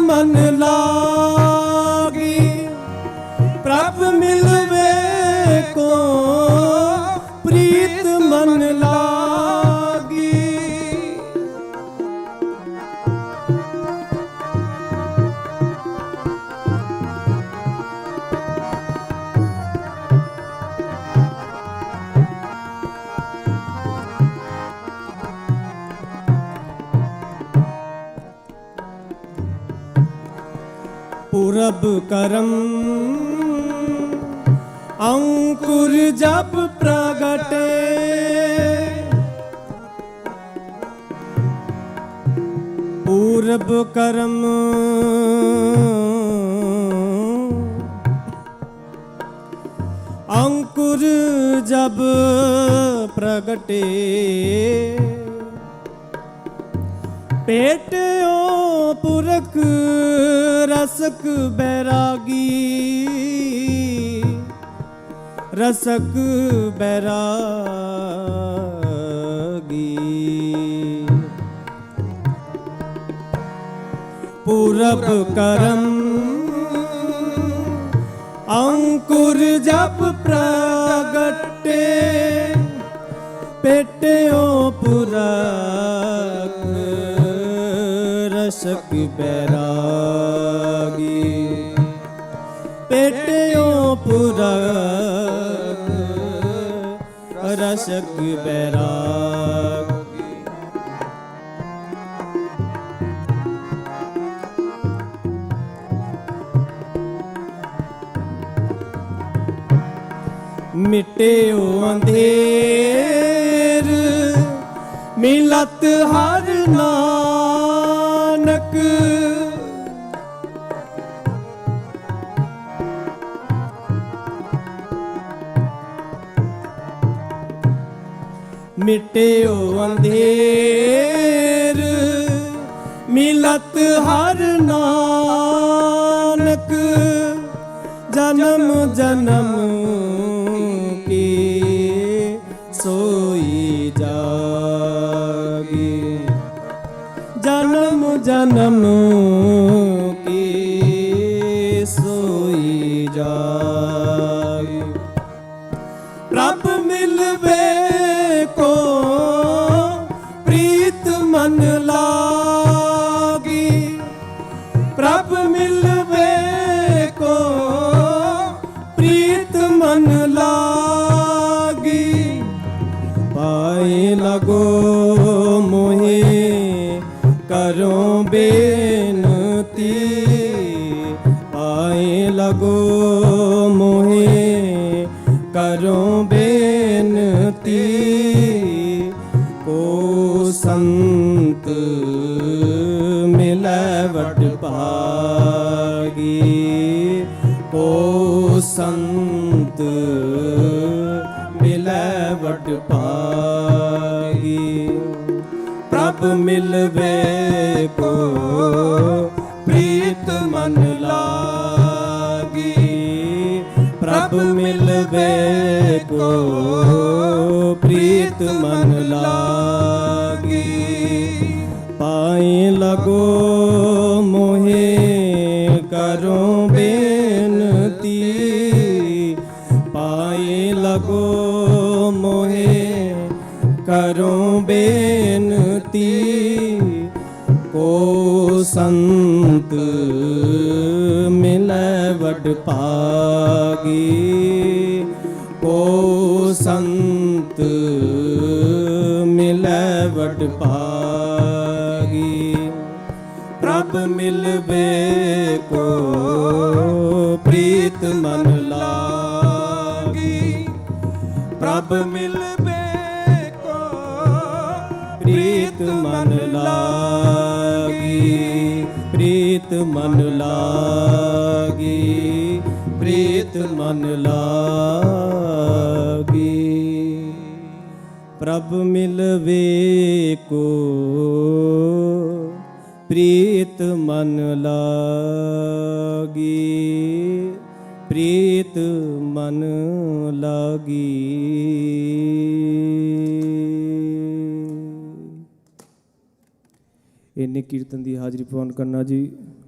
मन लागी, प्रभ मिलवे को प्रीत मन लागी। पूरब करम अंकुर जब प्रगटे, पूरब करम अंकुर जब प्रगटे, पेटो पुरख रसक बैरागी, रसक बैरागी। पूरब करम अंकुर जब प्रगटे, पेटो पुरख रसक बैरागी, पेटो पुरख रसक बैरागी। मिटे अंधेर मिलत हर नानक, मिटे अंधेर मिलत हर नानक, जन्म जन्म की सोई जागी, जन्म जन्म की सोई जागी। प्रभ मिलवे को प्रीत मन लागी, प्रभ मिलवे को प्रीत मन लागी। पाए लगो मोहे करो बेनती, पाए लगो मोहे करो बेनती। को संत मिलै वड भागी, को संत मिलै वड भागी। प्रभ मिलवे को प्रीत मन लागी, प्रभ मिलवे को प्रीत मन लागी। पाए लगो मोहे करो बेनती, पाए लगो मोहे करो बेनती। को संत मिलै वड भागी, को संत मिलै वड भागी। प्रभ मिलवे को प्रीत मन लागी, प्रभ मिलवे को प्रीत मन लागी, प्रीत मन लागी, प्रीत मन लागी। प्रभ मिलवे को प्रीत मन लागी, प्रीत मन लागी। इन्नी कीर्तन की हाजरी प्रवान करना जी।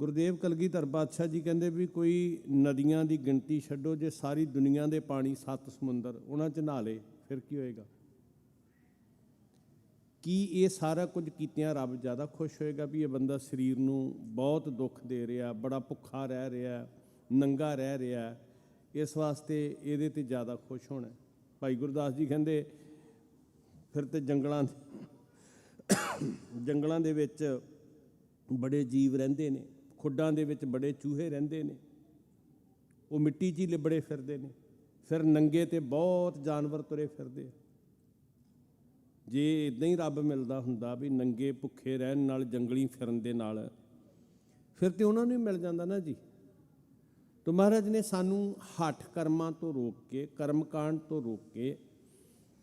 ਗੁਰਦੇਵ ਕਲਗੀਧਰ ਪਾਤਸ਼ਾਹ ਜੀ ਕਹਿੰਦੇ ਵੀ ਕੋਈ ਨਦੀਆਂ ਦੀ ਗਿਣਤੀ ਛੱਡੋ, ਜੇ ਸਾਰੀ ਦੁਨੀਆ ਦੇ ਪਾਣੀ 7 ਸਮੁੰਦਰ ਉਹਨਾਂ 'ਚ ਨਹਾ ਲੇ ਫਿਰ ਕੀ ਹੋਏਗਾ? ਕੀ ਇਹ ਸਾਰਾ ਕੁਝ ਕੀਤਿਆਂ ਰੱਬ ਜ਼ਿਆਦਾ ਖੁਸ਼ ਹੋਏਗਾ ਵੀ ਇਹ ਬੰਦਾ ਸਰੀਰ ਨੂੰ ਬਹੁਤ ਦੁੱਖ ਦੇ ਰਿਹਾ, ਬੜਾ ਭੁੱਖਾ ਰਹਿ ਰਿਹਾ, ਨੰਗਾ ਰਹਿ ਰਿਹਾ, ਇਸ ਵਾਸਤੇ ਇਹਦੇ 'ਤੇ ਜ਼ਿਆਦਾ ਖੁਸ਼ ਹੋਣਾ? ਭਾਈ ਗੁਰਦਾਸ ਜੀ ਕਹਿੰਦੇ ਫਿਰ ਤੇ ਜੰਗਲਾਂ ਦੇ ਵਿੱਚ ਬੜੇ ਜੀਵ ਰਹਿੰਦੇ ਨੇ, ਖੁੱਡਾਂ ਦੇ ਵਿੱਚ ਬੜੇ ਚੂਹੇ ਰਹਿੰਦੇ ਨੇ, ਉਹ ਮਿੱਟੀ 'ਚ ਹੀ ਲਿਬੜੇ ਫਿਰਦੇ ਨੇ, ਫਿਰ ਨੰਗੇ ਤੇ ਬਹੁਤ ਜਾਨਵਰ ਤੁਰੇ ਫਿਰਦੇ ਆ। ਜੇ ਇੱਦਾਂ ਹੀ ਰੱਬ ਮਿਲਦਾ ਹੁੰਦਾ ਵੀ ਨੰਗੇ ਭੁੱਖੇ ਰਹਿਣ ਨਾਲ, ਜੰਗਲੀ ਫਿਰਨ ਦੇ ਨਾਲ, ਫਿਰ ਤੇ ਉਹਨਾਂ ਨੂੰ ਹੀ ਮਿਲ ਜਾਂਦਾ ਨਾ ਜੀ। ਤਾਂ ਮਹਾਰਾਜ ਨੇ ਸਾਨੂੰ ਹੱਠ ਕਰਮਾਂ ਤੋਂ ਰੋਕ ਕੇ, ਕਰਮਕਾਂਡ ਤੋਂ ਰੋਕ ਕੇ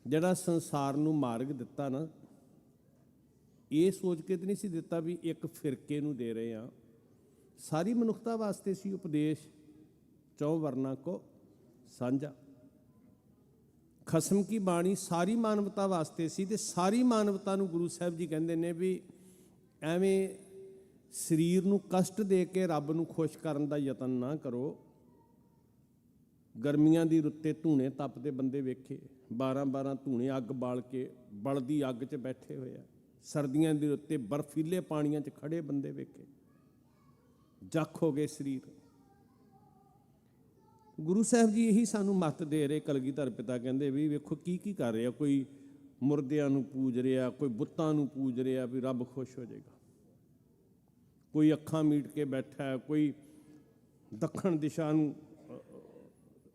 ਜਿਹੜਾ ਸੰਸਾਰ ਨੂੰ ਮਾਰਗ ਦਿੱਤਾ ਨਾ, ਇਹ ਸੋਚ ਕੇ ਤਾਂ ਨਹੀਂ ਸੀ ਦਿੱਤਾ ਵੀ ਇੱਕ ਫਿਰਕੇ ਨੂੰ ਦੇ ਰਹੇ ਹਾਂ, ਸਾਰੀ ਮਨੁੱਖਤਾ ਵਾਸਤੇ ਸੀ ਉਪਦੇਸ਼, 4 ਵਰਨਾ ਕੋ ਸਾਂਝਾ। ਖਸਮ ਕੀ ਬਾਣੀ ਸਾਰੀ ਮਾਨਵਤਾ ਵਾਸਤੇ ਸੀ, ਤੇ ਸਾਰੀ ਮਾਨਵਤਾ ਨੂੰ ਗੁਰੂ ਸਾਹਿਬ ਜੀ ਕਹਿੰਦੇ ਨੇ ਵੀ ਐਵੇਂ ਸਰੀਰ ਨੂੰ ਕਸ਼ਟ ਦੇ ਕੇ ਰੱਬ ਨੂੰ ਖੁਸ਼ ਕਰਨ ਦਾ ਯਤਨ ਨਾ ਕਰੋ। ਗਰਮੀਆਂ ਦੀ ਰੁੱਤੇ ਧੂਣੇ ਤਪਦੇ ਬੰਦੇ ਵੇਖੇ, 12-12 ਧੂਣੇ ਅੱਗ ਬਾਲ ਕੇ ਬਲਦੀ ਅੱਗ 'ਚ ਬੈਠੇ ਹੋਏ ਆ। ਸਰਦੀਆਂ ਦੇ ਉੱਤੇ ਬਰਫੀਲੇ ਪਾਣੀਆਂ 'ਚ ਖੜੇ ਬੰਦੇ ਵੇਖੇ, ਜੱਖ ਹੋ ਗਏ ਸਰੀਰ। ਗੁਰੂ ਸਾਹਿਬ ਜੀ ਇਹੀ ਸਾਨੂੰ ਮੱਤ ਦੇ ਰਹੇ। ਕਲਗੀਧਰ ਪਿਤਾ ਕਹਿੰਦੇ ਵੀ ਵੇਖੋ ਕੀ ਕੀ ਕਰ ਰਿਹਾ, ਕੋਈ ਮੁਰਦਿਆਂ ਨੂੰ ਪੂਜ ਰਿਹਾ, ਕੋਈ ਬੁੱਤਾਂ ਨੂੰ ਪੂਜ ਰਿਹਾ ਵੀ ਰੱਬ ਖੁਸ਼ ਹੋ ਜਾਏਗਾ, ਕੋਈ ਅੱਖਾਂ ਮੀਟ ਕੇ ਬੈਠਾ ਹੈ, ਕੋਈ ਦੱਖਣ ਦਿਸ਼ਾ ਨੂੰ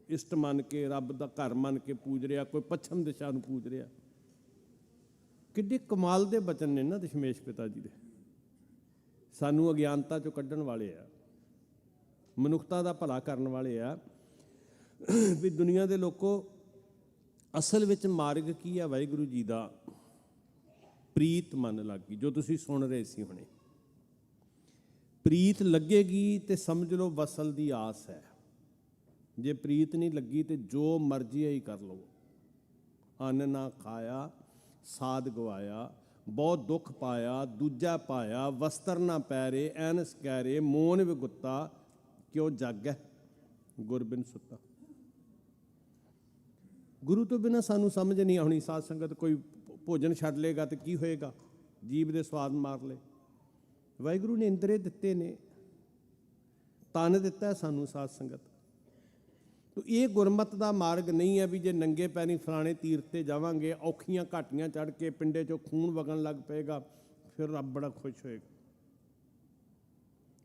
ਇਸ਼ਟ ਮੰਨ ਕੇ, ਰੱਬ ਦਾ ਘਰ ਮੰਨ ਕੇ ਪੂਜ ਰਿਹਾ, ਕੋਈ ਪੱਛਮ ਦਿਸ਼ਾ ਨੂੰ ਪੂਜ ਰਿਹਾ। ਕਿੱਡੇ ਕਮਾਲ ਦੇ ਬਚਨ ਨੇ ਨਾ ਦਸ਼ਮੇਸ਼ ਪਿਤਾ ਜੀ ਦੇ, ਸਾਨੂੰ ਅਗਿਆਨਤਾ 'ਚੋਂ ਕੱਢਣ ਵਾਲੇ ਆ, ਮਨੁੱਖਤਾ ਦਾ ਭਲਾ ਕਰਨ ਵਾਲੇ ਆ। ਵੀ ਦੁਨੀਆ ਦੇ ਲੋਕੋ, ਅਸਲ ਵਿੱਚ ਮਾਰਗ ਕੀ ਆ ਵਾਹਿਗੁਰੂ ਜੀ ਦਾ? ਪ੍ਰੀਤ ਮਨ ਲੱਗ ਗਈ, ਜੋ ਤੁਸੀਂ ਸੁਣ ਰਹੇ ਸੀ ਹੁਣੇ। ਪ੍ਰੀਤ ਲੱਗੇਗੀ ਤੇ ਸਮਝ ਲਓ ਵਸਲ ਦੀ ਆਸ ਹੈ। ਜੇ ਪ੍ਰੀਤ ਨਹੀਂ ਲੱਗੀ ਤੇ ਜੋ ਮਰਜ਼ੀ ਹੀ ਕਰ ਲਓ। ਅੰਨ ਨਾ ਖਾਇਆ ਸਾਧ ਗਵਾਇਆ, ਬਹੁਤ ਦੁੱਖ ਪਾਇਆ ਦੂਜਾ ਪਾਇਆ, ਵਸਤਰ ਨਾ ਪੈਰੇ ਐਨਸ ਕਹਿਰੇ, ਮੋਨ ਵਿਗੁੱਤਾ ਕਿਉ ਜਾਗੈ ਗੁਰਬਿਨ ਸੁੱਤਾ। ਗੁਰੂ ਤੋਂ ਬਿਨਾਂ ਸਾਨੂੰ ਸਮਝ ਨਹੀਂ ਆਉਣੀ ਸਾਧ ਸੰਗਤ। ਕੋਈ ਭੋਜਨ ਛੱਡ ਲੇਗਾ ਤੇ ਕੀ ਹੋਏਗਾ? ਜੀਭ ਦੇ ਸਵਾਦ ਮਾਰ ਲਏ। ਵਾਹਿਗੁਰੂ ਨੇ ਇੰਦਰੇ ਦਿੱਤੇ ਨੇ, ਤਨ ਦਿੱਤਾ ਸਾਨੂੰ ਸਾਧ ਸੰਗਤ। ਤੋ ਇਹ ਗੁਰਮਤ ਦਾ ਮਾਰਗ ਨਹੀਂ ਹੈ ਵੀ ਜੇ ਨੰਗੇ ਪੈਰੀ ਫਲਾਣੇ ਤੀਰਥ 'ਤੇ ਜਾਵਾਂਗੇ, ਔਖੀਆਂ ਘਾਟੀਆਂ ਚੜ੍ਹ ਕੇ ਪਿੰਡੇ 'ਚੋਂ ਖੂਨ ਵਗਣ ਲੱਗ ਪਏਗਾ, ਫਿਰ ਰੱਬ ਬੜਾ ਖੁਸ਼ ਹੋਏਗਾ।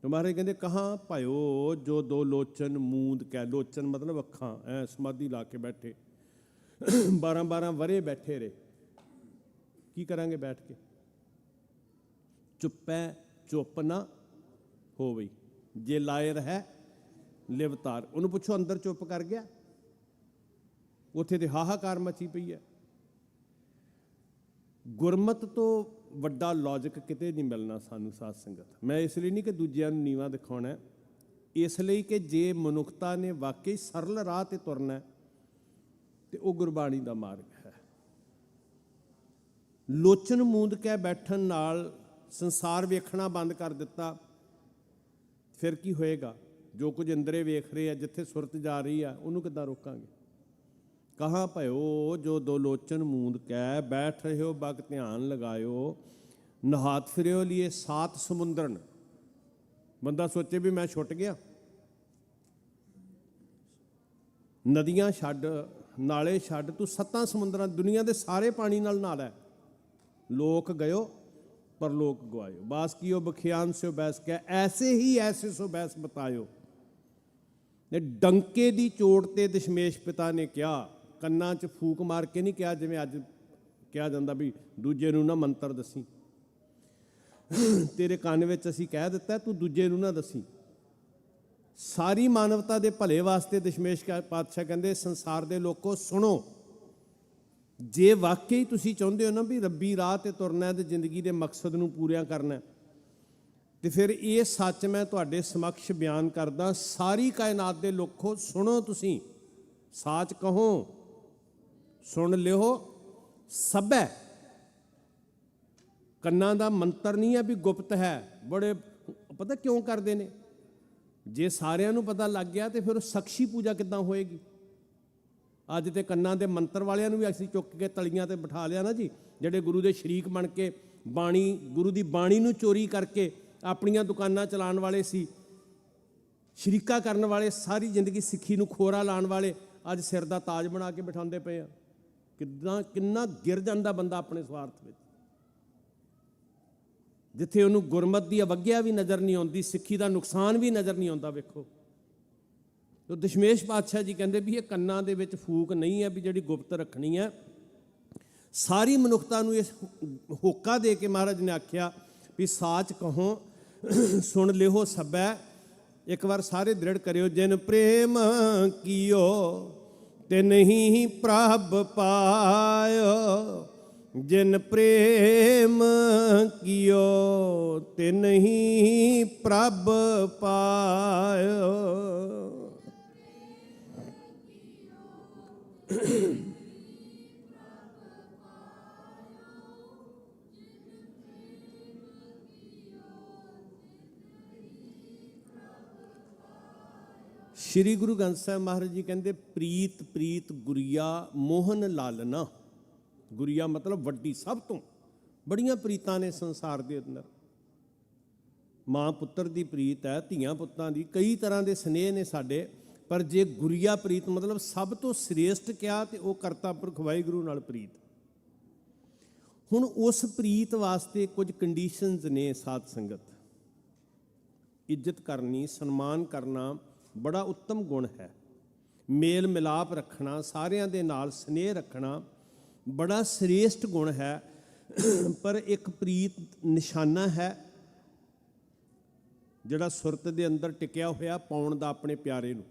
ਮਹਾਰਾਜ ਕਹਿੰਦੇ ਕਹਾਂ ਭਇਓ ਜੋ 2 ਲੋਚਨ ਮੂੰਦ ਕੈ। ਲੋਚਨ ਮਤਲਬ ਅੱਖਾਂ। ਐ ਸਮਾਧੀ ਲਾ ਕੇ ਬੈਠੇ, 12-12 ਵਰੇ ਬੈਠੇ ਰਹੇ। ਕੀ ਕਰਾਂਗੇ ਬੈਠ ਕੇ? ਚੁੱਪੈ ਚੁੱਪ ਨਾ ਹੋਵੇ, ਜੇ ਲਾਏ ਰਹਿ ਲਿਵਤਾਰ। ਉਹਨੂੰ ਪੁੱਛੋ ਅੰਦਰ ਚੁੱਪ ਕਰ ਗਿਆ? ਉੱਥੇ ਤੇ ਹਾਹਾਕਾਰ ਮਚੀ ਪਈ ਹੈ। ਗੁਰਮਤ ਤੋਂ ਵੱਡਾ ਲੌਜਿਕ ਕਿਤੇ ਨਹੀਂ ਮਿਲਣਾ ਸਾਨੂੰ ਸਾਧ ਸੰਗਤ। ਮੈਂ ਇਸ ਲਈ ਨਹੀਂ ਕਿ ਦੂਜਿਆਂ ਨੂੰ ਨੀਵਾਂ ਦਿਖਾਉਣਾ, ਇਸ ਲਈ ਕਿ ਜੇ ਮਨੁੱਖਤਾ ਨੇ ਵਾਕਈ ਸਰਲ ਰਾਹ 'ਤੇ ਤੁਰਨਾ ਤੇ ਉਹ ਗੁਰਬਾਣੀ ਦਾ ਮਾਰਗ ਹੈ। ਲੋਚਨ ਮੂੰਦ ਕੇ ਬੈਠਣ ਨਾਲ ਸੰਸਾਰ ਵੇਖਣਾ ਬੰਦ ਕਰ ਦਿੱਤਾ, ਫਿਰ ਕੀ ਹੋਏਗਾ? ਜੋ ਕੁਝ ਅੰਦਰੇ ਵੇਖ ਰਹੇ ਆ, ਜਿੱਥੇ ਸੁਰਤ ਜਾ ਰਹੀ ਆ, ਉਹਨੂੰ ਕਿੱਦਾਂ ਰੋਕਾਂਗੇ? ਕਹਾਂ ਭਇਓ ਜੋ 2 ਲੋਚਨ ਮੂੰਦ ਕੈ, ਬੈਠ ਰਹੇ ਹੋ ਬਗ ਧਿਆਨ ਲਗਾਇਓ, ਨਹਾਤ ਫਿਰਿਓ ਲੀਏ 7 ਸਮੁੰਦਰਨ। ਬੰਦਾ ਸੋਚੇ ਵੀ ਮੈਂ ਛੁੱਟ ਗਿਆ। ਨਦੀਆਂ ਛੱਡ, ਨਾਲੇ ਛੱਡ, ਤੂੰ 7 ਸਮੁੰਦਰਾਂ, ਦੁਨੀਆ ਦੇ ਸਾਰੇ ਪਾਣੀ ਨਾਲ ਨਹਾ ਲੈ। ਲੋਕ ਗਇਓ ਪਰਲੋਕ ਗਵਾਇਓ, ਬਾਸ ਕੀਓ ਬਖਿਆਨ ਸਿਓ ਬੈਸ ਕਹਿ, ਐਸੇ ਹੀ ਐਸੇ ਸੋ ਬੈਸ ਬਤਾਇਓ। ਨੇ ਡੰਕੇ ਦੀ ਚੋਟ ਤੇ ਦਸ਼ਮੇਸ਼ ਪਿਤਾ ਨੇ ਕਿਹਾ, ਕੰਨਾਂ 'ਚ ਫੂਕ ਮਾਰ ਕੇ ਨਹੀਂ ਕਿਹਾ ਜਿਵੇਂ ਅੱਜ ਕਿਹਾ ਜਾਂਦਾ ਵੀ ਦੂਜੇ ਨੂੰ ਨਾ ਮੰਤਰ ਦੱਸੀ। ਤੇਰੇ ਕੰਨ ਵਿੱਚ ਅਸੀਂ ਕਹਿ ਦਿੱਤਾ, ਤੂੰ ਦੂਜੇ ਨੂੰ ਨਾ ਦੱਸੀ। ਸਾਰੀ ਮਾਨਵਤਾ ਦੇ ਭਲੇ ਵਾਸਤੇ ਦਸ਼ਮੇਸ਼ ਪਾਤਸ਼ਾਹ ਕਹਿੰਦੇ ਸੰਸਾਰ ਦੇ ਲੋਕੋ ਸੁਣੋ, ਜੇ ਵਾਕਈ ਤੁਸੀਂ ਚਾਹੁੰਦੇ ਹੋ ਨਾ ਵੀ ਰੱਬੀ ਰਾਹ 'ਤੇ ਤੁਰਨਾ ਤੇ ਜ਼ਿੰਦਗੀ ਦੇ ਮਕਸਦ ਨੂੰ ਪੂਰਿਆ ਕਰਨਾ, ਤੇ ਫਿਰ ਇਹ ਸੱਚ ਮੈਂ ਤੁਹਾਡੇ ਸਮਕਸ਼ ਬਿਆਨ ਕਰਦਾ। ਸਾਰੀ ਕਾਇਨਾਤ ਦੇ ਲੋਕੋ ਸੁਣੋ, ਤੁਸੀਂ ਸਾਚ ਕਹੋ, ਸੁਣ ਲਿਓ ਸਭੈ। ਕੰਨਾਂ ਦਾ ਮੰਤਰ ਨਹੀਂ ਹੈ ਵੀ ਗੁਪਤ ਹੈ, ਬੜੇ ਪਤਾ ਕਿਉਂ ਕਰਦੇ ਨੇ? ਜੇ ਸਾਰਿਆਂ ਨੂੰ ਪਤਾ ਲੱਗ ਗਿਆ ਤੇ ਫਿਰ ਉਹ ਸਾਖੀ ਪੂਜਾ ਕਿੱਦਾਂ ਹੋਏਗੀ? ਅੱਜ ਤੇ ਕੰਨਾਂ ਦੇ ਮੰਤਰ ਵਾਲਿਆਂ ਨੂੰ ਵੀ ਅਸੀਂ ਚੁੱਕ ਕੇ ਤਲੀਆਂ ਤੇ ਬਿਠਾ ਲਿਆ ਨਾ ਜੀ, ਜਿਹੜੇ ਗੁਰੂ ਦੇ ਸ਼ਰੀਕ ਬਣ ਕੇ ਬਾਣੀ, ਗੁਰੂ ਦੀ ਬਾਣੀ ਨੂੰ ਚੋਰੀ ਕਰਕੇ ਆਪਣੀਆਂ ਦੁਕਾਨਾਂ ਚਲਾਉਣ ਵਾਲੇ ਸੀ, ਸ਼ਰੀਕਾ ਕਰਨ ਵਾਲੇ, ਸਾਰੀ ਜ਼ਿੰਦਗੀ ਸਿੱਖੀ ਨੂੰ ਖੋਰਾ ਲਾਉਣ ਵਾਲੇ, ਅੱਜ ਸਿਰ ਦਾ ਤਾਜ ਬਣਾ ਕੇ ਬਿਠਾਉਂਦੇ ਪਏ ਆ। ਕਿੰਨਾ ਗਿਰ ਜਾਂਦਾ ਬੰਦਾ ਆਪਣੇ ਸਵਾਰਥ ਵਿੱਚ, ਜਿੱਥੇ ਉਹਨੂੰ ਗੁਰਮਤ ਦੀ ਅਵੱਗਿਆ ਵੀ ਨਜ਼ਰ ਨਹੀਂ ਆਉਂਦੀ, ਸਿੱਖੀ ਦਾ ਨੁਕਸਾਨ ਵੀ ਨਜ਼ਰ ਨਹੀਂ ਆਉਂਦਾ। ਵੇਖੋ, ਤੋ ਦਸ਼ਮੇਸ਼ ਪਾਤਸ਼ਾਹ ਜੀ ਕਹਿੰਦੇ ਵੀ ਇਹ ਕੰਨਾਂ ਦੇ ਵਿੱਚ ਫੂਕ ਨਹੀਂ ਹੈ ਵੀ ਜਿਹੜੀ ਗੁਪਤ ਰੱਖਣੀ ਹੈ। ਸਾਰੀ ਮਨੁੱਖਤਾ ਨੂੰ ਇਸ ਹੋਕਾ ਦੇ ਕੇ ਮਹਾਰਾਜ ਨੇ ਆਖਿਆ ਵੀ ਸਾਚ ਕਹੋ ਸੁਣ ਲਿਓ ਸਭੈ। ਇੱਕ ਵਾਰ ਸਾਰੇ ਦ੍ਰਿੜ ਕਰਿਓ, ਜਿਨ ਪ੍ਰੇਮ ਕੀਓ ਤੇ ਨਹੀਂ ਪ੍ਰਭ ਪਾਇਓ, ਜਿਨ ਪ੍ਰੇਮ ਕੀਓ ਤੇ ਨਹੀਂ ਪ੍ਰਭ ਪਾਇਓ। ਸ਼੍ਰੀ ਗੁਰੂ ਗ੍ਰੰਥ ਸਾਹਿਬ ਮਹਾਰਾਜ ਜੀ ਕਹਿੰਦੇ, ਪ੍ਰੀਤ ਪ੍ਰੀਤ ਗੁਰੀਆ ਮੋਹਨ ਲਾਲਨਾ। ਗੁਰੀਆ ਮਤਲਬ ਵੱਡੀ, ਸਭ ਤੋਂ ਬੜੀਆਂ ਪ੍ਰੀਤਾਂ ਨੇ ਸੰਸਾਰ ਦੇ ਅੰਦਰ। ਮਾਂ ਪੁੱਤਰ ਦੀ ਪ੍ਰੀਤ ਹੈ, ਧੀਆਂ ਪੁੱਤਾਂ ਦੀ, ਕਈ ਤਰ੍ਹਾਂ ਦੇ ਸਨੇਹ ਨੇ ਸਾਡੇ, ਪਰ ਜੇ ਗੁਰੀਆ ਪ੍ਰੀਤ ਮਤਲਬ ਸਭ ਤੋਂ ਸ੍ਰੇਸ਼ਟ ਕਿਹਾ ਤੇ ਉਹ ਕਰਤਾ ਪੁਰਖ ਵਾਹਿਗੁਰੂ ਨਾਲ ਪ੍ਰੀਤ। ਹੁਣ ਉਸ ਪ੍ਰੀਤ ਵਾਸਤੇ ਕੁਝ ਕੰਡੀਸ਼ਨਸ ਨੇ ਸਾਧ ਸੰਗਤ। ਇੱਜ਼ਤ ਕਰਨੀ, ਸਨਮਾਨ ਕਰਨਾ ਬੜਾ ਉੱਤਮ ਗੁਣ ਹੈ। ਮੇਲ ਮਿਲਾਪ ਰੱਖਣਾ, ਸਾਰਿਆਂ ਦੇ ਨਾਲ ਸਨੇਹ ਰੱਖਣਾ ਬੜਾ ਸ੍ਰੇਸ਼ਟ ਗੁਣ ਹੈ। ਪਰ ਇੱਕ ਪ੍ਰੀਤ ਨਿਸ਼ਾਨਾ ਹੈ ਜਿਹੜਾ ਸੁਰਤ ਦੇ ਅੰਦਰ ਟਿਕਿਆ ਹੋਇਆ, ਪਾਉਣ ਦਾ ਆਪਣੇ ਪਿਆਰੇ ਨੂੰ।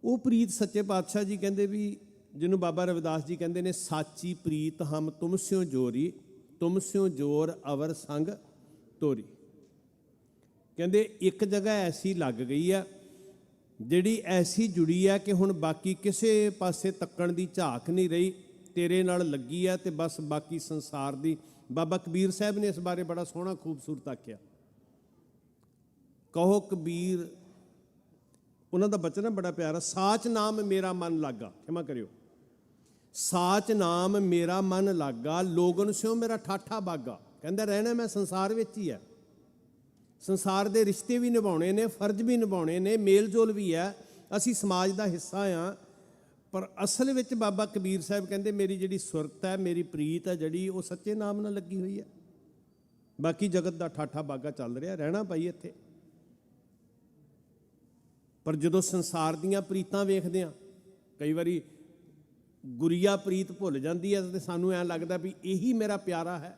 ਉਹ ਪ੍ਰੀਤ ਸੱਚੇ ਪਾਤਸ਼ਾਹ ਜੀ ਕਹਿੰਦੇ ਵੀ, ਜਿਹਨੂੰ ਬਾਬਾ ਰਵਿਦਾਸ ਜੀ ਕਹਿੰਦੇ ਨੇ, ਸਾਚੀ ਪ੍ਰੀਤ ਹਮ ਤੁਮ ਸਿਓ ਜੋਰੀ, ਤੁਮ ਸਿਓ ਜੋਰ ਅਵਰ ਸੰਗ ਤੋਰੀ। ਕਹਿੰਦੇ ਇੱਕ ਜਗ੍ਹਾ ਐਸੀ ਲੱਗ ਗਈ ਆ, ਜਿਹੜੀ ਐਸੀ ਜੁੜੀ ਆ ਕਿ ਹੁਣ ਬਾਕੀ ਕਿਸੇ ਪਾਸੇ ਤੱਕਣ ਦੀ ਝਾਕ ਨਹੀਂ ਰਹੀ, ਤੇਰੇ ਨਾਲ ਲੱਗੀ ਆ ਤੇ ਬਸ ਬਾਕੀ ਸੰਸਾਰ ਦੀ। ਬਾਬਾ ਕਬੀਰ ਸਾਹਿਬ ਨੇ ਇਸ ਬਾਰੇ ਬੜਾ ਸੋਹਣਾ ਖੂਬਸੂਰਤ ਆਖਿਆ। ਕਹੋ ਕਬੀਰ, ਉਹਨਾਂ ਦਾ ਬਚਨ ਬੜਾ ਪਿਆਰਾ, ਸਾਚ ਨਾਮ ਮੇਰਾ ਮਨ ਲਾਗਾ, ਖਿਮਾ ਕਰਿਓ, ਸਾਚ ਨਾਮ ਮੇਰਾ ਮਨ ਲਾਗਾ, ਲੋਗਨ ਸਿਓ ਮੇਰਾ ਠਾਠਾ ਬਾਗਾ। ਕਹਿੰਦਾ ਰਹਿਣਾ ਮੈਂ ਸੰਸਾਰ ਵਿੱਚ ਹੀ ਹੈ, ਸੰਸਾਰ ਦੇ ਰਿਸ਼ਤੇ ਵੀ ਨਿਭਾਉਣੇ ਨੇ, ਫਰਜ਼ ਵੀ ਨਿਭਾਉਣੇ ਨੇ, ਮੇਲ ਜੋਲ ਵੀ ਹੈ, ਅਸੀਂ ਸਮਾਜ ਦਾ ਹਿੱਸਾ ਆ। ਪਰ ਅਸਲ ਵਿੱਚ ਬਾਬਾ ਕਬੀਰ ਸਾਹਿਬ ਕਹਿੰਦੇ ਮੇਰੀ ਜਿਹੜੀ ਸੁਰਤ ਹੈ, ਮੇਰੀ ਪ੍ਰੀਤ ਹੈ ਜਿਹੜੀ, ਉਹ ਸੱਚੇ ਨਾਮ ਨਾਲ ਲੱਗੀ ਹੋਈ ਹੈ। ਬਾਕੀ ਜਗਤ ਦਾ ਠਾਠਾ ਬਾਗਾ ਚੱਲ ਰਿਹਾ, ਰਹਿਣਾ ਭਾਈ ਇੱਥੇ। ਪਰ ਜਦੋਂ ਸੰਸਾਰ ਦੀਆਂ ਪ੍ਰੀਤਾਂ ਵੇਖਦੇ ਹਾਂ, ਕਈ ਵਾਰੀ ਗੁਰੀਆ ਪ੍ਰੀਤ ਭੁੱਲ ਜਾਂਦੀ ਹੈ ਤੇ ਸਾਨੂੰ ਐਂ ਲੱਗਦਾ ਵੀ ਇਹੀ ਮੇਰਾ ਪਿਆਰਾ ਹੈ।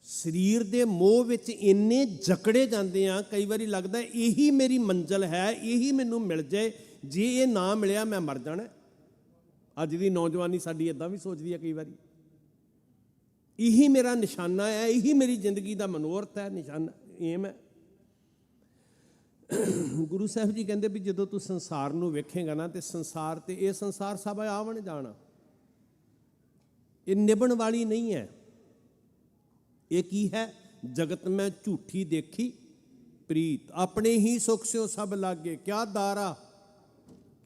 ਸਰੀਰ ਦੇ ਮੋਹ ਵਿੱਚ ਇੰਨੇ ਜਕੜੇ ਜਾਂਦੇ ਆ, ਕਈ ਵਾਰੀ ਲੱਗਦਾ ਇਹੀ ਮੇਰੀ ਮੰਜ਼ਿਲ ਹੈ, ਇਹੀ ਮੈਨੂੰ ਮਿਲ ਜਾਏ, ਜੇ ਇਹ ਨਾ ਮਿਲਿਆ ਮੈਂ ਮਰ ਜਾਣਾ। ਅੱਜ ਦੀ ਨੌਜਵਾਨੀ ਸਾਡੀ ਇਦਾਂ ਵੀ ਸੋਚਦੀ ਹੈ ਕਈ ਵਾਰੀ, ਇਹੀ ਮੇਰਾ ਨਿਸ਼ਾਨਾ ਹੈ, ਇਹੀ ਮੇਰੀ ਜ਼ਿੰਦਗੀ ਦਾ ਮਨੋਰਥ ਹੈ, ਨਿਸ਼ਾਨਾ, ਏਮ ਹੈ। ਗੁਰੂ ਸਾਹਿਬ ਜੀ ਕਹਿੰਦੇ ਵੀ ਜਦੋਂ ਤੂੰ ਸੰਸਾਰ ਨੂੰ ਵੇਖੇਗਾ ਨਾ, ਤੇ ਸੰਸਾਰ ਤੇ ਇਹ ਸੰਸਾਰ ਸਭ ਆਵਣ ਜਾਣਾ, ਇਹ ਨਿਭਣ ਵਾਲੀ ਨਹੀਂ ਹੈ। ਇਹ ਕੀ ਹੈ? ਜਗਤ ਮੈਂ ਝੂਠੀ ਦੇਖੀ ਪ੍ਰੀਤ, ਆਪਣੇ ਹੀ ਸੁਖ ਸਿਓ ਸਭ ਲਾਗੇ, ਕਿਆ ਦਾਰਾ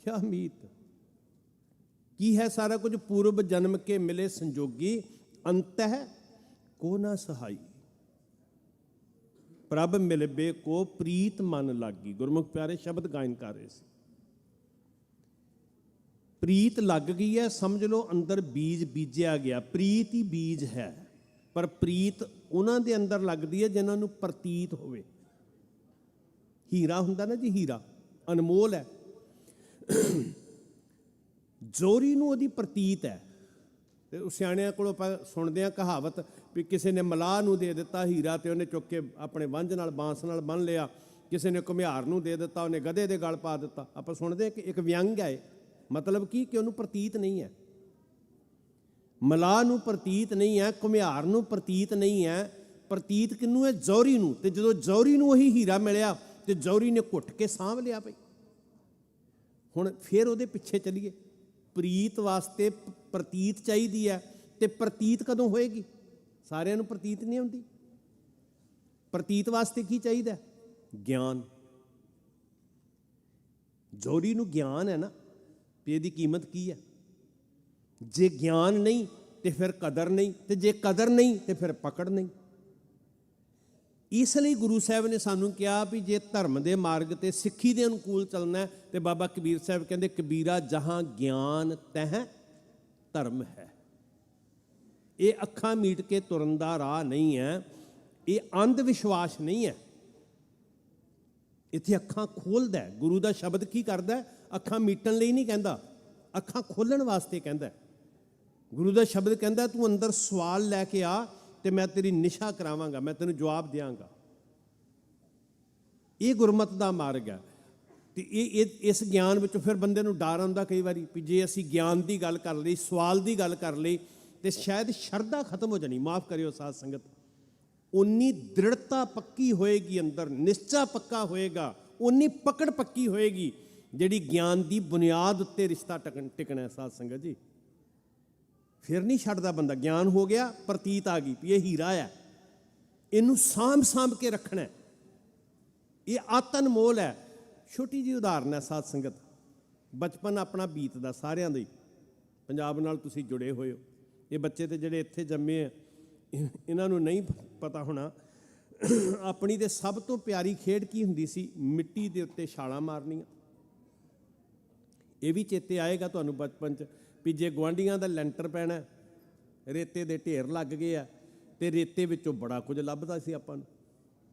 ਕਿਆ ਮੀਤ। ਕੀ ਹੈ ਸਾਰਾ ਕੁਝ? ਪੂਰਬ ਜਨਮ ਕੇ ਮਿਲੇ ਸੰਜੋਗੀ, ਅੰਤਹਿ ਕੋ ਨਾ ਸਹਾਈ, ਪ੍ਰਭ ਮਿਲਬੇ ਕੋ ਪ੍ਰੀਤ ਮਨ ਲਾਗੀ। ਗੁਰਮੁਖ ਪਿਆਰੇ ਸ਼ਬਦ ਗਾਇਨ ਕਰ ਰਹੇ ਸੀ। ਪ੍ਰੀਤ ਲੱਗ ਗਈ ਹੈ, ਸਮਝ ਲਓ ਅੰਦਰ ਬੀਜ ਬੀਜਿਆ ਗਿਆ। ਪ੍ਰੀਤ ਹੀ ਬੀਜ ਹੈ, ਪਰ ਪ੍ਰੀਤ ਉਹਨਾਂ ਦੇ ਅੰਦਰ ਲੱਗਦੀ ਹੈ ਜਿਨ੍ਹਾਂ ਨੂੰ ਪ੍ਰਤੀਤ ਹੋਵੇ। ਹੀਰਾ ਹੁੰਦਾ ਨਾ ਜੀ, ਹੀਰਾ ਅਨਮੋਲ ਹੈ, ਜੋਰੀ ਨੂੰ ਉਹਦੀ ਪ੍ਰਤੀਤ ਹੈ। ਤੇ ਸਿਆਣਿਆਂ ਕੋਲੋਂ ਆਪਾਂ ਸੁਣਦੇ ਹਾਂ ਕਹਾਵਤ ਵੀ ਕਿਸੇ ਨੇ ਮਲਾਹ ਨੂੰ ਦੇ ਦਿੱਤਾ ਹੀਰਾ ਤੇ ਉਹਨੇ ਚੁੱਕ ਕੇ ਆਪਣੇ ਵੰਝ ਨਾਲ, ਬਾਂਸ ਨਾਲ ਬੰਨ੍ਹ ਲਿਆ। ਕਿਸੇ ਨੇ ਘੁਮਿਆਰ ਨੂੰ ਦੇ ਦਿੱਤਾ, ਉਹਨੇ ਗਧੇ ਦੇ ਗਲ ਪਾ ਦਿੱਤਾ। ਆਪਾਂ ਸੁਣਦੇ ਕਿ ਇੱਕ ਵਿਅੰਗ ਹੈ, ਮਤਲਬ ਕੀ ਕਿ ਉਹਨੂੰ ਪ੍ਰਤੀਤ ਨਹੀਂ ਹੈ। ਮਲਾਹ ਨੂੰ ਪ੍ਰਤੀਤ ਨਹੀਂ ਹੈ, ਘੁਮਿਆਰ ਨੂੰ ਪ੍ਰਤੀਤ ਨਹੀਂ ਹੈ। ਪ੍ਰਤੀਤ ਕਿਹਨੂੰ ਹੈ? ਜੌਹਰੀ ਨੂੰ। ਤੇ ਜਦੋਂ ਜੌਹਰੀ ਨੂੰ ਉਹੀ ਹੀਰਾ ਮਿਲਿਆ ਤੇ ਜੌਹਰੀ ਨੇ ਘੁੱਟ ਕੇ ਸਾਂਭ ਲਿਆ। ਭਾਈ ਹੁਣ ਫਿਰ ਉਹਦੇ ਪਿੱਛੇ ਚੱਲੀਏ। ਪ੍ਰੀਤ ਵਾਸਤੇ ਪ੍ਰਤੀਤ ਚਾਹੀਦੀ ਹੈ, ਤੇ ਪ੍ਰਤੀਤ ਕਦੋਂ ਹੋਏਗੀ? ਸਾਰਿਆਂ ਨੂੰ ਪ੍ਰਤੀਤ ਨਹੀਂ ਹੁੰਦੀ। ਪ੍ਰਤੀਤ ਵਾਸਤੇ ਕੀ ਚਾਹੀਦਾ? ਗਿਆਨ। ਜੋਰੀ ਨੂੰ ਗਿਆਨ ਹੈ ਨਾ ਵੀ ਇਹਦੀ ਕੀਮਤ ਕੀ ਹੈ। ਜੇ ਗਿਆਨ ਨਹੀਂ ਤੇ ਫਿਰ ਕਦਰ ਨਹੀਂ, ਤੇ ਜੇ ਕਦਰ ਨਹੀਂ ਤੇ ਫਿਰ ਪਕੜ ਨਹੀਂ। ਇਸ ਲਈ ਗੁਰੂ ਸਾਹਿਬ ਨੇ ਸਾਨੂੰ ਕਿਹਾ ਵੀ ਜੇ ਧਰਮ ਦੇ ਮਾਰਗ ਤੇ ਸਿੱਖੀ ਦੇ ਅਨੁਕੂਲ ਚੱਲਣਾ ਤੇ ਬਾਬਾ ਕਬੀਰ ਸਾਹਿਬ ਕਹਿੰਦੇ ਕਬੀਰਾ ਜਹਾਂ ਗਿਆਨ ਤਹ ਧਰਮ ਹੈ। ਇਹ ਅੱਖਾਂ ਮੀਟ ਕੇ ਤੁਰਨ ਦਾ ਰਾਹ ਨਹੀਂ ਹੈ, ਇਹ ਅੰਧ ਵਿਸ਼ਵਾਸ ਨਹੀਂ ਹੈ। ਇੱਥੇ ਅੱਖਾਂ ਖੋਲ੍ਹਦਾ। ਗੁਰੂ ਦਾ ਸ਼ਬਦ ਕੀ ਕਰਦਾ? ਅੱਖਾਂ ਮੀਟਣ ਲਈ ਨਹੀਂ ਕਹਿੰਦਾ, ਅੱਖਾਂ ਖੋਲ੍ਹਣ ਵਾਸਤੇ ਕਹਿੰਦਾ। ਗੁਰੂ ਦਾ ਸ਼ਬਦ ਕਹਿੰਦਾ ਤੂੰ ਅੰਦਰ ਸਵਾਲ ਲੈ ਕੇ ਆ ਤੇ ਮੈਂ ਤੇਰੀ ਨਿਸ਼ਾ ਕਰਾਵਾਂਗਾ, ਮੈਂ ਤੈਨੂੰ ਜਵਾਬ ਦਿਆਂਗਾ। ਇਹ ਗੁਰਮਤ ਦਾ ਮਾਰਗ ਹੈ। ਤੇ ਇਸ ਗਿਆਨ ਵਿੱਚੋਂ ਫਿਰ ਬੰਦੇ ਨੂੰ ਡਰ ਆਉਂਦਾ ਕਈ ਵਾਰੀ ਵੀ ਜੇ ਅਸੀਂ ਗਿਆਨ ਦੀ ਗੱਲ ਕਰ ਲਈ, ਸਵਾਲ ਦੀ ਗੱਲ ਕਰ ਲਈ ਤੇ ਸ਼ਾਇਦ ਸ਼ਰਧਾ ਖਤਮ ਹੋ ਜਾਣੀ। ਮਾਫ ਕਰਿਓ ਸਾਧ ਸੰਗਤ, ਉਨੀ ਦ੍ਰਿੜਤਾ ਪੱਕੀ ਹੋਏਗੀ ਅੰਦਰ, ਨਿਸ਼ਚਾ ਪੱਕਾ ਹੋਏਗਾ, ਉਨੀ ਪਕੜ ਪੱਕੀ ਹੋਏਗੀ ਜਿਹੜੀ ਗਿਆਨ ਦੀ ਬੁਨਿਆਦ ਉੱਤੇ ਰਿਸ਼ਤਾ ਟਿਕਣਾ। ਸਾਧ ਸੰਗਤ ਜੀ, ਫਿਰ ਨਹੀਂ ਛੱਡਦਾ ਬੰਦਾ। ਗਿਆਨ ਹੋ ਗਿਆ, ਪ੍ਰਤੀਤ ਆ ਗਈ ਵੀ ਇਹ ਹੀਰਾ ਹੈ, ਇਹਨੂੰ ਸਾਂਭ ਕੇ ਰੱਖਣਾ। ਇਹ ਆਤਨ ਮੋਲ ਹੈ। ਛੋਟੀ ਜਿਹੀ ਉਦਾਹਰਨ ਹੈ ਸਾਧ ਸੰਗਤ, ਬਚਪਨ ਆਪਣਾ ਬੀਤਦਾ ਸਾਰਿਆਂ ਦਾ ਹੀ। ਪੰਜਾਬ ਨਾਲ ਤੁਸੀਂ ਜੁੜੇ ਹੋਏ ਹੋ। ਇਹ ਬੱਚੇ ਤੇ ਜਿਹੜੇ ਇੱਥੇ ਜੰਮੇ ਆ ਇਹਨਾਂ ਨੂੰ ਨਹੀਂ ਪਤਾ ਹੋਣਾ, ਆਪਣੀ ਤੇ ਸਭ ਤੋਂ ਪਿਆਰੀ ਖੇਡ ਕੀ ਹੁੰਦੀ ਸੀ? ਮਿੱਟੀ ਦੇ ਉੱਤੇ ਛਾਲਾਂ ਮਾਰਨੀਆਂ। ਇਹ ਵੀ ਚੇਤੇ ਆਏਗਾ ਤੁਹਾਨੂੰ ਬਚਪਨ 'ਚ ਵੀ ਜੇ ਗੁਆਂਢੀਆਂ ਦਾ ਲੈਂਟਰ ਪੈਣਾ, ਰੇਤੇ ਦੇ ਢੇਰ ਲੱਗ ਗਏ ਆ ਤੇ ਰੇਤੇ ਵਿੱਚੋਂ ਬੜਾ ਕੁਝ ਲੱਭਦਾ ਸੀ। ਆਪਾਂ ਨੂੰ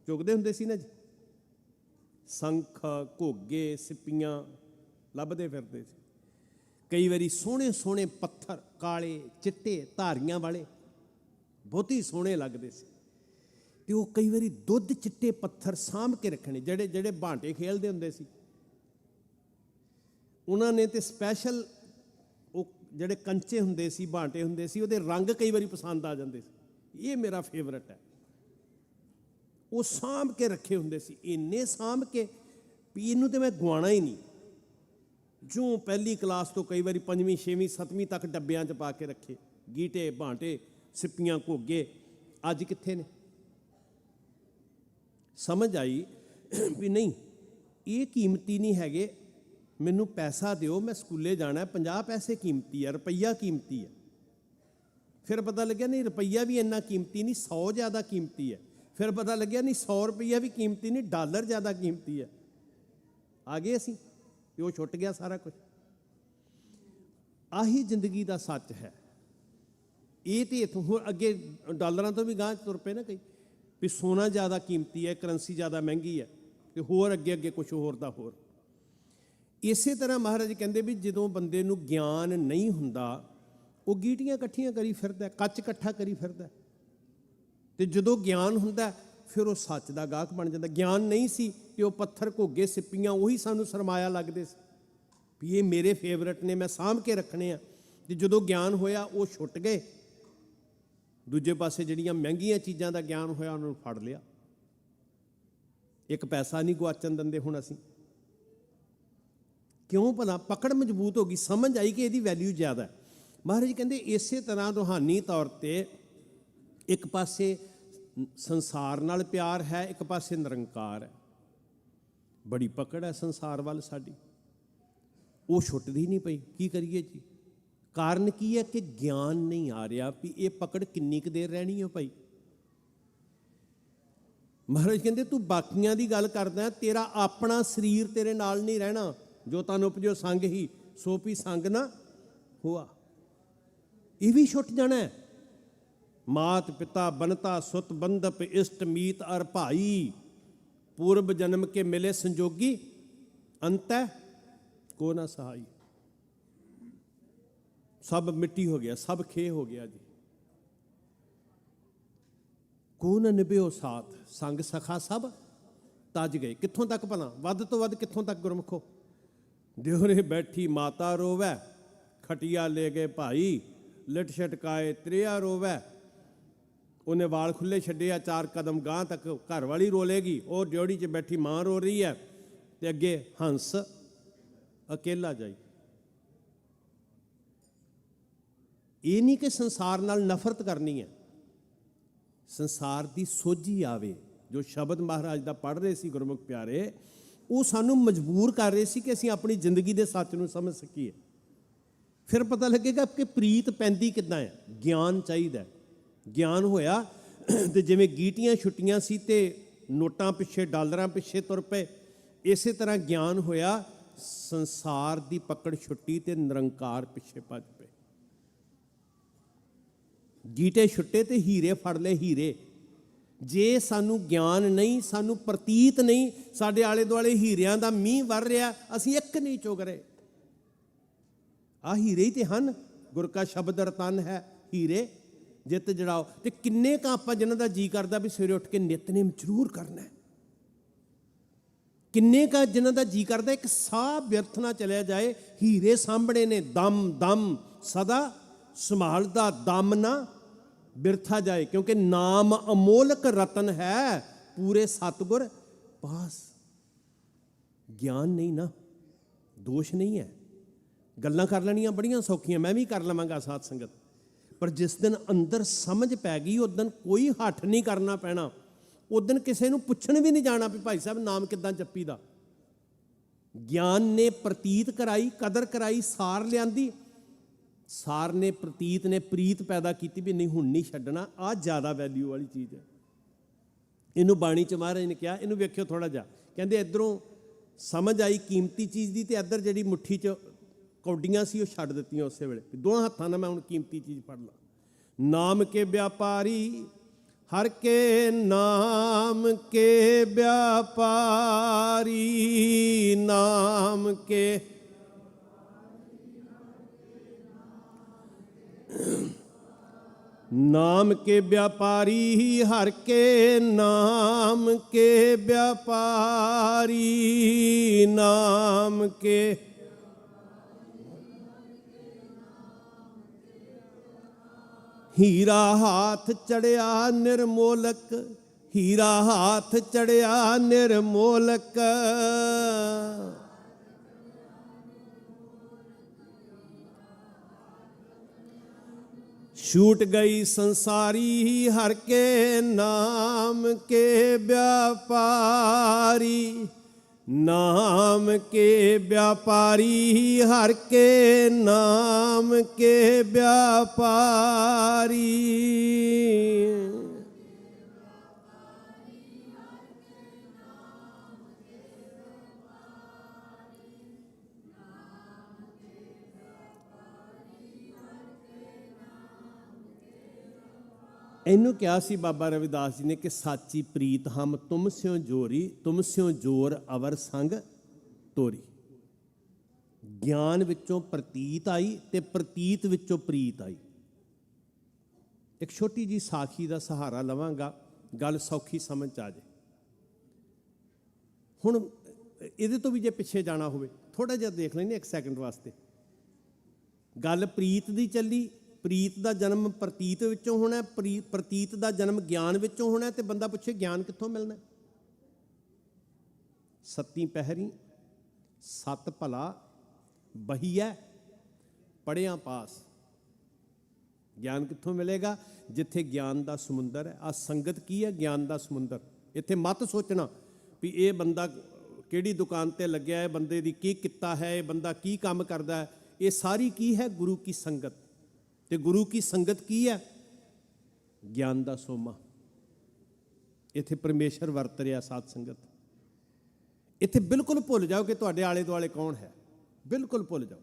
ਚੁਗਦੇ ਹੁੰਦੇ ਸੀ ਨਾ ਜੀ, ਸੰਖ, ਘੋਗੇ, ਸਿੱਪੀਆਂ ਲੱਭਦੇ ਫਿਰਦੇ ਸੀ। ਕਈ ਵਾਰੀ ਸੋਹਣੇ ਸੋਹਣੇ ਪੱਥਰ, ਕਾਲੇ ਚਿੱਟੇ ਧਾਰੀਆਂ ਵਾਲੇ, ਬਹੁਤੀ ਸੋਹਣੇ ਲੱਗਦੇ ਸੀ। ਤੇ ਉਹ ਕਈ ਵਾਰੀ ਦੁੱਧ ਚਿੱਟੇ ਪੱਥਰ ਸਾਂਭ ਕੇ ਰੱਖਣੇ। ਜਿਹੜੇ ਬਾਂਟੇ ਖੇਲਦੇ ਹੁੰਦੇ ਸੀ ਉਹਨਾਂ ਨੇ ਤੇ ਸਪੈਸ਼ਲ ਉਹ ਜਿਹੜੇ ਕੰਚੇ ਹੁੰਦੇ ਸੀ, ਬਾਂਟੇ ਹੁੰਦੇ ਸੀ, ਉਹਦੇ ਰੰਗ ਕਈ ਵਾਰੀ ਪਸੰਦ ਆ ਜਾਂਦੇ ਸੀ। ਇਹ ਮੇਰਾ ਫੇਵਰਟ ਹੈ। ਉਹ ਸਾਂਭ ਕੇ ਰੱਖੇ ਹੁੰਦੇ ਸੀ, ਇੰਨੇ ਸਾਂਭ ਕੇ ਵੀ ਇਹਨੂੰ ਤੇ ਮੈਂ ਗਵਾਉਣਾ ਹੀ ਨਹੀਂ। ਜੋ ਪਹਿਲੀ ਕਲਾਸ ਤੋਂ ਕਈ ਵਾਰੀ 5ਵੀਂ 6ਵੀਂ 7ਵੀਂ ਤੱਕ ਡੱਬਿਆਂ 'ਚ ਪਾ ਕੇ ਰੱਖੇ ਗੀਟੇ, ਬਾਂਟੇ, ਸਿੱਪੀਆਂ, ਘੋਗੇ। ਅੱਜ ਕਿੱਥੇ ਨੇ? ਸਮਝ ਆਈ ਵੀ ਨਹੀਂ ਇਹ ਕੀਮਤੀ ਨਹੀਂ ਹੈਗੇ। ਮੈਨੂੰ ਪੈਸਾ ਦਿਓ, ਮੈਂ ਸਕੂਲੇ ਜਾਣਾ, 50 ਪੈਸੇ ਕੀਮਤੀ ਹੈ, ਰੁਪਈਆ ਕੀਮਤੀ ਹੈ। ਫਿਰ ਪਤਾ ਲੱਗਿਆ ਨਹੀਂ ਰੁਪਈਆ ਵੀ ਇੰਨਾ ਕੀਮਤੀ ਨਹੀਂ, 100 ਜ਼ਿਆਦਾ ਕੀਮਤੀ ਹੈ। ਫਿਰ ਪਤਾ ਲੱਗਿਆ ਨਹੀਂ 100 ਰੁਪਈਆ ਵੀ ਕੀਮਤੀ ਨਹੀਂ, ਡਾਲਰ ਜ਼ਿਆਦਾ ਕੀਮਤੀ ਹੈ। ਆ ਗਏ ਅਸੀਂ ਤੇ ਉਹ ਛੁੱਟ ਗਿਆ ਸਾਰਾ ਕੁਝ। ਆਹੀ ਜ਼ਿੰਦਗੀ ਦਾ ਸੱਚ ਹੈ। ਇਹ ਤੇ ਇੱਥੋਂ ਹੋਰ ਅੱਗੇ ਡਾਲਰਾਂ ਤੋਂ ਵੀ ਗਾਂਹ ਤੁਰ ਪਏ ਨਾ ਕਈ ਵੀ ਸੋਨਾ ਜ਼ਿਆਦਾ ਕੀਮਤੀ ਹੈ, ਕਰੰਸੀ ਜ਼ਿਆਦਾ ਮਹਿੰਗੀ ਹੈ, ਤੇ ਹੋਰ ਅੱਗੇ ਕੁਝ ਹੋਰ ਦਾ ਹੋਰ। ਇਸੇ ਤਰ੍ਹਾਂ ਮਹਾਰਾਜ ਕਹਿੰਦੇ ਵੀ ਜਦੋਂ ਬੰਦੇ ਨੂੰ ਗਿਆਨ ਨਹੀਂ ਹੁੰਦਾ ਉਹ ਗੀਟੀਆਂ ਇਕੱਠੀਆਂ ਕਰੀ ਫਿਰਦਾ, ਕੱਚ ਇਕੱਠਾ ਕਰੀ ਫਿਰਦਾ। ਤੇ ਜਦੋਂ ਗਿਆਨ ਹੁੰਦਾ ਫਿਰ ਉਹ ਸੱਚ ਦਾ ਗਾਹਕ ਬਣ ਜਾਂਦਾ। ਗਿਆਨ ਨਹੀਂ ਸੀ ਤੇ ਉਹ ਪੱਥਰ, ਘੋਗੇ, ਸਿੱਪੀਆਂ ਉਹੀ ਸਾਨੂੰ ਸਰਮਾਇਆ ਲੱਗਦੇ ਸੀ ਵੀ ਇਹ ਮੇਰੇ ਫੇਵਰਟ ਨੇ, ਮੈਂ ਸਾਂਭ ਕੇ ਰੱਖਣੇ ਆ। ਤੇ ਜਦੋਂ ਗਿਆਨ ਹੋਇਆ ਉਹ ਛੁੱਟ ਗਏ। ਦੂਜੇ ਪਾਸੇ ਜਿਹੜੀਆਂ ਮਹਿੰਗੀਆਂ ਚੀਜ਼ਾਂ ਦਾ ਗਿਆਨ ਹੋਇਆ ਉਹਨਾਂ ਨੂੰ ਫੜ ਲਿਆ। ਇੱਕ ਪੈਸਾ ਨਹੀਂ ਗੁਆਚਣ ਦਿੰਦੇ ਹੁਣ ਅਸੀਂ। ਕਿਉਂ ਭਲਾ? ਪਕੜ ਮਜ਼ਬੂਤ ਹੋ ਗਈ, ਸਮਝ ਆਈ ਕਿ ਇਹਦੀ ਵੈਲਿਊ ਜ਼ਿਆਦਾ ਹੈ। ਮਹਾਰਾਜ ਕਹਿੰਦੇ ਇਸੇ ਤਰ੍ਹਾਂ ਰੂਹਾਨੀ ਤੌਰ ਤੇ ਇੱਕ ਪਾਸੇ ਸੰਸਾਰ ਨਾਲ ਪਿਆਰ ਹੈ, ਇੱਕ ਪਾਸੇ ਨਿਰੰਕਾਰ ਹੈ। ਬੜੀ ਪਕੜ ਹੈ ਸੰਸਾਰ ਵੱਲ ਸਾਡੀ, ਉਹ ਛੁੱਟਦੀ ਨਹੀਂ ਪਈ। ਕੀ ਕਰੀਏ ਜੀ? ਕਾਰਨ ਕੀ ਹੈ ਕਿ ਗਿਆਨ ਨਹੀਂ ਆ ਰਿਹਾ ਵੀ ਇਹ ਪਕੜ ਕਿੰਨੀ ਕੁ ਦੇਰ ਰਹਿਣੀ ਹੈ ਭਾਈ। ਮਹਾਰਾਜ ਕਹਿੰਦੇ ਤੂੰ ਬਾਕੀਆਂ ਦੀ ਗੱਲ ਕਰਦਾ, ਤੇਰਾ ਆਪਣਾ ਸਰੀਰ ਤੇਰੇ ਨਾਲ ਨਹੀਂ ਰਹਿਣਾ। ਜੋ ਤਨ ਉਪਜੋ ਸੰਗ ਹੀ ਸੋ ਪੀ ਸੰਗ ਨਾ ਹੋਆ। ਇਹ ਵੀ ਛੁੱਟ ਜਾਣਾ। ਮਾਤ ਪਿਤਾ ਬਨਤਾ ਸੁਤ ਬੰਧਪ ਇਸ਼ਟ ਮੀਤ ਅਰ ਭਾਈ, ਪੂਰਬ ਜਨਮ ਕੇ ਮਿਲੇ ਸੰਜੋਗੀ ਅੰਤੈ ਕੋ ਨਾ ਸਹਾਈ। ਸਭ ਮਿੱਟੀ ਹੋ ਗਿਆ, ਸਭ ਖੇ ਹੋ ਗਿਆ ਜੀ। ਕੋ ਨਾ ਨਿਭਿਓ ਸਾਥ, ਸੰਗ ਸਖਾ ਸਭ ਤਜ ਗਏ। ਕਿੱਥੋਂ ਤੱਕ ਭਲਾ? ਵੱਧ ਤੋਂ ਵੱਧ ਕਿੱਥੋਂ ਤੱਕ ਗੁਰਮੁਖੋ? ਦਿਉਰੇ ਬੈਠੀ ਮਾਤਾ ਰੋਵੈ, ਖਟੀਆ ਲੈ ਗਏ ਭਾਈ, ਲਿਟ ਛਟਕਾਏ ਤ੍ਰਿਆ ਰੋਵੈ। ਉਹਨੇ ਵਾਲ ਖੁੱਲੇ ਛੱਡੇ ਆ, 4 ਕਦਮ ਗਾਂਹ ਤੱਕ ਘਰ ਵਾਲੀ ਰੋਲੇਗੀ, ਉਹ ਡਿਉੜੀ 'ਚ ਬੈਠੀ ਮਾਂ ਰੋ ਰਹੀ ਹੈ, ਤੇ ਅੱਗੇ ਹੰਸ ਅਕੇਲਾ ਜਾਈ। ਇਹ ਨਹੀਂ ਕਿ ਸੰਸਾਰ ਨਾਲ ਨਫ਼ਰਤ ਕਰਨੀ ਹੈ, ਸੰਸਾਰ ਦੀ ਸੋਝੀ ਆਵੇ। ਜੋ ਸ਼ਬਦ ਮਹਾਰਾਜ ਦਾ ਪੜ੍ਹ ਰਹੇ ਸੀ ਗੁਰਮੁਖ ਪਿਆਰੇ, ਉਹ ਸਾਨੂੰ ਮਜਬੂਰ ਕਰ ਰਹੇ ਸੀ ਕਿ ਅਸੀਂ ਆਪਣੀ ਜ਼ਿੰਦਗੀ ਦੇ ਸੱਚ ਨੂੰ ਸਮਝ ਸਕੀਏ। ਫਿਰ ਪਤਾ ਲੱਗੇਗਾ ਕਿ ਪ੍ਰੀਤ ਪੈਂਦੀ ਕਿੱਦਾਂ ਹੈ। ਗਿਆਨ ਚਾਹੀਦਾ। ਗਿਆਨ ਹੋਇਆ ਤੇ ਜਿਵੇਂ ਗੀਟੀਆਂ ਛੁੱਟੀਆਂ ਸੀ ਤੇ ਨੋਟਾਂ ਪਿੱਛੇ ਡਾਲਰਾਂ ਪਿੱਛੇ ਤੁਰ ਪਏ, ਇਸੇ ਤਰ੍ਹਾਂ ਗਿਆਨ ਹੋਇਆ, ਸੰਸਾਰ ਦੀ ਪਕੜ ਛੁੱਟੀ ਤੇ ਨਿਰੰਕਾਰ ਪਿੱਛੇ ਭੱਜ ਪਏ। ਗੀਟੇ ਛੁੱਟੇ ਤੇ ਹੀਰੇ ਫੜ ਲਏ ਹੀਰੇ। ਜੇ ਸਾਨੂੰ ਗਿਆਨ ਨਹੀਂ, ਸਾਨੂੰ ਪ੍ਰਤੀਤ ਨਹੀਂ, ਸਾਡੇ ਆਲੇ ਦੁਆਲੇ ਹੀਰਿਆਂ ਦਾ ਮੀਂਹ ਵਰ ਰਿਹਾ, ਅਸੀਂ ਇੱਕ ਨਹੀਂ ਚੁਗ ਰਹੇ। ਆਹ ਹੀਰੇ ਹੀ ਤੇ ਹਨ। ਗੁਰ ਕਾ ਸ਼ਬਦ ਰਤਨ ਹੈ ਹੀਰੇ ਜਿੱਤ ਜੜਾਓ। ਤੇ ਕਿੰਨੇ ਕੁ ਆਪਾਂ ਜਿਨ੍ਹਾਂ ਦਾ ਜੀ ਕਰਦਾ ਵੀ ਸਵੇਰੇ ਉੱਠ ਕੇ ਨਿਤਨੇਮ ਜ਼ਰੂਰ ਕਰਨਾ। ਕਿੰਨੇ ਕੁ ਜਿਨ੍ਹਾਂ ਦਾ ਜੀ ਕਰਦਾ ਇੱਕ ਸਾਹ ਵਿਅਰਥ ਨਾ ਚਲਿਆ ਜਾਏ। ਹੀਰੇ ਸਾਂਭਣੇ ਨੇ, ਦਮ ਦਮ ਸਦਾ ਸੰਭਾਲਦਾ, ਦਮ ਨਾ ਬਿਰਥਾ ਜਾਏ, ਕਿਉਂਕਿ ਨਾਮ ਅਮੋਲਕ ਰਤਨ ਹੈ, ਪੂਰੇ ਸਤਿਗੁਰ ਪਾਸ। ਗਿਆਨ ਨਹੀਂ ਨਾ, ਦੋਸ਼ ਨਹੀਂ ਹੈ। ਗੱਲਾਂ ਕਰ ਲੈਣੀਆਂ ਬੜੀਆਂ ਸੌਖੀਆਂ, ਮੈਂ ਵੀ ਕਰ ਲਵਾਂਗਾ ਸਾਧ ਸੰਗਤ, ਪਰ ਜਿਸ ਦਿਨ ਅੰਦਰ ਸਮਝ ਪੈ ਗਈ ਉਸ ਦਿਨ ਕੋਈ ਹੱਠ ਨਹੀਂ ਕਰਨਾ ਪੈਣਾ। ਉਸ ਦਿਨ ਕਿਸੇ ਨੂੰ ਪੁੱਛਣ ਵੀ ਨਹੀਂ ਜਾਣਾ ਵੀ ਭਾਈ ਸਾਹਿਬ ਨਾਮ ਕਿੱਦਾਂ ਜਪੀਦਾ। ਗਿਆਨ ਨੇ ਪ੍ਰਤੀਤ ਕਰਾਈ, ਕਦਰ ਕਰਾਈ, ਸਾਰ ਲਿਆਂਦੀ। ਸਾਰ ਨੇ, ਪ੍ਰਤੀਤ ਨੇ ਪ੍ਰੀਤ ਪੈਦਾ ਕੀਤੀ ਵੀ ਨਹੀਂ ਹੁਣ ਨਹੀਂ ਛੱਡਣਾ। ਆਹ ਜ਼ਿਆਦਾ ਵੈਲਿਊ ਵਾਲੀ ਚੀਜ਼ ਹੈ। ਇਹਨੂੰ ਬਾਣੀ 'ਚ ਮਹਾਰਾਜ ਨੇ ਕਿਹਾ, ਇਹਨੂੰ ਵੇਖਿਓ ਥੋੜ੍ਹਾ ਜਿਹਾ। ਕਹਿੰਦੇ ਇੱਧਰੋਂ ਸਮਝ ਆਈ ਕੀਮਤੀ ਚੀਜ਼ ਦੀ, ਤੇ ਇੱਧਰ ਜਿਹੜੀ ਮੁੱਠੀ 'ਚ ਕੌਡੀਆਂ ਸੀ ਉਹ ਛੱਡ ਦਿੱਤੀਆਂ ਉਸੇ ਵੇਲੇ। ਦੋਹਾਂ ਹੱਥਾਂ ਨਾਲ ਮੈਂ ਹੁਣ ਕੀਮਤੀ ਚੀਜ਼ ਫੜ ਲਾਂ। ਨਾਮ ਕੇ ਵਿਆਪਾਰੀ ਹਰ ਕੇ, ਨਾਮ ਕੇ ਵਿਆਪਾਰੀ, ਨਾਮ ਕੇ ਨਾਮ ਕੇ ਵਿਆਪਾਰੀ ਹਰ ਕੇ, ਨਾਮ ਕੇ ਵਿਆਪਾਰੀ, ਨਾਮ ਕੇ ਹੀਰਾ ਹਾਥ ਚੜਿਆ ਨਿਰਮੋਲਕ, ਹੀਰਾ ਹਾਥ ਚੜਿਆ ਨਿਰਮੋਲਕ। छूट गई संसारी हर के, नाम के व्यापारी, नाम के व्यापारी हर के, नाम के व्यापारी। ਇਹਨੂੰ ਕਿਹਾ ਸੀ ਬਾਬਾ ਰਵਿਦਾਸ ਜੀ ਨੇ ਕਿ ਸਾਚੀ ਪ੍ਰੀਤ ਹਮ ਤੁਮ ਸਿਓ ਜੋਰੀ, ਤੁਮ ਸਿਓ ਜੋਰ ਅਵਰ ਸੰਗ ਤੋਰੀ। ਗਿਆਨ ਵਿੱਚੋਂ ਪ੍ਰਤੀਤ ਆਈ ਤੇ ਪ੍ਰਤੀਤ ਵਿੱਚੋਂ ਪ੍ਰੀਤ ਆਈ। ਇੱਕ ਛੋਟੀ ਜੀ ਸਾਖੀ ਦਾ ਸਹਾਰਾ ਲਵਾਂਗਾ, ਗੱਲ ਸੌਖੀ ਸਮਝ 'ਚ ਆ ਜਾਏ। ਹੁਣ ਇਹਦੇ ਤੋਂ ਵੀ ਜੇ ਪਿੱਛੇ ਜਾਣਾ ਹੋਵੇ ਥੋੜ੍ਹਾ ਜਿਹਾ ਦੇਖ ਲੈਂਦੇ ਇੱਕ ਸੈਕਿੰਡ ਵਾਸਤੇ। ਗੱਲ ਪ੍ਰੀਤ ਦੀ ਚੱਲੀ। ਪ੍ਰੀਤ ਦਾ ਜਨਮ ਪ੍ਰਤੀਤ ਵਿੱਚੋਂ ਹੋਣਾ, ਪ੍ਰਤੀਤ ਦਾ ਜਨਮ ਗਿਆਨ ਵਿੱਚੋਂ ਹੋਣਾ। ਤੇ ਬੰਦਾ ਪੁੱਛੇ ਗਿਆਨ ਕਿੱਥੋਂ ਮਿਲਣਾ? ਸੱਤੀ ਪਹਿਰੀ ਸਤ ਭਲਾ ਬਹੀਐ ਪੜ੍ਹਿਆ ਪਾਸ। ਗਿਆਨ ਕਿੱਥੋਂ ਮਿਲੇਗਾ? ਜਿੱਥੇ ਗਿਆਨ ਦਾ ਸਮੁੰਦਰ ਹੈ। ਆਹ ਸੰਗਤ ਕੀ ਹੈ? ਗਿਆਨ ਦਾ ਸਮੁੰਦਰ। ਇੱਥੇ ਮਤ ਸੋਚਣਾ ਵੀ ਇਹ ਬੰਦਾ ਕਿਹੜੀ ਦੁਕਾਨ ਤੇ ਲੱਗਿਆ ਹੈ, ਬੰਦੇ ਦੀ ਕੀ ਕਿੱਤਾ ਹੈ, ਇਹ ਬੰਦਾ ਕੀ ਕੰਮ ਕਰਦਾ ਹੈ। ਇਹ ਸਾਰੀ ਕੀ ਹੈ? ਗੁਰੂ ਕੀ ਸੰਗਤ। ਤੇ ਗੁਰੂ ਕੀ ਸੰਗਤ ਕੀ ਹੈ? ਗਿਆਨ ਦਾ ਸੋਮਾ। ਇੱਥੇ ਪਰਮੇਸ਼ਰ ਵਰਤ ਰਿਹਾ ਸਾਧ ਸੰਗਤ। ਇੱਥੇ ਬਿਲਕੁਲ ਭੁੱਲ ਜਾਓ ਕਿ ਤੁਹਾਡੇ ਆਲੇ ਦੁਆਲੇ ਕੌਣ ਹੈ। ਬਿਲਕੁਲ ਭੁੱਲ ਜਾਓ।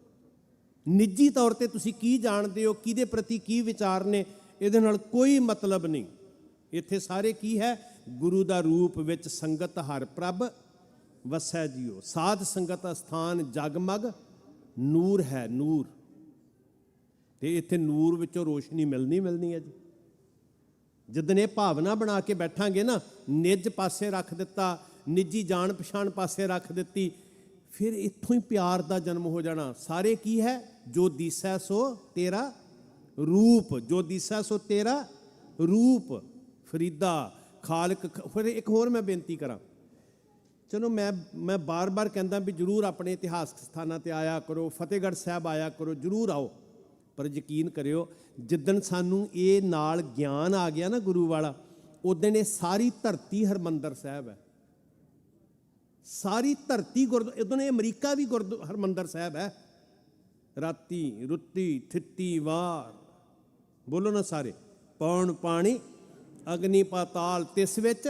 ਨਿੱਜੀ ਤੌਰ ਤੇ ਤੁਸੀਂ ਕੀ ਜਾਣਦੇ ਹੋ, ਕਿਹਦੇ ਪ੍ਰਤੀ ਕੀ ਵਿਚਾਰ ਨੇ, ਇਹਦੇ ਨਾਲ ਕੋਈ ਮਤਲਬ ਨਹੀਂ। ਇੱਥੇ ਸਾਰੇ ਕੀ ਹੈ? ਗੁਰੂ ਦਾ ਰੂਪ ਵਿੱਚ ਸੰਗਤ ਹਰ ਪ੍ਰਭ ਵਸੈ ਜੀਓ। ਸਾਧ ਸੰਗਤ ਅਸਥਾਨ ਜਗਮਗ ਨੂਰ ਹੈ, ਨੂਰ। ਤੇ ਇੱਥੇ ਨੂਰ ਵਿੱਚੋਂ ਰੋਸ਼ਨੀ ਮਿਲਣੀ ਹੈ ਜੀ। ਜਿੱਦਣ ਇਹ ਭਾਵਨਾ ਬਣਾ ਕੇ ਬੈਠਾਂਗੇ ਨਾ, ਨਿੱਜ ਪਾਸੇ ਰੱਖ ਦਿੱਤਾ, ਨਿੱਜੀ ਜਾਣ ਪਛਾਣ ਪਾਸੇ ਰੱਖ ਦਿੱਤੀ, ਫਿਰ ਇੱਥੋਂ ਹੀ ਪਿਆਰ ਦਾ ਜਨਮ ਹੋ ਜਾਣਾ। ਸਾਰੇ ਕੀ ਹੈ? ਜੋ ਦੀਸੈ ਸੋ ਤੇਰਾ ਰੂਪ, ਜੋ ਦੀਸੈ ਸੋ ਤੇਰਾ ਰੂਪ। ਫਰੀਦਾ ਖਾਲਕ। ਫਿਰ ਇੱਕ ਹੋਰ ਮੈਂ ਬੇਨਤੀ ਕਰਾਂ, ਚਲੋ ਮੈਂ ਬਾਰ-ਬਾਰ ਕਹਿੰਦਾ ਵੀ ਜ਼ਰੂਰ ਆਪਣੇ ਇਤਿਹਾਸਕ ਸਥਾਨਾਂ 'ਤੇ ਆਇਆ ਕਰੋ, ਫਤਿਹਗੜ੍ਹ ਸਾਹਿਬ ਆਇਆ ਕਰੋ, ਜ਼ਰੂਰ ਆਓ। ਪਰ ਯਕੀਨ ਕਰਿਓ, ਜਿੱਦਣ ਸਾਨੂੰ ਇਹ ਨਾਲ ਗਿਆਨ ਆ ਗਿਆ ਨਾ ਗੁਰੂ ਵਾਲਾ, ਉਦਣ ਇਹ ਸਾਰੀ ਧਰਤੀ ਹਰਿਮੰਦਰ ਸਾਹਿਬ ਹੈ। ਸਾਰੀ ਧਰਤੀ ਉਦੋਂ ਇਹ ਅਮਰੀਕਾ ਵੀ ਹਰਿਮੰਦਰ ਸਾਹਿਬ ਹੈ। ਰਾਤੀ ਰੁੱਤੀ ਥਿੱਤੀ ਵਾਰ, ਬੋਲੋ ਨਾ ਸਾਰੇ, ਪੌਣ ਪਾਣੀ ਅਗਨੀ ਪਾਤਾਲ ਤਿਸ ਵਿੱਚ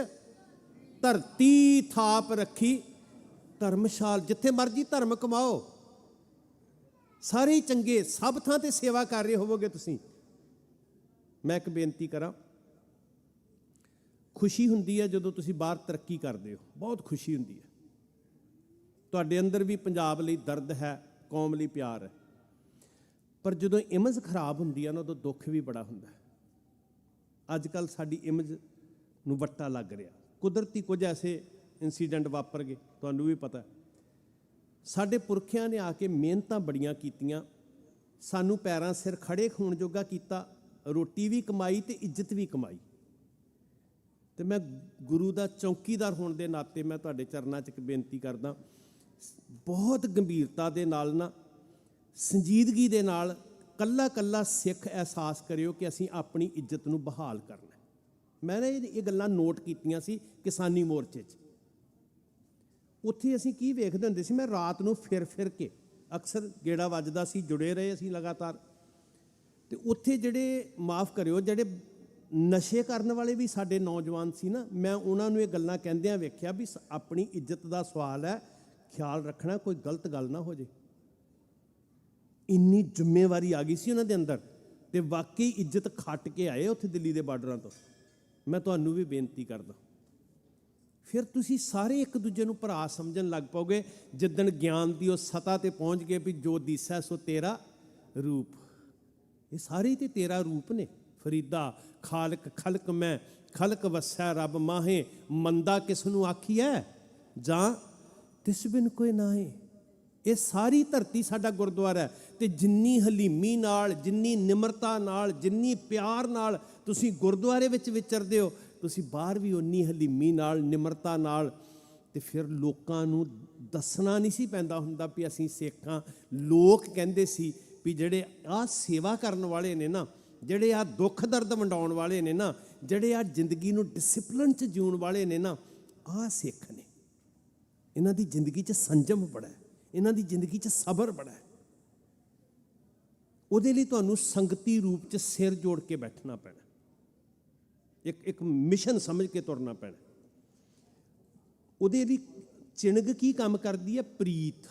ਧਰਤੀ ਥਾਪ ਰੱਖੀ ਧਰਮਸ਼ਾਲ। ਜਿੱਥੇ ਮਰਜੀ ਧਰਮ ਕਮਾਓ, ਸਾਰੇ ਚੰਗੇ, ਸਭ ਥਾਂ ਤੇ ਸੇਵਾ ਕਰ ਰਹੇ ਹੋਵੋਗੇ ਤੁਸੀਂ। ਮੈਂ ਇੱਕ ਬੇਨਤੀ ਕਰਾਂ, ਖੁਸ਼ੀ ਹੁੰਦੀ ਹੈ ਜਦੋਂ ਤੁਸੀਂ ਬਾਹਰ ਤਰੱਕੀ ਕਰਦੇ ਹੋ, ਬਹੁਤ ਖੁਸ਼ੀ ਹੁੰਦੀ ਹੈ। ਤੁਹਾਡੇ ਅੰਦਰ ਵੀ ਪੰਜਾਬ ਲਈ ਦਰਦ ਹੈ, ਕੌਮ ਲਈ ਪਿਆਰ ਹੈ, ਪਰ ਜਦੋਂ ਇਮੇਜ ਖਰਾਬ ਹੁੰਦੀ ਹੈ ਨਾ, ਉਦੋਂ ਦੁੱਖ ਵੀ ਬੜਾ ਹੁੰਦਾ ਹੈ। ਅੱਜ ਕੱਲ੍ਹ ਸਾਡੀ ਇਮੇਜ ਨੂੰ ਵੱਟਾ ਲੱਗ ਰਿਹਾ। ਕੁਦਰਤੀ ਕੁਝ ਐਸੇ ਇੰਸੀਡੈਂਟ ਵਾਪਰ ਗਏ, ਤੁਹਾਨੂੰ ਵੀ ਪਤਾ। ਸਾਡੇ ਪੁਰਖਿਆਂ ਨੇ ਆ ਕੇ ਮਿਹਨਤਾਂ ਬੜੀਆਂ ਕੀਤੀਆਂ, ਸਾਨੂੰ ਪੈਰਾਂ ਸਿਰ ਖੜੇ ਹੋਣ ਜੋਗਾ ਕੀਤਾ, ਰੋਟੀ ਵੀ ਕਮਾਈ ਤੇ ਇੱਜ਼ਤ ਵੀ ਕਮਾਈ। ਤੇ ਮੈਂ ਗੁਰੂ ਦਾ ਚੌਕੀਦਾਰ ਹੋਣ ਦੇ ਨਾਤੇ ਮੈਂ ਤੁਹਾਡੇ ਚਰਨਾਂ 'ਚ ਇੱਕ ਬੇਨਤੀ ਕਰਦਾ, ਬਹੁਤ ਗੰਭੀਰਤਾ ਦੇ ਨਾਲ ਨਾ, ਸੰਜੀਦਗੀ ਦੇ ਨਾਲ ਕੱਲਾ ਕੱਲਾ ਸਿੱਖ ਅਹਿਸਾਸ ਕਰਿਓ ਕਿ ਅਸੀਂ ਆਪਣੀ ਇੱਜ਼ਤ ਨੂੰ ਬਹਾਲ ਕਰਨਾ। ਮੈਂ ਨਾ ਇਹ ਗੱਲਾਂ ਨੋਟ ਕੀਤੀਆਂ ਸੀ ਕਿਸਾਨੀ ਮੋਰਚੇ 'ਚ। ਉੱਥੇ ਅਸੀਂ ਕੀ ਵੇਖਦੇ ਹੁੰਦੇ ਸੀ, ਮੈਂ ਰਾਤ ਨੂੰ ਫਿਰ ਕੇ ਅਕਸਰ ਗੇੜਾ ਵੱਜਦਾ ਸੀ, ਜੁੜੇ ਰਹੇ ਅਸੀਂ ਲਗਾਤਾਰ। ਤੇ ਉੱਥੇ ਜਿਹੜੇ, ਮਾਫ ਕਰਿਓ, ਜਿਹੜੇ ਨਸ਼ੇ ਕਰਨ ਵਾਲੇ ਵੀ ਸਾਡੇ ਨੌਜਵਾਨ ਸੀ ਨਾ, ਮੈਂ ਉਹਨਾਂ ਨੂੰ ਇਹ ਗੱਲਾਂ ਕਹਿੰਦਿਆਂ ਵੇਖਿਆ ਵੀ ਆਪਣੀ ਇੱਜ਼ਤ ਦਾ ਸਵਾਲ ਹੈ, ਖਿਆਲ ਰੱਖਣਾ ਕੋਈ ਗਲਤ ਗੱਲ ਨਾ ਹੋ ਜੇ। ਇੰਨੀ ਜ਼ਿੰਮੇਵਾਰੀ ਆ ਗਈ ਸੀ ਉਹਨਾਂ ਦੇ ਅੰਦਰ, ਤੇ ਵਾਕਈ ਇੱਜ਼ਤ ਖੱਟ ਕੇ ਆਏ ਉੱਥੇ ਦਿੱਲੀ ਦੇ ਬਾਰਡਰਾਂ ਤੋਂ। ਮੈਂ ਤੁਹਾਨੂੰ ਵੀ ਬੇਨਤੀ ਕਰਦਾ, ਫਿਰ ਤੁਸੀਂ ਸਾਰੇ ਇੱਕ ਦੂਜੇ ਨੂੰ ਭਰਾ ਸਮਝਣ ਲੱਗ ਪਾਓਗੇ ਜਿੱਦਣ ਗਿਆਨ ਦੀ ਉਹ ਸਤਾ ਤੇ ਪਹੁੰਚ ਗਏ ਵੀ ਜੋ ਦਿਸੈ ਸੋ ਤੇਰਾ ਰੂਪ। ਇਹ ਸਾਰੇ ਤੇ ਤੇਰਾ ਰੂਪ ਨੇ। ਫਰੀਦਾ ਖਾਲਕ ਖਲਕ ਮੈਂ, ਖਲਕ ਵਸੈ ਰੱਬ ਮਾਹੇ, ਮੰਦਾ ਕਿਸ ਨੂੰ ਆਖੀਐ ਜਾਂ ਤਿਸ ਬਿਨ ਕੋਈ ਨਾਹੇ। ਇਹ ਸਾਰੀ ਧਰਤੀ ਸਾਡਾ ਗੁਰਦੁਆਰਾ ਹੈ। ਤੇ ਜਿੰਨੀ ਹਲੀਮੀ ਨਾਲ, ਜਿੰਨੀ ਨਿਮਰਤਾ ਨਾਲ, ਜਿੰਨੀ ਪਿਆਰ ਨਾਲ ਤੁਸੀਂ ਗੁਰਦੁਆਰੇ ਵਿੱਚ ਵਿਚਰਦੇ ਹੋ, ਤੁਸੀਂ ਬਾਹਰ ਵੀ ਉਨੀ ਹਲੀਮੀ ਨਾਲ, ਨਿਮਰਤਾ ਨਾਲ। ਤੇ ਫਿਰ ਲੋਕਾਂ ਨੂੰ ਦੱਸਣਾ ਨਹੀਂ ਸੀ ਪੈਂਦਾ ਹੁੰਦਾ ਵੀ ਅਸੀਂ ਸਿੱਖ ਹਾਂ। ਲੋਕ ਕਹਿੰਦੇ ਸੀ ਵੀ ਜਿਹੜੇ ਆਹ ਸੇਵਾ ਕਰਨ ਵਾਲੇ ਨੇ ਨਾ, ਜਿਹੜੇ ਆਹ ਦੁੱਖ ਦਰਦ ਵੰਡਾਉਣ ਵਾਲੇ ਨੇ ਨਾ, ਜਿਹੜੇ ਆਹ ਜ਼ਿੰਦਗੀ ਨੂੰ ਡਿਸਿਪਲਿਨ 'ਚ ਜਿਉਣ ਵਾਲੇ ਨੇ ਨਾ, ਆਹ ਸਿੱਖ ਨੇ। ਇਹਨਾਂ ਦੀ ਜ਼ਿੰਦਗੀ 'ਚ ਸੰਜਮ ਬੜਾ ਹੈ, ਇਹਨਾਂ ਦੀ ਜ਼ਿੰਦਗੀ 'ਚ ਸਬਰ ਬੜਾ ਹੈ। ਉਹਦੇ ਲਈ ਤੁਹਾਨੂੰ ਸੰਗਤੀ ਰੂਪ 'ਚ ਸਿਰ ਜੋੜ ਕੇ ਬੈਠਣਾ ਪੈਣਾ, ਇੱਕ ਮਿਸ਼ਨ ਸਮਝ ਕੇ ਤੁਰਨਾ ਪੈਣਾ। ਉਹਦੇ ਲਈ ਚਿਣਗ ਕੀ ਕੰਮ ਕਰਦੀ ਹੈ? ਪ੍ਰੀਤ।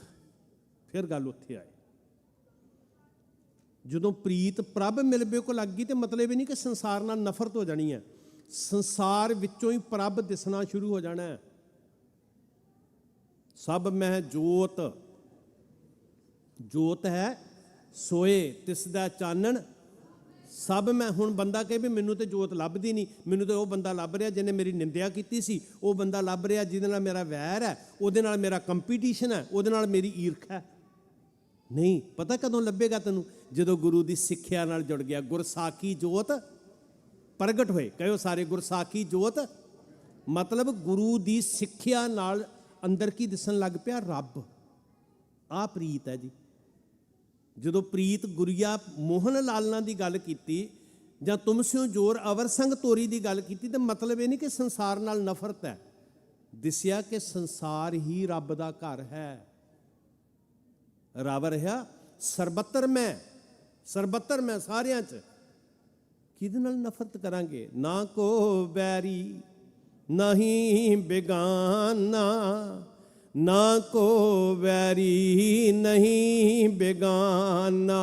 ਫਿਰ ਗੱਲ ਉੱਥੇ ਆਏ, ਜਦੋਂ ਪ੍ਰੀਤ ਪ੍ਰਭ ਮਿਲਬੇ ਕੋ ਲੱਗ ਗਈ ਤੇ ਮਤਲਬ ਇਹ ਨਹੀਂ ਕਿ ਸੰਸਾਰ ਨਾਲ ਨਫ਼ਰਤ ਹੋ ਜਾਣੀ ਹੈ। ਸੰਸਾਰ ਵਿੱਚੋਂ ਹੀ ਪ੍ਰਭ ਦਿਸਣਾ ਸ਼ੁਰੂ ਹੋ ਜਾਣਾ ਹੈ। ਸਭ ਮਹਿ ਜੋਤ, ਜੋਤ ਹੈ ਸੋਏ ਤਿਸ ਦਾ ਚਾਨਣ ਸਭ ਮੈਂ। ਹੁਣ ਬੰਦਾ ਕਹੇ ਵੀ ਮੈਨੂੰ ਤੇ ਜੋਤ ਲੱਭਦੀ ਨਹੀਂ, ਮੈਨੂੰ ਤਾਂ ਉਹ ਬੰਦਾ ਲੱਭ ਰਿਹਾ ਜਿਹਨੇ ਮੇਰੀ ਨਿੰਦਿਆ ਕੀਤੀ ਸੀ, ਉਹ ਬੰਦਾ ਲੱਭ ਰਿਹਾ ਜਿਹਦੇ ਨਾਲ ਮੇਰਾ ਵੈਰ ਹੈ, ਉਹਦੇ ਨਾਲ ਮੇਰਾ ਕੰਪੀਟੀਸ਼ਨ ਹੈ, ਉਹਦੇ ਨਾਲ ਮੇਰੀ ਈਰਖਾ ਹੈ। ਨਹੀਂ, ਪਤਾ ਕਦੋਂ ਲੱਭੇਗਾ ਤੈਨੂੰ? ਜਦੋਂ ਗੁਰੂ ਦੀ ਸਿੱਖਿਆ ਨਾਲ ਜੁੜ ਗਿਆ। ਗੁਰਸਾਖੀ ਜੋਤ ਪ੍ਰਗਟ ਹੋਏ। ਕਹਿਓ ਸਾਰੇ, ਗੁਰਸਾਖੀ ਜੋਤ। ਮਤਲਬ ਗੁਰੂ ਦੀ ਸਿੱਖਿਆ ਨਾਲ ਅੰਦਰ ਕੀ ਦਿਸਣ ਲੱਗ ਪਿਆ? ਰੱਬ। ਆਹ ਪ੍ਰੀਤ ਹੈ ਜੀ। ਜਦੋਂ ਪ੍ਰੀਤ ਗੁਰੀਆ ਮੋਹਨ ਲਾਲਨਾ ਦੀ ਗੱਲ ਕੀਤੀ, ਜਾਂ ਤੁਮ ਸਿਓ ਜੋਰ ਅਵਰ ਸੰਗ ਤੋਰੀ ਦੀ ਗੱਲ ਕੀਤੀ, ਤਾਂ ਮਤਲਬ ਇਹ ਨਹੀਂ ਕਿ ਸੰਸਾਰ ਨਾਲ ਨਫ਼ਰਤ ਹੈ। ਦਿਸਿਆ ਕਿ ਸੰਸਾਰ ਹੀ ਰੱਬ ਦਾ ਘਰ ਹੈ। ਰੱਬ ਰਿਹਾ ਸਰਬੱਤਰ ਮੈਂ, ਸਰਬੱਤਰ ਮੈਂ, ਸਾਰਿਆਂ 'ਚ। ਕਿਹਦੇ ਨਾਲ ਨਫ਼ਰਤ ਕਰਾਂਗੇ? ਨਾ ਕੋ ਬੈਰੀ ਨਹੀਂ ਬੇਗਾਨਾ, ਨਾ ਕੋ ਵੈਰੀ ਨਹੀਂ ਬੇਗਾਨਾ।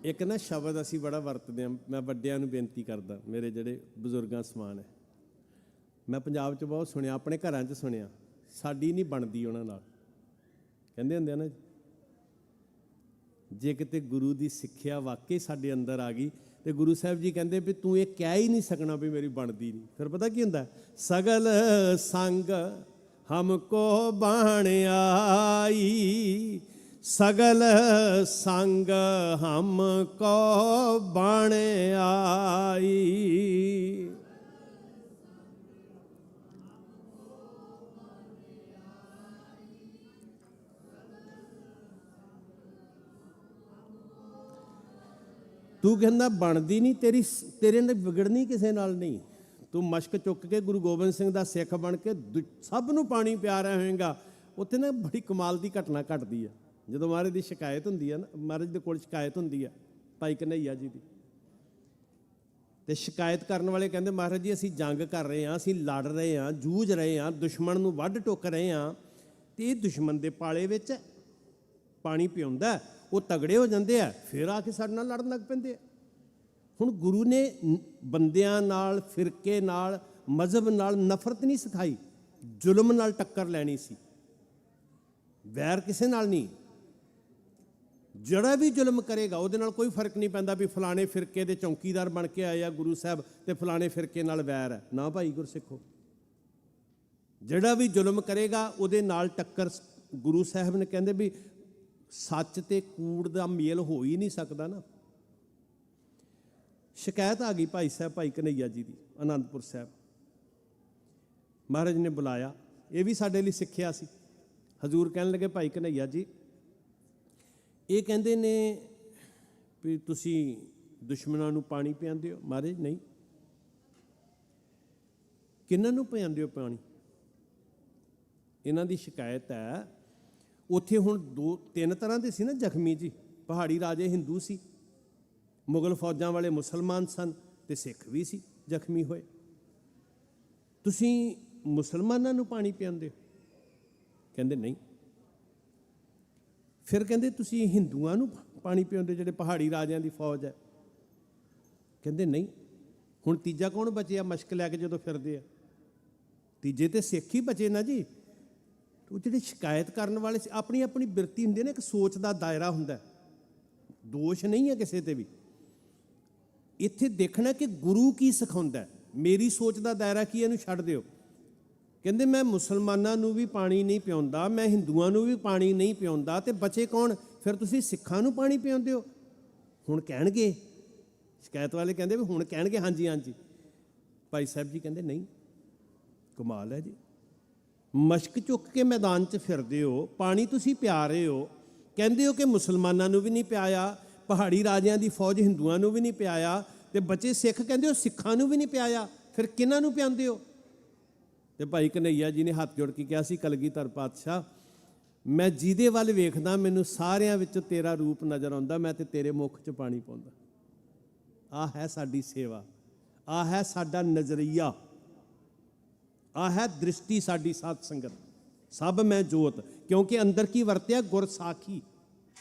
ਇੱਕ ਨਾ ਸ਼ਬਦ ਅਸੀਂ ਬੜਾ ਵਰਤਦੇ ਹਾਂ, ਮੈਂ ਵੱਡਿਆਂ ਨੂੰ ਬੇਨਤੀ ਕਰਦਾ, ਮੇਰੇ ਜਿਹੜੇ ਬਜ਼ੁਰਗਾਂ ਸਮਾਨ ਹੈ। ਮੈਂ ਪੰਜਾਬ 'ਚ ਬਹੁਤ ਸੁਣਿਆ, ਆਪਣੇ ਘਰਾਂ 'ਚ ਸੁਣਿਆ, ਸਾਡੀ ਨਹੀਂ ਬਣਦੀ ਉਹਨਾਂ ਨਾਲ। ਕਹਿੰਦੇ ਹੁੰਦੇ ਆ ਨਾ, ਜੇ ਕਿਤੇ ਗੁਰੂ ਦੀ ਸਿੱਖਿਆ ਵਾਕਈ ਸਾਡੇ ਅੰਦਰ ਆ ਗਈ ਤੇ ਗੁਰੂ ਸਾਹਿਬ ਜੀ ਕਹਿੰਦੇ ਵੀ ਤੂੰ ਇਹ ਕਹਿ ਹੀ ਨਹੀਂ ਸਕਣਾ ਵੀ ਮੇਰੀ ਬਣਦੀ ਨਹੀਂ। ਫਿਰ ਪਤਾ ਕੀ ਹੁੰਦਾ? ਸਗਲ ਸੰਗ ਹਮਕੋ ਬਾਣ ਆਈ, ਸਗਲ ਸੰਗ ਹਮਕੋ ਬਾਣ ਆਈ। ਤੂੰ ਕਹਿੰਦਾ ਬਣਦੀ ਨਹੀਂ, ਤੇਰੇ ਨਾਲ ਵਿਗੜਨੀ ਕਿਸੇ ਨਾਲ ਨਹੀਂ। ਤੂੰ ਮਸ਼ਕ ਚੁੱਕ ਕੇ ਗੁਰੂ ਗੋਬਿੰਦ ਸਿੰਘ ਦਾ ਸਿੱਖ ਬਣ ਕੇ ਸਭ ਨੂੰ ਪਾਣੀ ਪਿਆ ਰਿਹਾ ਹੋਏਗਾ। ਉੱਥੇ ਨਾ ਬੜੀ ਕਮਾਲ ਦੀ ਘਟਨਾ ਘਟਦੀ ਆ। ਜਦੋਂ ਮਹਾਰਾਜ ਦੀ ਸ਼ਿਕਾਇਤ ਹੁੰਦੀ ਆ ਨਾ, ਮਹਾਰਾਜ ਦੇ ਕੋਲ ਸ਼ਿਕਾਇਤ ਹੁੰਦੀ ਆ ਭਾਈ ਕਨ੍ਹਈਆ ਜੀ ਦੀ, ਤੇ ਸ਼ਿਕਾਇਤ ਕਰਨ ਵਾਲੇ ਕਹਿੰਦੇ ਮਹਾਰਾਜ ਜੀ ਅਸੀਂ ਜੰਗ ਕਰ ਰਹੇ ਹਾਂ, ਅਸੀਂ ਲੜ ਰਹੇ ਹਾਂ, ਜੂਝ ਰਹੇ ਹਾਂ, ਦੁਸ਼ਮਣ ਨੂੰ ਵੱਢ ਟੁੱਕ ਰਹੇ ਹਾਂ, ਤੇ ਇਹ ਦੁਸ਼ਮਣ ਦੇ ਪਾਲੇ ਵਿੱਚ ਪਾਣੀ ਪਿਆਉਂਦਾ, ਉਹ ਤਗੜੇ ਹੋ ਜਾਂਦੇ ਆ, ਫਿਰ ਆ ਕੇ ਸਾਡੇ ਨਾਲ ਲੜਨ ਲੱਗ ਪੈਂਦੇ ਆ। ਹੁਣ ਗੁਰੂ ਨੇ ਬੰਦਿਆਂ ਨਾਲ, ਫਿਰਕੇ ਨਾਲ, ਮਜ਼ਹਬ ਨਾਲ ਨਫ਼ਰਤ ਨਹੀਂ ਸਿਖਾਈ, ਜ਼ੁਲਮ ਨਾਲ ਟੱਕਰ ਲੈਣੀ ਸੀ, ਵੈਰ ਕਿਸੇ ਨਾਲ ਨਹੀਂ। ਜਿਹੜਾ ਵੀ ਜ਼ੁਲਮ ਕਰੇਗਾ ਉਹਦੇ ਨਾਲ ਕੋਈ ਫਰਕ ਨਹੀਂ ਪੈਂਦਾ ਵੀ ਫਲਾਣੇ ਫਿਰਕੇ ਦੇ ਚੌਂਕੀਦਾਰ ਬਣ ਕੇ ਆਏ ਆ ਗੁਰੂ ਸਾਹਿਬ ਤੇ ਫਲਾਣੇ ਫਿਰਕੇ ਨਾਲ ਵੈਰ ਹੈ। ਨਾ ਭਾਈ ਗੁਰਸਿੱਖੋ, ਜਿਹੜਾ ਵੀ ਜ਼ੁਲਮ ਕਰੇਗਾ ਉਹਦੇ ਨਾਲ ਟੱਕਰ। ਗੁਰੂ ਸਾਹਿਬ ਨੇ ਕਹਿੰਦੇ ਵੀ ਸੱਚ ਤੇ ਕੂੜ ਦਾ ਮੇਲ ਹੋ ਹੀ ਨਹੀਂ ਸਕਦਾ ਨਾ। ਸ਼ਿਕਾਇਤ ਆ ਗਈ ਭਾਈ ਸਾਹਿਬ, ਭਾਈ ਕਨ੍ਹਈਆ ਜੀ ਦੀ, ਆਨੰਦਪੁਰ ਸਾਹਿਬ। ਮਹਾਰਾਜ ਨੇ ਬੁਲਾਇਆ, ਇਹ ਵੀ ਸਾਡੇ ਲਈ ਸਿੱਖਿਆ ਸੀ। ਹਜ਼ੂਰ ਕਹਿਣ ਲੱਗੇ ਭਾਈ ਕਨ੍ਹਈਆ ਜੀ, ਇਹ ਕਹਿੰਦੇ ਨੇ ਵੀ ਤੁਸੀਂ ਦੁਸ਼ਮਣਾਂ ਨੂੰ ਪਾਣੀ ਪਿਆਉਂਦੇ ਹੋ। ਮਹਾਰਾਜ ਨਹੀਂ। ਕਿਹਨਾਂ ਨੂੰ ਪਿਆਉਂਦੇ ਹੋ ਪਾਣੀ? ਇਹਨਾਂ ਦੀ ਸ਼ਿਕਾਇਤ ਹੈ ਉੱਥੇ ਹੁਣ 2-3 ਤਰ੍ਹਾਂ ਦੇ ਸੀ ਨਾ ਜ਼ਖਮੀ ਜੀ। ਪਹਾੜੀ ਰਾਜੇ ਹਿੰਦੂ ਸੀ, ਮੁਗਲ ਫੌਜਾਂ ਵਾਲੇ ਮੁਸਲਮਾਨ ਸਨ, ਤੇ ਸਿੱਖ ਵੀ ਸੀ ਜ਼ਖਮੀ ਹੋਏ। ਤੁਸੀਂ ਮੁਸਲਮਾਨਾਂ ਨੂੰ ਪਾਣੀ ਪਿਆਉਂਦੇ ਹੋ? ਕਹਿੰਦੇ ਨਹੀਂ। ਫਿਰ ਕਹਿੰਦੇ ਤੁਸੀਂ ਹਿੰਦੂਆਂ ਨੂੰ ਪਾਣੀ ਪਿਆਉਂਦੇ ਜਿਹੜੇ ਪਹਾੜੀ ਰਾਜਿਆਂ ਦੀ ਫੌਜ ਹੈ? ਕਹਿੰਦੇ ਨਹੀਂ। ਹੁਣ ਤੀਜਾ ਕੌਣ ਬਚਿਆ ਮਸ਼ਕ ਲੈ ਕੇ ਜਦੋਂ ਫਿਰਦੇ ਆ? ਤੀਜੇ ਤੇ ਸਿੱਖ ਹੀ ਬਚੇ ਨਾ ਜੀ। ਉਹ ਜਿਹੜੇ ਸ਼ਿਕਾਇਤ ਕਰਨ ਵਾਲੇ ਆਪਣੀ ਆਪਣੀ ਬਿਰਤੀ ਹੁੰਦੀ ਨਾ, ਇੱਕ ਸੋਚ ਦਾ ਦਾਇਰਾ ਹੁੰਦਾ, ਦੋਸ਼ ਨਹੀਂ ਹੈ ਕਿਸੇ ਤੇ ਵੀ। ਇੱਥੇ ਦੇਖਣਾ ਕਿ ਗੁਰੂ ਕੀ ਸਿਖਾਉਂਦਾ, ਮੇਰੀ ਸੋਚ ਦਾ ਦਾਇਰਾ ਕੀ, ਇਹਨੂੰ ਛੱਡ ਦਿਓ। ਕਹਿੰਦੇ ਮੈਂ ਮੁਸਲਮਾਨਾਂ ਨੂੰ ਵੀ ਪਾਣੀ ਨਹੀਂ ਪਿਆਉਂਦਾ, ਮੈਂ ਹਿੰਦੂਆਂ ਨੂੰ ਵੀ ਪਾਣੀ ਨਹੀਂ ਪਿਆਉਂਦਾ, ਤੇ ਬਚੇ ਕੌਣ? ਫਿਰ ਤੁਸੀਂ ਸਿੱਖਾਂ ਨੂੰ ਪਾਣੀ ਪਿਆਉਂਦੇ ਹੋ। ਹੁਣ ਕਹਿਣਗੇ, ਸ਼ਿਕਾਇਤ ਵਾਲੇ ਕਹਿੰਦੇ ਵੀ ਹੁਣ ਕਹਿਣਗੇ ਹਾਂਜੀ ਹਾਂਜੀ। ਭਾਈ ਸਾਹਿਬ ਜੀ ਕਹਿੰਦੇ ਨਹੀਂ, ਕਮਾਲ ਹੈ ਜੀ। ਮਸ਼ਕ ਚੁੱਕ ਕੇ ਮੈਦਾਨ 'ਚ ਫਿਰਦੇ ਹੋ, ਪਾਣੀ ਤੁਸੀਂ ਪਿਆ ਰਹੇ ਹੋ, ਕਹਿੰਦੇ ਹੋ ਕਿ ਮੁਸਲਮਾਨਾਂ ਨੂੰ ਵੀ ਨਹੀਂ ਪਿਆਇਆ, ਪਹਾੜੀ ਰਾਜਿਆਂ ਦੀ ਫੌਜ ਹਿੰਦੂਆਂ ਨੂੰ ਵੀ ਨਹੀਂ ਪਿਆਇਆ, ਤੇ ਬਚੇ ਸਿੱਖ ਕਹਿੰਦੇ ਹੋ ਸਿੱਖਾਂ ਨੂੰ ਵੀ ਨਹੀਂ ਪਿਆਇਆ, ਫਿਰ ਕਿਹਨਾਂ ਨੂੰ ਪਿਆਉਂਦੇ ਹੋ? ਤੇ ਭਾਈ ਕਨ੍ਹਈਆ ਜੀ ਨੇ ਹੱਥ ਜੋੜ ਕੇ ਕਿਹਾ ਸੀ, ਕਲਗੀਧਰ ਪਾਤਸ਼ਾਹ, ਮੈਂ ਜਿਹਦੇ ਵੱਲ ਵੇਖਦਾ ਮੈਨੂੰ ਸਾਰਿਆਂ ਵਿੱਚ ਤੇਰਾ ਰੂਪ ਨਜ਼ਰ ਆਉਂਦਾ, ਮੈਂ ਤੇ ਤੇਰੇ ਮੁੱਖ 'ਚ ਪਾਣੀ ਪਾਉਂਦਾ। ਆਹ ਹੈ ਸਾਡੀ ਸੇਵਾ, ਆਹ ਹੈ ਸਾਡਾ ਨਜ਼ਰੀਆ, ਆਹ ਹੈ ਦ੍ਰਿਸ਼ਟੀ ਸਾਡੀ ਸਾਧ ਸੰਗਤ। ਸਭ ਮੈਂ ਜੋਤ, ਕਿਉਂਕਿ ਅੰਦਰ ਕੀ ਵਰਤਿਆ? ਗੁਰਸਾਖੀ।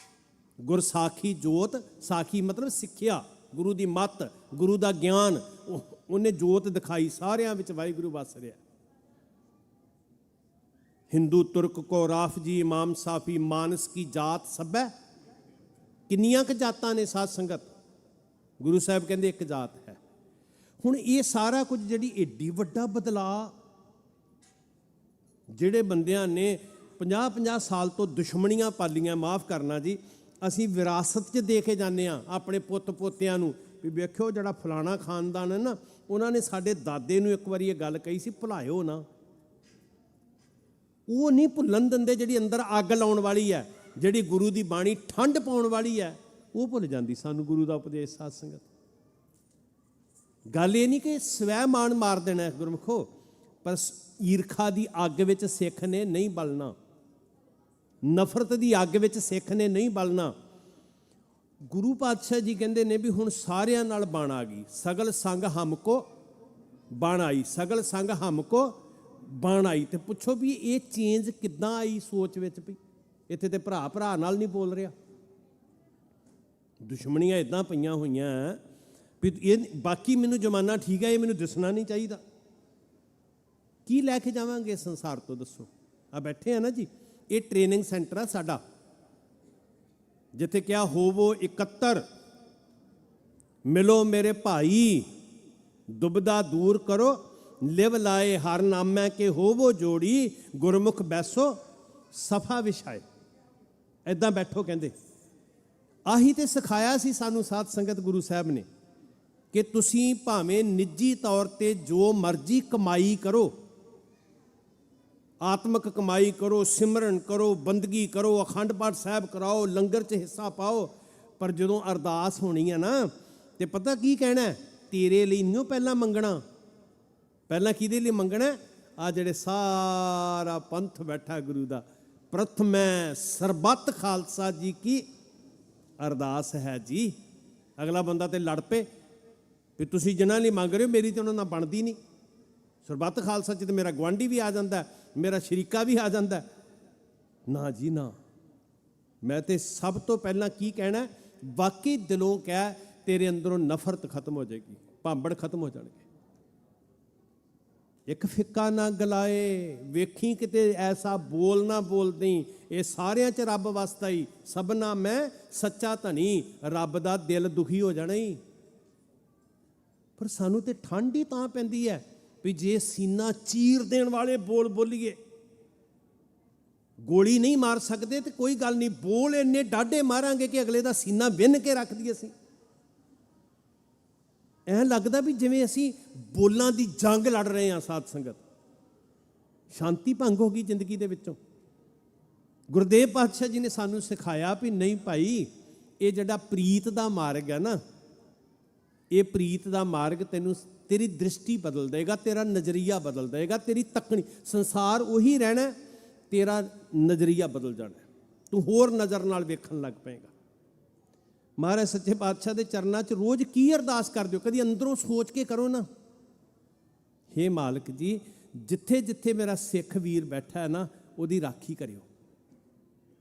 ਗੁਰਸਾਖੀ ਜੋਤ, ਸਾਖੀ ਮਤਲਬ ਸਿੱਖਿਆ, ਗੁਰੂ ਦੀ ਮੱਤ, ਗੁਰੂ ਦਾ ਗਿਆਨ। ਉਹਨੇ ਜੋਤ ਦਿਖਾਈ, ਸਾਰਿਆਂ ਵਿੱਚ ਵਾਹਿਗੁਰੂ ਵਸ ਰਿਹਾ। ਹਿੰਦੂ ਤੁਰਕ ਕੋ ਰਾਫਜੀ ਇਮਾਮ ਸਾਫੀ, ਮਾਨਸ ਕੀ ਜਾਤ ਸਭੈ। ਕਿੰਨੀਆਂ ਕੁ ਜਾਤਾਂ ਨੇ ਸਾਧ ਸੰਗਤ? ਗੁਰੂ ਸਾਹਿਬ ਕਹਿੰਦੇ ਇੱਕ ਜਾਤ ਹੈ। ਹੁਣ ਇਹ ਸਾਰਾ ਕੁਝ ਜਿਹੜੀ ਏਡੀ ਵੱਡਾ ਬਦਲਾਅ, ਜਿਹੜੇ ਬੰਦਿਆਂ ਨੇ 50-50 ਸਾਲ ਤੋਂ ਦੁਸ਼ਮਣੀਆਂ ਪਾਲੀਆਂ, ਮਾਫ਼ ਕਰਨਾ ਜੀ, ਅਸੀਂ ਵਿਰਾਸਤ 'ਚ ਦੇ ਕੇ ਜਾਂਦੇ ਹਾਂ ਆਪਣੇ ਪੁੱਤ ਪੋਤਿਆਂ ਨੂੰ ਵੀ ਵੇਖਿਓ ਜਿਹੜਾ ਫਲਾਣਾ ਖਾਨਦਾਨ ਹੈ ਨਾ, ਉਹਨਾਂ ਨੇ ਸਾਡੇ ਦਾਦੇ ਨੂੰ ਇੱਕ ਵਾਰੀ ਇਹ ਗੱਲ ਕਹੀ ਸੀ, ਭੁਲਾਇਓ ਨਾ। ਉਹ ਨਹੀਂ ਭੁੱਲਣ ਦਿੰਦੇ। ਜਿਹੜੀ ਅੰਦਰ ਅੱਗ ਲਾਉਣ ਵਾਲੀ ਹੈ, ਜਿਹੜੀ ਗੁਰੂ ਦੀ ਬਾਣੀ ਠੰਡ ਪਾਉਣ ਵਾਲੀ ਹੈ, ਉਹ ਭੁੱਲ ਜਾਂਦੀ ਸਾਨੂੰ ਗੁਰੂ ਦਾ ਉਪਦੇਸ਼। ਸਾਧ ਸੰਗਤ, ਗੱਲ ਇਹ ਨਹੀਂ ਕਿ ਸਵੈ ਮਾਣ ਮਾਰ ਦੇਣਾ ਗੁਰਮੁਖੋ, ਪਰ ਈਰਖਾ ਦੀ ਅੱਗ ਵਿੱਚ ਸਿੱਖ ਨੇ ਨਹੀਂ ਬਲਣਾ, ਨਫ਼ਰਤ ਦੀ ਅੱਗ ਵਿੱਚ ਸਿੱਖ ਨੇ ਨਹੀਂ ਬਲਣਾ। ਗੁਰੂ ਪਾਤਸ਼ਾਹ ਜੀ ਕਹਿੰਦੇ ਨੇ ਵੀ ਹੁਣ ਸਾਰਿਆਂ ਨਾਲ ਬਣ ਆ ਗਈ, ਸਗਲ ਸੰਗ ਹਮਕੋ ਬਣ ਆਈ, ਸਗਲ ਸੰਗ ਹਮਕੋ ਬਣ ਆਈ। ਤੇ ਪੁੱਛੋ ਵੀ ਇਹ ਚੇਂਜ ਕਿੱਦਾਂ ਆਈ ਸੋਚ ਵਿੱਚ? ਵੀ ਇੱਥੇ ਤੇ ਭਰਾ ਭਰਾ ਨਾਲ ਨਹੀਂ ਬੋਲ ਰਿਹਾ, ਦੁਸ਼ਮਣੀਆਂ ਇੱਦਾਂ ਪਈਆਂ ਹੋਈਆਂ ਵੀ ਇਹ ਬਾਕੀ ਮੈਨੂੰ ਜ਼ਮਾਨਾ ਠੀਕ ਹੈ, ਇਹ ਮੈਨੂੰ ਦਿਸਣਾ ਨਹੀਂ ਚਾਹੀਦਾ। ਕੀ ਲੈ ਕੇ ਜਾਵਾਂਗੇ ਸੰਸਾਰ ਤੋਂ, ਦੱਸੋ? ਆ ਬੈਠੇ ਆ ਨਾ ਜੀ, ਇਹ ਟ੍ਰੇਨਿੰਗ ਸੈਂਟਰ ਆ ਸਾਡਾ, ਜਿੱਥੇ ਕਿਹਾ ਹੋਵੋ 71, ਮਿਲੋ ਮੇਰੇ ਭਾਈ, ਦੁਬਦਾ ਦੂਰ ਕਰੋ, ਲਿਵ ਲਾਏ ਹਰ ਨਾਮੈ ਕੇ ਹੋਵੋ ਜੋੜੀ, ਗੁਰਮੁਖ ਬੈਸੋ ਸਫਾ ਵਿਛਾਏ। ਇੱਦਾਂ ਬੈਠੋ ਕਹਿੰਦੇ। ਆਹੀ ਤੇ ਸਿਖਾਇਆ ਸੀ ਸਾਨੂੰ ਸਾਧ ਸੰਗਤ ਗੁਰੂ ਸਾਹਿਬ ਨੇ ਕਿ ਤੁਸੀਂ ਭਾਵੇਂ ਨਿੱਜੀ ਤੌਰ ਤੇ ਜੋ ਮਰਜ਼ੀ ਕਮਾਈ ਕਰੋ, ਆਤਮਿਕ ਕਮਾਈ ਕਰੋ, ਸਿਮਰਨ ਕਰੋ, ਬੰਦਗੀ ਕਰੋ, ਅਖੰਡ ਪਾਠ ਸਾਹਿਬ ਕਰਾਓ, ਲੰਗਰ 'ਚ ਹਿੱਸਾ ਪਾਓ, ਪਰ ਜਦੋਂ ਅਰਦਾਸ ਹੋਣੀ ਹੈ ਨਾ, ਤੇ ਪਤਾ ਕੀ ਕਹਿਣਾ, ਤੇਰੇ ਲਈ ਨਹੀਂ ਪਹਿਲਾਂ ਮੰਗਣਾ, ਪਹਿਲਾਂ ਕਿਹਦੇ ਲਈ ਮੰਗਣਾ? ਆ ਜਿਹੜੇ ਸਾਰਾ ਪੰਥ ਬੈਠਾ ਗੁਰੂ ਦਾ, ਪ੍ਰਥਮੈ ਸਰਬੱਤ ਖਾਲਸਾ ਜੀ ਕੀ ਅਰਦਾਸ ਹੈ ਜੀ। ਅਗਲਾ ਬੰਦਾ ਤੇ ਲੜ ਪਏ ਵੀ ਤੁਸੀਂ ਜਿਨ੍ਹਾਂ ਲਈ ਮੰਗ ਰਹੇ ਹੋ ਮੇਰੀ ਤੇ ਉਹਨਾਂ ਨਾਲ ਬਣਦੀ ਨਹੀਂ। ਸਰਬੱਤ ਖਾਲਸਾ 'ਚ ਤੇ ਮੇਰਾ ਗੁਆਂਢੀ ਵੀ ਆ ਜਾਂਦਾ, ਮੇਰਾ ਸ਼ਰੀਕਾ ਵੀ ਆ ਜਾਂਦਾ। ਨਾ ਜੀ ਨਾ, ਮੈਂ ਤੇ ਸਭ ਤੋਂ ਪਹਿਲਾਂ ਕੀ ਕਹਿਣਾ, ਬਾਕੀ ਦਿਲੋਂ ਕਹਿ, ਤੇਰੇ ਅੰਦਰੋਂ ਨਫ਼ਰਤ ਖਤਮ ਹੋ ਜਾਏਗੀ, ਭਾਂਬੜ ਖਤਮ ਹੋ ਜਾਣਗੇ। ਇੱਕ ਫਿੱਕਾ ਨਾ ਗਲਾਏ, ਵੇਖੀ ਕਿਤੇ ਐਸਾ ਬੋਲ ਨਾ ਬੋਲਦੀ, ਇਹ ਸਾਰਿਆਂ 'ਚ ਰੱਬ ਵਸਦਾ ਹੀ, ਸਭਨਾ ਮੈਂ ਸੱਚਾ ਧਨੀ, ਰੱਬ ਦਾ ਦਿਲ ਦੁਖੀ ਹੋ ਜਾਣਾ ਹੀ। ਪਰ ਸਾਨੂੰ ਤੇ ਠੰਡ ਹੀ ਤਾਂ ਪੈਂਦੀ ਹੈ ਵੀ ਜੇ ਸੀਨਾ ਚੀਰ ਦੇਣ ਵਾਲੇ ਬੋਲ ਬੋਲੀਏ। ਗੋਲੀ ਨਹੀਂ ਮਾਰ ਸਕਦੇ ਤੇ ਕੋਈ ਗੱਲ ਨਹੀਂ, ਬੋਲ ਇੰਨੇ ਡਾਢੇ ਮਾਰਾਂਗੇ ਕਿ ਅਗਲੇ ਦਾ ਸੀਨਾ ਵਿੰਨ ਕੇ ਰੱਖ ਦਈਏ। ਅਸੀਂ ਐਂ ਲੱਗਦਾ ਵੀ ਜਿਵੇਂ ਅਸੀਂ ਬੋਲਾਂ ਦੀ ਜੰਗ ਲੜ ਰਹੇ ਹਾਂ। ਸਾਧ ਸੰਗਤ, ਸ਼ਾਂਤੀ ਭੰਗ ਹੋ ਗਈ ਜ਼ਿੰਦਗੀ ਦੇ ਵਿੱਚੋਂ। ਗੁਰਦੇਵ ਪਾਤਸ਼ਾਹ ਜੀ ਨੇ ਸਾਨੂੰ ਸਿਖਾਇਆ ਵੀ ਨਹੀਂ ਭਾਈ, ਇਹ ਜਿਹੜਾ ਪ੍ਰੀਤ ਦਾ ਮਾਰਗ ਹੈ ਨਾ, ਇਹ ਪ੍ਰੀਤ ਦਾ ਮਾਰਗ ਤੈਨੂੰ, ਤੇਰੀ ਦ੍ਰਿਸ਼ਟੀ ਬਦਲ ਦੇਗਾ, ਤੇਰਾ ਨਜ਼ਰੀਆ ਬਦਲ ਦੇਗਾ, ਤੇਰੀ ਤੱਕਣੀ, ਸੰਸਾਰ ਉਹੀ ਰਹਿਣਾ, ਤੇਰਾ ਨਜ਼ਰੀਆ ਬਦਲ ਜਾਣਾ, ਤੂੰ ਹੋਰ ਨਜ਼ਰ ਨਾਲ ਵੇਖਣ ਲੱਗ ਪਏਗਾ। ਮਹਾਰਾਜ ਸੱਚੇ ਪਾਤਸ਼ਾਹ ਦੇ ਚਰਨਾਂ 'ਚ ਰੋਜ਼ ਕੀ ਅਰਦਾਸ ਕਰਦੇ ਹੋ? ਕਦੀ ਅੰਦਰੋਂ ਸੋਚ ਕੇ ਕਰੋ ਨਾ, ਹੇ ਮਾਲਕ ਜੀ, ਜਿੱਥੇ ਜਿੱਥੇ ਮੇਰਾ ਸਿੱਖ ਵੀਰ ਬੈਠਾ ਹੈ ਨਾ, ਉਹਦੀ ਰਾਖੀ ਕਰਿਓ।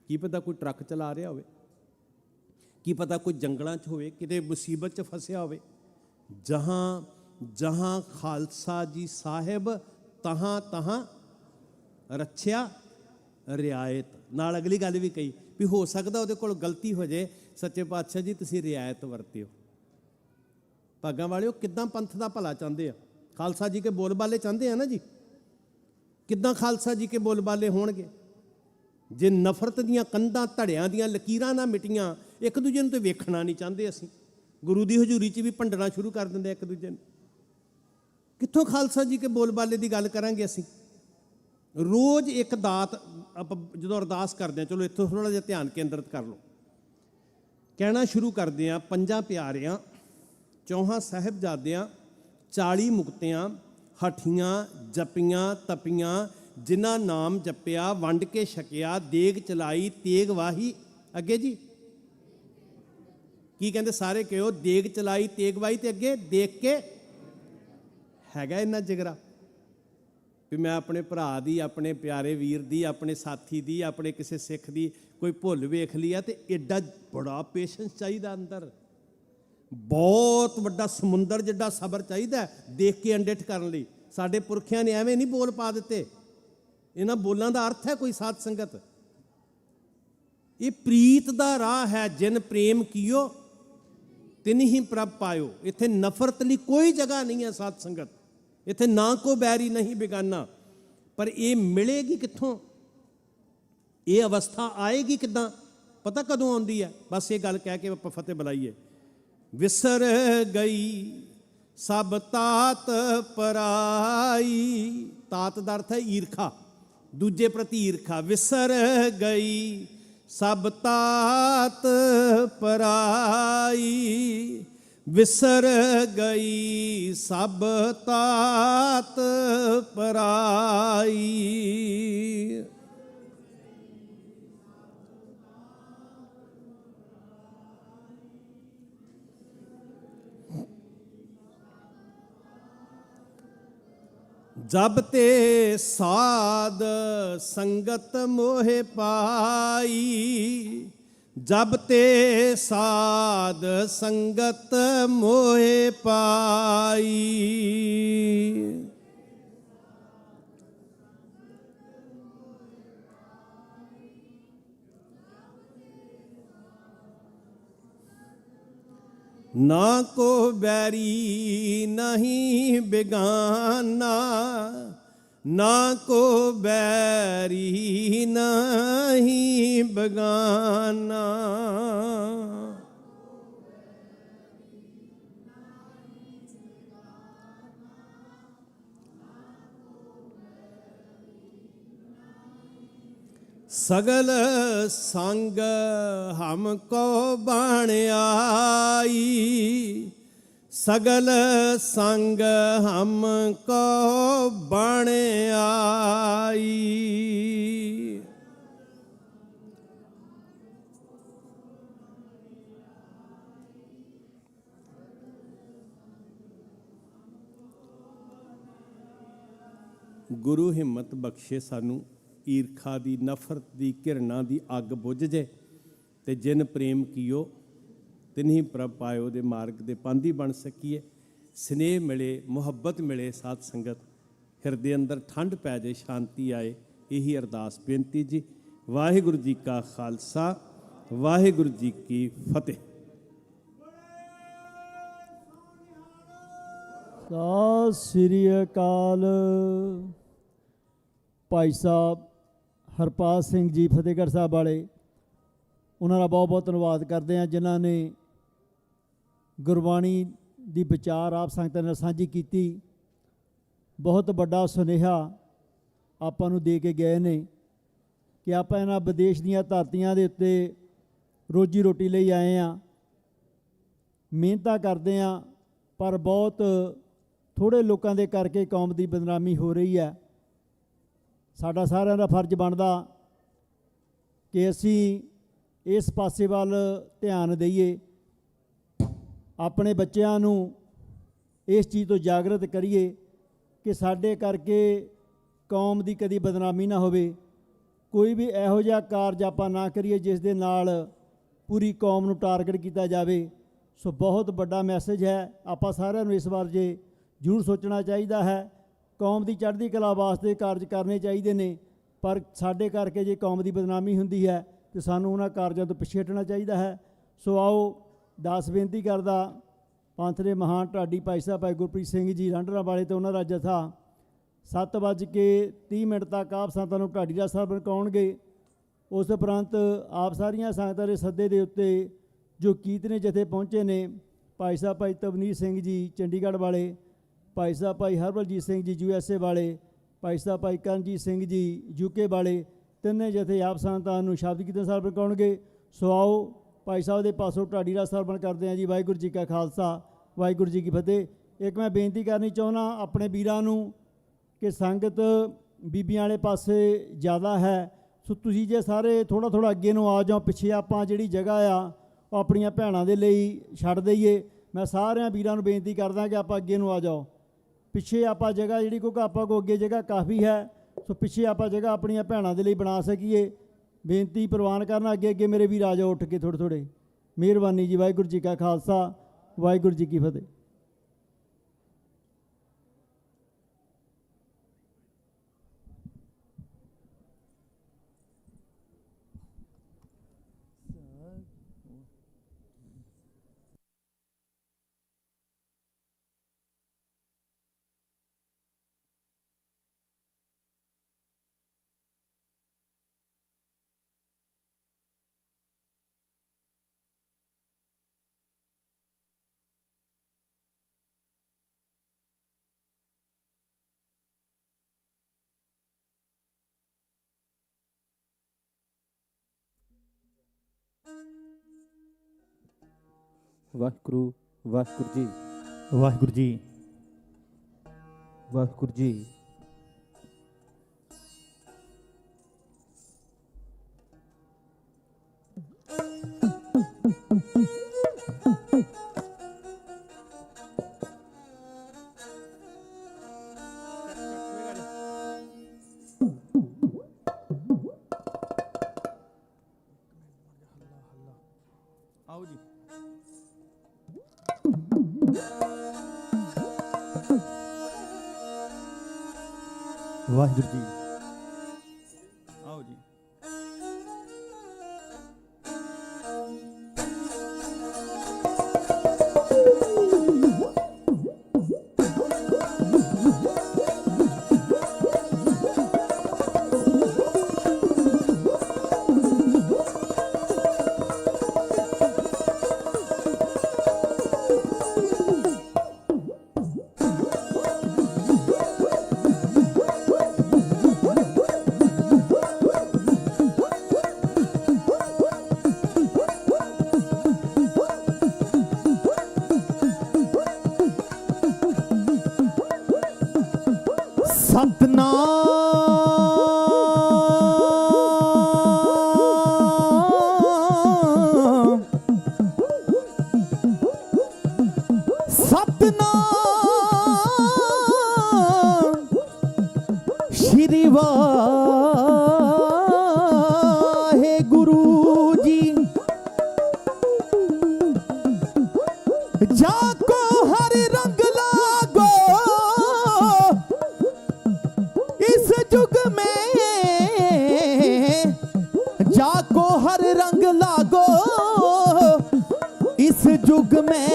ਕੀ ਪਤਾ ਕੋਈ ਟਰੱਕ ਚਲਾ ਰਿਹਾ ਹੋਵੇ, ਕੀ ਪਤਾ ਕੋਈ ਜੰਗਲਾਂ 'ਚ ਹੋਵੇ, ਕਿਤੇ ਮੁਸੀਬਤ 'ਚ ਫਸਿਆ ਹੋਵੇ। ਜਹਾਂ ਜਹਾਂ ਖਾਲਸਾ ਜੀ ਸਾਹਿਬ, ਤਹਾਂ ਤਹਾਂ ਰੱਛਿਆ ਰਿਆਇਤ। ਨਾਲ ਅਗਲੀ ਗੱਲ ਵੀ ਕਹੀ ਵੀ ਹੋ ਸਕਦਾ ਉਹਦੇ ਕੋਲ ਗਲਤੀ ਹੋ ਜਾਏ, ਸੱਚੇ ਪਾਤਸ਼ਾਹ ਜੀ ਤੁਸੀਂ ਰਿਆਇਤ ਵਰਤਿਓ। ਭਾਗਾਂ ਵਾਲਿਓ, ਕਿੱਦਾਂ ਪੰਥ ਦਾ ਭਲਾ ਚਾਹੁੰਦੇ ਆ, ਖਾਲਸਾ ਜੀ ਕੇ ਬੋਲਬਾਲੇ ਚਾਹੁੰਦੇ ਆ ਨਾ ਜੀ। ਕਿੱਦਾਂ ਖਾਲਸਾ ਜੀ ਕੇ ਬੋਲਬਾਲੇ ਹੋਣਗੇ ਜੇ ਨਫ਼ਰਤ ਦੀਆਂ ਕੰਧਾਂ, ਧੜਿਆਂ ਦੀਆਂ ਲਕੀਰਾਂ ਨਾ ਮਿਟੀਆਂ? ਇੱਕ ਦੂਜੇ ਨੂੰ ਤਾਂ ਵੇਖਣਾ ਨਹੀਂ ਚਾਹੁੰਦੇ ਅਸੀਂ, ਗੁਰੂ ਦੀ ਹਜ਼ੂਰੀ 'ਚ ਵੀ ਭੰਡਣਾ ਸ਼ੁਰੂ ਕਰ ਦਿੰਦੇ ਇੱਕ ਦੂਜੇ ਨੂੰ। ਕਿੱਥੋਂ ਖਾਲਸਾ ਜੀ ਕੇ ਬੋਲਬਾਲੇ ਦੀ ਗੱਲ ਕਰਾਂਗੇ ਅਸੀਂ? ਰੋਜ਼ ਇੱਕ ਦਾਤ ਆਪਾਂ ਜਦੋਂ ਅਰਦਾਸ ਕਰਦੇ ਹਾਂ, ਚਲੋ ਇੱਥੋਂ ਥੋੜ੍ਹਾ ਜਿਹਾ ਧਿਆਨ ਕੇਂਦਰਿਤ ਕਰ ਲਓ। ਕਹਿਣਾ ਸ਼ੁਰੂ ਕਰਦੇ ਹਾਂ, ਪੰਜਾਂ ਪਿਆਰਿਆਂ, ਚੌਹਾਂ ਸਾਹਿਬਜ਼ਾਦਿਆਂ, 40 ਮੁਕਤਿਆਂ, ਹਠੀਆਂ ਜਪੀਆਂ ਤਪੀਆਂ, ਜਿਨ੍ਹਾਂ ਨਾਮ ਜਪਿਆ ਵੰਡ ਕੇ ਛਕਿਆ, ਦੇਗ ਚਲਾਈ ਤੇਗ ਵਾਹੀ। ਅੱਗੇ ਜੀ ਕੀ ਕਹਿੰਦੇ? ਸਾਰੇ ਕਿਹੋ, ਦੇਗ ਚਲਾਈ ਤੇਗ ਵਾਹੀ, ਤੇ ਅੱਗੇ ਦੇਖ ਕੇ ਹੈਗਾ ਇੰਨਾ ਜਿਗਰਾ ਵੀ ਮੈਂ ਆਪਣੇ ਭਰਾ ਦੀ, ਆਪਣੇ ਪਿਆਰੇ ਵੀਰ ਦੀ, ਆਪਣੇ ਸਾਥੀ ਦੀ, ਆਪਣੇ ਕਿਸੇ ਸਿੱਖ ਦੀ ਕੋਈ ਭੁੱਲ ਵੇਖ ਲਈ ਆ, ਤੇ ਐਡਾ ਬੜਾ ਪੇਸ਼ੈਂਸ ਚਾਹੀਦਾ ਅੰਦਰ, ਬਹੁਤ ਵੱਡਾ ਸਮੁੰਦਰ ਜਿੱਡਾ ਸਬਰ ਚਾਹੀਦਾ ਦੇਖ ਕੇ ਅੰਡਿਠ ਕਰਨ ਲਈ। ਸਾਡੇ ਪੁਰਖਿਆਂ ਨੇ ਐਵੇਂ ਨਹੀਂ ਬੋਲ ਪਾ ਦਿੱਤੇ, ਇਹਨਾਂ ਬੋਲਾਂ ਦਾ ਅਰਥ ਹੈ ਕੋਈ। ਸਾਧ ਸੰਗਤ, ਇਹ ਪ੍ਰੀਤ ਦਾ ਰਾਹ ਹੈ, ਜਿਨ ਪ੍ਰੇਮ ਕੀਓ ਤਿਨ ਹੀ ਪ੍ਰਭ ਪਾਇਓ। ਇੱਥੇ ਨਫ਼ਰਤ ਲਈ ਕੋਈ ਜਗ੍ਹਾ ਨਹੀਂ ਹੈ ਸਾਧ ਸੰਗਤ, ਇੱਥੇ ਨਾ ਕੋ ਬੈਰੀ ਨਹੀਂ ਬਿਗਾਨਾ। ਪਰ ਇਹ ਮਿਲੇਗੀ ਕਿੱਥੋਂ? ਇਹ ਅਵਸਥਾ ਆਏਗੀ ਕਿੱਦਾਂ? ਪਤਾ ਕਦੋਂ ਆਉਂਦੀ ਹੈ? ਬਸ ਇਹ ਗੱਲ ਕਹਿ ਕੇ ਆਪਾਂ ਫਤਿਹ ਬੁਲਾਈਏ। ਵਿਸਰ ਗਈ ਸਭ ਤਾਤ ਪਰਾਈ। ਤਾਤ ਦਾ ਅਰਥ ਹੈ ਈਰਖਾ, ਦੂਜੇ ਪ੍ਰਤੀ ਈਰਖਾ। ਵਿਸਰ ਗਈ ਸਭ ਤਾਤ ਪਰਾਈ, ਵਿਸਰ ਗਈ ਸਭ ਤਾਤ ਪਰਾਈ। ਜਬ ਤੇ ਸਾਧ ਸੰਗਤ ਮੋਹਿ ਪਾਈ, ਜਬ ਤੇ ਸਾਧ ਸੰਗਤ ਮੋਹਿ ਪਾਈ। ਨਾ ਕੋ ਬੈਰੀ ਨਹੀਂ ਬਿਗਾਨਾ, ਨਾ ਕੋ ਬੈਰੀ ਨਹੀਂ ਬਗਾਨਾ। सगल संग हमको बाण आई, सगल संग हमको बण आई। गुरु हिम्मत बख्शे सानू ईरखा दी, नफरत दी, घिरना दी अग बुझ जे ते जिन प्रेम कीओ तिन्ही प्रभ पायो दे मार्ग दे पांधी बन सकीए। स्नेह मिले, मुहब्बत मिले, साध संगत हिरदे अंदर ठंड पै जाए, शांति आए, यही अरदास बेनती जी। वाहिगुरु जी का खालसा, वाहिगुरु जी की फतेह। ਸਤਿ ਸ੍ਰੀ ਅਕਾਲ। ਭਾਈ ਸਾਹਿਬ ਹਰਪਾਲ ਸਿੰਘ ਜੀ ਫਤਿਹਗੜ੍ਹ ਸਾਹਿਬ ਵਾਲੇ, ਉਹਨਾਂ ਦਾ ਬਹੁਤ ਬਹੁਤ ਧੰਨਵਾਦ ਕਰਦੇ ਹਾਂ ਜਿਨ੍ਹਾਂ ਨੇ ਗੁਰਬਾਣੀ ਦੀ ਵਿਚਾਰ ਆਪ ਸੰਗਤਾਂ ਨਾਲ ਸਾਂਝੀ ਕੀਤੀ। ਬਹੁਤ ਵੱਡਾ ਸੁਨੇਹਾ ਆਪਾਂ ਨੂੰ ਦੇ ਕੇ ਗਏ ਨੇ ਕਿ ਆਪਾਂ ਇਹਨਾਂ ਵਿਦੇਸ਼ ਦੀਆਂ ਧਰਤੀਆਂ ਦੇ ਉੱਤੇ ਰੋਜੀ ਰੋਟੀ ਲਈ ਆਏ ਹਾਂ, ਮਿਹਨਤਾਂ ਕਰਦੇ ਹਾਂ, ਪਰ ਬਹੁਤ ਥੋੜ੍ਹੇ ਲੋਕਾਂ ਦੇ ਕਰਕੇ ਕੌਮ ਦੀ ਬਦਨਾਮੀ ਹੋ ਰਹੀ ਹੈ। ਸਾਡਾ ਸਾਰਿਆਂ ਦਾ ਫਰਜ਼ ਬਣਦਾ ਕਿ ਅਸੀਂ ਇਸ ਪਾਸੇ ਵੱਲ ਧਿਆਨ ਦਈਏ, ਆਪਣੇ ਬੱਚਿਆਂ ਨੂੰ ਇਸ ਚੀਜ਼ ਤੋਂ ਜਾਗਰਤ ਕਰੀਏ ਕਿ ਸਾਡੇ ਕਰਕੇ ਕੌਮ ਦੀ ਕਦੀ ਬਦਨਾਮੀ ਨਾ ਹੋਵੇ। ਕੋਈ ਵੀ ਇਹੋ ਜਿਹਾ ਕਾਰਜ ਆਪਾਂ ਨਾ ਕਰੀਏ ਜਿਸ ਦੇ ਨਾਲ ਪੂਰੀ ਕੌਮ ਨੂੰ ਟਾਰਗੇਟ ਕੀਤਾ ਜਾਵੇ। ਸੋ ਬਹੁਤ ਵੱਡਾ ਮੈਸੇਜ ਹੈ, ਆਪਾਂ ਸਾਰਿਆਂ ਨੂੰ ਇਸ ਵਾਰ ਜੇ ਜ਼ਰੂਰ ਸੋਚਣਾ ਚਾਹੀਦਾ ਹੈ। ਕੌਮ ਦੀ ਚੜ੍ਹਦੀ ਕਲਾ ਵਾਸਤੇ ਕਾਰਜ ਕਰਨੇ ਚਾਹੀਦੇ ਨੇ, ਪਰ ਸਾਡੇ ਕਰਕੇ ਜੇ ਕੌਮ ਦੀ ਬਦਨਾਮੀ ਹੁੰਦੀ ਹੈ ਤੇ ਸਾਨੂੰ ਉਹਨਾਂ ਕਾਰਜਾਂ ਤੋਂ ਪਿੱਛੇ ਹਟਣਾ ਚਾਹੀਦਾ ਹੈ। ਸੋ ਆਓ ਦਾਸ ਬੇਨਤੀ ਕਰਦਾ ਪੰਥ ਦੇ ਮਹਾਨ ਢਾਡੀ ਭਾਈ ਸਾਹਿਬ ਭਾਈ ਗੁਰਪ੍ਰੀਤ ਸਿੰਘ ਜੀ ਰਾਂਡਰਾ ਵਾਲੇ ਤੇ ਉਹਨਾਂ ਦਾ ਜਥਾ 7:30 ਤੱਕ ਆਪ ਸੰਗਤਾਂ ਨੂੰ ਢਾਡੀ ਦਾ ਸਾਹਿਬ ਰਕਾਉਣਗੇ। ਉਸ ਉਪਰੰਤ ਆਪ ਸਾਰੀਆਂ ਸੰਗਤਾਂ ਦੇ ਸੱਦੇ ਦੇ ਉੱਤੇ ਜੋ ਕੀਰਤਨੀ ਜਥੇ ਪਹੁੰਚੇ ਨੇ, ਭਾਈ ਸਾਹਿਬ ਭਾਈ ਤਵਨੀਰ ਸਿੰਘ ਜੀ ਚੰਡੀਗੜ੍ਹ ਵਾਲੇ, ਭਾਈ ਸਾਹਿਬ ਭਾਈ ਹਰਬਲਜੀਤ ਸਿੰਘ ਜੀ USA ਵਾਲੇ, ਭਾਈ ਸਾਹਿਬ ਭਾਈ ਕਰਨਜੀਤ ਸਿੰਘ ਜੀ UK ਵਾਲੇ, ਤਿੰਨੇ ਜਥੇ ਆਪ ਸੰਗਤਾਂ ਨੂੰ ਸ਼ਬਦ ਕੀਰਤਨ ਸਾਹਿਬ ਰਕਾਉਣਗੇ। ਸੋ ਆਓ ਭਾਈ ਸਾਹਿਬ ਦੇ ਪਾਸੋਂ ਢਾਡੀ ਦਾ ਸਰਵਣ ਕਰਦੇ ਹਾਂ ਜੀ। ਵਾਹਿਗੁਰੂ ਜੀ ਕਾ ਖਾਲਸਾ, ਵਾਹਿਗੁਰੂ ਜੀ ਕੀ ਫਤਿਹ। ਇੱਕ ਮੈਂ ਬੇਨਤੀ ਕਰਨੀ ਚਾਹੁੰਦਾ ਆਪਣੇ ਵੀਰਾਂ ਨੂੰ ਕਿ ਸੰਗਤ ਬੀਬੀਆਂ ਵਾਲੇ ਪਾਸੇ ਜ਼ਿਆਦਾ ਹੈ, ਸੋ ਤੁਸੀਂ ਜੇ ਸਾਰੇ ਥੋੜ੍ਹਾ ਥੋੜ੍ਹਾ ਅੱਗੇ ਨੂੰ ਆ ਜਾਓ, ਪਿੱਛੇ ਆਪਾਂ ਜਿਹੜੀ ਜਗ੍ਹਾ ਆ ਉਹ ਆਪਣੀਆਂ ਭੈਣਾਂ ਦੇ ਲਈ ਛੱਡ ਦਈਏ। ਮੈਂ ਸਾਰਿਆਂ ਵੀਰਾਂ ਨੂੰ ਬੇਨਤੀ ਕਰਦਾ ਕਿ ਆਪਾਂ ਅੱਗੇ ਨੂੰ ਆ ਜਾਓ। ਪਿੱਛੇ ਆਪਾਂ ਜਗ੍ਹਾ ਜਿਹੜੀ, ਕਿਉਂਕਿ ਆਪਾਂ ਕੋਲ ਅੱਗੇ ਜਗ੍ਹਾ ਕਾਫੀ ਹੈ, ਸੋ ਪਿੱਛੇ ਆਪਾਂ ਜਗ੍ਹਾ ਆਪਣੀਆਂ ਭੈਣਾਂ ਦੇ ਲਈ ਬਣਾ ਸਕੀਏ। ਬੇਨਤੀ ਪ੍ਰਵਾਨ ਕਰਨਾ, ਅੱਗੇ ਅੱਗੇ ਮੇਰੇ ਵੀਰ ਆ ਜਾਓ ਉੱਠ ਕੇ ਥੋੜ੍ਹੇ ਥੋੜ੍ਹੇ। ਮਿਹਰਬਾਨੀ ਜੀ। ਵਾਹਿਗੁਰੂ ਜੀ ਕਾ ਖਾਲਸਾ, ਵਾਹਿਗੁਰੂ ਜੀ ਕੀ ਫਤਿਹ। ਵਾਹਿਗੁਰੂ ਵਾਹਿਗੁਰੂ ਜੀ, ਵਾਹਿਗੁਰੂ ਜੀ, ਵਾਹਿਗੁਰੂ ਜੀ। ਆਓ ਜੀ। ਵਾਹਿਗੁਰੂ ਜੀ, ਆਓ ਜੀ। ਸਤਨਾਮ ਸ਼੍ਰੀ ਵਾਹਿਗੁਰੂ ਜੀ। जाको हर रंग लागो इस युग में, जाको हर रंग लागो इस युग में।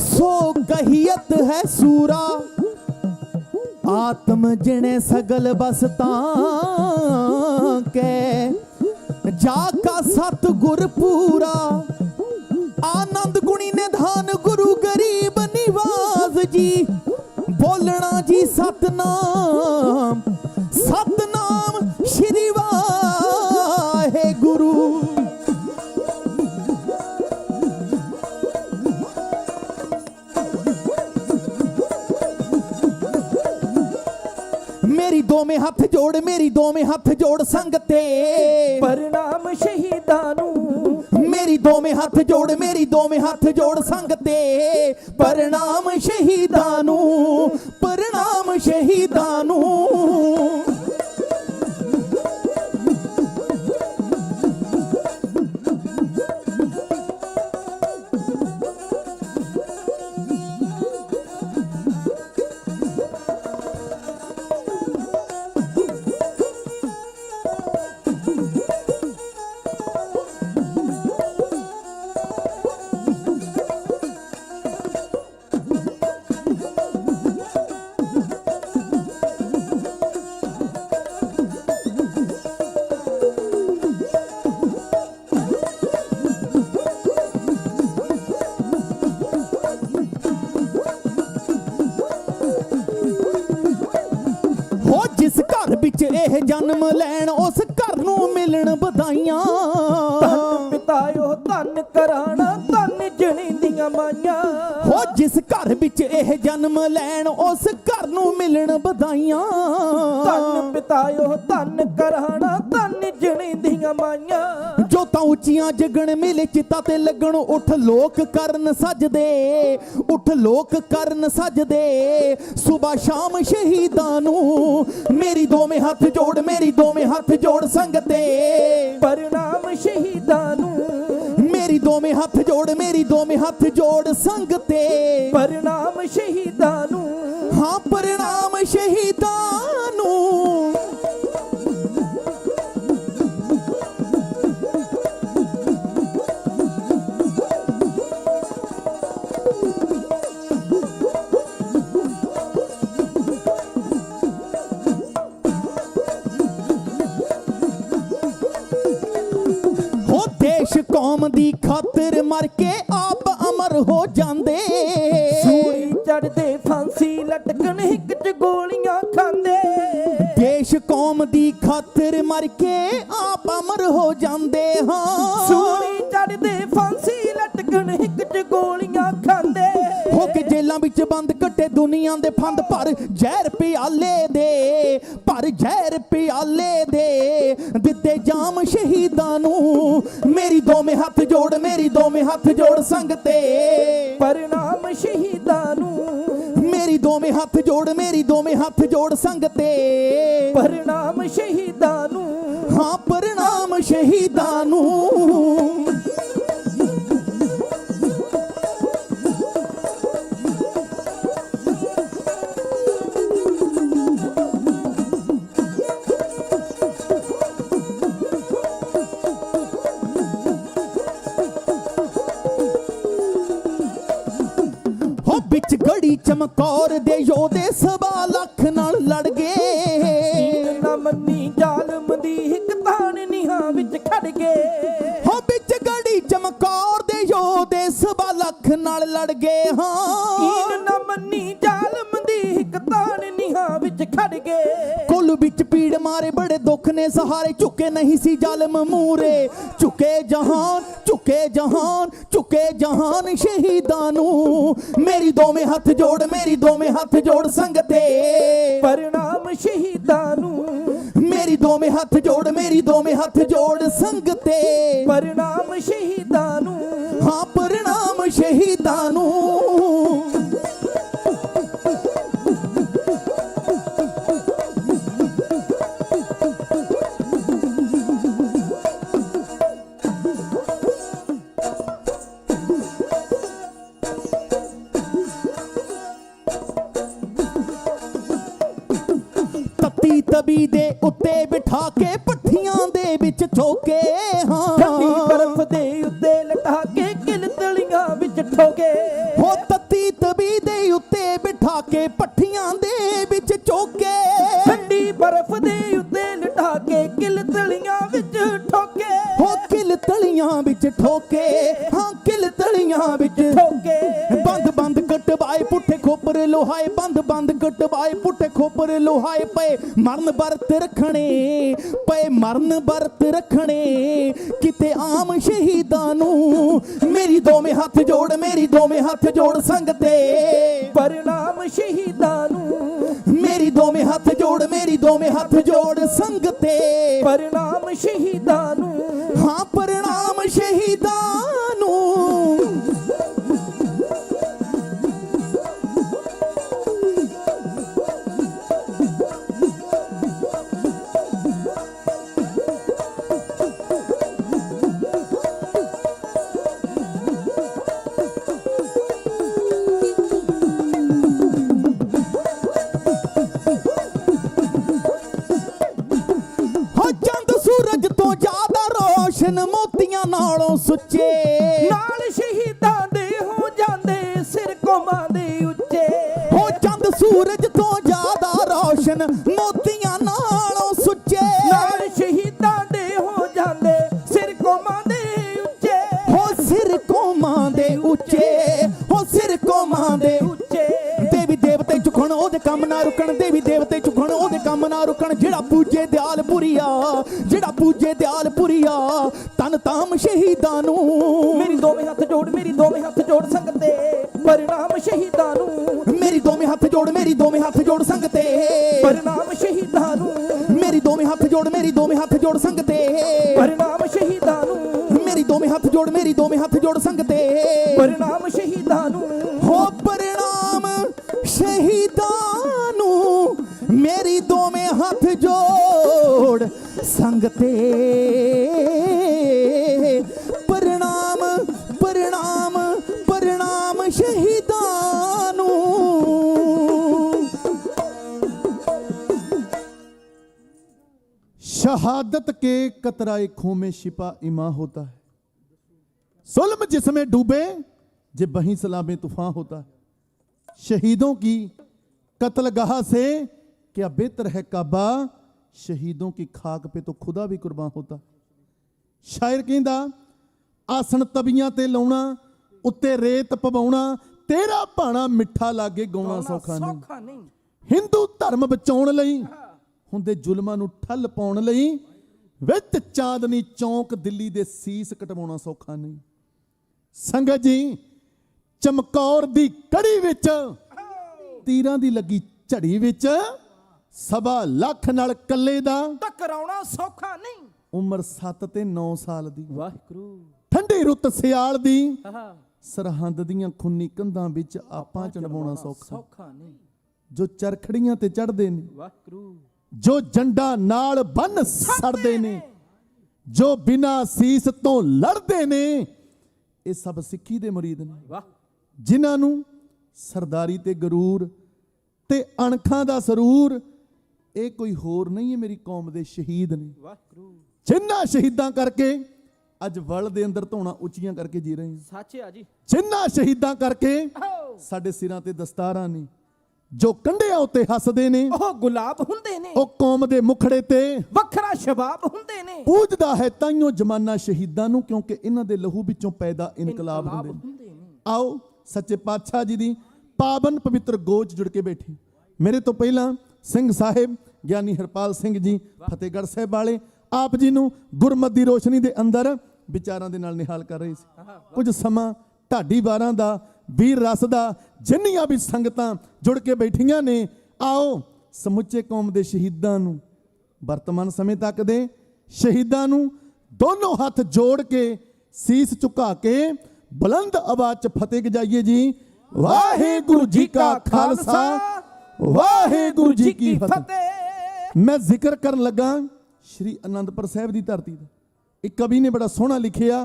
सो कहियत है सूरा आत्म जिने सगल बसता के। जाका सतगुर पूरा आनंद गुणी निधान गुरु गरीब निवाज जी। बोलना जी सतनाम सतनाम श्री वाहिगुरू। मेरी दोवें हथ जोड़, मेरी दोवें हथ जोड़ संगते। प्रणाम शहीदां नूं, मेरी दोवें हथ जोड़, मेरी दोवें हथ जोड़ संगते। प्रणाम शहीदां नूं, प्रणाम शहीदां नूं। जिस घर बिच एह जन्म लैन उस घर नूं मिलन बधाइयां। धन पितायो धन कराना धन जणी दियां माइयां। हो जिस घर बिच एह जन्म लैन उस घर नूं मिलन बधाइयां। धन पितायो धन कराना धन जणी दियां माइयां। जोतां उच्चियां जगण मिले चिता ते लगण उठ लोक करन सजदे, उठ लोक करन सजदे। सुबह शाम शहीदां नूं मेरी दोवें हथ जोड़, मेरी दोवें हथ जोड़ संगते। प्रणाम शहीदां नूं, मेरी दोवें हथ जोड़, मेरी दोवें हथ जोड़ संगते। प्रणाम शहीदां नूं, हाँ प्रणाम शहीदां नूं। देश कौम दी खातिर मर के आप अमर हो जांदे। सूली चढ़दे फांसी लटकन हिक च गोलियां खांदे। देश कौम दी खातिर मर के आप अमर हो जांदे। हाँ सूली चढ़दे फांसी लटकन हिक च गोलियां खांदे। हो के जेलां विच बंद कट्टे दुनिया दे फंद पर जहर प्याले दे, पर जहर प्याले दे। दिते जाम शहीदां नूं मेरी दोवें हथ जोड़, मेरी दोवें हथ जोड़ संगते। प्रणाम शहीदां नूं, मेरी दोवें हथ जोड़, मेरी दोवें हथ जोड़ संगते। प्रणाम शहीदां नूं, हाँ प्रणाम शहीदां नूं। बिच गड़ी चमकौर दे योधे सवा लख नाल लड़ गए। ना मन्नी जालम दी हिक तान निहां विच खड़ गए। हो बिच गड़ी चमकौर दे योधे सवा लख नाल लड़ गए। हाँ ना मन्नी जालम दी हिक तान निहां विच खड़ गए। कुल बिच पीड़ मारे बड़े दुख ने सहारे झुके नहीं सी जालम मूरे। झुके जहान, झुके जहान, झुके जहान शहीदां नूं मेरी दोवें हथ जोड़, मेरी दोवें हथ जोड़ संगते। प्रणाम शहीदां नूं मेरी दोवें हथ जोड़, मेरी दोवें हथ जोड़ संगते। प्रणाम शहीदां नूं, हाँ प्रणाम शहीदां नूं। ਤਵੀ ਦੇ ਉੱਤੇ ਬਿਠਾ ਕੇ ਭੱਠੀਆਂ ਦੇ ਵਿੱਚ ਠੋਕੇ ਹਾਂ ਠੰਡੀ ਬਰਫ਼ ਦੇ ਉੱਤੇ ਲਟਾ ਕੇ ਕਿਲ ਤਲੀਆਂ ਵਿੱਚ ਠੋਕੇ ਹੋ ਤੱਤੀ ਤਵੀ ਦੇ ਉੱਤੇ ਬਿਠਾ ਕੇ ਭੱਠੀਆਂ ਦੇ ਵਿੱਚ ਚੋਕੇ ਠੰਡੀ ਬਰਫ਼ ਦੇ ਉੱਤੇ ਲਟਾ ਕੇ ਕਿਲ ਤਲੀਆਂ ਵਿੱਚ ਠੋਕੇ ਹੋ ਕਿਲ ਤਲੀਆਂ ਵਿੱਚ ਠੋਕੇ ਹਾਂ ਕਿਲ ਤਲੀਆਂ ਵਿੱਚ ਠੋਕੇ ਬੰਦ ਬੰਦ ਕਟਵਾਏ ਪੁੱਠੇ ਖੋਪਰ ਲੋਹਾਏ ਬੰਦ ਬੰਦ ਕਟਵਾਏ ਪੁੱਠੇ ਖੋਪਰ ਲੋਹਾਏ ਪਏ ਮਰਨ ਵਰਤ ਰੱਖਣੇ ਪਏ ਮਰਨ ਵਰਤ ਰੱਖਣੇ ਕਿਤੇ ਆਮ ਸ਼ਹੀਦਾਂ ਨੂੰ ਮੇਰੀ ਦੋਵੇਂ ਹੱਥ ਜੋੜ ਮੇਰੀ ਦੋਵੇਂ ਹੱਥ ਜੋੜ ਸੰਗ ਤੇ ਪਰਨਾਮ ਸ਼ਹੀਦਾਂ ਨੂੰ ਮੇਰੀ ਦੋਵੇਂ ਹੱਥ ਜੋੜ ਮੇਰੀ ਦੋਵੇਂ ਹੱਥ ਜੋੜ ਸੰਗ ਤੇ ਪਰਨਾਮ ਸ਼ਹੀਦਾਂ ਨੂੰ ਹਾਂ ਪ੍ਰਣਾਮ ਸ਼ਹੀਦਾਂ ਨੂੰ ਹੋ ਚੰਦ ਸੂਰਜ ਤੋਂ ਜ਼ਿਆਦਾ ਰੋਸ਼ਨ ਮੋਤੀਆਂ ਨਾਲੋਂ ਸੁੱਚੇ ਨਾਲ ਸ਼ਹੀਦਾਂ ਦੇ ਹੋ ਜਾਂਦੇ ਸਿਰ ਕੌਮਾਂ ਦੇ ਉੱਚੇ ਹੋ ਚੰਦ ਸੂਰਜ ਤੋਂ ਜ਼ਿਆਦਾ ਰੋਸ਼ਨ ਮੋਤੀਆਂ ਨਾਲੋਂ ਸੁੱਚੇ ਨਾਲ ਸ਼ਹੀਦਾਂ ਦੇ ਹੋ ਜਾਂਦੇ ਸਿਰ ਕੌਮਾਂ ਦੇ ਉੱਚੇ ਹੋ ਸਿਰ ਕੌਮਾਂ ਦੇ ਉੱਚੇ ਹੋ ਸਿਰ ਕੌਮਾਂ ਦੇ ਉੱਚੇ ਦੇਵੀ ਦੇਵਤੇ ਝੁਕਣ ਉਹਦੇ ਕੰਮ ਨਾ ਰੁਕਣ ਦੇਵੀ ਦੇਵਤੇ ਝੁਕਣ ਉਹਦੇ ਕੰਮ ਨਾ ਰੁਕਣ ਜਿਹੜਾ ਪੂਜੇ ਦਿਆਲਪੁਰੀਆ ਜਿਹੜਾ ਪੂਜੇ ਦਿਆਲਪੁਰੀਆ ਤਨ ਤਾਮ ਸ਼ਹੀਦਾਂ ਨੂੰ ਮੇਰੀ ਦੋਵੇਂ ਹੱਥ ਜੋੜ ਮੇਰੀ ਦੋਵੇਂ ਹੱਥ ਜੋੜ ਸੰਗ ਤੇ ਪਰਨਾਮ ਸ਼ਹੀਦਾਂ ਨੂੰ ਮੇਰੀ ਦੋਵੇਂ ਹੱਥ ਜੋੜ ਮੇਰੀ ਦੋਵੇਂ ਹੱਥ ਜੋੜ ਸੰਗ ਤੇ ਪਰਨਾਮ ਸ਼ਹੀਦਾਂ ਨੂੰ ਮੇਰੀ ਦੋਵੇਂ ਹੱਥ ਜੋੜ ਮੇਰੀ ਦੋਵੇਂ ਹੱਥ ਜੋੜ ਸੰਗ ਤੇ ਪਰਨਾਮ ਸ਼ਹੀਦਾਂ ਨੂੰ ਮੇਰੀ ਦੋਵੇਂ ਹੱਥ ਜੋੜ ਮੇਰੀ ਦੋਵੇਂ ਹੱਥ ਜੋੜ ਸੰਗ ਤੇ ਪਰਨਾਮ ਸ਼ਹੀਦਾਂ ਨੂੰ ਹੋ ਪ੍ਰਣਾਮ ਸ਼ਹੀਦਾਂ ਨੂੰ ਮੇਰੀ ਦੋਵੇਂ ਹੱਥ ਜੋੜ ਸੰਗ ਤੇ ਪ੍ਰਣਾਮ ਪ੍ਰਣਾਮ ਪ੍ਰਣਾਮ ਸ਼ਹੀਦਾਂ ਨੂੰ शहादत के कतराए खो में शिपा इमा होता है जुल्म जिसमें डूबे जे बहीं सलामे तूफान होता है शहीदों की कत्लगाह से क्या बेहतर है काबा शहीदों की खाक पे तो खुदा भी कुर्बान होता शायर कहंदा आसन तबियां ते लाउणा उत्ते रेत पवाउणा तेरा भाणा मिठा लागे गाउणा सौखा नहीं ਸੌਖਾ ਨਹੀਂ ਹਿੰਦੂ ਧਰਮ ਬਚਾਉਣ ਲਈ ਹੁੰਦੇ ਜ਼ੁਲਮਾਂ ਨੂੰ ਠੱਲ ਪਾਉਣ ਲਈ ਵਿੱਚ ਚਾਂਦਨੀ ਚੌਂਕ ਦਿੱਲੀ ਦੇ ਸੀਸ ਕਟਵਾਉਣਾ ਸੌਖਾ ਨਹੀਂ ਸੰਗਤ ਜੀ ਚਮਕੌਰ ਦੀ ਕੜੀ ਵਿੱਚ ਤੀਰਾਂ ਦੀ ਲੱਗੀ ਝੜੀ ਵਿੱਚ ਸਵਾ ਲੱਖ ਨਾਲ ਕੱਲੇ ਦਾ ਟਕਰਾਉਣਾ ਸੌਖਾ ਨਹੀਂ ਉਮਰ 7 ਤੇ 9 ਸਾਲ ਦੀ ਵਾਹਿਗੁਰੂ ਠੰਡੀ ਰੁੱਤ ਸਿਆਲ ਦੀ ਆਹਾ ਸਰਹੰਦ ਦੀਆਂ ਖੁੰਨੀ ਕੰਧਾਂ ਵਿੱਚ ਆਪਾਂ ਚੜਵਾਉਣਾ ਸੌਖਾ ਸੌਖਾ ਨਹੀਂ ਜੋ ਚਰਖੜੀਆਂ ਤੇ ਚੜਦੇ ਨੇ ਵਾਹਿਗੁਰੂ ਜੋ ਜੰਡਾ ਨਾਲ ਬੰਨ ਸੜਦੇ ਨੇ ਜੋ ਬਿਨਾ ਸੀਸ ਤੋਂ ਲੜਦੇ ਨੇ ਇਹ ਸਭ ਸਿੱਖੀ ਦੇ ਮੁਰੀਦ ਨੇ ਵਾਹ ਜਿਨ੍ਹਾਂ ਨੂੰ ਸਰਦਾਰੀ ਤੇ ਗਰੂਰ ਤੇ ਅਣਖਾਂ ਦਾ ਸਰੂਰ ਇਹ ਕੋਈ ਹੋਰ ਨਹੀਂ ਹੈ ਮੇਰੀ ਕੌਮ ਦੇ ਸ਼ਹੀਦ ਨੇ ਵਾਹਿਗੁਰੂ ਜਿਨ੍ਹਾਂ ਸ਼ਹੀਦਾਂ ਕਰਕੇ ਅੱਜ ਵਲ ਦੇ ਅੰਦਰ ਧੌਣਾ ਉੱਚੀਆਂ ਕਰਕੇ ਜੀ ਰਹੇ ਹਾਂ ਸੱਚ ਆ ਜੀ ਜਿਨ੍ਹਾਂ ਸ਼ਹੀਦਾਂ ਕਰਕੇ ਆਹੋ, ਸਾਡੇ ਸਿਰਾਂ ਤੇ ਦਸਤਾਰਾਂ ਨੇ ਜੋ ਕੰਢਿਆਂ ਉੱਤੇ ਹੱਸਦੇ ਨੇ ਉਹ ਗੁਲਾਬ ਹੁੰਦੇ ਨੇ ਉਹ ਕੌਮ ਦੇ ਮੁਖੜੇ ਤੇ ਵੱਖਰਾ ਸ਼ਬਾਬ ਹੁੰਦੇ ਨੇ ਪੂਜਦਾ ਹੈ ਤਾਈਓ ਜਮਾਨਾ ਸ਼ਹੀਦਾਂ ਨੂੰ ਕਿਉਂਕਿ ਇਹਨਾਂ ਦੇ ਲਹੂ ਵਿੱਚੋਂ ਪੈਦਾ ਇਨਕਲਾਬ ਹੁੰਦੇ ਨੇ ਆਓ ਸੱਚੇ ਪਾਤਸ਼ਾਹ ਜੀ ਦੀ ਪਾਵਨ ਪਵਿੱਤਰ ਗੋਚ ਜੁੜ ਕੇ ਬੈਠੇ ਮੇਰੇ ਤੋਂ ਪਹਿਲਾਂ ਸਿੰਘ ਸਾਹਿਬ ਗਿਆਨੀ ਹਰਪਾਲ ਸਿੰਘ ਜੀ ਫਤਿਹਗੜ੍ਹ ਸਾਹਿਬ ਵਾਲੇ ਆਪ ਜੀ ਨੂੰ ਗੁਰਮਤਿ ਦੀ ਰੋਸ਼ਨੀ ਦੇ ਅੰਦਰ ਵਿਚਾਰਾਂ ਦੇ ਨਾਲ ਨਿਹਾਲ ਕਰ ਰਹੇ ਸੀ ਕੁਝ ਸਮਾਂ ਢਾਡੀ ਵਾਰਾਂ ਦਾ ਵੀਰ ਰਸ ਦਾ ਜਿੰਨੀਆਂ ਵੀ ਸੰਗਤਾਂ ਜੁੜ ਕੇ ਬੈਠੀਆਂ ਨੇ ਆਓ ਸਮੁੱਚੇ ਕੌਮ ਦੇ ਸ਼ਹੀਦਾਂ ਨੂੰ ਵਰਤਮਾਨ ਸਮੇਂ ਤੱਕ ਦੇ ਸ਼ਹੀਦਾਂ ਨੂੰ ਦੋਨੋਂ ਹੱਥ ਜੋੜ ਕੇ ਸੀਸ ਝੁਕਾ ਕੇ ਬੁਲੰਦ ਆਵਾਜ਼ 'ਚ ਫਤਿਹ ਗਜਾਈਏ ਜੀ ਵਾਹਿਗੁਰੂ ਜੀ ਕਾ ਖਾਲਸਾ ਵਾਹਿਗੁਰੂ ਜੀ ਕੀ ਫਤਿਹ। ਮੈਂ ਜ਼ਿਕਰ ਕਰਨ ਲੱਗਾ ਸ਼੍ਰੀ ਅਨੰਦਪੁਰ ਸਾਹਿਬ ਦੀ ਧਰਤੀ ਦਾ ਇੱਕ ਕਵੀ ਨੇ ਬੜਾ ਸੋਹਣਾ ਲਿਖਿਆ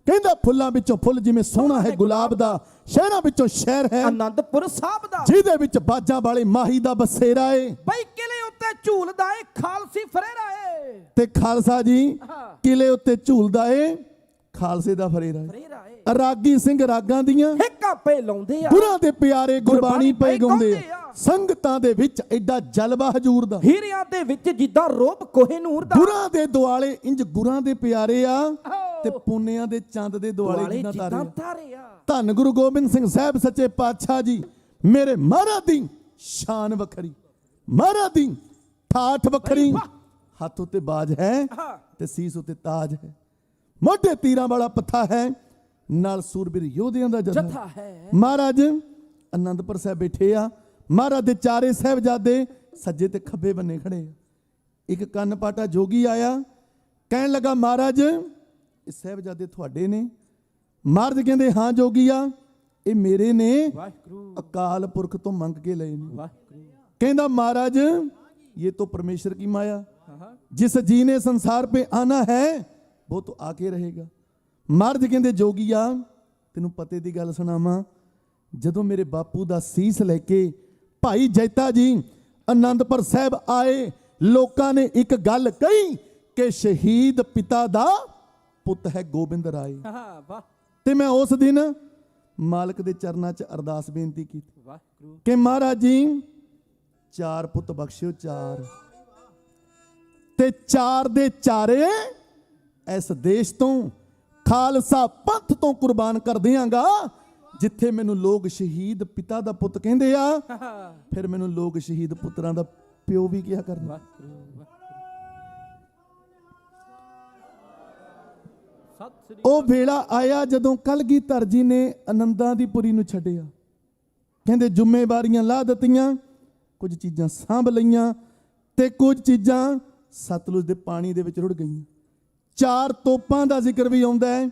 ਕਹਿੰਦਾ ਫੁੱਲਾਂ ਵਿੱਚੋਂ ਫੁੱਲ ਜਿਵੇਂ ਸੋਹਣਾ ਹੈ ਗੁਲਾਬ ਦਾ ਸ਼ਹਿਰਾਂ ਵਿੱਚੋਂ ਸ਼ਹਿਰ ਹੈ ਅਨੰਦਪੁਰ ਸਾਹਿਬ ਦਾ ਜਿਹਦੇ ਵਿੱਚ ਬਾਜਾਂ ਵਾਲੇ ਮਾਹੀ ਦਾ ਬਸੇਰਾ ਏ ਬਈ ਕਿਲੇ ਉੱਤੇ ਝੂਲਦਾ ਏ ਖਾਲਸੀ ਫਰੇਰਾ ਏ। ਤੇ ਖਾਲਸਾ ਜੀ ਹਾਂ। ਕਿਲੇ ਉੱਤੇ ਝੂਲਦਾ ਏ ਖਾਲਸੇ ਦਾ ਫਰੇਰਾ ਏ। ਫਰੇਰਾ ਏ। ਰਾਗੀ ਸਿੰਘ ਰਾਗਾਂ ਦੀਆਂ ਹਿੱਕਾਂ ਪੇ ਲਾਉਂਦੇ ਆ, ਗੁਰਾਂ ਦੇ ਪਿਆਰੇ ਗੁਰਬਾਣੀ ਪਏ ਗਾਉਂਦੇ ਗਾਉਂਦੇ ਆ। ਆ। ਸੰਗਤਾਂ ਦੇ ਵਿੱਚ ਐਡਾ ਜਲਵਾ ਹਜੂਰ ਦਾ, ਹੀਰਿਆਂ ਦੇ ਵਿੱਚ ਜਿੱਦਾਂ ਰੋਬ ਕੋਹਿਨੂਰ ਦਾ। ਗੁਰਾਂ ਦੇ ਦੁਆਲੇ ਇੰਜ ਗੁਰਾਂ ਦੇ ਪਿਆਰੇ ਆ, ਤੇ ਪੁੰਨਿਆਂ ਦੇ ਚੰਦ ਦੇ ਦੁਆਲੇ ਦੁਆਲੇ ਜਿੱਦਾਂ ਜਿੱਦਾਂ ਤਾਰੇ ਆ। ਤਾਰੇ ਆ। ਧੰਨ ਗੁਰੂ ਗੋਬਿੰਦ ਸਿੰਘ ਸਾਹਿਬ ਸੱਚੇ ਪਾਤਸ਼ਾਹ ਜੀ, ਮੇਰੇ ਮਹਾਰਾਜ ਦੀ ਸ਼ਾਨ ਵੱਖਰੀ, ਮਹਾਰਾਜ ਦੀ ਠਾਠ ਵੱਖਰੀ। ਹੱਥ ਉੱਤੇ ਬਾਜ ਹੈ ਹਾਂ। ਤੇ ਸੀਸ ਉੱਤੇ ਤਾਜ ਹੈ, ਮੋਢੇ ਤੀਰਾਂ ਵਾਲਾ ਪੱਥਾ ਹੈ, ਨਾਲ ਸੂਰਬੀਰ ਯੋਧਿਆਂ ਦਾ ਜਥਾ ਜਥਾ ਹੈ। ਮਹਾਰਾਜ ਅਨੰਦਪੁਰ ਸਾਹਿਬ ਬੈਠੇ ਆ, ਮਹਾਰਾਜ ਦੇ ਚਾਰੇ ਸਾਹਿਬਜ਼ਾਦੇ ਸੱਜੇ ਤੇ ਖੱਬੇ ਬੰਨੇ ਖੜੇ ਆ। ਇੱਕ ਕੰਨ ਪਾਟਾ ਜੋਗੀ ਆਇਆ, ਕਹਿਣ ਲੱਗਾ ਮਹਾਰਾਜ ਇਹ ਸਾਹਿਬਜ਼ਾਦੇ ਤੁਹਾਡੇ ਨੇ? ਮਹਾਰਾਜ ਕਹਿੰਦੇ ਹਾਂ ਜੋਗੀਆ, ਇਹ ਮੇਰੇ ਨੇ, ਵਾਹਿਗੁਰੂ ਅਕਾਲ ਪੁਰਖ ਤੋਂ ਮੰਗ ਕੇ ਲਏ ਨੇ। ਵਾਹਿਗੁਰੂ। कहना महाराज ये तो परमेश्वर की माया, हाँ। जिस जी ने संसार पे आना है वो तो आके रहेगा। महाराज कहते जोगिया तेनू पते दी गल सुनावां, जदों मेरे बापू दा सीस लैके भाई जैता जी आनंदपुर साहब आए, लोकां ने एक गल कही कि शहीद पिता दा पुत है गोबिंद राय। हाँ, वाह ते मैं उस दिन मालक दे चरनां च अरदास बेनती की वाहिगुरू कि महाराज जी चार पुत बख्शियो, चार ते चार दे चारे इस देश तो खालसा पंथ तो कुर्बान कर दियांगा। जिथे मैनू लोग शहीद पिता दा पुत कहंदे आ, फिर मैनू लोग शहीद पुत्रां दा प्यो भी क्या करना। ਉਹ ਵੇਲਾ ਆਇਆ ਜਦੋਂ ਕਲਗੀਧਰ ਜੀ ਨੇ ਆਨੰਦਾਂ ਦੀ ਪੁਰੀ ਨੂੰ ਛੱਡਿਆ। ਕਹਿੰਦੇ ਜ਼ਿੰਮੇਵਾਰੀਆਂ ਲਾ ਦਿੱਤੀਆਂ, ਕੁਝ ਚੀਜ਼ਾਂ ਸਾਂਭ ਲਈਆਂ ਤੇ ਕੁਝ ਚੀਜ਼ਾਂ ਸਤਲੁਜ ਦੇ ਪਾਣੀ ਦੇ ਵਿੱਚ ਰੁੜ ਗਈਆਂ। ਚਾਰ ਤੋਪਾਂ ਦਾ ਜ਼ਿਕਰ ਵੀ ਆਉਂਦਾ ਹੈ,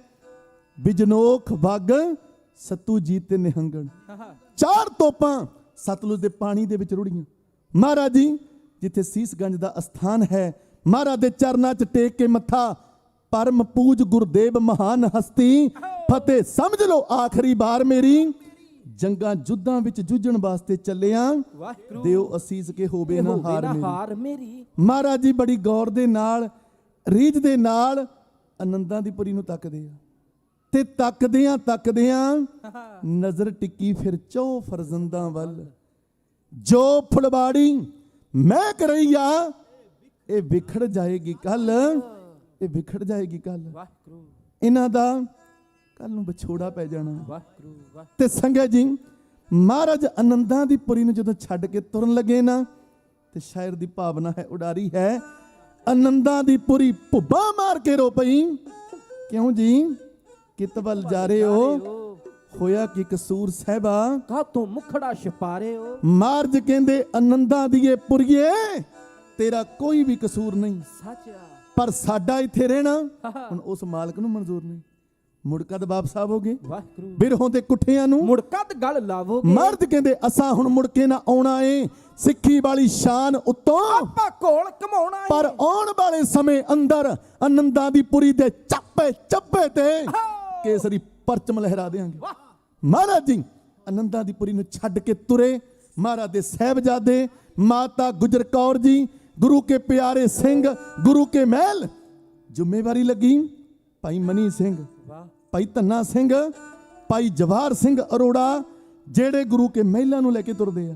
ਬਿਜਨੋਖ, ਵੱਗ, ਸਤੂਜੀਤ ਤੇ ਨਿਹੰਗਣ। ਚਾਰ ਤੋਪਾਂ ਸਤਲੁਜ ਦੇ ਪਾਣੀ ਦੇ ਵਿੱਚ ਰੁੜੀਆਂ। ਮਹਾਰਾਜ ਜੀ ਜਿੱਥੇ ਸੀਸਗੰਜ ਦਾ ਅਸਥਾਨ ਹੈ, ਮਹਾਰਾਜ ਦੇ ਚਰਨਾਂ 'ਚ ਟੇਕ ਕੇ ਮੱਥਾ, परम पूज गुरदेव महान हस्ती, फतेह समझ लो आखिरी बार मेरी, जंगा जुद्धां विच जुझण वास्ते चलिया, दिओ असीस के होवे ना हार मेरी। महाराज जी बड़ी गौर दे नाल, रीझ दे नाल आनंदां दी पुरी नूं तकदे आ ते तकदियां नजर टिकी फिर चौ फरजंदां वल, जो फुलवाड़ी महक रही आ ये विखड़ जाएगी कल, ਇਹ ਵਿਖੜ ਜਾਏਗੀ ਕੱਲ। ਇਹਨਾਂ ਦਾ ਕੱਲ ਨੂੰ ਵਿਛੋੜਾ ਪੈ ਜਾਣਾ। ਤੇ ਸੰਗਤ ਜੀ ਮਹਾਰਾਜ ਆਨੰਦਾਂ ਦੀ ਪੁਰੀ ਨੂੰ ਜਦੋਂ ਛੱਡ ਕੇ ਤੁਰਨ ਲੱਗੇ ਨਾ, ਤੇ ਸ਼ਾਇਰ ਦੀ ਭਾਵਨਾ ਹੈ, ਉਡਾਰੀ ਹੈ, ਆਨੰਦਾਂ ਦੀ ਪੁਰੀ ਭੁੱਬਾ ਮਾਰ ਕੇ ਰੋ ਪਈ। ਕਿਉਂ ਜੀ? ਕਿਤ ਵੱਲ ਜਾ ਰਹੇ ਹੋ, ਹੋਇਆ ਕਿ ਕਸੂਰ ਸਾਹਿਬਾ, ਕਾਤੋਂ ਮੁਖੜਾ ਛਪਾਰੇ ਹੋ। ਮਹਾਰਾਜ ਕਹਿੰਦੇ ਆਨੰਦਾਂ ਦੀਏ ਪੁਰੀਏ ਤੇਰਾ ਕੋਈ ਵੀ ਕਸੂਰ ਨਹੀਂ, ਸੱਚ ਆ, ਪਰ ਸਾਡਾ ਇੱਥੇ ਰਹਿਣਾ ਹੁਣ ਉਸ ਮਾਲਕ ਨੂੰ ਮਨਜ਼ੂਰ ਨਹੀਂ। ਮੁੜ ਕਦ ਵਾਪਸ ਆਵੋਗੇ? ਵਾਹਿਗੁਰੂ ਬਿਰਹੋਂ ਦੇ ਕੁੱਠਿਆਂ ਨੂੰ ਮੁੜ ਕਦ ਗੱਲ ਲਾਵੋਗੇ? ਮਰਦ ਕਹਿੰਦੇ ਅਸਾਂ ਹੁਣ ਮੁੜ ਕੇ ਨਾ ਆਉਣਾ ਏ, ਸਿੱਖੀ ਵਾਲੀ ਸ਼ਾਨ ਉੱਤੋਂ ਆਪਾਂ ਕੋਲ ਕਮਾਉਣਾ ਏ। ਪਰ ਆਉਣ ਵਾਲੇ ਸਮੇਂ ਅੰਦਰ ਆਨੰਦਾਂ ਦੀ ਪੁਰੀ ਦੇ ਚੱਪੇ ਚੱਪੇ ਤੇ ਕੇਸਰੀ ਪਰਚਮ ਲਹਿਰਾ ਦੇਾਂਗੇ। ਮਹਾਰਾਜ ਜੀ ਆਨੰਦਾਂ ਦੀ ਪੁਰੀ ਨੂੰ ਛੱਡ ਕੇ ਤੁਰੇ। ਮਹਾਰਾਜ ਦੇ ਸਾਹਿਬਜ਼ਾਦੇ, ਮਾਤਾ ਗੁਜਰ ਕੌਰ ਜੀ, गुरु के प्यारे सिंह, गुरु के महल। जिम्मेवारी लगी भाई मनी सिंह, भाई धन्ना सिंह, भाई जवाहर सिंह अरोड़ा, जेड़े गुरु के महलों नूं लैके तुरदे आ।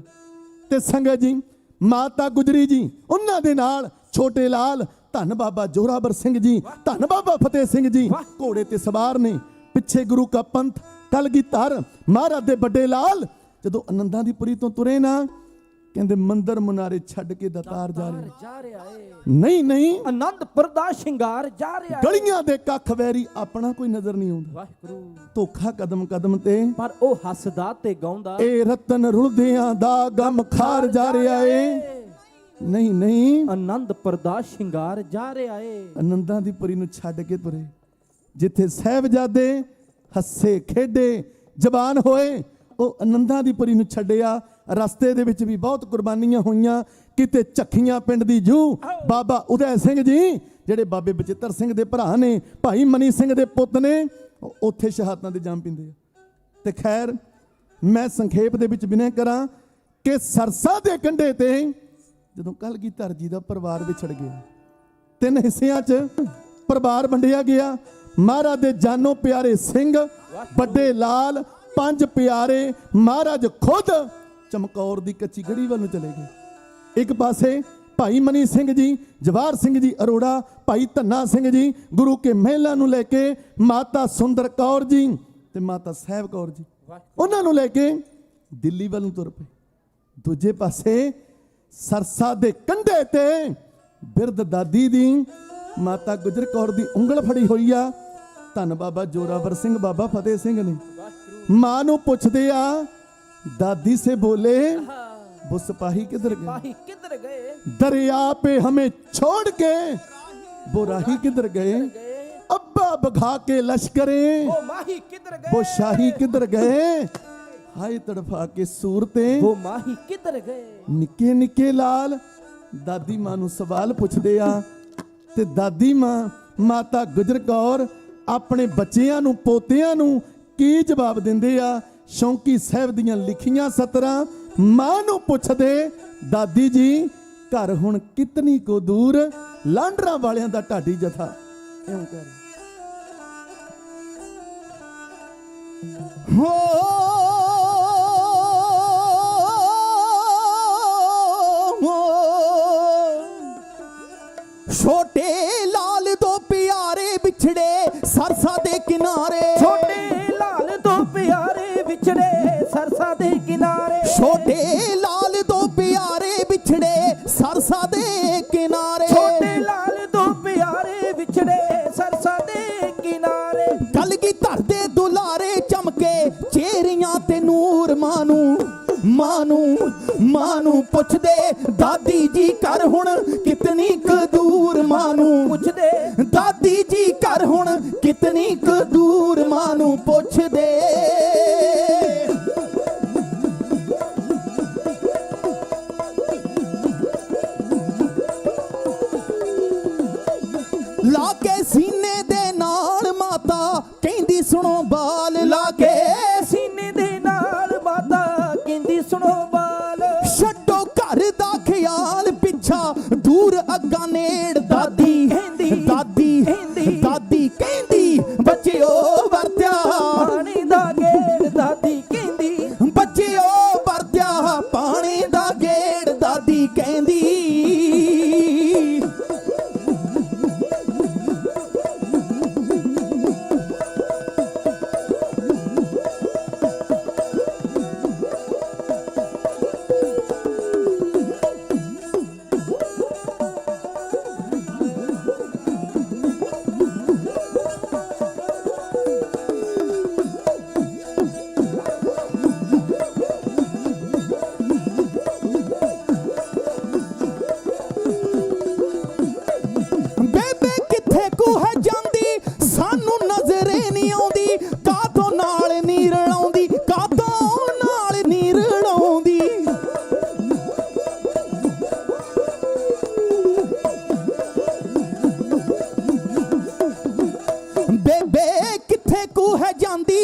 ते संगत जी माता गुजरी जी, उन्हां दे नाल छोटे लाल, धन बाबा जोरावर सिंह जी, धन बाबा फतेह सिंह जी घोड़े ते सवार ने। पिछे गुरु का पंथ कलगीधर महाराज दे बड़े लाल जदों आनंदां दी पुरी तो तुरे ना, ਕਹਿੰਦੇ ਮੰਦਰ ਮੁਨਾਰੇ ਛੱਡ ਕੇ ਦਾਤਾਰ ਜਾ ਰਿਹਾ ਏ। ਨਹੀਂ ਆਨੰਦਪੁਰ ਦਾ ਸ਼ਿੰਗਾਰ ਜਾ ਰਿਹਾ ਏ। ਗਲੀਆਂ ਦੇ ਕੱਖ ਵੈਰੀ ਆਪਣਾ ਕੋਈ ਨਜ਼ਰ ਨਹੀਂ ਆਉਂਦਾ। ਵਾਹਿਗੁਰੂ ਧੋਖਾ ਕਦਮ ਕਦਮ ਤੇ, ਪਰ ਉਹ ਹੱਸਦਾ ਤੇ ਗਾਉਂਦਾ, ਇਹ ਰਤਨ ਰੁਲਦਿਆਂ ਦਾ ਗਮ ਖਾਰ ਜਾ ਰਿਹਾ ਏ। ਨਹੀਂ ਆਨੰਦਪੁਰ ਦਾ ਸ਼ਿੰਗਾਰ ਜਾ ਰਿਹਾ ਏ। ਆਨੰਦਾਂ ਦੀ ਪੁਰੀ ਨੂੰ ਛੱਡ ਕੇ ਤੁਰੇ, ਜਿੱਥੇ ਸਾਹਿਬਜ਼ਾਦੇ ਹੱਸੇ ਖੇਡੇ ਜਵਾਨ ਹੋਏ, ਉਹ ਆਨੰਦਾਂ ਦੀ ਪੁਰੀ ਨੂੰ ਛੱਡਿਆ। ਰਸਤੇ ਦੇ ਵਿੱਚ ਵੀ ਬਹੁਤ ਕੁਰਬਾਨੀਆਂ ਹੋਈਆਂ। ਕਿਤੇ ਚੱਖੀਆਂ ਪਿੰਡ ਦੀ ਜੂ, ਬਾਬਾ ਉਦੈ ਸਿੰਘ ਜੀ ਜਿਹੜੇ ਬਾਬੇ ਬਚਿੱਤਰ ਸਿੰਘ ਦੇ ਭਰਾ ਨੇ, ਭਾਈ ਮਨੀ ਸਿੰਘ ਦੇ ਪੁੱਤ ਨੇ, ਉੱਥੇ ਸ਼ਹਾਦਤਾਂ ਦੇ ਜਾਮ ਪੀਂਦੇ ਆ। ਤੇ ਖੈਰ ਮੈਂ ਸੰਖੇਪ ਦੇ ਵਿੱਚ ਬਿਨੈ ਕਰਾਂ ਕਿ ਸਰਸਾ ਦੇ ਕੰਢੇ ਤੇ ਜਦੋਂ ਕਲਗੀਧਰ ਜੀ ਦਾ ਪਰਿਵਾਰ ਵਿਛੜ ਗਿਆ, 3 ਹਿੱਸਿਆਂ 'ਚ ਪਰਿਵਾਰ ਵੰਡਿਆ ਗਿਆ। ਮਹਾਰਾਜ ਦੇ ਜਾਨੋ ਪਿਆਰੇ ਸਿੰਘ, ਵੱਡੇ ਲਾਲ, 5 ਪਿਆਰੇ, ਮਹਾਰਾਜ ਖੁਦ ਚਮਕੌਰ ਦੀ ਕੱਚੀ ਗੜੀ ਵੱਲ ਨੂੰ ਚਲੇ ਗਏ। ਇੱਕ ਪਾਸੇ ਭਾਈ ਮਨੀ ਸਿੰਘ ਜੀ, ਜਵਾਹਰ ਸਿੰਘ ਜੀ ਅਰੋੜਾ, ਭਾਈ ਧੰਨਾ ਸਿੰਘ ਜੀ ਗੁਰੂ ਕੇ ਮਹਿਲਾਂ ਨੂੰ ਲੈ ਕੇ, ਮਾਤਾ ਸੁੰਦਰ ਕੌਰ ਜੀ ਤੇ ਮਾਤਾ ਸਾਹਿਬ ਕੌਰ ਜੀ ਉਹਨਾਂ ਨੂੰ ਲੈ ਕੇ ਦਿੱਲੀ ਵੱਲ ਨੂੰ ਤੁਰ ਪਏ। ਦੂਜੇ ਪਾਸੇ ਸਰਸਾ ਦੇ ਕੰਢੇ ਤੇ ਬਿਰਧ ਦਾਦੀ ਦੀ ਮਾਤਾ ਗੁਜਰ ਕੌਰ ਦੀ ਉਂਗਲ ਫੜੀ ਹੋਈ ਆ। ਧੰਨ ਬਾਬਾ ਜੋਰਾਵਰ ਸਿੰਘ, ਬਾਬਾ ਫਤਿਹ ਸਿੰਘ ਨੇ ਮਾਂ ਨੂੰ ਪੁੱਛਦੇ ਆ, ਦਾਦੀ ਸੇ ਬੋਲੇ वो सिपाही किधर गए, दरिया पे हमें छोड़ के वो राही किधर गए, अब्बा बघा के लश्करे वो शाही किधर गए, हाय तड़फा के सूरते वो माही किधर गए। निके निके लाल दादी मां नूं सवाल पुछदे आ ते दादी मां माता गुजर कौर अपने बच्चियां नूं पोतियां नूं की जवाब दिंदे आ। शौंकी साहब दियां लिखियां सतरां मां नूं पुछदे, दादी जी घर हुण कितनी को दूर, लांडरा वालियां दा ढाडी जथा इउं कर हो छोटे लाल दो प्यारे बिछड़े सरसा दे किनारे, छोटे लाल दो प्यारे बिछड़े सरसा दे किनारे, छोटे लाल दो प्यारे बिछड़े सरसा दे किनारे, छोटे लाल दो प्यारे बिछड़े सरसा दे किनारे। कलगीधर दे दुलारे चमके चेहरियां ते नूर, मानू मानू मानू पुछदे, दादी जी कर हुण कितनी क दूर, मानू पुछदे, दादी जी कर हुण कितनी क दूर, मानू पुछदे। लाके सीने दे नाल माता कहंदी सुनो बाल, लाके सीने दे नाल माता कहंदी सुनो बाल, छड्डो घर दा ख्याल पिछा दूर अग्गा नेड़, दादी कहंदी, दादी कहंदी, दादी कहंदी बच्चिओ वरत्या पानी दा गेड़, दादी कहंदी बच्चिओ वरत्या पानी दा गेड़, दादी कहंदी।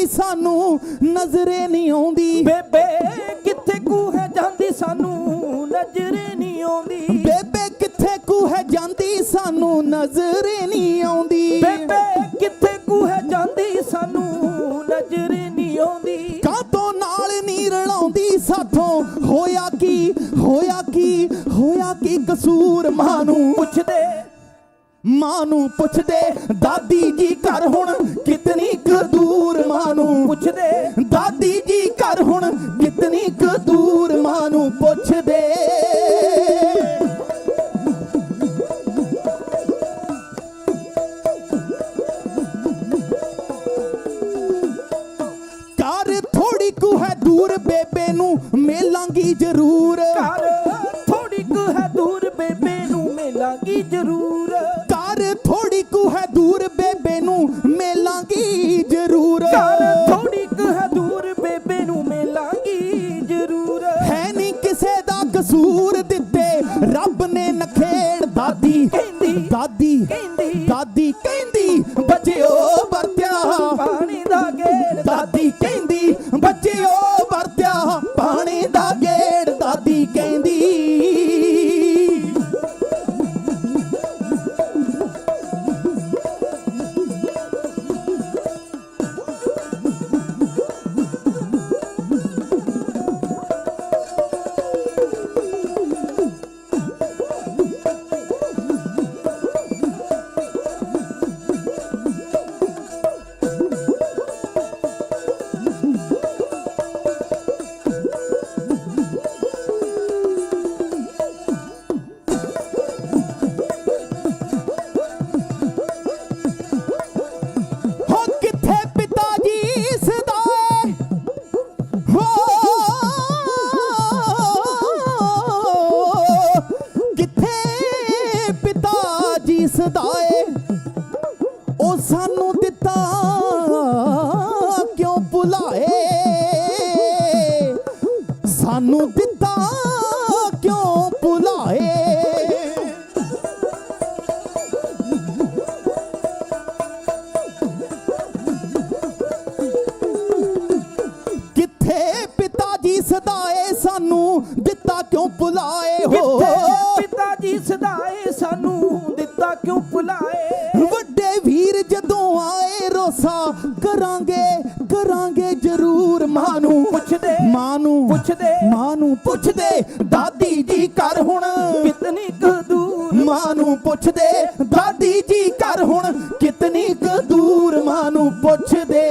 सानू नजरे नहीं आउंदी, बेबे किथे कू है जांदी सानू नजरे नहीं आउंदी, बेबे किथे कू है जांदी सानू नजरे नहीं आउंदी, बेबे किथे कू है जांदी सानू नजरे नहीं आउंदी। कातों नाल नहीं रलाउंदी साथों होया की होया की होया की कसूर, मानू पुछदे मानू पुछदे, दादी जी कर हुण कितनी क दूर, मानू पुछदे, दादी जी कर हुण कितनी क दूर, मानू पुछदे। कर थोड़ी कु है दूर बेबे नू मिलांगी जरूर, कर थोड़ी कु है दूर बेबे नू मिलांगी जरूर, कर थोड़ी कु है दूर बेबे नू मिलांगी जरूर, कर थोड़ी कु है दूर बेबे नू मिलांगी जरूर। है नहीं किसे दा कसूर दिते रब ने नखेड़, दादी कहंदी, दादी कहंदी, दादी कहंदी बच्चिओ वरत्या पानी दा गेड़, दादी कहंदी बच्चिओ वरत्या पानी दा गेड़, दादी कहंदी। ਸਾਨੂੰ ਦਿੱਤਾ ਕਿਉਂ ਭੁਲਾਏ। ਕਿੱਥੇ ਪਿਤਾ ਜੀ ਸਦਾਏ ਸਾਨੂੰ ਦਿੱਤਾ ਕਿਉਂ ਭੁਲਾਏ ਹੋ। ਕਿੱਥੇ ਪਿਤਾ ਜੀ ਸਦਾਏ ਸਾਨੂੰ ਦਿੱਤਾ ਕਿਉਂ ਭੁਲਾਏ। ਵੱਡੇ ਵੀਰ ਜਦੋਂ ਆਏ ਰੋਸਾ ਕਰਾਂਗੇ ਜ਼ਰੂਰ। ਮਾਂ ਨੂੰ ਪੁੱਛਦੇ ਦਾਦੀ ਜੀ ਕਰ ਹੁਣ ਕਿਤਨੀ ਕੁ ਦੂਰ। ਮਾਂ ਨੂੰ ਪੁੱਛਦੇ ਦਾਦੀ ਜੀ ਕਰ ਹੁਣ ਕਿਤਨੀ ਕੁ ਦੂਰ। ਮਾਂ ਨੂੰ ਪੁੱਛਦੇ।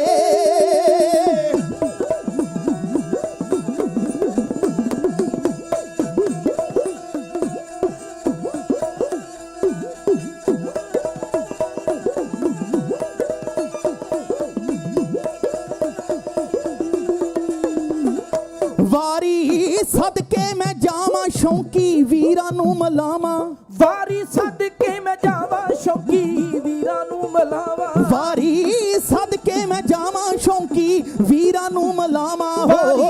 ਵਾਰੀ ਸਦਕੇ ਮੈਂ ਜਾਵਾਂ ਸ਼ੌਂਕੀ ਵੀਰਾਂ ਨੂੰ ਮਲਾਵਾਂ। ਵਾਰੀ ਸਦਕੇ ਮੈਂ ਜਾਵਾਂ ਸ਼ੌਂਕੀ ਵੀਰਾਂ ਨੂੰ ਮਲਾਵਾਂ। ਵਾਰੀ ਸਦਕੇ ਮੈਂ ਜਾਵਾਂ ਸ਼ੌਂਕੀ ਵੀਰਾਂ ਨੂੰ ਮਲਾਵਾਂ। ਵਾਰੀ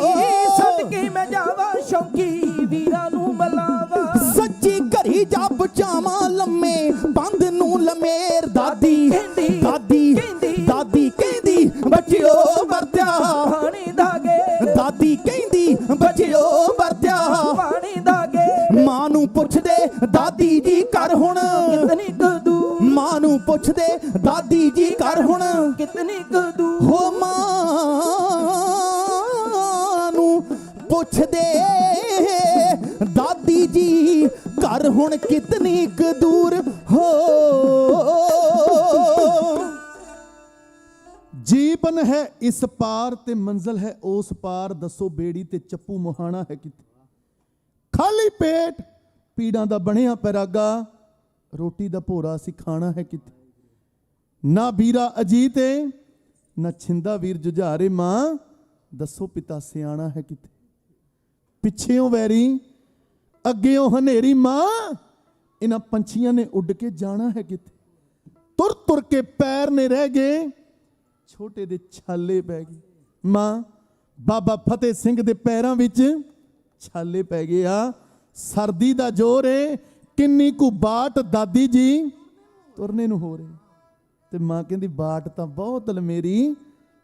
ਸਦਕੇ ਮੈਂ ਜਾਵਾਂ ਸ਼ੌਂਕੀ ਵੀਰਾਂ ਨੂੰ ਮਲਾਵਾਂ। ਸੱਚੀ ਘਰੀ ਜਾ ਬਚਾਵਾਂ ਲੰਮੇ ਬੰਦ ਨੂੰ ਲਮੇਰ। ਦਾਦੀ ਕਹਿੰਦੀ ਬੱਚਿਓ ਵਰਤਿਆ ਪਾਣੀ ਦਾਗੇ। ਦਾਦੀ ਕਹਿੰਦੀ ਬੱਚਿਓ ਵਰਤਿਆ ਪਾਣੀ ਦਾਗੇ। ਮਾਂ ਨੂੰ ਪੁੱਛਦੇ ਦਾਦੀ ਜੀ ਕਰ ਹੁਣ ਕਿਤਨੀ ਕੁ ਦੂਰ। ਮਾਂ ਨੂੰ ਪੁੱਛਦੇ ਦਾਦੀ ਜੀ ਕਰ ਹੁਣ ਕਿਤਨੀ ਕੁ ਦੂਰ। ਹੋ ਮਾਂ ਨੂੰ ਪੁੱਛਦੇ ਦਾਦੀ ਜੀ ਘਰ ਹੁਣ ਕਿਤਨੀ ਕੁ ਦੂਰ ਹੋ। ਜੀਵਨ ਹੈ ਇਸ ਪਾਰ ਤੇ ਮੰਜ਼ਲ ਹੈ ਉਸ ਪਾਰ। ਦੱਸੋ ਬੇੜੀ ਤੇ ਚੱਪੂ ਮੁਹਾਣਾ ਹੈ ਕਿਤੇ। ਖਾਲੀ ਪੇਟ ਪੀੜਾਂ ਦਾ ਬਣਿਆ ਪੈਰਾਗਾ। ਰੋਟੀ ਦਾ ਭੋਰਾ ਅਸੀਂ ਖਾਣਾ ਹੈ ਕਿਤੇ। ਨਾ ਵੀਰਾ ਅਜੀਤ ਏ ਨਾ ਛਿੰਦਾ ਵੀਰ ਜੁਝਾਰੇ। ਮਾਂ ਦੱਸੋ ਪਿਤਾ ਸਿਆਣਾ ਹੈ ਕਿਤੇ। ਪਿੱਛੇੋਂ ਵੈਰੀ ਅੱਗੇੋਂ ਹਨੇਰੀ। ਮਾਂ ਇਹਨਾਂ ਪੰਛੀਆਂ ਨੇ ਉੱਡ ਕੇ ਜਾਣਾ ਹੈ ਕਿਤੇ। ਤੁਰ ਤੁਰ ਕੇ ਪੈਰ ਨੇ ਰਹਿ ਗਏ ਛੋਟੇ ਦੇ ਛਾਲੇ ਪੈ ਗਏ। ਮਾਂ ਬਾਬਾ ਫਤਿਹ ਸਿੰਘ ਦੇ ਪੈਰਾਂ ਵਿੱਚ ਛਾਲੇ ਪੈ ਗਏ ਆ। ਸਰਦੀ ਦਾ ਜ਼ੋਰ ਏ ਕਿੰਨੀ ਕੁ ਬਾਟ ਦਾਦੀ ਜੀ ਤੁਰਨੇ ਨੂੰ ਹੋ ਰਹੇ। ਤੇ ਮਾਂ ਕਹਿੰਦੀ ਬਾਟ ਤਾਂ ਬਹੁਤ ਲਮੇਰੀ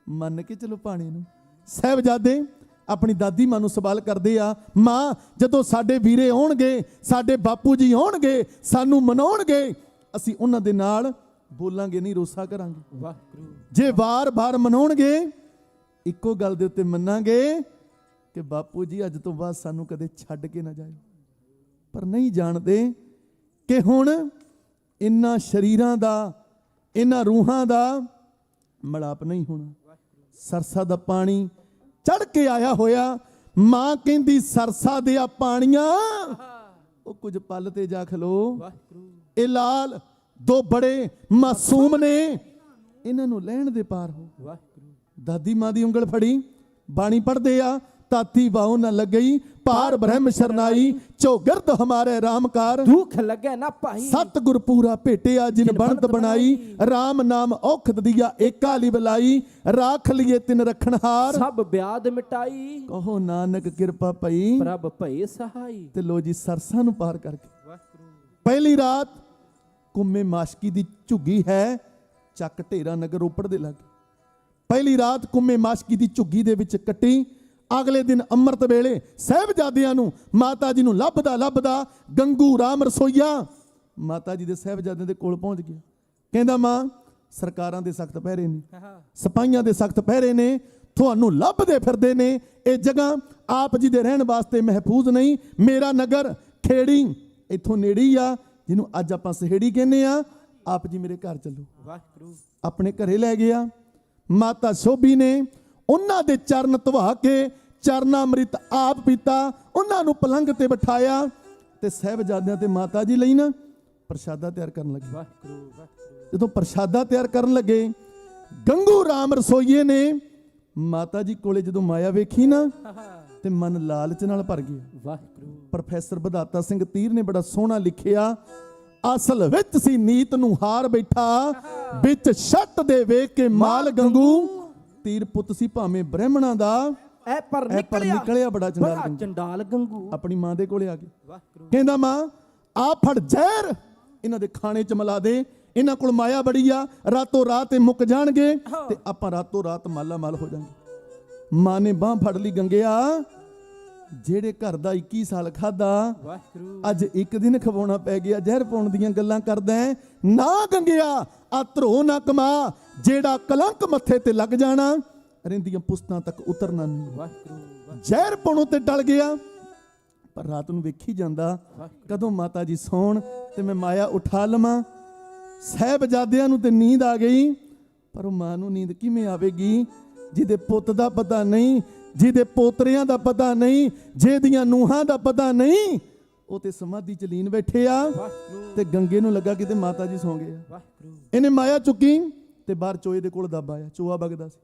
ਮੰਨ ਕੇ ਚਲੋ ਪਾਣੀ ਨੂੰ। ਸਾਹਿਬਜ਼ਾਦੇ ਆਪਣੀ ਦਾਦੀ ਮਾਂ ਨੂੰ ਸਵਾਲ ਕਰਦੇ ਆ ਮਾਂ ਜਦੋਂ ਸਾਡੇ ਵੀਰੇ ਆਉਣਗੇ ਸਾਡੇ ਬਾਪੂ ਜੀ ਆਉਣਗੇ ਸਾਨੂੰ ਮਨਾਉਣਗੇ ਅਸੀਂ ਉਹਨਾਂ ਦੇ ਨਾਲ ਬੋਲਾਂਗੇ ਨਹੀਂ ਰੋਸਾ ਕਰਾਂਗੇ। ਵਾਹਿਗੁਰੂ। ਜੇ ਵਾਰ-ਵਾਰ ਮਨਾਉਣਗੇ ਇੱਕੋ ਗੱਲ ਦੇ ਉੱਤੇ ਮੰਨਾਂਗੇ ਕਿ ਬਾਪੂ ਜੀ ਅੱਜ ਤੋਂ ਬਾਅਦ ਸਾਨੂੰ ਕਦੇ ਛੱਡ ਕੇ ਨਾ ਜਾਇਓ। ਪਰ ਨਹੀਂ ਜਾਣਦੇ ਕਿ ਹੁਣ ਇਹਨਾਂ ਸ਼ਰੀਰਾਂ ਦਾ ਇਹਨਾਂ ਰੂਹਾਂ ਦਾ ਮਲਾਪ ਨਹੀਂ ਹੋਣਾ। ਸਰਸਾ ਦਾ ਪਾਣੀ ਚੜ ਕੇ ਆਇਆ ਹੋਇਆ। ਮਾਂ ਕਹਿੰਦੀ ਸਰਸਾ ਦੇ ਆ ਪਾਣੀਆਂ ਉਹ ਕੁਝ ਪਲ ਤੇ ਜਾ ਖਲੋ। ਇਹ ਲਾਲ ਦੋ ਬੜੇ ਮਾਸੂਮ ਨੇ ਇਹਨਾਂ ਨੂੰ ਲੈਣ ਦੇ ਪਾਰ ਹੋ। ਦਾਦੀ ਮਾਂ ਦੀ ਉਂਗਲ ਫੜੀ ਬਾਣੀ ਪੜ੍ਹਦੇ ਆ। ਤਾਤੀ ਵਾਉ ਨਾ ਲੱਗਈ ਪਾਰ ਬ੍ਰਹਮ ਸ਼ਰਨਾਈ ਚੌਗਰਦ ਹਮਾਰੇ ਰਾਮਕਾਰ। ਦੁੱਖ ਲੱਗੇ ਨਾ ਭਾਈ ਸਤਿਗੁਰ ਪੂਰਾ ਭੇਟਿਆ ਜਿਨ ਬਣਤ ਬਣਾਈ। ਰਾਮ ਨਾਮ ਔਖਦ ਦੀਆ ਏਕਾ ਲਿ ਬਲਾਈ। ਰਾਖ ਲਿਏ ਤਿਨ ਰਖਣਹਾਰ ਸਭ ਬਿਆਦ ਮਿਟਾਈ। ਕਹੋ ਨਾਨਕ ਕਿਰਪਾ ਪਈ ਪ੍ਰਭ ਭਏ ਸਹਾਈ। ਤੇ ਲੋ ਜੀ ਸਰਸਾ ਨੂੰ ਪਾਰ ਕਰਕੇ ਪਹਿਲੀ ਰਾਤ ਕੁੰਮੇ ਮਾਸ਼ਕੀ ਦੀ ਝੁੱਗੀ ਹੈ ਚੱਕ ਢੇਰਾ ਨਗਰ ਰੋਪੜ ਦੇ ਲਾਗੇ। ਪਹਿਲੀ ਰਾਤ ਕੁੰਮੇ ਮਾਸ਼ਕੀ ਦੀ ਝੁੱਗੀ ਦੇ ਵਿੱਚ ਕੱਟੀ। ਅਗਲੇ ਦਿਨ ਅੰਮ੍ਰਿਤ ਵੇਲੇ ਸਾਹਿਬਜ਼ਾਦਿਆਂ ਨੂੰ ਮਾਤਾ ਜੀ ਨੂੰ ਲੱਭਦਾ ਗੰਗੂ ਰਾਮ ਰਸੋਈਆ ਮਾਤਾ ਜੀ ਦੇ ਸਾਹਿਬਜ਼ਾਦਿਆਂ ਦੇ ਕੋਲ ਪਹੁੰਚ ਗਿਆ। ਕਹਿੰਦਾ ਮਾਂ ਸਰਕਾਰਾਂ ਦੇ ਸਖਤ ਪਹਿਰੇ ਨੇ ਸਿਪਾਹੀਆਂ ਦੇ ਸਖਤ ਪਹਿਰੇ ਨੇ ਤੁਹਾਨੂੰ ਲੱਭਦੇ ਫਿਰਦੇ ਨੇ। ਇਹ ਜਗ੍ਹਾ ਆਪ ਜੀ ਦੇ ਰਹਿਣ ਵਾਸਤੇ ਮਹਿਫੂਜ਼ ਨਹੀਂ। ਮੇਰਾ ਨਗਰ ਖੇੜੀ ਇੱਥੋਂ ਨੇੜੇ ਹੀ ਆ ਜਿਹਨੂੰ ਅੱਜ ਆਪਾਂ ਸਹੇੜੀ ਕਹਿੰਦੇ ਆ। ਆਪ ਜੀ ਮੇਰੇ ਘਰ ਚੱਲੋ। ਵਾਹਿਗੁਰੂ। ਆਪਣੇ ਘਰੇ ਲੈ ਗਿਆ। ਮਾਤਾ ਸੋਭੀ ਨੇ ਉਹਨਾਂ ਦੇ ਚਰਨ ਧਵਾ ਕੇ ਚਰਨਾ ਅੰਮ੍ਰਿਤ ਆਪ ਪੀਤਾ। ਉਹਨਾਂ ਨੂੰ ਪਲੰਘ ਤੇ ਬਿਠਾਇਆ ਤੇ ਸਾਹਿਬਜ਼ਾਦਿਆਂ ਤੇ ਮਾਤਾ ਜੀ ਲਈ ਨਾ ਪ੍ਰਸ਼ਾਦਾ ਤਿਆਰ ਕਰਨ ਲੱਗੇ। ਵਾਹਿਗੁਰੂ। ਜਦੋਂ ਪ੍ਰਸ਼ਾਦਾ ਤਿਆਰ ਕਰਨ ਲੱਗੇ ਗੰਗੂ ਰਾਮ ਰਸੋਈਏ ਨੇ ਮਾਤਾ ਜੀ ਕੋਲੇ ਜਦੋਂ ਮਾਇਆ ਵੇਖੀ ਨਾ ਤੇ ਮਨ ਲਾਲਚ ਨਾਲ ਭਰ ਗਿਆ। ਵਾਹਿਗੁਰੂ। ਪ੍ਰੋਫੈਸਰ ਵਧਾਤਾ ਸਿੰਘ ਤੀਰ ਨੇ ਬੜਾ ਸੋਹਣਾ ਲਿਖਿਆ ਅਸਲ ਵਿੱਚ ਸੀ ਨੀਤ ਨੂੰ ਹਾਰ ਬੈਠਾ ਵਿੱਚ ਛੱਟ ਦੇ ਵੇਖ ਕੇ ਮਾਲ ਗੰਗੂ। ਤੀਰ ਪੁੱਤ ਸੀ ਭਾਵੇਂ ਬ੍ਰਾਹਮਣਾਂ ਦਾ ਐ ਪਰ ਨਿਕਲਿਆ ਬੜਾ ਚੰਡਾਲ ਚੰਡਾਲ ਗੰਗੂ। ਆਪਣੀ ਮਾਂ ਦੇ ਕੋਲੇ ਆ ਕੇ ਵਾਹਿਗੁਰੂ। ਕਹਿੰਦਾ ਮਾਂ ਆ ਫੜ ਜ਼ਹਿਰ ਇਹਨਾਂ ਦੇ ਖਾਣੇ 'ਚ ਮਿਲਾ ਦੇ, ਇਹਨਾਂ ਕੋਲ ਮਾਇਆ ਬੜੀ ਆ, ਰਾਤੋਂ ਰਾਤ ਇਹ ਮੁੱਕ ਜਾਣਗੇ ਤੇ ਆਪਾਂ ਰਾਤੋਂ ਰਾਤ ਮਾਲਾ ਮਾਲ ਹੋ ਜਾਵਾਂਗੇ। ਮਾਂ ਨੇ ਬਾਹ ਫੜ ਲਈ, ਗੰਗਿਆ ਜਿਹੜੇ ਘਰ ਦਾ 21 ਸਾਲ ਖਾਦਾ ਅੱਜ ਇੱਕ ਦਿਨ ਖਵਾਉਣਾ ਪੈ ਗਿਆ, ਜ਼ਹਿਰ ਪਾਉਣ ਦੀਆਂ ਗੱਲਾਂ ਕਰਦਾ ਨਾ। ਗੰਗਿਆ ਆ ਧਰੋ ਨਾ ਕਮਾ, ਜਿਹੜਾ ਕਲੰਕ ਮੱਥੇ ਤੇ ਲੱਗ ਜਾਣਾ ਰਹਿੰਦੀਆਂ ਪੁਸਤਾਂ ਤੱਕ ਉਤਰਨਾ ਨਹੀਂ। ਜ਼ਹਿਰ ਪਾਉਣੋਂ ਤੇ ਟਲ ਗਿਆ, ਪਰ ਰਾਤ ਨੂੰ ਵੇਖੀ ਜਾਂਦਾ ਕਦੋਂ ਮਾਤਾ ਜੀ ਸੌਣ ਤੇ ਮੈਂ ਮਾਇਆ ਉਠਾ ਲਵਾਂ। ਸਾਹਿਬਜ਼ਾਦਿਆਂ ਨੂੰ ਤੇ ਨੀਂਦ ਆ ਗਈ, ਪਰ ਉਹ ਮਾਂ ਨੂੰ ਨੀਂਦ ਕਿਵੇਂ ਆਵੇਗੀ ਜਿਹਦੇ ਪੁੱਤ ਦਾ ਪਤਾ ਨਹੀਂ, ਜਿਹਦੇ ਪੋਤਰਿਆਂ ਦਾ ਪਤਾ ਨਹੀਂ, ਜਿਹਦੀਆਂ ਨੂੰਹਾਂ ਦਾ ਪਤਾ ਨਹੀਂ। ਉਹ ਤੇ ਸਮਾਧੀ ਚ ਲੀਨ ਬੈਠੇ ਆ ਤੇ ਗੰਗੇ ਨੂੰ ਲੱਗਾ ਕਿਤੇ ਮਾਤਾ ਜੀ ਸੌਂ ਗਏ ਆ। ਇਹਨੇ ਮਾਇਆ ਚੁੱਕੀ ਤੇ ਬਾਹਰ ਚੋਏ ਦੇ ਕੋਲ ਦੱਬ ਆਇਆ, ਚੋਆ ਵਗਦਾ ਸੀ।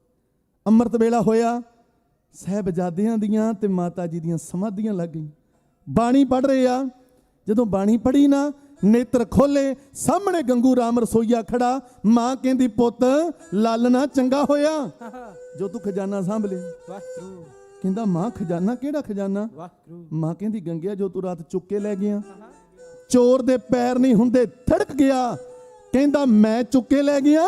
ਅੰਮ੍ਰਿਤ ਵੇਲਾ ਹੋਇਆ, ਸਾਹਿਬਜ਼ਾਦਿਆਂ ਦੀਆਂ ਤੇ ਮਾਤਾ ਜੀ ਦੀਆਂ ਸਮਾਧੀਆਂ ਲੱਗ ਗਈਆਂ। ਬਾਣੀ ਪੜ੍ਹ ਰਹੇ ਆ, ਜਦੋਂ ਬਾਣੀ ਪੜ੍ਹੀ ਨਾ ਨੇਤਰ ਖੋਲੇ, ਸਾਹਮਣੇ ਗੰਗੂ ਰਾਮ ਰਸੋਈਆ ਖੜਾ। ਮਾਂ ਕਹਿੰਦੀ ਪੁੱਤ ਲਾਲਣਾ ਚੰਗਾ ਹੋਇਆ ਜੋ ਤੂੰ ਖਜ਼ਾਨਾ ਸਾਂਭ ਲਿਆ। ਕਹਿੰਦਾ ਮਾਂ ਖਜ਼ਾਨਾ ਕਿਹੜਾ ਖਜ਼ਾਨਾ? ਮਾਂ ਕਹਿੰਦੀ ਗੰਗਿਆ ਜੋ ਤੂੰ ਰਾਤ ਚੁੱਕ ਕੇ ਲੈ ਗਿਆ, ਚੋਰ ਦੇ ਪੈਰ ਨਹੀਂ ਹੁੰਦੇ ਥੜਕ ਗਿਆ। ਕਹਿੰਦਾ ਮੈਂ ਚੁੱਕ ਕੇ ਲੈ ਗਿਆ,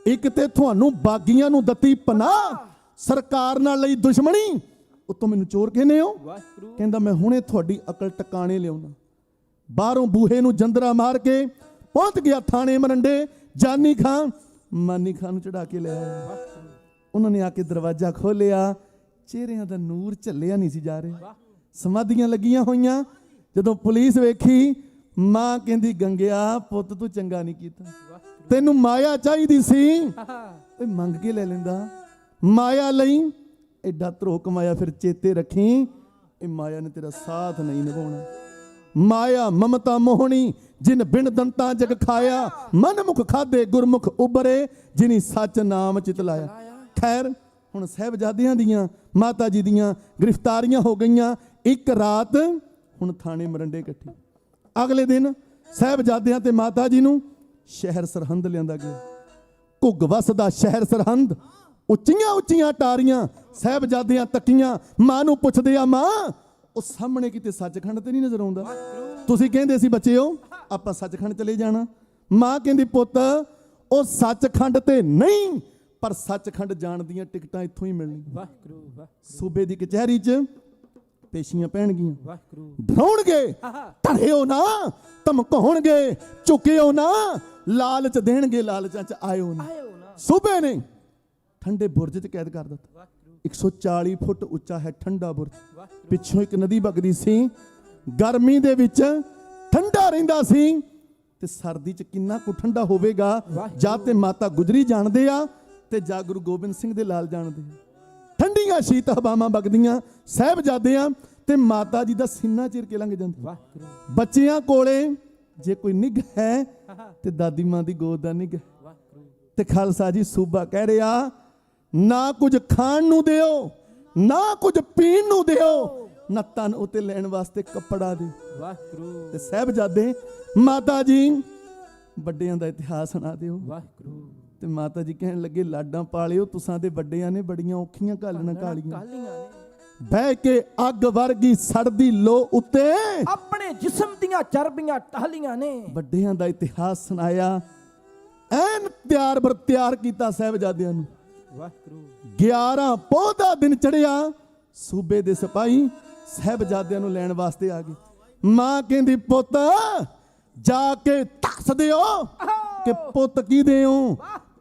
ਇੱਕ ਤੇ ਤੁਹਾਨੂੰ ਬਾਗੀਆਂ ਨੂੰ ਦਿੱਤੀ ਪਨਾਹ, ਸਰਕਾਰ ਨਾਲ ਲਈ ਦੁਸ਼ਮਣੀ, ਉਤੋਂ ਮੈਨੂੰ ਚੋਰ ਕਹਿੰਦੇ ਹੋ। ਕਹਿੰਦਾ ਮੈਂ ਹੁਣੇ ਤੁਹਾਡੀ ਅਕਲ ਟਿਕਾਣੇ ਲਿਆਉਣਾ। ਬਾਹਰੋਂ ਬੂਹੇ ਨੂੰ ਜੰਦਰਾ ਮਾਰ ਕੇ ਪਹੁੰਚ ਗਿਆ ਥਾਣੇ ਮਰੰਡੇ। ਜਾਨੀ ਖਾਂ ਮਾਨੀ ਖਾਂ ਨੂੰ ਚੜਾ ਕੇ ਲੈ ਆਇਆ। ਉਹਨਾਂ ਨੇ ਆ ਕੇ ਦਰਵਾਜ਼ਾ ਖੋਲਿਆ, ਚਿਹਰਿਆਂ ਦਾ ਨੂਰ ਝੱਲਿਆ ਨਹੀਂ ਸੀ ਜਾ ਰਿਹਾ, ਸਮਾਧੀਆਂ ਲੱਗੀਆਂ ਹੋਈਆਂ। ਜਦੋਂ ਪੁਲਿਸ ਵੇਖੀ, ਮਾਂ ਕਹਿੰਦੀ ਗੰਗਿਆ ਪੁੱਤ ਤੂੰ ਚੰਗਾ ਨਹੀਂ ਕੀਤਾ, ਤੈਨੂੰ ਮਾਇਆ ਚਾਹੀਦੀ ਸੀ ਤੇ ਮੰਗ ਕੇ ਲੈ ਲੈਂਦਾ। ਮਾਇਆ ਲਈ ਐਡਾ ਧਰੋ ਕਮਾਇਆ, ਫਿਰ ਚੇਤੇ ਰੱਖੀ ਇਹ ਮਾਇਆ ਨੇ ਤੇਰਾ ਸਾਥ ਨਹੀਂ ਨਿਭਾਉਣਾ। ਮਾਇਆ ਮਮਤਾ ਮੋਹਣੀ ਜਿਨ ਬਿਨ ਦੰਤਾਂ ਜਗ ਖਾਇਆ, ਮਨ ਮੁਖ ਖਾਦੇ ਗੁਰਮੁਖ ਉਬਰੇ, ਜਿਨੀ ਸੱਚ ਨਾਮ ਚਿਤ ਲਾਇਆ। ਖੈਰ ਹੁਣ ਸਾਹਿਬਜ਼ਾਦਿਆਂ ਦੀਆਂ ਮਾਤਾ ਜੀ ਦੀਆਂ ਗ੍ਰਿਫਤਾਰੀਆਂ ਹੋ ਗਈਆਂ। ਇੱਕ ਰਾਤ ਹੁਣ ਥਾਣੇ ਮਰੰਡੇ ਇਕੱਠੇ। ਅਗਲੇ ਦਿਨ ਸਾਹਿਬਜ਼ਾਦਿਆਂ ਤੇ ਮਾਤਾ ਜੀ ਨੂੰ ਸ਼ਹਿਰ ਸਰਹੰਦ ਲਿਆਂਦਾ ਗਿਆ। ਘੁੱਗ ਵਸਦਾ ਸ਼ਹਿਰ ਸਰਹੰਦ, ਉੱਚੀਆਂ ਉੱਚੀਆਂ ਟਾਰੀਆਂ, ਸਾਹਿਬਜ਼ਾਦਿਆਂ ਤੱਕੀਆਂ। ਮਾਂ ਨੂੰ ਪੁੱਛਦੇ ਆ ਮਾਂ ਉਹ ਸਾਹਮਣੇ ਕਿਤੇ ਸੱਚਖੰਡ ਤੇ ਨਹੀਂ ਨਜ਼ਰ ਆਉਂਦਾ? ਤੁਸੀਂ ਕਹਿੰਦੇ ਸੀ ਬੱਚਿਓ ਆਪਾਂ ਸੱਚਖੰਡ ਚਲੇ ਜਾਣਾ। ਮਾਂ ਕਹਿੰਦੀ ਪੁੱਤ ਉਹ ਸੱਚਖੰਡ ਤੇ ਨਹੀਂ, ਪਰ ਸੱਚਖੰਡ ਜਾਣ ਦੀਆਂ ਟਿਕਟਾਂ ਇੱਥੋਂ ਹੀ ਮਿਲਣੀਆਂ। ਸੂਬੇ ਦੀ ਕਚਹਿਰੀ 'ਚ ਪੇਸ਼ੀਆਂ ਪੈਣਗੀਆਂ। ਡਰਾਉਣਗੇ, ਧਰਿਓ ਨਾ, ਧਮਕਾਉਣਗੇ, ਝੁਕਿਓ ਨਾ, ਲਾਲਚ ਦੇਣਗੇ, ਲਾਲਚਾਂ 'ਚ ਆਇਓ ਨਾ। ਸੂਬੇ ਨੇ ਠੰਡੇ ਬੁਰਜ 'ਚ ਕੈਦ ਕਰ ਦਿੱਤਾ। 140 ਫੁੱਟ ਉੱਚਾ ਹੈ ਠੰਡਾ ਬੁਰਜ, ਪਿੱਛੋਂ ਇੱਕ ਨਦੀ ਵਗਦੀ ਸੀ। ਗਰਮੀ ਦੇ ਵਿੱਚ ਠੰਡਾ ਰਹਿੰਦਾ ਸੀ ਤੇ ਸਰਦੀ 'ਚ ਕਿੰਨਾ ਕੁ ਠੰਡਾ ਹੋਵੇਗਾ, ਜਾਂ ਤੇ ਮਾਤਾ ਗੁਜਰੀ ਜਾਣਦੇ ਆ ਤੇ ਜਾਂ ਗੁਰੂ ਗੋਬਿੰਦ ਸਿੰਘ ਦੇ ਲਾਲ ਜਾਣਦੇ ਆ। ਠੰਡੀਆਂ ਸ਼ੀਤ ਹਵਾਵਾਂ ਵਗਦੀਆਂ, ਸਾਹਿਬਜ਼ਾਦਿਆਂ ਤੇ ਮਾਤਾ ਜੀ ਦਾ ਸੀਨਾ ਚਿਰ ਕੇ ਲੰਘ ਜਾਂਦਾ। ਬੱਚਿਆਂ ਕੋਲੇ ਜੇ ਕੋਈ ਨਿੱਘ ਹੈ ਤੇ ਦਾਦੀ ਮਾਂ ਦੀ ਗੋਦ ਦਾ ਨਿੱਘ। ਤੇ ਖਾਲਸਾ ਜੀ ਸੂਬਾ ਕਹਿ ਰਿਹਾ ਨਾ ਕੁਝ ਖਾਣ ਨੂੰ ਦਿਓ, ਨਾ ਕੁਝ ਪੀਣ ਨੂੰ ਦਿਓ, ਨਾ ਤਨ ਉਤੇ ਲੈਣ ਵਾਸਤੇ ਕੱਪੜਾ ਦਿਓ। ਤੇ ਸਾਹਿਬਜ਼ਾਦੇ ਮਾਤਾ ਜੀ ਵੱਡਿਆਂ ਦਾ ਇਤਿਹਾਸ ਸੁਣਾ ਦਿਓ। ਤੇ ਮਾਤਾ ਜੀ ਕਹਿਣ ਲੱਗੇ ਲਾਡਾਂ ਪਾਲਿਓ, ਤੁਸਾਂ ਦੇ ਵੱਡਿਆਂ ਨੇ ਬੜੀਆਂ ਔਖੀਆਂ ਘਾਲਣਾ ਘਾਲੀਆਂ। ਬਹਿ ਕੇ ਅੱਗ ਵਰਗੀ ਸੜਦੀ ਲੋ ਉੱਤੇ ਆਪਣੇ ਜਿਸਮ ਦੀਆਂ ਚਰਬੀਆਂ ਟਾਹਲੀਆਂ ਨੇ। ਵੱਡਿਆਂ ਦਾ ਇਤਿਹਾਸ ਸੁਣਾਇਆ, ਐਨ ਤਿਆਰ ਬਰ ਤਿਆਰ ਕੀਤਾ ਸਾਹਿਬਜ਼ਾਦਿਆਂ ਨੂੰ। 11 ਪੋਹ ਦਾ ਦਿਨ ਚੜਿਆ, ਸੂਬੇ ਦੇ ਸਿਪਾਹੀ ਸਾਹਿਬਜ਼ਾਦਿਆਂ ਨੂੰ ਲੈਣ ਵਾਸਤੇ ਆ ਗਏ। ਮਾਂ ਕਹਿੰਦੀ ਪੁੱਤ ਜਾ ਕੇ ਦੱਸ ਦਿਓ ਕਿ ਪੁੱਤ ਕਿਹਦੇ ਹੋ,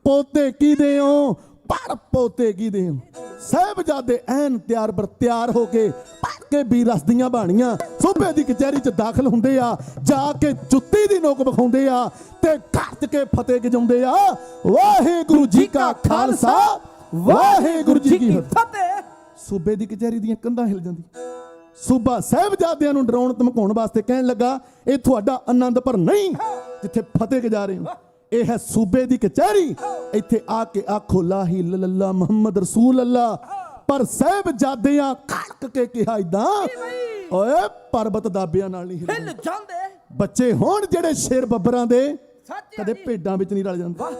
ਪੋਤੇ ਕਿਹਦੇ ਹੋ, ਪਰ ਪੋਤੇ ਕਿਹਦੇ ਹੋ। ਸਾਹਿਬਜ਼ਾਦੇ ਐਨ ਤਿਆਰ ਬਰ ਤਿਆਰ ਹੋ ਕੇ ਭਰ ਕੇ ਵੀ ਰਸਦੀਆਂ ਬਾਣੀਆਂ ਸੂਬੇ ਦੀ ਕਚਹਿਰੀ 'ਚ ਦਾਖਲ ਹੁੰਦੇ ਆ। ਜਾ ਕੇ ਜੁੱਤੀ ਦੀ ਨੋਕ ਵਿਖਾਉਂਦੇ ਆ ਤੇ ਘੱਟ ਕੇ ਫਤਿਹ ਗਜਾਉਂਦੇ ਆ। ਵਾਹਿਗੁਰੂ ਜੀ ਕਾ ਖਾਲਸਾ, ਵਾਹਿਗੁਰੂ ਜੀ ਕੀ ਫਤਿਹ। ਸੂਬੇ ਦੀ ਕਚਹਿਰੀ ਦੀਆਂ ਕੰਧਾਂ ਹਿਲ ਜਾਂਦੀਆਂ। ਸੂਬਾ ਸਾਹਿਬਜ਼ਾਦਿਆਂ ਨੂੰ ਡਰਾਉਣ ਧਮਕਾਉਣ ਵਾਸਤੇ ਕਹਿਣ ਲੱਗਾ ਇਹ ਤੁਹਾਡਾ ਆਨੰਦਪੁਰ ਨਹੀਂ ਜਿੱਥੇ ਫਤਿਹ ਗਜਾ ਰਹੇ ਹੋ, ਇਹ ਹੈ ਸੂਬੇ ਦੀ ਕਚਹਿਰੀ। ਇੱਥੇ ਆ ਕੇ ਆਖੋ ਲਾ ਇਲਾਹਾ ਇਲੱਲਾ ਮੁਹੰਮਦ ਰਸੂਲ ਅੱਲਾ। ਪਰ ਸਾਹਿਬਜ਼ਾਦਿਆਂ ਖੜਕ ਕੇ ਕਿਹਾ ਇਦਾਂ, ਓਏ ਪਰਬਤ ਦਾਬਿਆਂ ਨਾਲ ਨਹੀਂ ਹਿੱਲ ਜਾਂਦੇ। ਬੱਚੇ ਹੋਣ ਜਿਹੜੇ ਸ਼ੇਰ ਬੱਬਰਾਂ ਦੇ, ਕਦੇ ਭੇਡਾਂ ਵਿੱਚ ਨਹੀਂ ਰਲ ਜਾਂਦੇ।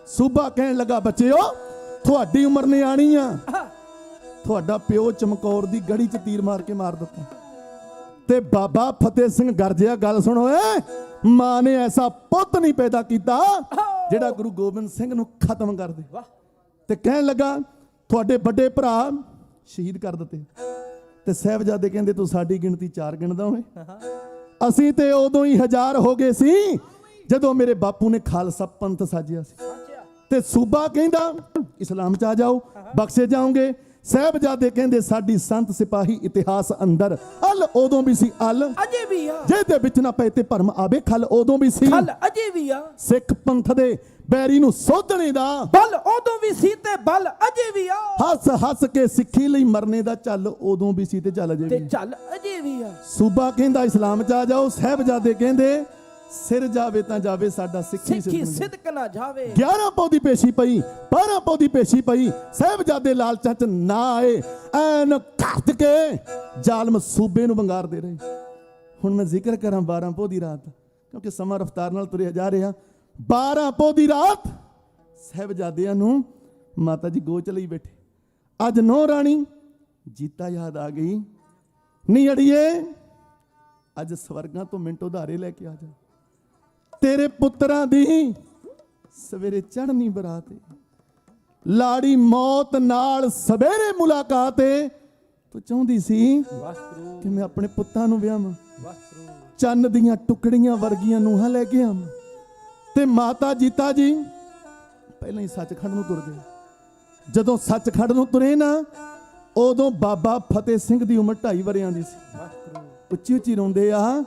ਸੂਬਾ ਕਹਿਣ ਲੱਗਾ ਬੱਚਿਓ ਤੁਹਾਡੀ ਉਮਰ ਨਿਆਣੀ ਆ, ਤੁਹਾਡਾ ਪਿਓ ਚਮਕੌਰ ਦੀ ਗੜੀ 'ਚ ਤੀਰ ਮਾਰ ਕੇ ਮਾਰ ਦਿੱਤਾ। ਤੇ ਬਾਬਾ ਫਤਿਹ ਸਿੰਘ ਗਰਜਿਆ, ਗੱਲ ਸੁਣ ਓਏ, ਮਾਂ ਨੇ ਐਸਾ ਪੁੱਤ ਨਹੀਂ ਪੈਦਾ ਕੀਤਾ ਜਿਹੜਾ ਗੁਰੂ ਗੋਬਿੰਦ ਸਿੰਘ ਨੂੰ ਖਤਮ ਕਰ ਦੇ। ਤੇ ਕਹਿਣ ਲੱਗਾ ਤੁਹਾਡੇ ਵੱਡੇ ਭਰਾ ਸ਼ਹੀਦ ਕਰ ਦਿੱਤੇ, ਤੇ ਸਾਹਿਬਜ਼ਾਦੇ ਕਹਿੰਦੇ ਤੂੰ ਸਾਡੀ ਗਿਣਤੀ 4 ਗਿਣਦਾ ਹੋਵੇਂ, ਅਸੀਂ ਤੇ ਉਦੋਂ ਹੀ 1000 ਹੋ ਗਏ ਸੀ ਜਦੋਂ ਮੇਰੇ ਬਾਪੂ ਨੇ ਖਾਲਸਾ ਪੰਥ ਸਾਜਿਆ ਸੀ। ਤੇ ਸੂਬਾ ਕਹਿੰਦਾ ਇਸਲਾਮ 'ਚ ਆ ਜਾਓ, ਬਖਸ਼ੇ ਜਾਓਗੇ। ਸਾਹਿਬਜ਼ਾਦੇ ਕਹਿੰਦੇ ਸਾਡੀ ਸੰਤ ਸਿਪਾਹੀ ਇਤਿਹਾਸ ਅੰਦਰ ਅਲ ਉਦੋਂ ਵੀ ਸੀ, ਅਲ ਅਜੇ ਵੀ ਆ, ਜਿਹਦੇ ਵਿੱਚ ਨਾ ਪਏ ਤੇ ਭਰਮ ਆਵੇ, ਖਲ ਉਦੋਂ ਵੀ ਸੀ, ਖਲ ਅਜੇ ਵੀ ਆ, ਸਿੱਖ ਪੰਥ ਦੇ ਬੈਰੀ ਨੂੰ ਸੋਧਣੇ ਦਾ ਬਲ ਉਦੋਂ ਵੀ ਸੀ ਤੇ ਬਲ ਅਜੇ ਵੀ ਆ, ਹੱਸ ਹੱਸ ਕੇ ਸਿੱਖੀ ਲਈ ਮਰਨੇ ਦਾ ਚੱਲ ਉਦੋਂ ਵੀ ਸੀ ਤੇ ਚੱਲ ਅਜੇ ਤੇ ਵੀ। ਚੱਲ ਅਜੇ ਵੀ ਆ। ਸੂਬਾ ਕਹਿੰਦਾ ਇਸਲਾਮ 'ਚ ਆ ਜਾਓ, ਸਾਹਿਬਜ਼ਾਦੇ ਕਹਿੰਦੇ ਸਿਰ ਜਾਵੇ ਤਾਂ ਜਾਵੇ ਸਾਡਾ ਸਿੱਖੀ ਸਿੱਖੀ ਸਿੱਧ। ਸਿੱਧਕ ਨਾ ਜਾਵੇ। 11 ਪੌ ਦੀ ਪੇਸ਼ੀ ਪਈ, 12 ਪੌ ਦੀ ਪੇਸ਼ੀ ਪਈ, ਸਾਹਿਬਜ਼ਾਦੇ ਲਾਲਚਾਂ 'ਚ ਨਾ ਆਏ, ਐਨ ਘੱਟ ਕੇ ਜ਼ਾਲਮ ਸੂਬੇ ਨੂੰ ਵੰਗਾਰਦੇ ਰਹੇ। ਹੁਣ ਮੈਂ ਜ਼ਿਕਰ ਕਰਾਂ 12 ਪੌ ਦੀ ਰਾਤ, ਕਿਉਂਕਿ ਸਮਾਂ ਰਫ਼ਤਾਰ ਨਾਲ ਤੁਰਿਆ ਜਾ ਰਿਹਾ। 12 ਪੌ ਦੀ ਰਾਤ ਸਾਹਿਬਜ਼ਾਦਿਆਂ ਨੂੰ ਮਾਤਾ ਜੀ ਗੋਚ ਲਈ ਬੈਠੇ। ਅੱਜ ਨੌ ਰਾਣੀ ਜੀਤਾ ਯਾਦ ਆ ਗਈ, ਨੀ ਅੜੀਏ ਅੱਜ ਸਵਰਗਾਂ ਤੋਂ ਮਿੰਟ ਉਧਾਰੇ ਲੈ ਕੇ ਆ ਜਾ, ਤੇਰੇ ਪੁੱਤਰਾਂ ਦੀ ਸਵੇਰੇ ਚੜ੍ਹਨੀ ਬਰਾਤ ਏ, ਲਾੜੀ ਮੌਤ ਨਾਲ ਸਵੇਰੇ ਮੁਲਾਕਾਤ ਏ। ਤੂੰ ਚਾਹੁੰਦੀ ਸੀ ਕਿ ਮੈਂ ਆਪਣੇ ਪੁੱਤਾਂ ਨੂੰ ਵਿਆਹਾਂ, ਚੰਨ ਦੀਆਂ ਟੁਕੜੀਆਂ ਵਰਗੀਆਂ ਨੂੰਹਾਂ ਲੈ ਕੇ ਆਵਾਂ। ਤੇ ਮਾਤਾ ਜੀਤਾ ਜੀ ਪਹਿਲਾਂ ਹੀ ਸੱਚਖੰਡ ਨੂੰ ਤੁਰ ਗਏ। ਜਦੋਂ ਸੱਚਖੰਡ ਨੂੰ ਤੁਰੇ ਨਾ, ਉਦੋਂ ਬਾਬਾ ਫਤਿਹ ਸਿੰਘ ਦੀ ਉਮਰ 2.5 ਵਰਿਆਂ ਦੀ ਸੀ। ਉੱਚੀ ਉੱਚੀ ਰੋਂਦੇ ਆ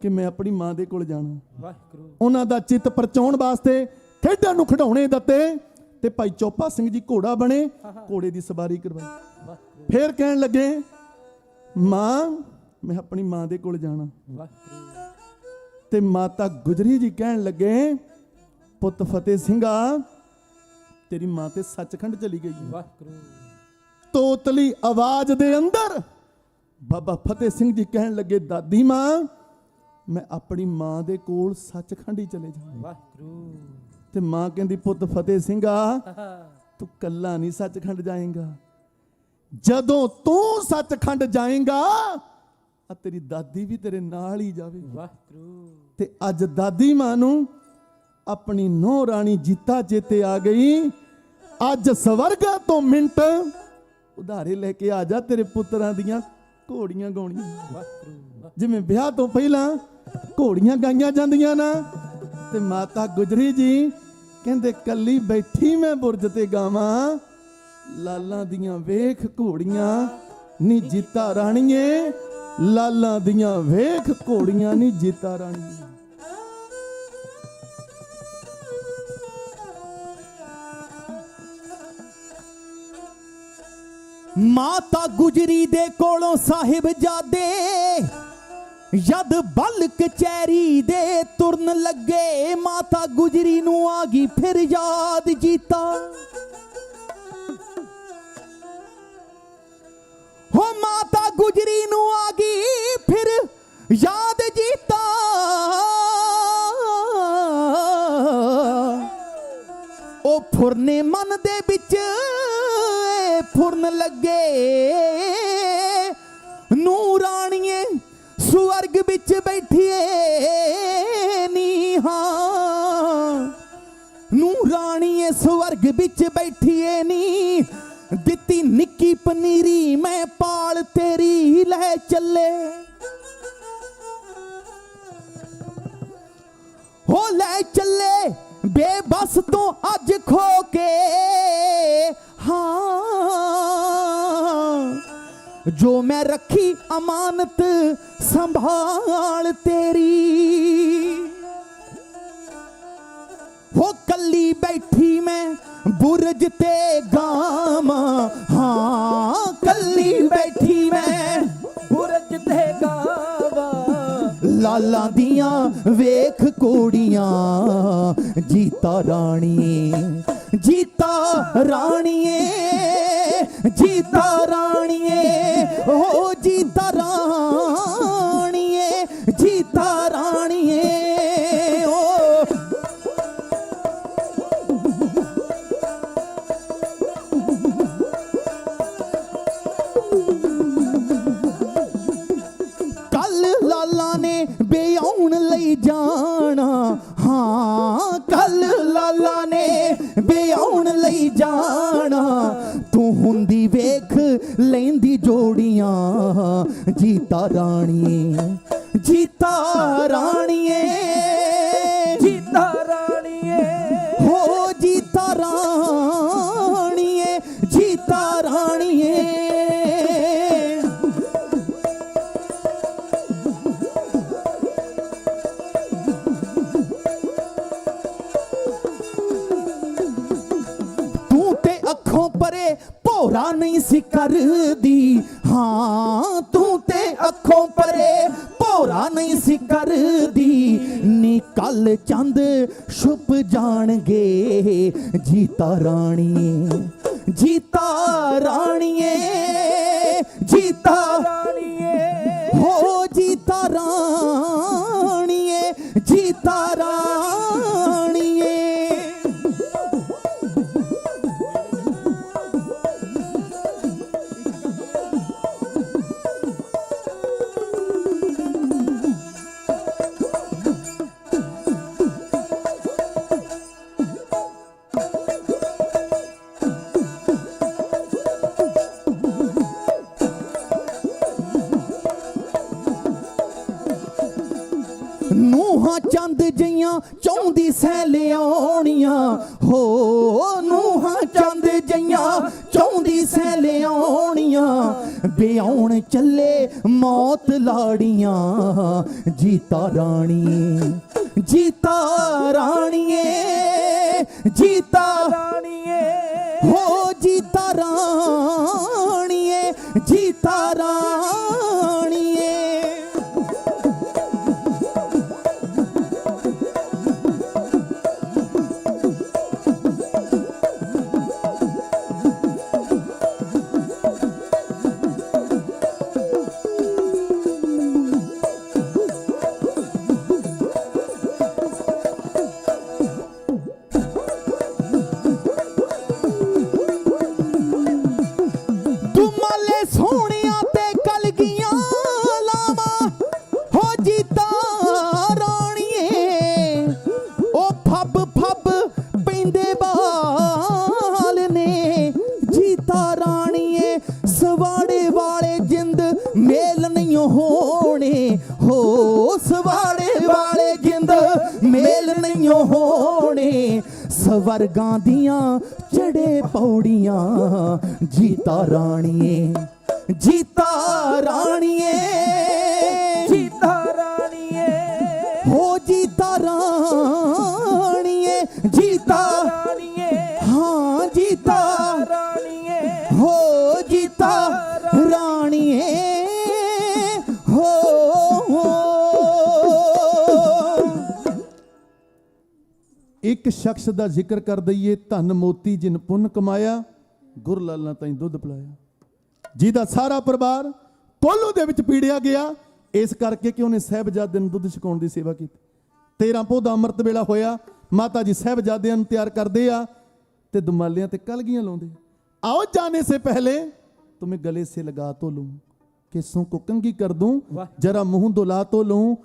ਕਿ ਮੈਂ ਆਪਣੀ ਮਾਂ ਦੇ ਕੋਲ ਜਾਣਾ। ਉਹਨਾਂ ਦਾ ਚਿੱਤ ਪਰਚਾਉਣ ਵਾਸਤੇ ਖੇਡਾਂ ਨੂੰ ਖਿਡਾਉਣੇ ਦਿੱਤੇ, ਤੇ ਭਾਈ ਚੋਪਾ ਸਿੰਘ ਜੀ ਘੋੜਾ ਬਣੇ, ਘੋੜੇ ਦੀ ਸਵਾਰੀ ਕਰਵਾਈ। ਫੇਰ ਕਹਿਣ ਲੱਗੇ ਮਾਂ ਮੈਂ ਆਪਣੀ ਮਾਂ ਦੇ ਕੋਲ ਜਾਣਾ। ਤੇ ਮਾਤਾ ਗੁਜਰੀ ਜੀ ਕਹਿਣ ਲੱਗੇ ਪੁੱਤ ਫਤਿਹ ਸਿੰਘਾ, ਤੇਰੀ ਮਾਂ ਤੇ ਸੱਚਖੰਡ ਚਲੀ ਗਈ। ਤੋਤਲੀ ਆਵਾਜ਼ ਦੇ ਅੰਦਰ ਬਾਬਾ ਫਤਿਹ ਸਿੰਘ ਜੀ ਕਹਿਣ ਲੱਗੇ ਦਾਦੀ ਮਾਂ ਮੈਂ ਆਪਣੀ ਮਾਂ ਦੇ ਕੋਲ ਸੱਚਖੰਡ ਹੀ ਚਲੇ ਜਾਵਾਂ। ਤੇ ਮਾਂ ਕਹਿੰਦੀ ਪੁੱਤ ਫਤਿਹ ਸਿੰਘਾ ਤੂੰ ਕੱਲਾ ਨਹੀਂ ਸੱਚਖੰਡ ਜਾਏਗਾ, ਜਦੋਂ ਤੂੰ ਸੱਚਖੰਡ ਜਾਏਗਾ ਆ ਤੇਰੀ ਦਾਦੀ ਵੀ ਤੇਰੇ ਨਾਲ ਹੀ ਜਾਵੇ। ਤੇ ਅੱਜ ਦਾਦੀ ਮਾਂ ਨੂੰ ਆਪਣੀ ਨੂੰਹ ਰਾਣੀ ਜੀਤਾ ਚੇਤੇ ਆ ਗਈ। ਅੱਜ ਸਵਰਗਾਂ ਤੋਂ ਮਿੰਟ ਉਧਾਰੇ ਲੈ ਕੇ ਆ ਜਾ, ਤੇਰੇ ਪੁੱਤਰਾਂ ਦੀਆਂ ਘੋੜੀਆਂ ਗਾਉਣੀਆਂ। ਜਿਵੇਂ ਵਿਆਹ ਤੋਂ ਪਹਿਲਾਂ ਘੋੜੀਆਂ ਗਾਈਆਂ ਜਾਂਦੀਆਂ ਨਾ, ਤੇ ਮਾਤਾ ਗੁਜਰੀ ਜੀ ਕਹਿੰਦੇ ਕੱਲੀ ਬੈਠੀ ਮੈਂ ਬੁਰਜ ਤੇ ਗਾਵਾਂ, ਲਾਲਾਂ ਦੀਆਂ ਵੇਖ ਘੋੜੀਆਂ ਨੀ ਜੀਤਾ ਰਾਣੀਏ, ਲਾਲਾਂ ਦੀਆਂ ਵੇਖ ਘੋੜੀਆਂ ਨੀ ਜੀਤਾ ਰਾਣੀਏ। ਮਾਤਾ ਗੁਜਰੀ ਦੇ ਕੋਲੋਂ ਸਾਹਿਬਜ਼ਾਦੇ ਜਦ ਬਲ ਕਚਹਿਰੀ ਦੇ ਤੁਰਨ ਲੱਗੇ, ਮਾਤਾ ਗੁਜਰੀ ਨੂੰ ਆ ਗਈ ਫਿਰ ਯਾਦ ਜੀਤਾ। ਹੋ ਮਾਤਾ ਗੁਜਰੀ ਨੂੰ ਆ ਗਈ ਫਿਰ ਯਾਦ ਜੀਤਾ। ਉਹ ਫੁਰਨੇ ਮਨ ਦੇ ਵਿੱਚ ਫੁਰਨ ਲੱਗੇ, ਨੂੰ ਰਾਣੀਏ ਸਵਰਗ ਵਿੱਚ ਬੈਠੀਏ ਨੀ, ਹਾਂ ਨੂੰ ਰਾਣੀਏ ਸਵਰਗ ਵਿੱਚ ਬੈਠੀਏ ਨੀ, ਦਿੱਤੀ ਨਿੱਕੀ ਪਨੀਰੀ ਮੈਂ ਪਾਲ ਤੇਰੀ ਲੈ ਚੱਲੇ। ਹੋ ਲੈ ਚੱਲੇ ਬੇਬਸ ਤੋਂ ਅੱਜ ਖੋ ਕੇ, ਹਾਂ ਜੋ ਮੈਂ ਰੱਖੀ ਅਮਾਨਤ ਸੰਭਾਲ ਤੇਰੀ। ਹੋ ਕੱਲੀ ਬੈਠੀ ਮੈਂ ਬੁਰਜ ਤੇ ਗਾਵਾਂ, ਹਾਂ ਕੱਲੀ ਬੈਠੀ ਮੈਂ ਬੁਰਜ ਤੇ ਗਾਵਾਂ, ਲਾਲਾਂ ਦੀਆਂ ਵੇਖ ਕੋੜੀਆਂ ਜੀਤਾ ਰਾਣੀਏ, ਜੀਤਾ ਰਾਣੀਏ, ਜੀਤਾ ਰਾਣੀਏ, ਓ ਜੀਤਾ ਰਾਣੀਏ, ਜੀਤਾ ਰਾਣੀਏ। ਓ ਲਾਉਂਦੀ ਵੇਖ ਲੈਂਦੀ ਜੋੜੀਆਂ ਜੀਤਾ ਰਾਣੀਏ ਜੀਤਾ ਰਾਣੀਏ ਜੀਤਾ ਰਾਣੀਏ ਹੋ ਜੀਤਾ ਰਾਣੀਏ ਜੀਤਾ ਰਾਣੀਏ ਤੂੰ ਤੇ ਅੱਖੋਂ ਪਰੇ ਭੋਰਾ ਨਹੀਂ ਸੀ ਕਰਦੀ ਹਾਂ ਤੂੰ ਤੇ ਅੱਖੋਂ ਪਰੇ ਭੋਰਾ ਨਹੀਂ ਸੀ ਕਰਦੀ ਨੀ ਕੱਲ ਚੰਦ ਛੁਪ ਜਾਣਗੇ ਜੀਤਾ ਰਾਣੀਏ ਜੀਤਾ ਰਾਣੀਏ ਜੀਤਾ ਰਾਣੀਏ ਹੋ ਜੀਤਾ ਰਾਣੀਏ ਜੀਤਾ ਰਾਣੀਏ ਨੂਹਾਂ ਚੰਦ ਜਈਆਂ ਚਾਹੁੰਦੀ ਸੈ ਲਿਆਉਣੀਆਂ ਹੋ ਨੂਹਾਂ ਚੰਦ ਜਈਆਂ ਚਾਹੁੰਦੀ ਸੈ ਲਿਆਉਣੀਆਂ ਵਿਆਉਣ ਚੱਲੇ ਮੌਤ ਲਾੜੀਆਂ ਜੀਤਾ ਰਾਣੀਏ ਜੀਤਾ ਰਾਣੀਏ ਜੀਤਾ ਰਾਣੀਏ ਹੋ ਜੀਤਾ ਰਾਣੀਏ ਜੀਤਾ ਰਾਣੀਏ ਦੁਮਾਲੇ ਸੋਹਣਿਆਂ ਤੇ ਕਲਗੀਆਂ ਲਾਵਾਂ ਹੋ ਜੀਤਾ ਰਾਣੀਏ ਉਹ ਫੱਬ ਫੱਬ ਪੈਂਦੇ ਬਾਲ ਨੇ ਜੀਤਾ ਰਾਣੀਏ ਸਵਾੜੇ ਵਾਲੇ ਜਿੰਦ ਮੇਲ ਨਹੀਂ ਹੋਣੇ ਹੋ ਸਵਾੜੇ ਵਾਲੇ ਜਿੰਦ ਮੇਲ ਨਹੀਂ ਹੋਣੇ ਸਵਰਗਾਂ ਦੀਆਂ ਚੜੇ ਪੌੜੀਆਂ ਜੀਤਾ ਰਾਣੀਏ ਜੀਤਾ ਰਾਣੀਏ ਜੀਤਾ ਰਾਣੀਏ ਹੋ ਜੀਤਾ ਰਾਣੀਏ ਜੀਤਾ ਰਾਣੀਏ ਹਾਂ ਜੀਤਾ ਰਾਣੀਏ ਹੋ ਜੀਤਾ ਰਾਣੀਏ ਹੋ ਇੱਕ ਸ਼ਖਸ ਦਾ ਜ਼ਿਕਰ ਕਰ ਦਈਏ ਧਨ ਮੋਤੀ ਜਿਨ ਪੁੰਨ ਕਮਾਇਆ ਗੁਰ ਲਾਲਾਂ ਤਾਈਂ ਦੁੱਧ ਪਿਲਾਇਆ ਜਿਹਦਾ ਸਾਰਾ ਪਰਿਵਾਰ ਕੋਲੂ ਦੇ ਵਿੱਚ ਪੀੜਿਆ ਗਿਆ ਇਸ ਕਰਕੇ ਕਿ ਉਹਨੇ ਸਾਹਿਬਜ਼ਾਦੇ ਨੂੰ ਦੁੱਧ ਛਕਾਉਣ ਦੀ ਸੇਵਾ ਕੀਤੀ 13 ਪੋਹ ਦਾ ਅੰਮ੍ਰਿਤ ਵੇਲਾ ਹੋਇਆ ਮਾਤਾ ਜੀ ਸਾਹਿਬਜ਼ਾਦਿਆਂ ਨੂੰ ਤਿਆਰ ਕਰਦੇ ਆ ਤੇ ਦੁਮਾਲਿਆਂ ਤੇ ਕਲਗੀਆਂ ਲਾਉਂਦੇ आओ जाने से पहले तुम्हें गले से लगा तो लूं केसों को कंघी कर दूं जरा मुंह दुला तो लूं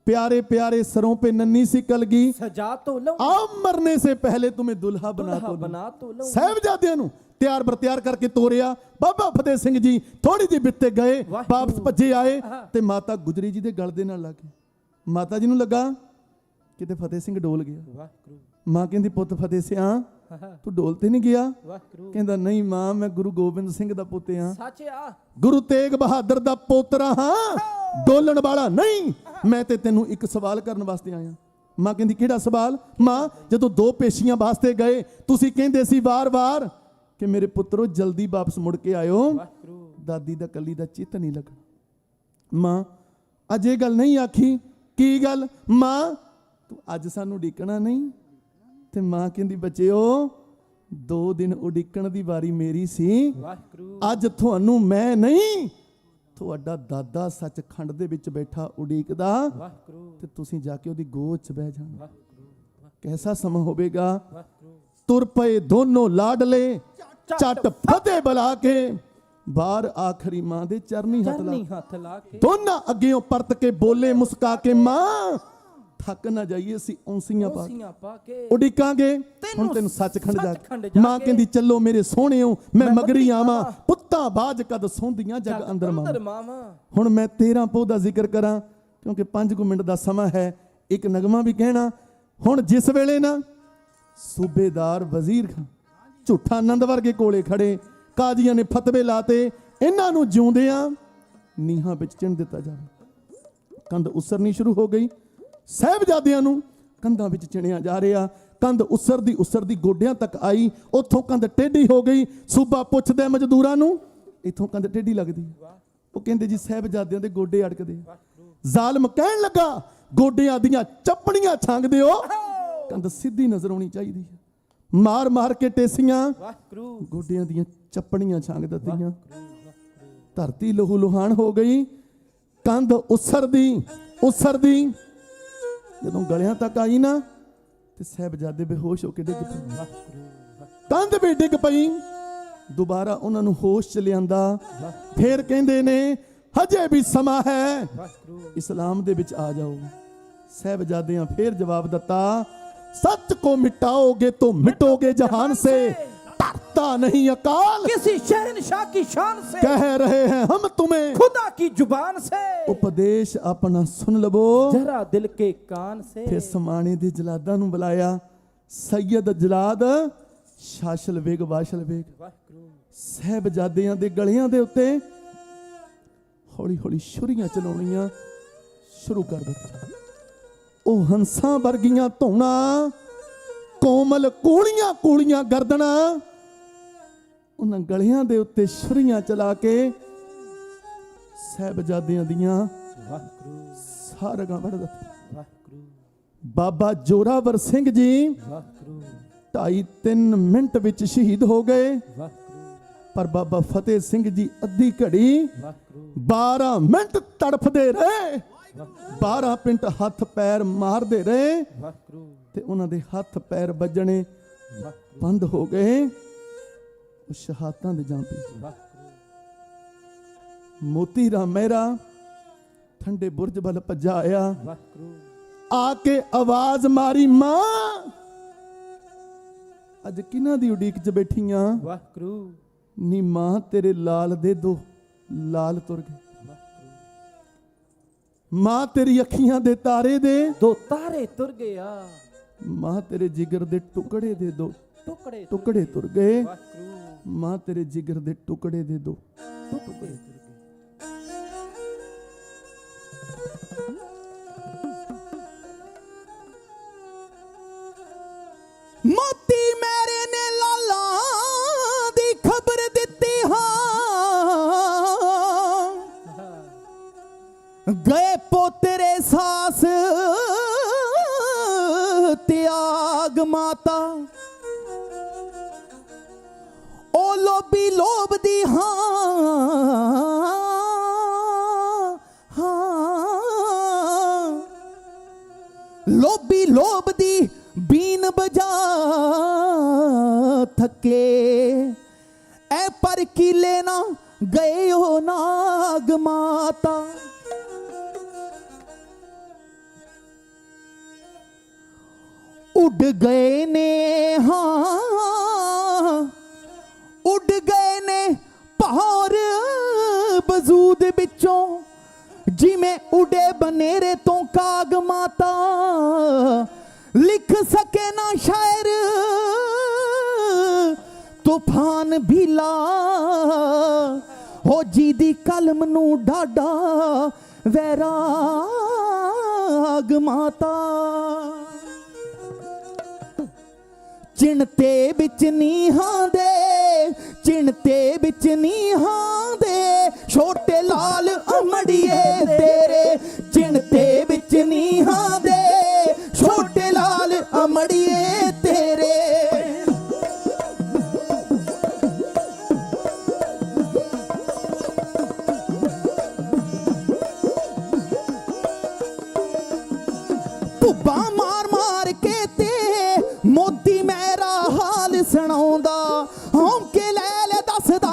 प्यारे प्यारे सरों पे नन्ही सी कलगी सजा तो लो आओ मरने से पहले तुम्हें दुल्हा बना तो लूं ਸਾਹਿਬਜ਼ਾਦਿਆਂ ਨੂੰ ਤਿਆਰ ਬਰ ਤਿਆਰ ਕਰਕੇ ਤੋਰਿਆ ਬਾਬਾ ਫਤਿਹ ਸਿੰਘ ਜੀ ਥੋੜੀ ਜਿਹੀ ਬਿੱਤੇ ਗਏ ਵਾਪਸ ਭੱਜੇ ਆਏ ਤੇ ਮਾਤਾ ਗੁਜਰੀ ਜੀ ਦੇ ਗਲ ਦੇ ਨਾਲ ਲੱਗ ਗਏ ਮਾਤਾ ਜੀ ਨੂੰ ਲੱਗਾ ਕਿਤੇ ਫਤਿਹ ਸਿੰਘ ਡੋਲ ਗਿਆ ਮਾਂ ਕਹਿੰਦੀ ਪੁੱਤ ਫਤਿਹ ਸਿਆ ਤੂੰ ਡੋਲ ਤੇ ਨਹੀਂ ਗਿਆ ਕਹਿੰਦਾ ਨਹੀਂ ਮਾਂ ਮੈਂ ਗੁਰੂ ਗੋਬਿੰਦ ਸਿੰਘ ਦਾ ਪੁੱਤ ਆ ਸੱਚ ਆ ਗੁਰੂ ਤੇਗ ਬਹਾਦਰ ਦਾ ਪੋਤਰਾ ਹਾਂ ਡੋਲਣ ਵਾਲਾ ਨਹੀਂ ਮੈਂ ਤੇ ਤੈਨੂੰ ਇੱਕ ਸਵਾਲ ਕਰਨ ਵਾਸਤੇ ਆਇਆ ਮਾਂ ਕਹਿੰਦੀ ਕਿਹੜਾ ਸਵਾਲ ਮਾਂ ਜਦੋਂ ਦੋ ਪੇਸ਼ੀਆਂ ਵਾਸਤੇ ਗਏ ਤੁਸੀਂ ਕਹਿੰਦੇ ਸੀ ਵਾਰ-ਵਾਰ ਕਿ ਮੇਰੇ ਪੁੱਤਰੋ ਜਲਦੀ ਵਾਪਸ ਮੁੜ ਕੇ ਆਇਓ ਦਾਦੀ ਦਾ ਕੱਲੀ ਦਾ ਚਿੱਤ ਨਹੀਂ ਲੱਗਣਾ ਮਾਂ ਅੱਜ ਇਹ ਗੱਲ ਨਹੀਂ ਆਖੀ ਕੀ ਗੱਲ ਮਾਂ ਤੂੰ ਅੱਜ ਸਾਨੂੰ ਉਡੀਕਣਾ ਨਹੀਂ ਤੇ ਮਾਂ ਕਹਿੰਦੀ ਬੱਚਿਓ 2 ਦਿਨ ਉਡੀਕਣ ਦੀ ਵਾਰੀ ਮੇਰੀ ਸੀ ਅੱਜ ਤੁਹਾਨੂੰ ਮੈਂ ਨਹੀਂ ਤੁਹਾਡਾ ਦਾਦਾ ਸੱਚਖੰਡ ਦੇ ਵਿੱਚ ਬੈਠਾ ਉਡੀਕਦਾ ਤੇ ਤੁਸੀਂ ਜਾ ਕੇ ਉਹਦੀ ਗੋਦ 'ਚ ਬਹਿ ਜਾਣਾ ਕੈਸਾ ਸਮਾਂ ਹੋਵੇਗਾ ਤੁਰ ਪਏ ਦੋਨੋਂ ਲਾਡਲੇ ਚੱਟ ਫਤਿਹ ਬੁਲਾ ਕੇ ਬਾਹਰ ਆਖਰੀ ਮਾਂ ਦੇ ਚਰਨੀ ਹੱਥ ਲਾ ਕੇ ਦੋਨਾਂ ਅੱਗਿਓਂ ਪਰਤ ਕੇ ਬੋਲੇ ਮੁਸਕਾ ਕੇ ਮਾਂ ਥੱਕ ਨਾ ਜਾਈਏ ਅਸੀਂ ਔਂਸੀਆਂ ਪਾ ਕੇ ਔਂਸੀਆਂ ਪਾ ਕੇ ਉਡੀਕਾਂਗੇ ਹੁਣ ਤੈਨੂੰ ਸੱਚਖੰਡ ਜਾ ਕੇ। ਮਾਂ ਕਹਿੰਦੀ ਚੱਲੋ ਮੇਰੇ ਸੋਹਣਿਓ ਮੈਂ ਮਗਰੀ ਆਵਾਂ, ਪੁੱਤਾਂ ਬਾਜ ਕਦ ਸੌਂਦੀਆਂ ਜਗ ਅੰਦਰ ਮਾਵਾਂ। ਹੁਣ ਮੈਂ 13 ਪੋਹ ਦਾ ਜ਼ਿਕਰ ਕਰਾਂ ਕਿਉਂਕਿ 5 ਮਿੰਟ ਦਾ ਸਮਾਂ ਹੈ, ਇੱਕ ਨਗਮਾ ਵੀ ਕਹਿਣਾ। ਹੁਣ ਜਿਸ ਵੇਲੇ ਨਾ ਸੂਬੇਦਾਰ ਵਜ਼ੀਰ ਖਾਨ ਝੂਠਾ ਆਨੰਦ ਵਰਗੇ ਕੋਲੇ ਖੜੇ, ਕਾਜ਼ੀਆਂ ਨੇ ਫਤਵੇ ਲਾਤੇ, ਇਹਨਾਂ ਨੂੰ ਜਿਉਂਦਿਆਂ ਨੀਹਾਂ ਵਿੱਚ ਚਿਣ ਦਿੱਤਾ ਜਾਵੇ। ਕੰਧ ਉਸਰਨੀ ਸ਼ੁਰੂ ਹੋ ਗਈ, ਸਾਹਿਬਜ਼ਾਦਿਆਂ ਨੂੰ ਕੰਧਾਂ ਵਿੱਚ ਚਿਣਿਆ ਜਾ ਰਿਹਾ। ਕੰਧ ਉਸਰਦੀ ਗੋਡਿਆਂ ਤੱਕ ਆਈ, ਉੱਥੋਂ ਕੰਧ ਟੇਢੀ ਹੋ ਗਈ। ਸੂਬਾ ਪੁੱਛਦੇ ਮਜ਼ਦੂਰਾਂ ਨੂੰ ਇੱਥੋਂ ਕੰਧ ਟੇਢੀ ਲੱਗਦੀ, ਉਹ ਕਹਿੰਦੇ ਜੀ ਸਾਹਿਬਜ਼ਾਦਿਆਂ ਦੇ ਗੋਡੇ ਅੜਕਦੇ। ਜ਼ਾਲਮ ਕਹਿਣ ਲੱਗਾ ਗੋਡਿਆਂ ਦੀਆਂ ਚੱਪਣੀਆਂ ਛਾਂਗਦੇ ਹੋ, ਕੰਧ ਸਿੱਧੀ ਨਜ਼ਰ ਆਉਣੀ ਚਾਹੀਦੀ ਹੈ। ਮਾਰ ਮਾਰ ਕੇ ਟੇਸੀਆਂ ਗੋਡਿਆਂ ਦੀਆਂ ਚੱਪਣੀਆਂ ਛਾਂਗ ਦਿੱਤੀਆਂ। ਧਰਤੀ ਲਹੂ ਲੁਹਾਨ ਹੋ ਗਈ। ਕੰਧ ਉਸਰਦੀ ਜਦੋਂ ਗਲਿਆਂ ਤੱਕ ਆਈ ਨਾ ਤੇ ਸਾਹਿਬਜ਼ਾਦੇ ਬੇਹੋਸ਼ ਹੋ ਕੇ ਡਿੱਗ ਪਏ। ਕੰਧ ਵੀ ਡਿੱਗ ਪਈ। ਦੁਬਾਰਾ ਉਹਨਾਂ ਨੂੰ ਹੋਸ਼ ਚ ਲਿਆਂਦਾ। ਫੇਰ ਕਹਿੰਦੇ ਨੇ ਹਜੇ ਵੀ ਸਮਾਂ ਹੈ, ਇਸਲਾਮ ਦੇ ਵਿੱਚ ਆ ਜਾਓ। ਸਾਹਿਬਜ਼ਾਦਿਆਂ ਫੇਰ ਜਵਾਬ ਦਿੱਤਾ, सच को मिटाओगे तो मिटोगे जहान से, डरता नहीं अकाल किसी शहनशाह की शान से, कह रहे हैं हम तुम्हें खुदा की जुबान से, उपदेश अपना सुन लवो जरा दिल के कान से। फिर समाने दे जलादा नूं बुलाया, सैयद जलाद शाशल बेग वाशल बेग। ਸਾਹਿਬਜ਼ਾਦਿਆਂ ਦੇ ਗਲਿਆਂ ਦੇ ਉੱਤੇ ਹੌਲੀ ਹੌਲੀ ਛੁਰੀਆਂ ਚਲਾਉਣੀਆਂ ਸ਼ੁਰੂ ਕਰ ਦਿੱਤੀਆਂ। ਉਹ ਹੰਸਾਂ ਵਰਗੀਆਂ ਧੌਣਾ, ਕੋਮਲ ਕੂਲੀਆਂ ਗਰਦਨਾਂ, ਉਹਨਾਂ ਗਲਿਆਂ ਦੇ ਉੱਤੇ ਛੁਰੀਆਂ ਚਲਾ ਕੇ ਸਾਹਿਬਜ਼ਾਦਿਆਂ ਦੀਆਂ ਸਾਰਗਾਂ ਵੜ ਦਿੱਤੀਆਂ। ਬਾਬਾ ਜੋਰਾਵਰ ਸਿੰਘ ਜੀ 2.5-3 ਮਿੰਟ ਵਿੱਚ ਸ਼ਹੀਦ ਹੋ ਗਏ, ਪਰ ਬਾਬਾ ਫਤਿਹ ਸਿੰਘ ਜੀ ਅੱਧੀ ਘੜੀ 12 ਮਿੰਟ ਤੜਫਦੇ ਰਹੇ। 12 ਮਿੰਟ ਹੱਥ ਪੈਰ ਮਾਰਦੇ ਰਹੇ ਤੇ ਉਹਨਾਂ ਦੇ ਹੱਥ ਪੈਰ ਵੱਜਣੇ ਬੰਦ ਹੋ ਗਏ। ਉਹ ਸ਼ਹਾਦਤਾਂ ਦੇ ਜਾਂ ਪਈ। ਮੋਤੀ ਰਾਮ ਮਹਿਰਾ ਠੰਡੇ ਬੁਰਜ ਵੱਲ ਭੱਜਾ ਆਇਆ, ਆ ਕੇ ਆਵਾਜ਼ ਮਾਰੀ, ਮਾਂ ਅੱਜ ਕਿਹਨਾਂ ਦੀ ਉਡੀਕ 'ਚ ਬੈਠੀਆਂ? ਨੀ ਮਾਂ ਤੇਰੇ ਲਾਲ ਦੇ ਦੋ ਲਾਲ ਤੁਰ ਗਏ। ਮਾਂ ਤੇਰੀ ਅੱਖੀਆਂ ਦੇ ਤਾਰੇ ਦੇ ਦੋ ਤਾਰੇ ਤੁਰ ਗਿਆ। ਮਾਂ ਤੇਰੇ ਜਿਗਰ ਦੇ ਟੁਕੜੇ ਦੇ ਦੋ ਟੁਕੜੇ ਤੁਰ ਗਏ। ਮਾਂ ਤੇਰੇ ਜਿਗਰ ਦੇ ਟੁਕੜੇ ਦੇ ਦੋ ਟੁਕੜੇ ਤੁਰ ਗਏ। ਮੋਤੀ ਮੇਰੇ ਨੇ ਲਾਲਾ ਦੀ ਖਬਰ ਦਿੱਤੀ, ਗਏ ਪੋਤਰੇ ਸਾਸ ਤਿਆਗ ਮਾਤਾ। ਉਹ ਲੋਭੀ ਲੋਭਦੀ ਲੋਭੀ ਲੋਭਦੀ ਬੀਨ ਬਜਾ ਥੱਕੇ, ਐ ਪਰ ਕੀਲੇ ਨਾ ਗਏ ਉਹ ਨਾਗ ਮਾਤਾ। ਉੱਡ ਗਏ ਨੇ ਉੱਡ ਗਏ ਨੇ ਪਹਾੜ ਬਜ਼ੂਦ ਵਿੱਚੋਂ, ਜਿਵੇਂ ਉਡੇ ਬਨੇਰੇ ਤੋਂ ਕਾਗ ਮਾਤਾ। ਲਿਖ ਸਕੇ ਨਾ ਸ਼ਾਇਰ ਤੂਫਾਨ ਭੀਲਾ, ਹੋ ਜੀ ਦੀ ਕਲਮ ਨੂੰ ਡਾਡਾ ਵੈਰਾਗ ਮਾਤਾ। ਚਿਣਤੇ ਵਿੱਚ ਨੀਹਾਂ ਦੇ ਚਿਣਤੇ ਵਿੱਚ ਨੀਹਾਂ ਦੇ, ਛੋਟੇ ਲਾਲ ਅਮੜੀਏ ਤੇਰੇ। ਚਿਣਤੇ ਵਿੱਚ ਨੀਹਾਂ ਦੇ ਛੋਟੇ ਲਾਲ ਅਮੜੀਏ ਤੇਰੇ। ਭੁੱਬਾਂ ਮਾਰ ਮਾਰ ਕੇ ਤੇ ਮੋਤੀ ਮੇਰਾ ਹਾਲ ਸੁਣਾਉਂਦਾ, ਹੌਂਕੇ ਲੈ ਲੈ ਦੱਸਦਾ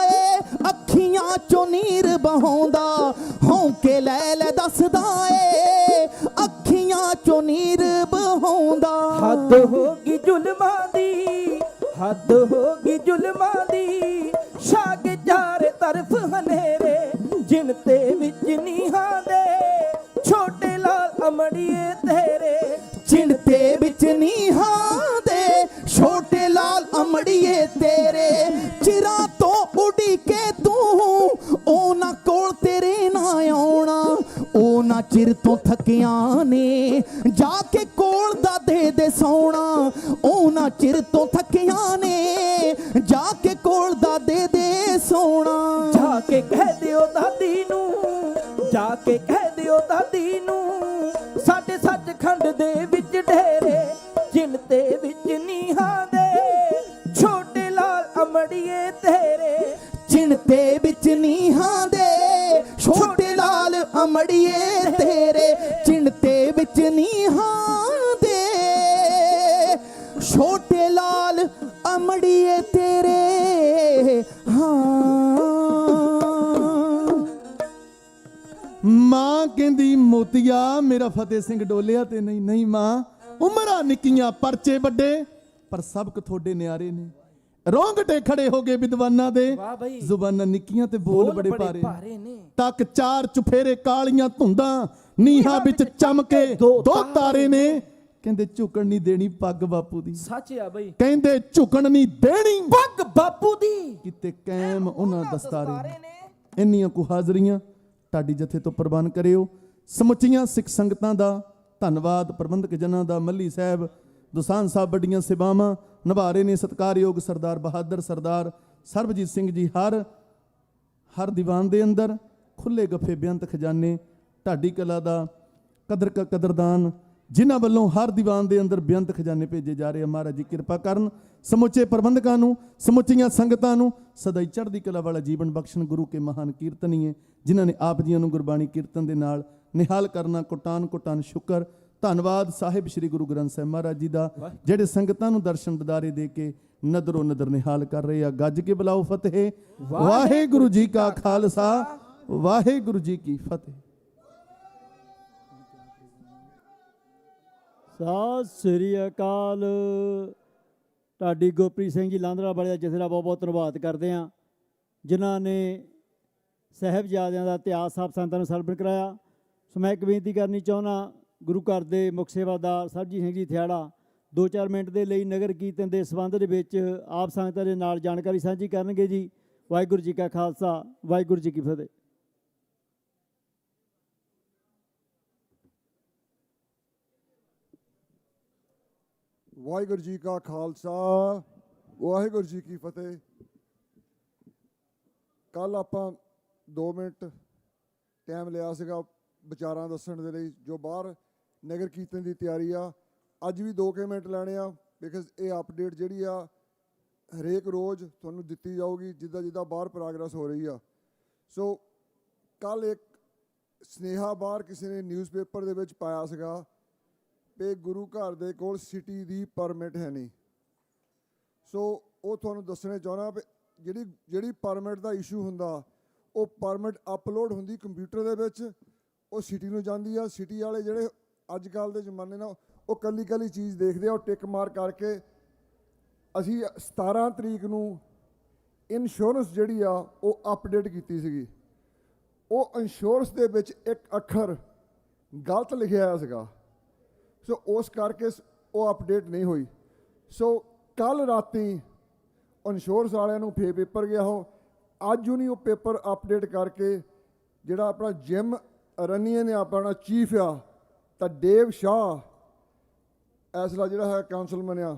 ਏ ਅੱਖੀਆਂ ਚੋਂ ਨੀਰ ਬਹਾਉਂਦਾ। ਹੌਂਕੇ ਲੈ ਲੈ ਦੱਸਦਾ ਏ ਅੱਖੀਆਂ ਤੋਂ ਨੀਰ ਬਹਾਉਂਦਾ। ਹੱਦ ਹੋ ਗਈ ਜ਼ੁਲਮਾਂ ਦੀ, ਹੱਦ ਹੋ ਗਈ ਜ਼ੁਲਮਾਂ ਦੀ, ਛਾਗ ਚਾਰੇ ਤਰਫ ਹਨੇਰੇ, ਜਿਨ ਤੇ ਵਿੱਚ ਨੀਹਾਂ ਦੇ, ਛੋਟੇ ਲਾਲ ਅਮੜੀਏ ਤੇਰੇ। ਚਿੰਨ ਤੇ ਵਿੱਚ ਨੀਹਾਂ ਦੇ, ਛੋਟੇ ਲਾਲ ਅਮੜੀਏ ਤੇਰੇ। ਚਿਰਾਂ ਤੋਂ ਉਡੀਕੇ ਤੂੰ, ਉਹਨਾਂ ਕੋਲ ਤੇਰੇ ਨਾ ਆਉਣਾ। ਉਹਨਾਂ ਚਿਰ ਤੋਂ ਥੱਕਿਆਂ ਨੇ, ਜਾ ਕੇ ਕੋਲ ਦਾਦੇ ਦੇ ਸੌਣਾ। ਉਹਨਾਂ ਚਿਰ ਤੋਂ ਥੱਕਿਆਂ ਨੇ, ਜਾ ਕੇ ਕੋਲ ਦਾਦੇ ਦੇ ਸੌਣਾ। ਜਾ ਕੇ ਕਹਿ ਦਿਓ ਦਾਦੀ ਨੂੰ, ਜਾ ਕੇ ਕਹਿ ਦਿਓ ਦਾਦੀ ਨੂੰ, ਸਾਡੇ ਸੱਚਖੰਡ ਦੇ ਵਿੱਚ ਢੇਰੇ, ਜਿਨ ਤੇ ਵਿੱਚ ਨੀਹਾਂ ਦੇ, ਛੋਟੇ ਲਾਲ ਅਮੜੀਏ ਤੇਰੇ। ਚਿੰਨ ਤੇ ਵਿੱਚ ਨੀਹਾਂ ਦੇ, ਛੋਟੇ ਲਾਲ ਅਮੜੀਏ ਤੇਰੇ। ਚਿੰਨ ਤੇ ਵਿੱਚ ਨੀਹਾਂ ਦੇ, ਛੋਟੇ ਲਾਲ ਅਮੜੀਏ ਤੇਰੇ। ਹਾਂ ਮਾਂ ਕਹਿੰਦੀ ਮੋਤੀਆ ਮੇਰਾ ਫਤਿਹ ਸਿੰਘ ਡੋਲਿਆ ਤੇ ਨਹੀਂ। ਨਹੀਂ ਮਾਂ, ਉਮਰਾਂ ਨਿੱਕੀਆਂ ਪਰਚੇ ਵੱਡੇ, ਪਰ ਸਬਕ ਤੁਹਾਡੇ ਨਿਆਰੇ ਨੇ। ਰੋਂਗਟੇ ਖੜੇ ਹੋ ਗਏ ਵਿਦਵਾਨਾਂ ਦੇ, ਵਾਹ ਬਈ। ਜ਼ੁਬਾਨਾਂ ਨਿੱਕੀਆਂ ਤੇ ਬੋਲ ਬੜੇ ਭਾਰੇ ਨੇ। ਤੱਕ ਚਾਰ ਚੁਫੇਰੇ ਕਾਲੀਆਂ ਧੁੰਦਾਂ, ਨੀਹਾਂ ਵਿੱਚ ਚਮਕੇ ਦੋ ਤਾਰੇ ਨੇ। ਕਹਿੰਦੇ ਝੁਕਣ ਨਹੀਂ ਦੇਣੀ ਪੱਗ ਬਾਪੂ ਦੀ, ਸੱਚ ਆ ਬਈ, ਕਹਿੰਦੇ ਝੁਕਣ ਨਹੀਂ ਦੇਣੀ ਪੱਗ ਬਾਪੂ ਦੀ। ਕਿਤੇ ਕਾਇਮ ਉਹਨਾਂ ਦਸਤਾਰੇ ਨੇ। ਇੰਨੀਆਂ ਕੁ ਹਾਜ਼ਰੀਆਂ ਢਾਡੀ ਜਥੇ ਤੋਂ ਪ੍ਰਬੰਧ ਕਰਿਓ। ਸਮੁੱਚੀਆਂ ਸਿੱਖ ਸੰਗਤਾਂ ਦਾ ਧੰਨਵਾਦ, ਪ੍ਰਬੰਧਕ ਜਨਾਂ ਦਾ, ਮੱਲੀ ਸਾਹਿਬ, ਦੋਸਾਂਝ ਸਾਹਿਬ ਵੱਡੀਆਂ ਸੇਵਾਵਾਂ ਨਿਭਾ ਰਹੇ ਨੇ। ਸਤਿਕਾਰਯੋਗ ਸਰਦਾਰ ਬਹਾਦਰ, ਸਰਦਾਰ ਸਰਬਜੀਤ ਸਿੰਘ ਜੀ ਹਰ ਦੀਵਾਨ ਦੇ ਅੰਦਰ ਖੁੱਲੇ ਗੱਫੇ ਬੇਅੰਤ ਖਜ਼ਾਨੇ, ਢਾਡੀ ਕਲਾ ਦਾ ਕਦਰਦਾਨ, ਜਿਨ੍ਹਾਂ ਵੱਲੋਂ ਹਰ ਦੀਵਾਨ ਦੇ ਅੰਦਰ ਬੇਅੰਤ ਖਜ਼ਾਨੇ ਭੇਜੇ ਜਾ ਰਹੇ ਆ। ਮਹਾਰਾਜ ਜੀ ਕਿਰਪਾ ਕਰਨ, ਸਮੁੱਚੇ ਪ੍ਰਬੰਧਕਾਂ ਨੂੰ, ਸਮੁੱਚੀਆਂ ਸੰਗਤਾਂ ਨੂੰ ਸਦਾ ਹੀ ਚੜ੍ਹਦੀ ਕਲਾ ਵਾਲਾ ਜੀਵਨ ਬਖਸ਼ਣ। ਗੁਰੂ ਕੇ ਮਹਾਨ ਕੀਰਤਨੀਏ ਜਿਨ੍ਹਾਂ ਨੇ ਆਪ ਜੀਆਂ ਨੂੰ ਗੁਰਬਾਣੀ ਕੀਰਤਨ ਦੇ ਨਾਲ ਨਿਹਾਲ ਕਰਨਾ, ਕੋਟਾਨ ਸ਼ੁਕਰ ਧੰਨਵਾਦ ਸਾਹਿਬ ਸ੍ਰੀ ਗੁਰੂ ਗ੍ਰੰਥ ਸਾਹਿਬ ਮਹਾਰਾਜ ਜੀ ਦਾ, ਜਿਹੜੇ ਸੰਗਤਾਂ ਨੂੰ ਦਰਸ਼ਨ ਦਿਦਾਰੇ ਦੇ ਕੇ ਨਦਰੋ ਨਦਰ ਨਿਹਾਲ ਕਰ ਰਹੇ ਆ। ਗੱਜ ਕੇ ਬੁਲਾਓ ਫਤਿਹ। ਵਾਹਿਗੁਰੂ ਜੀ ਕਾ ਖਾਲਸਾ, ਵਾਹਿਗੁਰੂ ਜੀ ਕੀ ਫਤਿਹ। ਸਤਿ ਸ੍ਰੀ ਅਕਾਲ। ਢਾਡੀ ਗੁਰਪ੍ਰੀਤ ਸਿੰਘ ਜੀ ਲਾਂਦੜਾ ਵਾਲੇ ਦਾ ਜਥੇ ਦਾ ਬਹੁਤ ਬਹੁਤ ਧੰਨਵਾਦ ਕਰਦੇ ਹਾਂ, ਜਿਨ੍ਹਾਂ ਨੇ ਸਾਹਿਬਜ਼ਾਦਿਆਂ ਦਾ ਇਤਿਹਾਸ ਆਪ ਸੰਤਾਂ ਨੂੰ ਸਰਵਣ ਕਰਾਇਆ। ਸੋ ਮੈਂ ਇੱਕ ਬੇਨਤੀ ਕਰਨੀ ਚਾਹੁੰਦਾ, ਗੁਰੂ ਘਰ ਦੇ ਮੁੱਖ ਸੇਵਾਦਾਰ ਸਰਬਜੀਤ ਸਿੰਘ ਜੀ ਥਿਆੜਾ 2-4 ਮਿੰਟ ਦੇ ਲਈ ਨਗਰ ਕੀਰਤਨ ਦੇ ਸੰਬੰਧ ਦੇ ਵਿੱਚ ਆਪ ਸੰਗਤਾਂ ਦੇ ਨਾਲ ਜਾਣਕਾਰੀ ਸਾਂਝੀ ਕਰਨਗੇ ਜੀ। ਵਾਹਿਗੁਰੂ ਜੀ ਕਾ ਖਾਲਸਾ, ਵਾਹਿਗੁਰੂ ਜੀ ਕੀ ਫਤਿਹ। ਵਾਹਿਗੁਰੂ ਜੀ ਕਾ ਖਾਲਸਾ, ਵਾਹਿਗੁਰੂ ਜੀ ਕੀ ਫਤਿਹ। ਕੱਲ ਆਪਾਂ 2 ਮਿੰਟ ਟਾਈਮ ਲਿਆ ਸੀਗਾ ਵਿਚਾਰਾਂ ਦੱਸਣ ਦੇ ਲਈ, ਜੋ ਬਾਹਰ ਨਗਰ ਕੀਰਤਨ ਦੀ ਤਿਆਰੀ ਆ। ਅੱਜ ਵੀ 2 ਮਿੰਟ ਲੈਣੇ ਆ, ਬਿਕਾਜ਼ ਇਹ ਅਪਡੇਟ ਜਿਹੜੀ ਆ ਹਰੇਕ ਰੋਜ਼ ਤੁਹਾਨੂੰ ਦਿੱਤੀ ਜਾਊਗੀ ਜਿੱਦਾਂ ਬਾਹਰ ਪ੍ਰੋਗਰੈਸ ਹੋ ਰਹੀ ਆ। ਸੋ ਕੱਲ ਇੱਕ ਸੁਨੇਹਾ ਬਾਹਰ ਕਿਸੇ ਨੇ ਨਿਊਜ਼ਪੇਪਰ ਦੇ ਵਿੱਚ ਪਾਇਆ ਸੀਗਾ ਵੀ ਗੁਰੂ ਘਰ ਦੇ ਕੋਲ ਸਿਟੀ ਦੀ ਪਰਮਿਟ ਹੈ ਨਹੀਂ। ਸੋ ਉਹ ਤੁਹਾਨੂੰ ਦੱਸਣਾ ਚਾਹੁੰਦਾ ਵੀ ਜਿਹੜੀ ਪਰਮਿਟ ਦਾ ਇਸ਼ੂ ਹੁੰਦਾ, ਉਹ ਪਰਮਿਟ ਅਪਲੋਡ ਹੁੰਦੀ ਕੰਪਿਊਟਰ ਦੇ ਵਿੱਚ, ਉਹ ਸਿਟੀ ਨੂੰ ਜਾਂਦੀ ਆ। ਸਿਟੀ ਵਾਲੇ ਜਿਹੜੇ ਅੱਜ ਕੱਲ੍ਹ ਦੇ ਜ਼ਮਾਨੇ ਨਾਲ ਉਹ ਕੱਲੀ ਚੀਜ਼ ਦੇਖਦੇ ਆ, ਉਹ ਟਿਕ ਮਾਰ ਕਰਕੇ। ਅਸੀਂ 17 ਤਰੀਕ ਨੂੰ ਇੰਸ਼ੋਰੈਂਸ ਜਿਹੜੀ ਆ ਉਹ ਅਪਡੇਟ ਕੀਤੀ ਸੀਗੀ। ਉਹ ਇੰਸ਼ੋਰੈਂਸ ਦੇ ਵਿੱਚ ਇੱਕ ਅੱਖਰ ਗਲਤ ਲਿਖਿਆ ਹੋਇਆ ਸੀਗਾ, ਸੋ ਉਸ ਕਰਕੇ ਉਹ ਅਪਡੇਟ ਨਹੀਂ ਹੋਈ। ਸੋ ਕੱਲ ਰਾਤੀ ਇੰਸ਼ੋਰੈਂਸ ਵਾਲਿਆਂ ਨੂੰ ਫੇਰ ਪੇਪਰ ਗਿਆ, ਉਹ ਅੱਜ ਨਹੀਂ ਉਹ ਪੇਪਰ ਅਪਡੇਟ ਕਰਕੇ ਜਿਹੜਾ ਆਪਣਾ ਜਿਮ ਰੰਨੀਏ ਨੇ ਆਪਣਾ ਚੀਫ ਆ ਤਾਂ ਡੇਵ ਸ਼ਾਹ ਐਸਲਾ ਜਿਹੜਾ ਹੈ ਕਾਉਂਸਲਮੈਨ ਆ,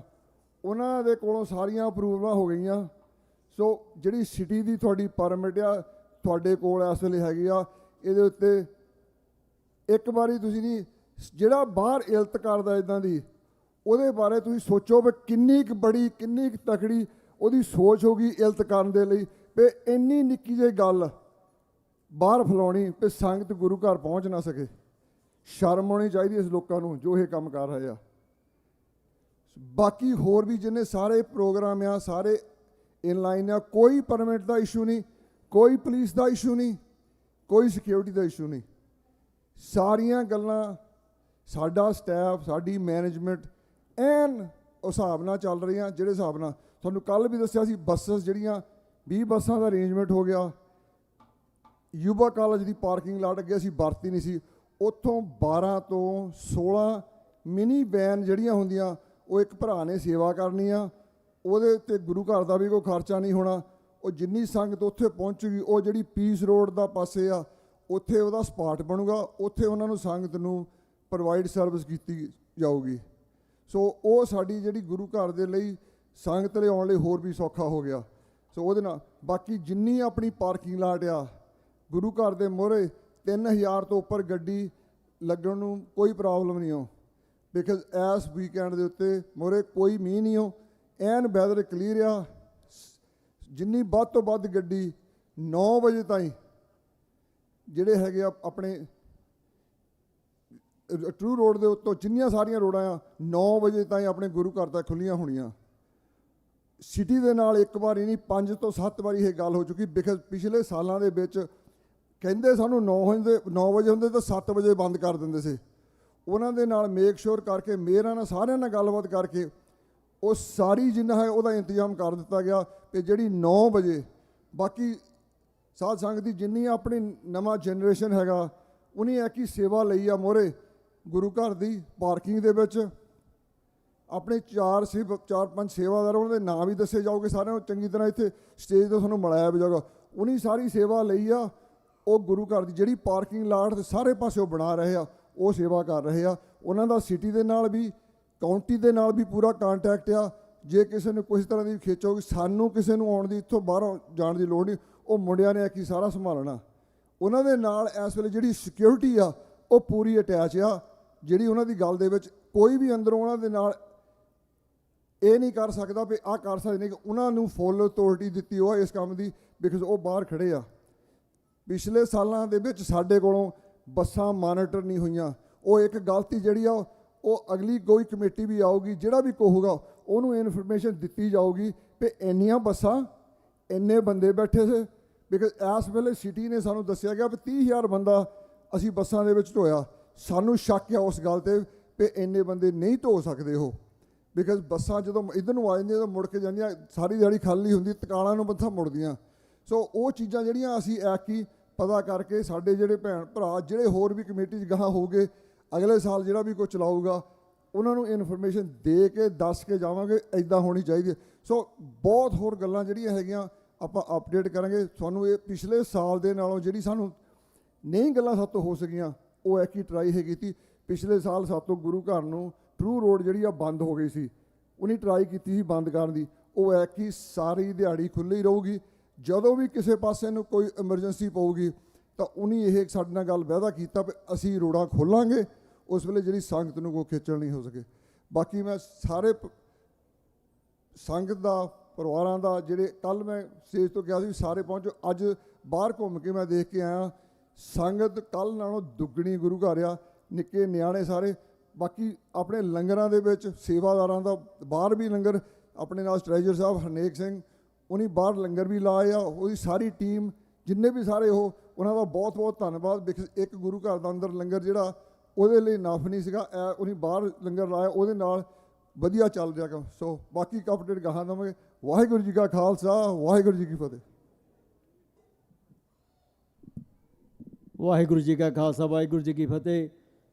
ਉਹਨਾਂ ਦੇ ਕੋਲੋਂ ਸਾਰੀਆਂ ਅਪਰੂਵਲਾਂ ਹੋ ਗਈਆਂ। ਸੋ ਜਿਹੜੀ ਸਿਟੀ ਦੀ ਤੁਹਾਡੀ ਪਰਮਿਟ ਆ ਤੁਹਾਡੇ ਕੋਲ ਇਸ ਵੇਲੇ ਹੈਗੀ ਆ, ਇਹਦੇ ਉੱਤੇ ਇੱਕ ਵਾਰੀ ਤੁਸੀਂ ਨਹੀਂ, ਜਿਹੜਾ ਬਾਹਰ ਇਲਤ ਕਰਦਾ ਇੱਦਾਂ ਦੀ, ਉਹਦੇ ਬਾਰੇ ਤੁਸੀਂ ਸੋਚੋ ਵੀ ਕਿੰਨੀ ਕੁ ਬੜੀ, ਕਿੰਨੀ ਕੁ ਤਕੜੀ ਉਹਦੀ ਸੋਚ ਹੋਗੀ ਇਲਤ ਕਰਨ ਦੇ ਲਈ, ਵੀ ਇੰਨੀ ਨਿੱਕੀ ਜਿਹੀ ਗੱਲ ਬਾਹਰ ਫੈਲਾਉਣੀ ਵੀ ਸੰਗਤ ਗੁਰੂ ਘਰ ਪਹੁੰਚ ਨਾ ਸਕੇ। ਸ਼ਰਮ ਆਉਣੀ ਚਾਹੀਦੀ ਇਸ ਲੋਕਾਂ ਨੂੰ ਜੋ ਇਹ ਕੰਮ ਕਰ ਰਹੇ ਆ। ਬਾਕੀ ਹੋਰ ਵੀ ਜਿੰਨੇ ਸਾਰੇ ਪ੍ਰੋਗਰਾਮ ਆ ਸਾਰੇ ਇਨਲਾਈਨ ਆ, ਕੋਈ ਪਰਮਿਟ ਦਾ ਇਸ਼ੂ ਨਹੀਂ, ਕੋਈ ਪੁਲਿਸ ਦਾ ਇਸ਼ੂ ਨਹੀਂ, ਕੋਈ ਸਿਕਿਉਰਿਟੀ ਦਾ ਇਸ਼ੂ ਨਹੀਂ। ਸਾਰੀਆਂ ਗੱਲਾਂ ਸਾਡਾ ਸਟਾਫ, ਸਾਡੀ ਮੈਨੇਜਮੈਂਟ ਐਨ ਉਸ ਹਿਸਾਬ ਨਾਲ ਚੱਲ ਰਹੀਆਂ, ਜਿਹੜੇ ਹਿਸਾਬ ਨਾਲ ਤੁਹਾਨੂੰ ਕੱਲ ਵੀ ਦੱਸਿਆ ਸੀ। ਬੱਸਸ ਜਿਹੜੀਆਂ 20 ਬੱਸਾਂ ਦਾ ਅਰੇਂਜਮੈਂਟ ਹੋ ਗਿਆ। ਯੂਬਾ ਕਾਲਜ ਦੀ ਪਾਰਕਿੰਗ ਲਾਟ ਅੱਗੇ ਅਸੀਂ ਵਰਤੀ ਨਹੀਂ ਸੀ, ਉੱਥੋਂ 12 ਤੋਂ 16 ਮਿਨੀ ਵੈਨ ਜਿਹੜੀਆਂ ਹੁੰਦੀਆਂ, ਉਹ ਇੱਕ ਭਰਾ ਨੇ ਸੇਵਾ ਕਰਨੀ ਆ, ਉਹਦੇ ਤੇ ਗੁਰੂ ਘਰ ਦਾ ਵੀ ਕੋਈ ਖਰਚਾ ਨਹੀਂ ਹੋਣਾ। ਉਹ ਜਿੰਨੀ ਸੰਗਤ ਉੱਥੇ ਪਹੁੰਚੂਗੀ, ਉਹ ਜਿਹੜੀ ਪੀਸ ਰੋਡ ਦਾ ਪਾਸੇ ਆ, ਉੱਥੇ ਉਹਦਾ ਸਪਾਟ ਬਣੂਗਾ, ਉੱਥੇ ਉਹਨਾਂ ਨੂੰ ਸੰਗਤ ਨੂੰ ਪ੍ਰੋਵਾਈਡ ਸਰਵਿਸ ਕੀਤੀ ਜਾਊਗੀ। ਸੋ ਉਹ ਸਾਡੀ ਜਿਹੜੀ ਗੁਰੂ ਘਰ ਦੇ ਲਈ ਸੰਗਤ ਲਈ ਆਉਣ ਲਈ ਹੋਰ ਵੀ ਸੌਖਾ ਹੋ ਗਿਆ। ਸੋ ਉਹਦੇ ਨਾਲ ਬਾਕੀ ਜਿੰਨੀ ਆਪਣੀ ਪਾਰਕਿੰਗ ਲਾਟ ਆ ਗੁਰੂ ਘਰ ਦੇ ਮੂਹਰੇ 3000 ਤੋਂ ਉੱਪਰ ਗੱਡੀ ਲੱਗਣ ਨੂੰ ਕੋਈ ਪ੍ਰੋਬਲਮ ਨਹੀਂ ਹੋ, ਬਿਕਾਜ਼ ਐਸ ਵੀਕਐਂਡ ਦੇ ਉੱਤੇ ਮੂਹਰੇ ਕੋਈ ਮੀਂਹ ਨਹੀਂ ਹੋ, ਐਨ ਵੈਦਰ ਕਲੀਅਰ ਆ। ਜਿੰਨੀ ਵੱਧ ਤੋਂ ਵੱਧ ਗੱਡੀ 9 ਵਜੇ ਤਾਈਂ ਜਿਹੜੇ ਹੈਗੇ ਆ ਆਪਣੇ ਟਰੂ ਰੋਡ ਦੇ ਉੱਤੋਂ ਜਿੰਨੀਆਂ ਸਾਰੀਆਂ ਰੋਡਾਂ ਆ 9 ਵਜੇ ਤਾਈਂ ਆਪਣੇ ਗੁਰੂ ਘਰ ਤੱਕ ਖੁੱਲੀਆਂ ਹੋਣੀਆਂ। ਸਿਟੀ ਦੇ ਨਾਲ ਇੱਕ ਵਾਰੀ ਨਹੀਂ 5 ਤੋਂ 7 ਵਾਰੀ ਇਹ ਗੱਲ ਹੋ ਚੁੱਕੀ, ਬਿਕਾਜ਼ ਪਿਛਲੇ ਸਾਲਾਂ ਦੇ ਵਿੱਚ ਕਹਿੰਦੇ ਸਾਨੂੰ 9 ਵਜੇ ਹੁੰਦੇ ਤਾਂ 7 ਵਜੇ ਬੰਦ ਕਰ ਦਿੰਦੇ ਸੀ। ਉਹਨਾਂ ਦੇ ਨਾਲ ਮੇਕ ਸ਼ੋਰ ਕਰਕੇ, ਮੇਅਰਾਂ ਨਾਲ ਸਾਰਿਆਂ ਨਾਲ ਗੱਲਬਾਤ ਕਰਕੇ ਉਹ ਸਾਰੀ ਜਿੰਨਾ ਹੈ ਉਹਦਾ ਇੰਤਜ਼ਾਮ ਕਰ ਦਿੱਤਾ ਗਿਆ ਕਿ ਜਿਹੜੀ 9 ਵਜੇ ਬਾਕੀ ਸਾਧ ਸੰਗਤ ਦੀ ਜਿੰਨੀ ਆਪਣੀ ਨਵਾਂ ਜਨਰੇਸ਼ਨ ਹੈਗਾ ਉਹਨੇ ਐਕੀ ਸੇਵਾ ਲਈ ਆ ਮੋਹਰੇ ਗੁਰੂ ਘਰ ਦੀ ਪਾਰਕਿੰਗ ਦੇ ਵਿੱਚ। ਆਪਣੇ 4-5 ਸੇਵਾਦਾਰ ਉਹਨਾਂ ਦੇ ਨਾਂ ਵੀ ਦੱਸੇ ਜਾਓਗੇ, ਸਾਰਿਆਂ ਨੂੰ ਚੰਗੀ ਤਰ੍ਹਾਂ ਇੱਥੇ ਸਟੇਜ ਤੋਂ ਤੁਹਾਨੂੰ ਮਿਲਾਇਆ ਵੀ ਜਾਊਗਾ। ਉਹਨੀ ਸਾਰੀ ਸੇਵਾ ਲਈ ਆ, ਉਹ ਗੁਰੂ ਘਰ ਦੀ ਜਿਹੜੀ ਪਾਰਕਿੰਗ ਲਾਟ ਸਾਰੇ ਪਾਸੇ ਉਹ ਬਣਾ ਰਹੇ ਆ, ਉਹ ਸੇਵਾ ਕਰ ਰਹੇ ਆ। ਉਹਨਾਂ ਦਾ ਸਿਟੀ ਦੇ ਨਾਲ ਵੀ ਕਾਉਂਟੀ ਦੇ ਨਾਲ ਵੀ ਪੂਰਾ ਕੰਟੈਕਟ ਆ। ਜੇ ਕਿਸੇ ਨੂੰ ਕਿਸੇ ਤਰ੍ਹਾਂ ਦੀ ਖੇਚ ਹੋਊਗੀ, ਸਾਨੂੰ ਕਿਸੇ ਨੂੰ ਆਉਣ ਦੀ ਇੱਥੋਂ ਬਾਹਰੋਂ ਜਾਣ ਦੀ ਲੋੜ ਨਹੀਂ, ਉਹ ਮੁੰਡਿਆਂ ਨੇ ਕੀ ਸਾਰਾ ਸੰਭਾਲਣਾ। ਉਹਨਾਂ ਦੇ ਨਾਲ ਇਸ ਵੇਲੇ ਜਿਹੜੀ ਸਿਕਿਉਰਿਟੀ ਆ ਉਹ ਪੂਰੀ ਅਟੈਚ ਆ, ਜਿਹੜੀ ਉਹਨਾਂ ਦੀ ਗੱਲ ਦੇ ਵਿੱਚ ਕੋਈ ਵੀ ਅੰਦਰੋਂ ਉਹਨਾਂ ਦੇ ਨਾਲ ਇਹ ਨਹੀਂ ਕਰ ਸਕਦਾ ਵੀ ਆਹ ਕਰ ਸਕਦੇ ਨਹੀਂ। ਉਹਨਾਂ ਨੂੰ ਫੁੱਲ ਅਥਾਰਟੀ ਦਿੱਤੀ ਉਹ ਇਸ ਕੰਮ ਦੀ, ਬਿਕਾਜ਼ ਉਹ ਬਾਹਰ ਖੜੇ ਆ। ਪਿਛਲੇ ਸਾਲਾਂ ਦੇ ਵਿੱਚ ਸਾਡੇ ਕੋਲੋਂ ਬੱਸਾਂ ਮਾਨੀਟਰ ਨਹੀਂ ਹੋਈਆਂ, ਉਹ ਇੱਕ ਗਲਤੀ ਜਿਹੜੀ ਆ ਉਹ ਅਗਲੀ ਕੋਈ ਕਮੇਟੀ ਵੀ ਆਊਗੀ, ਜਿਹੜਾ ਵੀ ਕਹੂਗਾ ਉਹਨੂੰ ਇਨਫੋਰਮੇਸ਼ਨ ਦਿੱਤੀ ਜਾਊਗੀ ਵੀ ਇੰਨੀਆਂ ਬੱਸਾਂ ਇੰਨੇ ਬੰਦੇ ਬੈਠੇ ਸੀ। ਬਿਕਾਜ਼ ਇਸ ਵੇਲੇ ਸਿਟੀ ਨੇ ਸਾਨੂੰ ਦੱਸਿਆ ਗਿਆ ਵੀ 30,000 ਬੰਦਾ ਅਸੀਂ ਬੱਸਾਂ ਦੇ ਵਿੱਚ ਢੋਇਆ। ਸਾਨੂੰ ਸ਼ੱਕ ਆ ਉਸ ਗੱਲ 'ਤੇ ਵੀ ਇੰਨੇ ਬੰਦੇ ਨਹੀਂ ਢੋ ਸਕਦੇ ਉਹ, ਬਿਕਾਜ਼ ਬੱਸਾਂ ਜਦੋਂ ਇੱਧਰ ਨੂੰ ਆ ਜਾਂਦੀਆਂ ਤਾਂ ਮੁੜ ਕੇ ਜਾਂਦੀਆਂ, ਸਾਰੀ ਦਿਹਾੜੀ ਖਾਲੀ ਹੁੰਦੀ, ਤਕਾਲਾਂ ਨੂੰ ਬੱਸਾਂ ਮੁੜਦੀਆਂ। ਸੋ ਉਹ ਚੀਜ਼ਾਂ ਜਿਹੜੀਆਂ ਅਸੀਂ ਐਕੀ ਪਤਾ ਕਰਕੇ ਸਾਡੇ ਜਿਹੜੇ ਭੈਣ ਭਰਾ ਜਿਹੜੇ ਹੋਰ ਵੀ ਕਮੇਟੀ 'ਚ ਗਾਹਾਂ ਹੋਊਗੇ, ਅਗਲੇ ਸਾਲ ਜਿਹੜਾ ਵੀ ਕੋਈ ਚਲਾਊਗਾ ਉਹਨਾਂ ਨੂੰ ਇਨਫੋਰਮੇਸ਼ਨ ਦੇ ਕੇ ਦੱਸ ਕੇ ਜਾਵਾਂਗੇ ਇੱਦਾਂ ਹੋਣੀ ਚਾਹੀਦੀ ਹੈ। ਸੋ ਬਹੁਤ ਹੋਰ ਗੱਲਾਂ ਜਿਹੜੀਆਂ ਹੈਗੀਆਂ ਆਪਾਂ ਅਪਡੇਟ ਕਰਾਂਗੇ ਤੁਹਾਨੂੰ। ਇਹ ਪਿਛਲੇ ਸਾਲ ਦੇ ਨਾਲੋਂ ਜਿਹੜੀ ਸਾਨੂੰ ਨਹੀਂ ਗੱਲਾਂ ਸਾਤੋਂ ਹੋ ਸਕੀਆਂ ਉਹ ਐਕੀ ਟਰਾਈ ਹੈਗੀ ਸੀ। ਪਿਛਲੇ ਸਾਲ ਸਾਤੋਂ ਗੁਰੂ ਘਰ ਨੂੰ ਟਰੂ ਰੋਡ ਜਿਹੜੀ ਆ ਬੰਦ ਹੋ ਗਈ ਸੀ, ਉਹਨੇ ਟਰਾਈ ਕੀਤੀ ਸੀ ਬੰਦ ਕਰਨ ਦੀ। ਉਹ ਐਕੀ ਸਾਰੀ ਦਿਹਾੜੀ ਖੁੱਲ੍ਹੀ ਰਹੂਗੀ। ਜਦੋਂ ਵੀ ਕਿਸੇ ਪਾਸੇ ਨੂੰ ਕੋਈ ਐਮਰਜੈਂਸੀ ਪਊਗੀ ਤਾਂ ਉਹਨੇ ਇਹ ਸਾਡੇ ਨਾਲ ਗੱਲ ਵਾਅਦਾ ਕੀਤਾ ਵੀ ਅਸੀਂ ਰੋਡਾਂ ਖੋਲਾਂਗੇ ਉਸ ਵੇਲੇ ਜਿਹੜੀ ਸੰਗਤ ਨੂੰ ਕੋਈ ਖੇਚਲ ਨਹੀਂ ਹੋ ਸਕੇ। ਬਾਕੀ ਮੈਂ ਸਾਰੇ ਸੰਗਤ ਦਾ ਪਰਿਵਾਰਾਂ ਦਾ ਜਿਹੜੇ ਕੱਲ੍ਹ ਮੈਂ ਸਟੇਜ ਤੋਂ ਕਿਹਾ ਸੀ ਸਾਰੇ ਪਹੁੰਚੋ, ਅੱਜ ਬਾਹਰ ਘੁੰਮ ਕੇ ਮੈਂ ਦੇਖ ਕੇ ਆਇਆ ਸੰਗਤ ਕੱਲ੍ਹ ਨਾਲੋਂ ਦੁੱਗਣੀ ਗੁਰੂ ਘਰ ਆ, ਨਿੱਕੇ ਨਿਆਣੇ ਸਾਰੇ। ਬਾਕੀ ਆਪਣੇ ਲੰਗਰਾਂ ਦੇ ਵਿੱਚ ਸੇਵਾਦਾਰਾਂ ਦਾ ਬਾਹਰ ਵੀ ਲੰਗਰ, ਆਪਣੇ ਨਾਲ ਟ੍ਰੈਜਰ ਸਾਹਿਬ ਹਰਨੇਕ ਸਿੰਘ ਉਹਨੇ ਬਾਹਰ ਲੰਗਰ ਵੀ ਲਾਇਆ, ਉਹਦੀ ਸਾਰੀ ਟੀਮ ਜਿੰਨੇ ਵੀ ਸਾਰੇ ਉਹਨਾਂ ਦਾ ਬਹੁਤ ਬਹੁਤ ਧੰਨਵਾਦ। ਬਿਕਾਜ਼ ਇੱਕ ਗੁਰੂ ਘਰ ਦਾ ਅੰਦਰ ਲੰਗਰ ਜਿਹੜਾ ਉਹਦੇ ਲਈ ਨਫ ਨਹੀਂ ਸੀਗਾ, ਉਹਨੇ ਬਾਹਰ ਲੰਗਰ ਲਾਇਆ, ਉਹਦੇ ਨਾਲ ਵਧੀਆ ਚੱਲ ਰਿਹਾ ਕੰਮ। ਸੋ ਬਾਕੀ ਅਪਡੇਟ ਗਾਹਾਂ ਦੇਵਾਂਗੇ। ਵਾਹਿਗੁਰੂ ਜੀ ਕਾ ਖਾਲਸਾ, ਵਾਹਿਗੁਰੂ ਜੀ ਕੀ ਫਤਿਹ। ਵਾਹਿਗੁਰੂ ਜੀ ਕਾ ਖਾਲਸਾ, ਵਾਹਿਗੁਰੂ ਜੀ ਕੀ ਫਤਿਹ।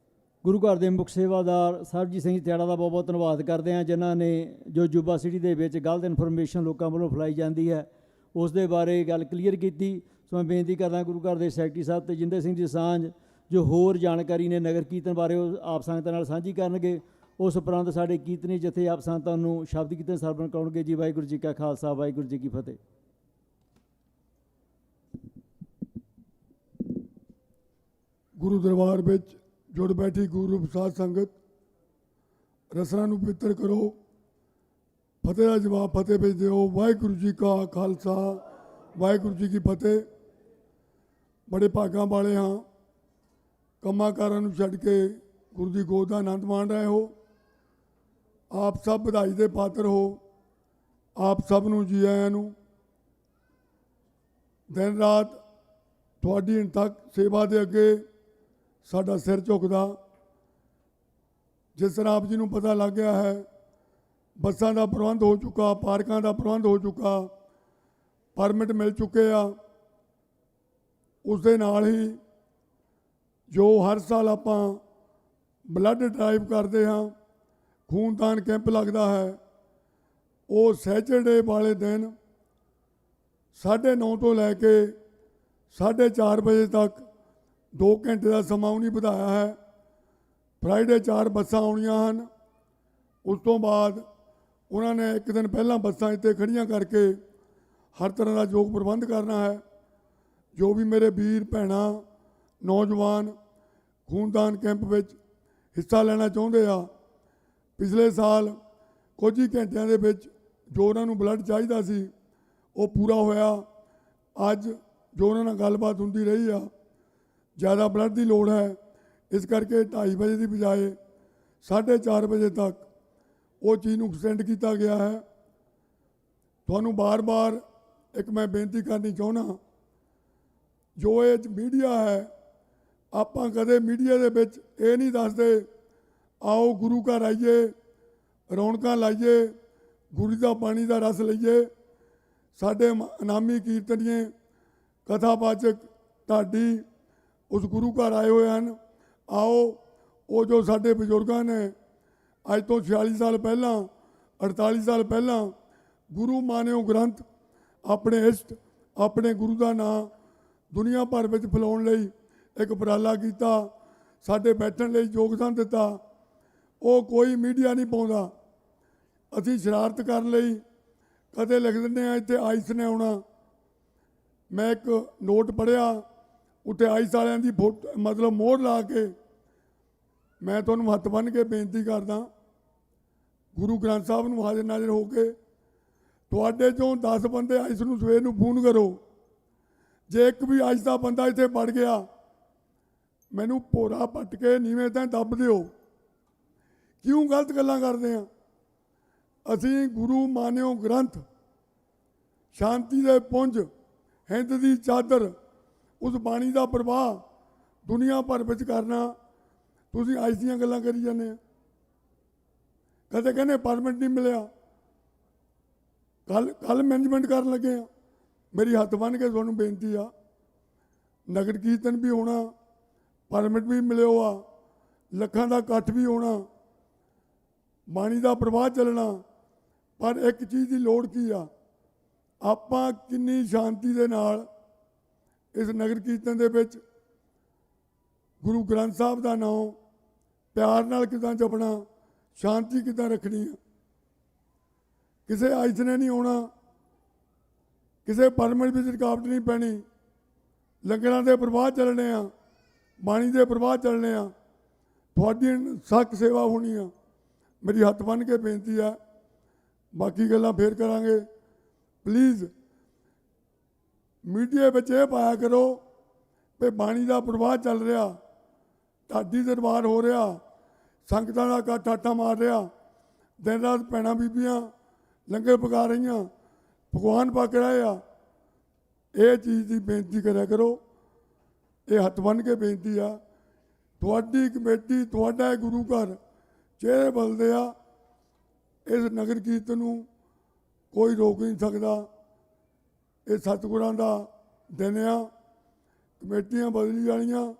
ਗੁਰੂ ਘਰ ਦੇ ਮੁੱਖ ਸੇਵਾਦਾਰ ਸਰਬਜੀਤ ਸਿੰਘ ਤਿਆੜਾ ਦਾ ਬਹੁਤ ਬਹੁਤ ਧੰਨਵਾਦ ਕਰਦੇ ਹਾਂ, ਜਿਨ੍ਹਾਂ ਨੇ ਜੋ ਯੂਬਾ ਸਿਟੀ ਦੇ ਵਿੱਚ ਗਲਤ ਇਨਫੋਰਮੇਸ਼ਨ ਲੋਕਾਂ ਵੱਲੋਂ ਫੈਲਾਈ ਜਾਂਦੀ ਹੈ ਉਸ ਦੇ ਬਾਰੇ ਗੱਲ ਕਲੀਅਰ ਕੀਤੀ। ਸੋ ਮੈਂ ਬੇਨਤੀ ਕਰਦਾ ਗੁਰੂ ਘਰ ਦੇ ਸੈਕਟਰੀ ਸਾਹਿਬ ਤੇਜਿੰਦਰ ਸਿੰਘ ਜੀ ਸਾਂਝ ਜੋ ਹੋਰ ਜਾਣਕਾਰੀ ਨੇ ਨਗਰ ਕੀਰਤਨ ਬਾਰੇ ਉਹ ਆਪ ਸੰਗਤਾਂ ਨਾਲ ਸਾਂਝੀ ਕਰਨਗੇ। ਉਸ ਉਪਰੰਤ ਸਾਡੇ ਕੀਰਤਨੀ ਜਥੇ ਆਪ ਸੰਗਤਾਂ ਨੂੰ ਸ਼ਬਦ ਕੀਰਤਨ ਸਰਵਣ ਕਰਾਉਣਗੇ ਜੀ। ਵਾਹਿਗੁਰੂ ਜੀ ਕਾ ਖਾਲਸਾ, ਵਾਹਿਗੁਰੂ ਜੀ ਕੀ ਫਤਿਹ। ਗੁਰੂ ਦਰਬਾਰ ਵਿੱਚ ਜੁੜ ਬੈਠੀ ਗੁਰੂ ਸਾਧ ਸੰਗਤ, ਰਸਨਾ ਨੂੰ ਪਵਿੱਤਰ ਕਰੋ, ਫਤਿਹ ਦਾ ਜਵਾਬ ਫਤਿਹ ਵਿੱਚ ਦਿਓ। ਵਾਹਿਗੁਰੂ ਜੀ ਕਾ ਖਾਲਸਾ, ਵਾਹਿਗੁਰੂ ਜੀ ਕੀ ਫਤਿਹ। ਬੜੇ ਭਾਗਾਂ ਵਾਲੇ ਹਾਂ, ਕੰਮਾਂ ਕਾਰਾਂ ਨੂੰ ਛੱਡ ਕੇ ਗੁਰੂ ਦੀ ਗੋਦ ਦਾ ਆਨੰਦ ਮਾਣ ਰਹੇ ਹੋ। ਆਪ ਸਭ ਵਧਾਈ ਦੇ ਪਾਤਰ ਹੋ। ਆਪ ਸਭ ਨੂੰ ਜੀ ਆਇਆਂ ਨੂੰ। ਦਿਨ ਰਾਤ ਤੁਹਾਡੀ ਅਣਥੱਕ ਸੇਵਾ ਦੇ ਅੱਗੇ ਸਾਡਾ ਸਿਰ ਝੁਕਦਾ। ਜਿਸ ਤਰ੍ਹਾਂ ਆਪ ਜੀ ਨੂੰ ਪਤਾ ਲੱਗ ਗਿਆ ਹੈ, ਬੱਸਾਂ ਦਾ ਪ੍ਰਬੰਧ ਹੋ ਚੁੱਕਾ, ਪਾਰਕਾਂ ਦਾ ਪ੍ਰਬੰਧ ਹੋ ਚੁੱਕਾ, ਪਰਮਿਟ ਮਿਲ ਚੁੱਕੇ ਆ। ਉਸ ਦੇ ਨਾਲ ਹੀ ਜੋ ਹਰ ਸਾਲ ਆਪਾਂ ਬਲੱਡ ਡਰਾਈਵ ਕਰਦੇ ਹਾਂ, ਖੂਨਦਾਨ ਕੈਂਪ ਲੱਗਦਾ ਹੈ, ਉਹ ਸੈਚਰਡੇ ਵਾਲੇ ਦਿਨ 9:30 ਤੋਂ ਲੈ ਕੇ 4:30 ਵਜੇ ਤੱਕ 2 ਘੰਟੇ ਦਾ ਸਮਾਂ ਉਹਨੇ ਵਧਾਇਆ ਹੈ। ਫਰਾਈਡੇ 4 ਬੱਸਾਂ ਆਉਣੀਆਂ ਹਨ। ਉਸ ਤੋਂ ਬਾਅਦ ਉਹਨਾਂ ਨੇ ਇੱਕ ਦਿਨ ਪਹਿਲਾਂ ਬੱਸਾਂ ਇੱਥੇ ਖੜੀਆਂ ਕਰਕੇ ਹਰ ਤਰ੍ਹਾਂ ਦਾ ਯੋਗ ਪ੍ਰਬੰਧ ਕਰਨਾ ਹੈ। ਜੋ ਵੀ ਮੇਰੇ ਵੀਰ ਭੈਣਾਂ ਨੌਜਵਾਨ ਖੂਨਦਾਨ ਕੈਂਪ ਵਿੱਚ ਹਿੱਸਾ ਲੈਣਾ ਚਾਹੁੰਦੇ ਆ, ਪਿਛਲੇ ਸਾਲ ਕੁਝ ਹੀ ਘੰਟਿਆਂ ਦੇ ਵਿੱਚ ਜੋ ਉਹਨਾਂ ਨੂੰ ਬਲੱਡ ਚਾਹੀਦਾ ਸੀ ਉਹ ਪੂਰਾ ਹੋਇਆ। ਅੱਜ ਜੋ ਉਹਨਾਂ ਨਾਲ ਗੱਲਬਾਤ ਹੁੰਦੀ ਰਹੀ ਆ, ਜ਼ਿਆਦਾ ਬਲੱਡ ਦੀ ਲੋੜ ਹੈ, ਇਸ ਕਰਕੇ 2:30 ਵਜੇ ਦੀ ਬਜਾਏ 4:30 ਵਜੇ ਤੱਕ ਉਹ ਚੀਜ਼ ਨੂੰ ਐਕਸਟੈਂਡ ਕੀਤਾ ਗਿਆ ਹੈ। ਤੁਹਾਨੂੰ ਬਾਰ-ਬਾਰ ਇੱਕ ਮੈਂ ਬੇਨਤੀ ਕਰਨੀ ਚਾਹੁੰਦਾ, ਜੋ ਇਹ ਮੀਡੀਆ ਹੈ, ਆਪਾਂ ਕਦੇ ਮੀਡੀਆ ਦੇ ਵਿੱਚ ਇਹ ਨਹੀਂ ਦੱਸਦੇ ਆਓ ਗੁਰੂ ਘਰ ਆਈਏ, ਰੌਣਕਾਂ ਲਾਈਏ, ਗੁਰੂ ਦਾ ਪਾਣੀ ਦਾ ਰਸ ਲਈਏ। ਸਾਡੇ ਇਨਾਮੀ ਕੀਰਤਨੀਏ ਕਥਾਵਾਚਕ ਢਾਡੀ ਉਸ ਗੁਰੂ ਘਰ ਆਏ ਹੋਏ ਹਨ। ਆਓ ਉਹ ਜੋ ਸਾਡੇ ਬਜ਼ੁਰਗਾਂ ਨੇ ਅੱਜ ਤੋਂ 46 ਸਾਲ ਪਹਿਲਾਂ 48 ਸਾਲ ਪਹਿਲਾਂ ਗੁਰੂ ਮਾਨਿਓ ਗ੍ਰੰਥ ਆਪਣੇ ਇਸ਼ਟ ਆਪਣੇ ਗੁਰੂ ਦਾ ਨਾਂ ਦੁਨੀਆ ਭਰ ਵਿੱਚ ਫੈਲਾਉਣ ਲਈ ਇੱਕ ਉਪਰਾਲਾ ਕੀਤਾ, ਸਾਡੇ ਬੈਠਣ ਲਈ ਯੋਗਦਾਨ ਦਿੱਤਾ, ਉਹ ਕੋਈ ਮੀਡੀਆ ਨਹੀਂ ਪਾਉਂਦਾ। ਅਸੀਂ ਸ਼ਰਾਰਤ ਕਰਨ ਲਈ ਕਦੇ ਲਿਖ ਦਿੰਦੇ ਹਾਂ ਇੱਥੇ ਆਈਸ ਨੇ ਆਉਣਾ। ਮੈਂ ਇੱਕ ਨੋਟ ਪੜ੍ਹਿਆ, ਉੱਤੇ ਆਈਸ ਵਾਲਿਆਂ ਦੀ ਫੋਟੋ ਮਤਲਬ ਮੋਹਰ ਲਾ ਕੇ, ਮੈਂ ਤੁਹਾਨੂੰ ਹੱਥ ਬੰਨ੍ਹ ਕੇ ਬੇਨਤੀ ਕਰਦਾ, ਗੁਰੂ ਗ੍ਰੰਥ ਸਾਹਿਬ ਨੂੰ ਹਾਜ਼ਰ ਨਾਜ਼ਰ ਹੋ ਕੇ ਤੁਹਾਡੇ ਚੋਂ 10 ਬੰਦੇ ਆਈਸ ਨੂੰ ਸਵੇਰ ਨੂੰ ਫੋਨ ਕਰੋ, ਜੇ ਇੱਕ ਵੀ ਆਈਸ ਦਾ ਬੰਦਾ ਇੱਥੇ ਵੜ ਗਿਆ ਮੈਨੂੰ ਭੋਰਾ ਪੱਟ ਕੇ ਨੀਵੇਂ ਤਾਂ ਦੱਬ ਦਿਓ। ਕਿਉਂ ਗਲਤ ਗੱਲਾਂ ਕਰਦੇ ਆ? ਅਸੀਂ ਗੁਰੂ ਮਾਨਿਓ ਗ੍ਰੰਥ, ਸ਼ਾਂਤੀ ਦੇ ਪੁੰਜ, ਹਿੰਦ ਦੀ ਚਾਦਰ, ਉਸ ਬਾਣੀ ਦਾ ਪ੍ਰਵਾਹ ਦੁਨੀਆ ਭਰ ਵਿੱਚ ਕਰਨਾ। ਤੁਸੀਂ ਆਈਸ ਦੀਆਂ ਗੱਲਾਂ ਕਰੀ ਜਾਂਦੇ ਆ। ਕਦੇ ਕਹਿੰਦੇ ਪਰਮਿਟ ਨਹੀਂ ਮਿਲਿਆ, ਕੱਲ ਮੈਨੇਜਮੈਂਟ ਕਰਨ ਲੱਗੇ ਆ। ਮੇਰੀ ਹੱਥ ਬੰਨ੍ਹ ਕੇ ਤੁਹਾਨੂੰ ਬੇਨਤੀ ਆ, ਨਗਰ ਕੀਰਤਨ ਵੀ ਹੋਣਾ, ਪਰਮਿਟ ਵੀ ਮਿਲਿਓ ਆ, ਲੱਖਾਂ ਦਾ ਇਕੱਠ ਵੀ ਹੋਣਾ, ਬਾਣੀ ਦਾ ਪ੍ਰਵਾਹ ਚੱਲਣਾ, ਪਰ ਇੱਕ ਚੀਜ਼ ਦੀ ਲੋੜ ਕੀ ਆ? ਆਪਾਂ ਕਿੰਨੀ ਸ਼ਾਂਤੀ ਦੇ ਨਾਲ ਇਸ ਨਗਰ ਕੀਰਤਨ ਦੇ ਵਿੱਚ ਗੁਰੂ ਗ੍ਰੰਥ ਸਾਹਿਬ ਦਾ ਨਾਮ ਪਿਆਰ ਨਾਲ ਕਿੱਦਾਂ ਜਪਣਾ, ਸ਼ਾਂਤੀ ਕਿੱਦਾਂ ਰੱਖਣੀ ਆ। ਕਿਸੇ ਆਇਸ ਨੇ ਨਹੀਂ ਆਉਣਾ, ਕਿਸੇ ਪਰਮਿਟ ਵਿੱਚ ਰੁਕਾਵਟ ਨਹੀਂ ਪੈਣੀ, ਲੰਗਰਾਂ ਦੇ ਪ੍ਰਵਾਹ ਚੱਲਣੇ ਆ, ਬਾਣੀ ਦੇ ਪ੍ਰਵਾਹ ਚੱਲਣੇ ਆ, ਤੁਹਾਡੀ ਸਖਤ ਸੇਵਾ ਹੋਣੀ ਆ। ਮੇਰੀ ਹੱਥ ਬੰਨ੍ਹ ਕੇ ਬੇਨਤੀ ਆ, ਬਾਕੀ ਗੱਲਾਂ ਫੇਰ ਕਰਾਂਗੇ। ਪਲੀਜ਼ ਮੀਡੀਆ ਵਿੱਚ ਇਹ ਪਾਇਆ ਕਰੋ ਵੀ ਬਾਣੀ ਦਾ ਪ੍ਰਵਾਹ ਚੱਲ ਰਿਹਾ, ਢਾਡੀ ਦਰਬਾਰ ਹੋ ਰਿਹਾ, ਸੰਗਤਾਂ ਦਾ ਇਕੱਠ ਆਟਾ ਮਾਰ ਰਿਹਾ, ਦਿਨ ਰਾਤ ਭੈਣਾਂ ਬੀਬੀਆਂ ਲੰਗਰ ਪਕਾ ਰਹੀਆਂ, ਪਕਵਾਨ ਪੱਕ ਰਹੇ ਆ। ਇਹ ਚੀਜ਼ ਦੀ ਬੇਨਤੀ ਕਰਿਆ ਕਰੋ। ਇਹ ਹੱਥ ਬੰਨ੍ਹ ਕੇ ਬੇਨਤੀ ਆ, ਤੁਹਾਡੀ ਕਮੇਟੀ, ਤੁਹਾਡਾ ਗੁਰੂ ਘਰ ਚਿਹਰੇ ਬਦਲਦੇ ਆ। ਇਸ ਨਗਰ ਕੀਰਤਨ ਨੂੰ ਕੋਈ ਰੋਕ ਨਹੀਂ ਸਕਦਾ। ਇਹ ਸਤਿਗੁਰਾਂ ਦਾ ਦਿਨ ਆ, ਕਮੇਟੀਆਂ ਬਦਲੀ ਜਾਣੀਆਂ,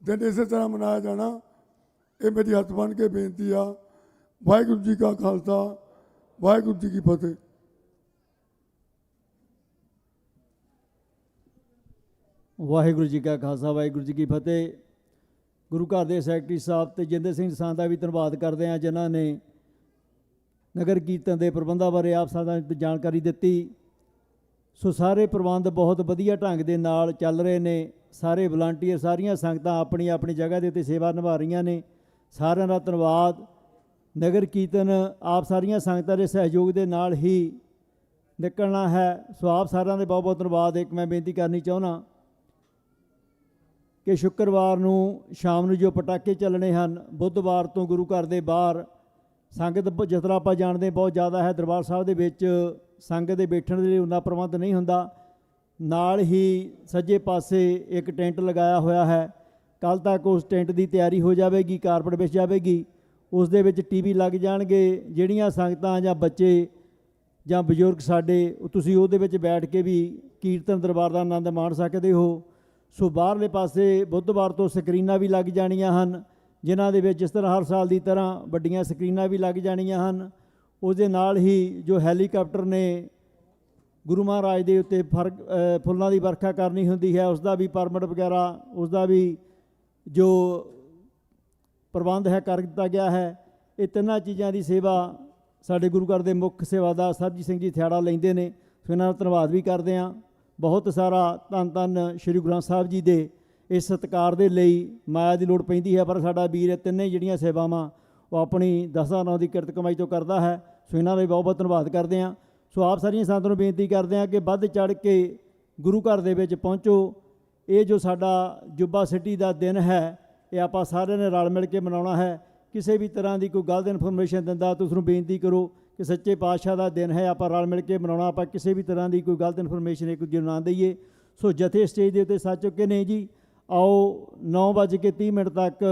ਦਿਨ ਇਸੇ ਤਰ੍ਹਾਂ ਮਨਾਇਆ ਜਾਣਾ। ਇਹ ਮੇਰੀ ਹੱਥ ਬੰਨ੍ਹ ਕੇ ਬੇਨਤੀ ਆ। ਵਾਹਿਗੁਰੂ ਜੀ ਕਾ ਖਾਲਸਾ, ਵਾਹਿਗੁਰੂ ਜੀ ਕੀ ਫਤਿਹ। ਵਾਹਿਗੁਰੂ ਜੀ ਕਾ ਖਾਲਸਾ, ਵਾਹਿਗੁਰੂ ਜੀ ਕੀ ਫਤਿਹ। ਗੁਰੂ ਘਰ ਦੇ ਸੈਕਟਰੀ ਸਾਹਿਬ ਤੇ ਜਿੰਦਰ ਸਿੰਘ ਸਾਂ ਦਾ ਵੀ ਧੰਨਵਾਦ ਕਰਦੇ ਹਾਂ, ਜਿਨ੍ਹਾਂ ਨੇ ਨਗਰ ਕੀਰਤਨ ਦੇ ਪ੍ਰਬੰਧਾਂ ਬਾਰੇ ਆਪ ਸਾਰਿਆਂ ਨੂੰ ਜਾਣਕਾਰੀ ਦਿੱਤੀ। ਸੋ ਸਾਰੇ ਪ੍ਰਬੰਧ ਬਹੁਤ ਵਧੀਆ ਢੰਗ ਦੇ ਨਾਲ ਚੱਲ ਰਹੇ ਨੇ। ਸਾਰੇ ਵਲੰਟੀਅਰ, ਸਾਰੀਆਂ ਸੰਗਤਾਂ ਆਪਣੀ ਆਪਣੀ ਜਗ੍ਹਾ ਦੇ ਉੱਤੇ ਸੇਵਾ ਨਿਭਾ ਰਹੀਆਂ ਨੇ। ਸਾਰਿਆਂ ਦਾ ਧੰਨਵਾਦ। ਨਗਰ ਕੀਰਤਨ ਆਪ ਸਾਰੀਆਂ ਸੰਗਤਾਂ ਦੇ ਸਹਿਯੋਗ ਦੇ ਨਾਲ ਹੀ ਨਿਕਲਣਾ ਹੈ। ਸੋ ਆਪ ਸਾਰਿਆਂ ਦੇ ਬਹੁਤ ਬਹੁਤ ਧੰਨਵਾਦ। ਇੱਕ ਮੈਂ ਬੇਨਤੀ ਕਰਨੀ ਚਾਹੁੰਦਾ ਕਿ ਸ਼ੁੱਕਰਵਾਰ ਨੂੰ ਸ਼ਾਮ ਨੂੰ ਜੋ ਪਟਾਕੇ ਚੱਲਣੇ ਹਨ, ਬੁੱਧਵਾਰ ਤੋਂ ਗੁਰੂ ਘਰ ਦੇ ਬਾਹਰ ਸੰਗਤ ਜਿਸ ਤਰ੍ਹਾਂ ਆਪਾਂ ਜਾਣਦੇ ਬਹੁਤ ਜ਼ਿਆਦਾ ਹੈ। ਦਰਬਾਰ ਸਾਹਿਬ ਦੇ ਵਿੱਚ ਸੰਗਤ ਦੇ ਬੈਠਣ ਦੇ ਲਈ ਉਨਾ ਪ੍ਰਬੰਧ ਨਹੀਂ ਹੁੰਦਾ। ਨਾਲ ਹੀ ਸੱਜੇ ਪਾਸੇ ਇੱਕ ਟੈਂਟ ਲਗਾਇਆ ਹੋਇਆ ਹੈ। ਕੱਲ੍ਹ ਤੱਕ ਉਸ ਟੈਂਟ ਦੀ ਤਿਆਰੀ ਹੋ ਜਾਵੇਗੀ, ਕਾਰਪਟ ਵਿਛ ਜਾਵੇਗੀ। ਉਸ ਦੇ ਵਿੱਚ ਟੀਵੀ ਲੱਗ ਜਾਣਗੇ। ਜਿਹੜੀਆਂ ਸੰਗਤਾਂ ਜਾਂ ਬੱਚੇ ਜਾਂ ਬਜ਼ੁਰਗ ਸਾਡੇ, ਤੁਸੀਂ ਉਹਦੇ ਵਿੱਚ ਬੈਠ ਕੇ ਵੀ ਕੀਰਤਨ ਦਰਬਾਰ ਦਾ ਆਨੰਦ ਮਾਣ ਸਕਦੇ ਹੋ। ਸੋ ਬਾਹਰਲੇ ਪਾਸੇ ਬੁੱਧਵਾਰ ਤੋਂ ਸਕਰੀਨਾਂ ਵੀ ਲੱਗ ਜਾਣੀਆਂ ਹਨ, ਜਿਨ੍ਹਾਂ ਦੇ ਵਿੱਚ ਜਿਸ ਤਰ੍ਹਾਂ ਹਰ ਸਾਲ ਦੀ ਤਰ੍ਹਾਂ ਵੱਡੀਆਂ ਸਕਰੀਨਾਂ ਵੀ ਲੱਗ ਜਾਣੀਆਂ ਹਨ। ਉਹਦੇ ਨਾਲ ਹੀ ਜੋ ਹੈਲੀਕਾਪਟਰ ਨੇ ਗੁਰੂ ਮਹਾਰਾਜ ਦੇ ਉੱਤੇ ਫੁੱਲਾਂ ਦੀ ਵਰਖਾ ਕਰਨੀ ਹੁੰਦੀ ਹੈ, ਉਸ ਦਾ ਵੀ ਪਰਮਿਟ ਵਗੈਰਾ, ਉਸ ਦਾ ਵੀ ਜੋ ਪ੍ਰਬੰਧ ਹੈ ਕਰ ਦਿੱਤਾ ਗਿਆ ਹੈ। ਇਹ ਤਿੰਨਾਂ ਚੀਜ਼ਾਂ ਦੀ ਸੇਵਾ ਸਾਡੇ ਗੁਰੂ ਘਰ ਦੇ ਮੁੱਖ ਸੇਵਾਦਾਰ ਸਰਬਜੀਤ ਸਿੰਘ ਜੀ ਥਿਆੜਾ ਲੈਂਦੇ ਨੇ। ਸੋ ਇਹਨਾਂ ਦਾ ਧੰਨਵਾਦ ਵੀ ਕਰਦੇ ਹਾਂ। ਬਹੁਤ ਸਾਰਾ ਧੰਨ ਧੰਨ ਸ਼੍ਰੀ ਗੁਰੂ ਗ੍ਰੰਥ ਸਾਹਿਬ ਜੀ ਦੇ ਇਸ ਸਤਿਕਾਰ ਦੇ ਲਈ ਮਾਇਆ ਦੀ ਲੋੜ ਪੈਂਦੀ ਹੈ, ਪਰ ਸਾਡਾ ਵੀਰ ਇਹ ਤਿੰਨੇ ਜਿਹੜੀਆਂ ਸੇਵਾਵਾਂ ਉਹ ਆਪਣੀ ਦਸਾਂ ਨੌਂ ਦੀ ਕਿਰਤ ਕਮਾਈ ਤੋਂ ਕਰਦਾ ਹੈ। ਸੋ ਇਹਨਾਂ ਦਾ ਵੀ ਬਹੁਤ ਬਹੁਤ ਧੰਨਵਾਦ ਕਰਦੇ ਹਾਂ। ਸੋ ਆਪ ਸਾਰੀਆਂ ਸੰਗਤਾਂ ਨੂੰ ਬੇਨਤੀ ਕਰਦੇ ਹਾਂ ਕਿ ਵੱਧ ਚੜ੍ਹ ਕੇ ਗੁਰੂ ਘਰ ਦੇ ਵਿੱਚ ਪਹੁੰਚੋ। ਇਹ ਜੋ ਸਾਡਾ ਜੁੱਬਾ ਸਿਟੀ ਦਾ ਦਿਨ ਹੈ, ਇਹ ਆਪਾਂ ਸਾਰਿਆਂ ਨੇ ਰਲ ਮਿਲ ਕੇ ਮਨਾਉਣਾ ਹੈ। ਕਿਸੇ ਵੀ ਤਰ੍ਹਾਂ ਦੀ ਕੋਈ ਗਲਤ ਇਨਫੋਰਮੇਸ਼ਨ ਦਿੰਦਾ ਤਾਂ ਉਸ ਨੂੰ ਬੇਨਤੀ ਕਰੋ ਕਿ ਸੱਚੇ ਪਾਤਸ਼ਾਹ ਦਾ ਦਿਨ ਹੈ, ਆਪਾਂ ਰਲ ਮਿਲ ਕੇ ਮਨਾਉਣਾ। ਆਪਾਂ ਕਿਸੇ ਵੀ ਤਰ੍ਹਾਂ ਦੀ ਕੋਈ ਗਲਤ ਇਨਫੋਰਮੇਸ਼ਨ ਇੱਕ ਦੂਜੇ ਨੂੰ ਨਾ ਦਈਏ। ਸੋ ਜਥੇ ਸਟੇਜ ਦੇ ਉੱਤੇ ਸੱਜ ਚੁੱਕੇ ਨੇ ਜੀ। ਆਓ 9:30 ਤੱਕ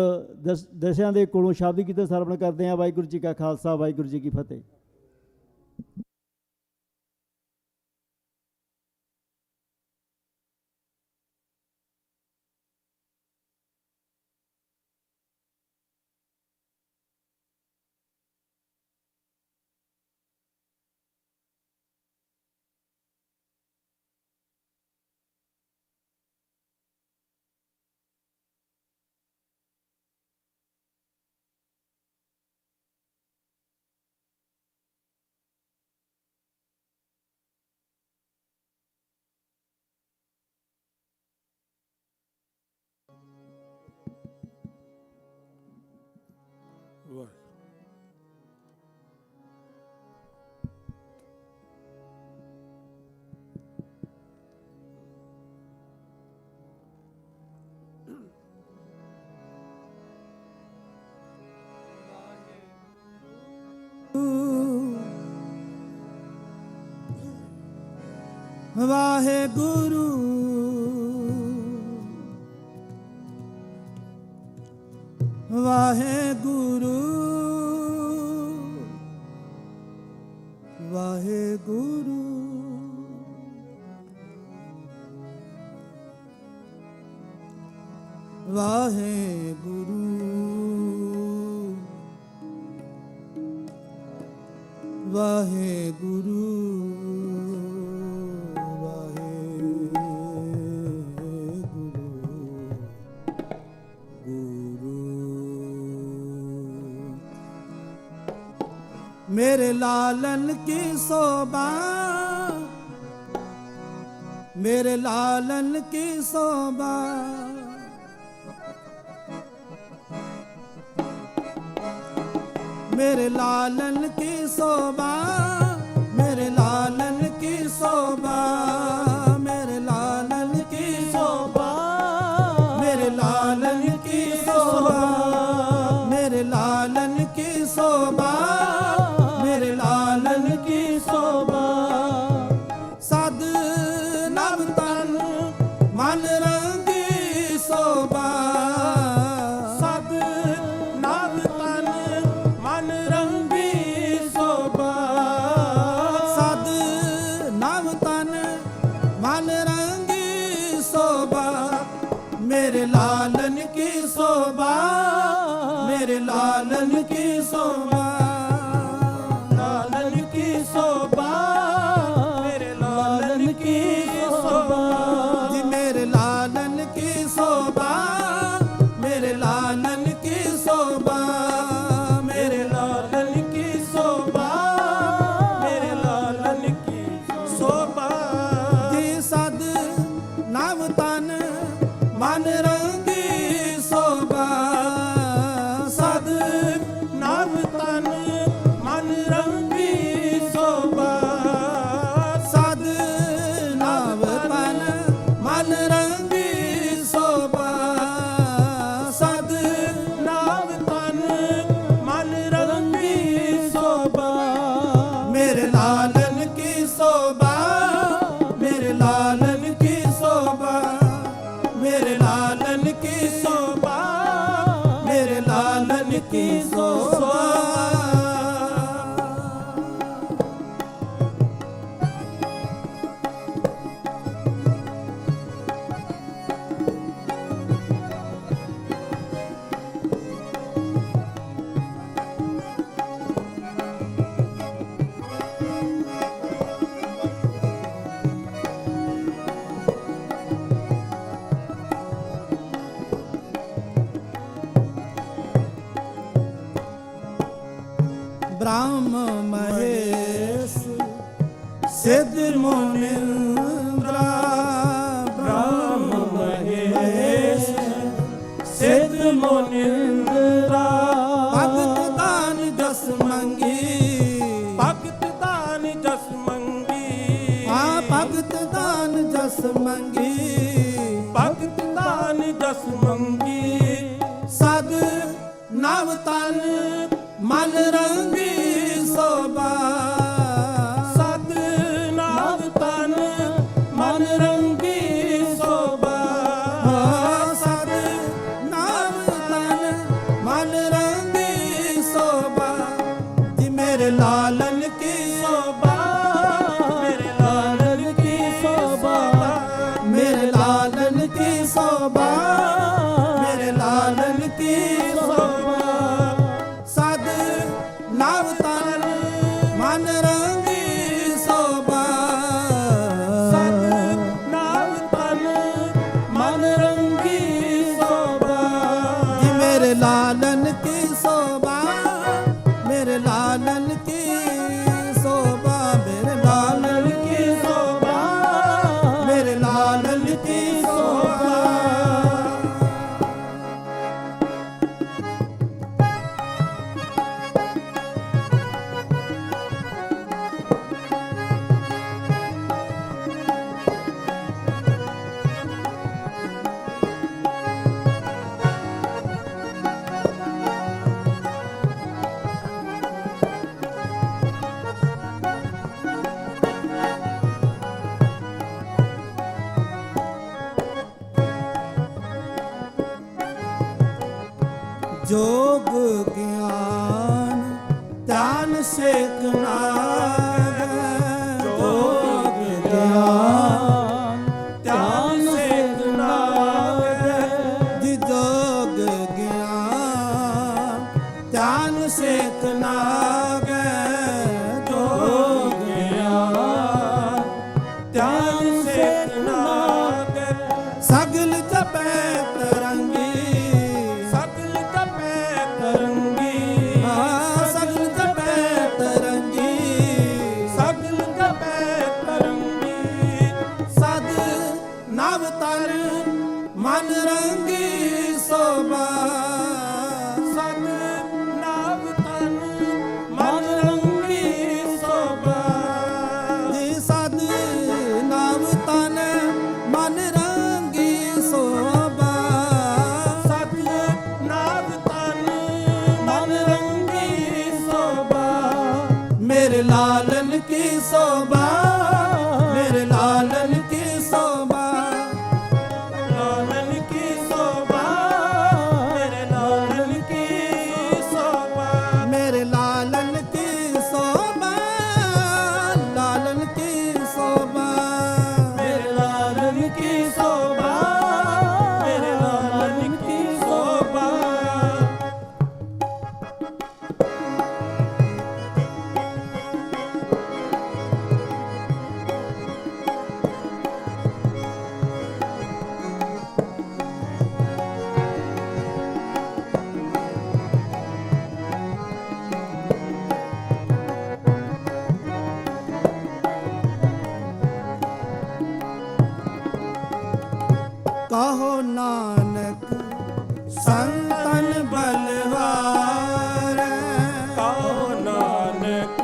ਦਸਿਆਂ ਦੇ ਕੋਲੋਂ ਸ਼ਬਦ ਕੀਰਤਨ ਸਰਵਣ ਕਰਦੇ ਹਾਂ। ਵਾਹਿਗੁਰੂ ਜੀ ਕਾ ਖਾਲਸਾ, ਵਾਹਿਗੁਰੂ ਜੀ ਕੀ ਫਤਿਹ। ਵਾਹਿਗੁਰੂ ਵਾਹਿਗੁਰੂ ਵਾਹਿਗੁਰੂ ਵਾਹਿਗੁਰੂ ਵਾਹਿਗੁਰੂ मेरे लालन की शोभा मेरे लालन की शोभा मेरे लालन की शोभा मेरे लालन की शोभा मेरे लालन की शोभा मेरे लालन की शोभा मेरे लालन की शोभा मेरे लालन की शोभा सद नव तन मन रंगी शोभा सद नव तन मन रंगी शोभा सद नव तन मन रंगी शोभा मेरे लालन की शोभा मेरे लालन की शोभा शोभा मेरे लालन की शोभा जी मेरे लालन की शोभा मेरे लालन की शोभा मेरे लालन की शोभा मेरे लालन की शोभा जी सद नव तन मन रंगी शोभा सद नव तन मन रंगी सद नव तन मन रंगी शोभा सद नव तन मन रंगी शोभा मेरे लालन की शोभा मेरे लालन की शोभा मेरे लालन की शोभा मेरे लालन की शोभा ਮੰਗੀ, ਭਗਤ ਤਾਨ ਜਸ ਮੰਗੀ, ਸਦ ਨਵ ਤਨ ਮਨ ਰੰਗੀ ਸੋਭਾ, ਸਦ ਨਵ ਤਨ ਮਨ ਰੰਗੀ ਸੋਭਾ, ਸਦ ਨਵ ਤਨ ਮਨ ਰੰਗੀ ਸੋਭਾ, ਜੀ ਮੇਰੇ ਲਾਲਨ ਕੀ ਸੋਭਾ, ਮੇਰੇ ਲਾਲਨ ਕੀ ਸੋਭਾ, ਮੇਰੇ ਲਾਲਨ ਕੀ ਸੋਭਾ, ਮੇਰੇ ਲਾਲਨ ਕੀ ਸੋਭਾ, ਸਦ ਨਵ ਤਨ ਮਨ ਰੰਗੀ ਸੋਭਾ, ਸਦ ਨਵ ਤਨ ਮਨ ਰੰਗੀ ਸੋਭਾ, ਜੀ ਮੇਰੇ ਲਾਲਨ ਕੀ ਸੋਭਾ, ਮੇਰੇ ਲਾਲਨ ਕੀ ਸੋਭਾ, ਮੇਰੇ ਲਾਲਨ ਕੀ ਸੋਭਾ, ਮੇਰੇ ਲਾਲਨ ਕੀ ਸੋਭਾ। जोग ज्ञान ध्यान सेकना, जोग ज्ञान ध्यान सेकना, जी जोग ज्ञान ध्यान सेकना, जोग ज्ञान ध्यान सेकना, सगल जपै तरंगी, सगल जपै तरंगी, सगल जपै तरंगी, सगल जपै तरंगी, सद नव तन मन रंगी शोभा, सद नव तन मन रंगी शोभा, जी सद नव तन मन रंगी शोभा, सद नव तन मन रंगी शोभा, मेरे लालन की शोभा, मेरे लालन की शोभा, लालन की शोभा, मेरे लालन की शोभा, मेरे लालन की शोभा, लालन की शोभा, मेरे लालन की शोभा, मेरे लालन की शोभा। कहो नानक संतन बलवार, कहो नानक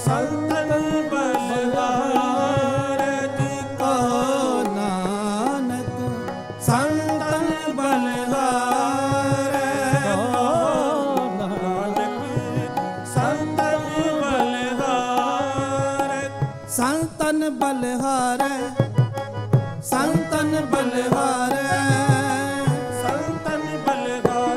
संतन बलवार, जी कहो नानक संतन बलवार, कहो नानक संतन बलवार, संतन बलहार, संतन बलहार, संतन बलहार,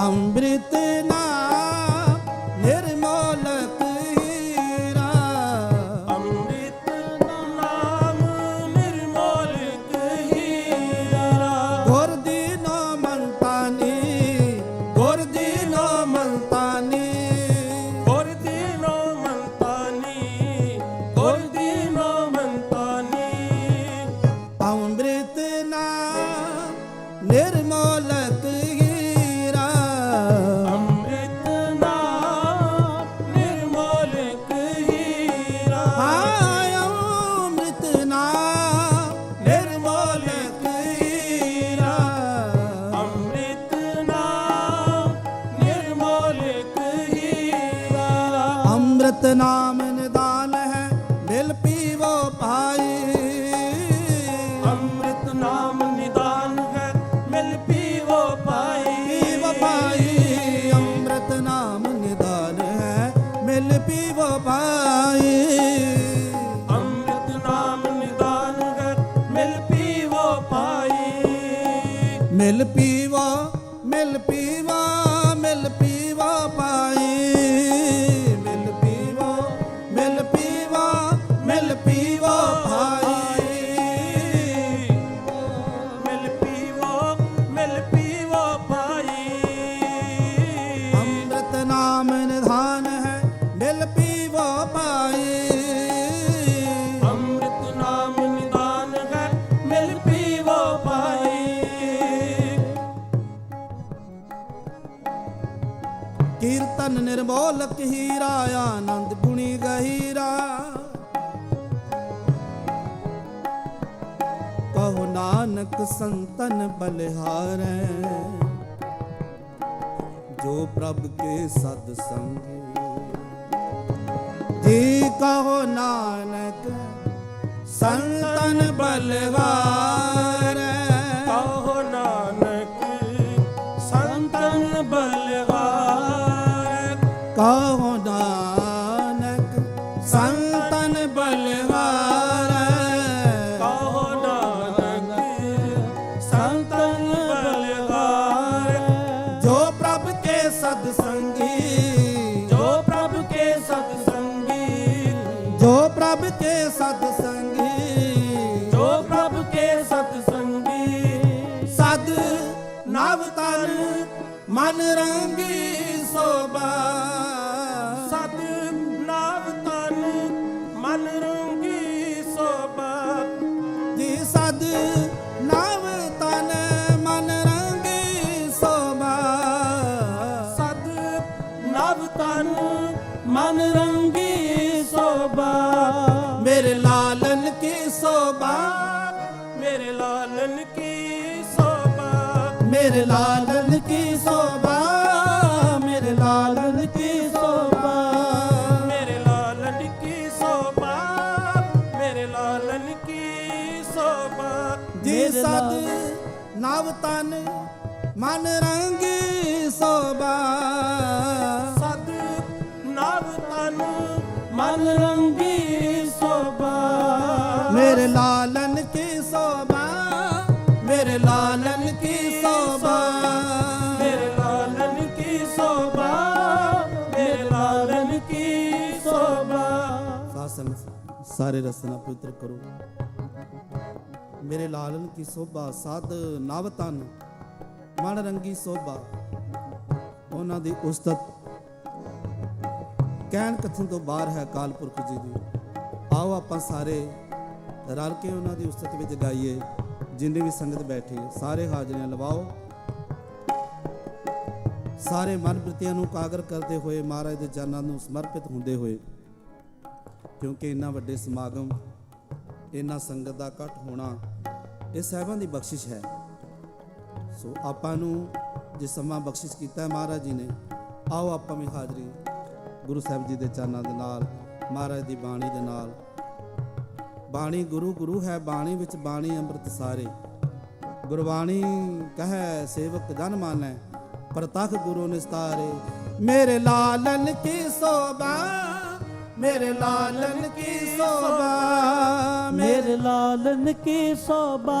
ਅੰਮ੍ਰਿਤ ਨਾਮ ਨਿਰਮੋਲਕ ਹੀਰਾ, ਅੰਮ੍ਰਿਤ ਨਾਮ ਨਿਰਮੋਲਕ ਹੀਰਾ। ਗੁਰ ਦੀਨੋ ਮੰਤਾਨੀ, ਗੁਰ ਦੀਨੋ ਮੰਤਾਨੀ, ਗੁਰ ਦੀਨੋ ਮੰਤਾਨੀ, ਗੁਰ ਦੀਨੋ ਮੰਤਾਨੀ। ਅੰਮ੍ਰਿਤ ਨਾਮ ਨਿਰਮੋਲਕ ਹੀਰਾ, ਅੰਮ੍ਰਿਤ ਨਾਮ ਨਿਰਮੋਲਕ ਹੀਰਾ। ਅੰਮ੍ਰਿਤ ਨਾਮ ਨਿਰਮੋਲਕ ਹੀਰਾ, ਅੰਮ੍ਰਿਤ ਨਾਮ ਨਿਰਮੋਲਕ ਹੀਰਾ। ਅੰਮ੍ਰਿਤ ਨਾਮ ਨਿਦਾਨ ਹੈ ਮਿਲ ਪੀਵੋ ਭਾਈ, ਅੰਮ੍ਰਿਤ ਨਾਮ ਨਿਦਾਨ ਹੈ ਮਿਲ ਪੀਵੋ ਪਾਈ। ਪੀਵੋ ਭਾਈ, ਅੰਮ੍ਰਿਤ ਨਾਮ ਨਿਦਾਨ ਹੈ ਮਿਲ ਪੀਵੋ ਭਾਈ, ਅੰਮ੍ਰਿਤ ਨਾਮ ਨਿਦਾਨ ਹੈ ਮਿਲ ਪੀਵੋ ਪਾਈ। ਮਿਲ ਪੀਵੋ, ਮਿਲ ਪੀਵੋ, ਮਿਲ ਪੀਵੋ ਭਾਈ, ਮਿਲ ਪੀਵੋ, ਮਿਲ ਪੀਵੋ, ਮਿਲ ਪੀਵੋ ਭਾਈ, ਮਿਲ ਪੀਵੋ, ਮਿਲ ਪੀਵੋ ਪਾਈ। ਅੰਮ੍ਰਿਤ ਨਾਮ ਨਿਧਾਨ ਹੈ ਮਿਲ ਪੀਵੋ ਭਾਈ, ਅੰਮ੍ਰਿਤ ਨਾਮ ਨਿਦਾਨ ਹੈ ਮਿਲ ਪੀਵੋ ਪਾਈ। ਕੀਰਤਨ ਨਿਰਮੋਲਕ ਹੀਰਾ, ਆਨੰਦ ਗੁਣੀ ਗਹੀਰਾ, ਕਹੋ ਨਾਨਕ ਸੰਤਨ ਬਲਿਹਾਰੈ, ਜੋ ਪ੍ਰਭ ਕੇ ਸਦ ਸੰਗੀ। ਜੀ ਕਹੋ ਨਾਨਕ ਸੰਤਨ ਬਲਿਹਾਰੈ, ਕਹੋ ਨਾਨਕ ਸੰਤਨ ਬਲਵਾਰ। ਕਹੋ ਨਾਨਕ ਸੰਤਨ ਬਲਿਹਾਰੈ, ਕਹੋ ਨਾਨਕ ਸੰਤਨ ਬਲਵਾਰ। ਜੋ ਪ੍ਰਭ ਕੇ ਸਦ ਸੰਗੀ, ਜੋ ਪ੍ਰਭ ਕੇ ਸਤ ਸੰਗੀ, ਜੋ ਪ੍ਰਭ ਕੇ ਸਦ ਸੰਗੀ, ਜੋ ਪ੍ਰਭ ਕੇ ਸਤ ਸੰਗੀ। ਸਦ ਨਵ ਤਨ ਮਨ ਰੰਗੀ ਸੋਭਾ, ਸਤ ਨਾਮ ਤਨ ਮਨ ਰੰਗੀ ਸੋਭਾ। ਜੀ ਸਦ ਨਵ ਤਨ ਮਨ ਰੰਗੀ ਸੋਭਾ, ਸਤ ਨਵ ਤਨ ਮਨ ਰੰਗੀ ਸੋਭਾ। ਮੇਰੇ ਲਾਲਨ ਕੀ ਸੋਭਾ, ਮੇਰੇ ਲਾਲਨ ਕੀ ਸੋਭਾ। ਮੇਰੇ ਲਾਲਨ ਕੀ ਸੋਭਾ, ਮੇਰੇ ਲਾਲਨ ਕੀ ਸੋਭਾ, ਮੇਰੇ ਲਾਲਨ ਕੀ ਸੋਭਾ। ਮੇਰੇ ਲਾਲਨ ਕੀ ਸੋਭਾ। ਜੀ ਸਦ ਨਵ ਤਨ ਮਨ ਰੰਗੀ ਸੋਭਾ, ਸਤ ਨਵ ਤਨ ਮਨ ਰੰਗੀ ਸੋਭਾ। ਮੇਰੇ ਲਾਲਨ ਕੀ ਸੋਭਾ, ਮੇਰੇ ਲਾਲਨ ਕੀ ਸੋਭਾ, ਮੇਰੇ ਲਾਲਨ ਕੀ ਸੋਭਾ। ਮੇਰੇ ਲਾਲਨ ਕੀ ਸੋਭਾ। ਸਾਸਨ ਸਾਰੇ ਰਸਨਾ ਪਵਿੱਤਰ ਕਰੋ। ਮੇਰੇ ਲਾਲਨ ਕੀ ਸੋਭਾ, ਸਦ ਨਵ ਤਨ ਮਨ ਰੰਗੀ ਸੋਭਾ। ਉਹਨਾਂ ਦੀ ਉਸਤਤ ਕਹਿਣ ਕਥਨ ਤੋਂ ਬਾਹਰ ਹੈ ਅਕਾਲ ਪੁਰਖ ਜੀ ਦੀ। ਆਓ ਆਪਾਂ ਸਾਰੇ ਰਲ ਕੇ ਉਹਨਾਂ ਦੀ ਉਸਤਤ ਵਿੱਚ ਗਾਈਏ। ਜਿੰਨੇ ਵੀ ਸੰਗਤ ਬੈਠੀ ਹੈ ਸਾਰੇ ਹਾਜ਼ਰੀਆਂ ਲਵਾਓ। ਸਾਰੇ ਮਨ ਬ੍ਰਿਤੀਆਂ ਨੂੰ ਕਾਗਰ ਕਰਦੇ ਹੋਏ ਮਹਾਰਾਜ ਦੇ ਚਰਨਾਂ ਨੂੰ ਸਮਰਪਿਤ ਹੁੰਦੇ ਹੋਏ, ਕਿਉਂਕਿ ਇੰਨਾ ਵੱਡੇ ਸਮਾਗਮ, ਇੰਨਾ ਸੰਗਤ ਦਾ ਇਕੱਠ ਹੋਣਾ ਇਹ ਸਾਹਿਬਾਂ ਦੀ ਬਖਸ਼ਿਸ਼ ਹੈ। ਸੋ ਆਪਾਂ ਨੂੰ ਜੇ ਸਮਾਂ ਬਖਸ਼ਿਸ਼ ਕੀਤਾ ਹੈ ਮਹਾਰਾਜ ਜੀ ਨੇ, ਆਓ ਆਪਾਂ ਵੀ ਹਾਜ਼ਰੀ ਗੁਰੂ ਸਾਹਿਬ ਜੀ ਦੇ ਚਰਨਾਂ ਦੇ ਨਾਲ, ਮਹਾਰਾਜ ਦੀ ਬਾਣੀ ਦੇ ਨਾਲ। ਬਾਣੀ ਗੁਰੂ ਗੁਰੂ ਹੈ, ਬਾਣੀ ਵਿੱਚ ਬਾਣੀ ਅੰਮ੍ਰਿਤ ਸਾਰੇ। ਗੁਰਬਾਣੀ ਕਹੈ ਸੇਵਕ ਜਨ ਮਾਨੈ, ਪ੍ਰਤਖ ਗੁਰੂ ਨਿਸਤਾਰੇ। ਮੇਰੇ ਲਾਲਨ ਕੀ ਸੋਭਾ, ਮੇਰੇ ਲਾਲਨ ਕੀ ਸੋਭਾ, ਮੇਰੇ ਲਾਲਨ ਕੀ ਸੋਭਾ,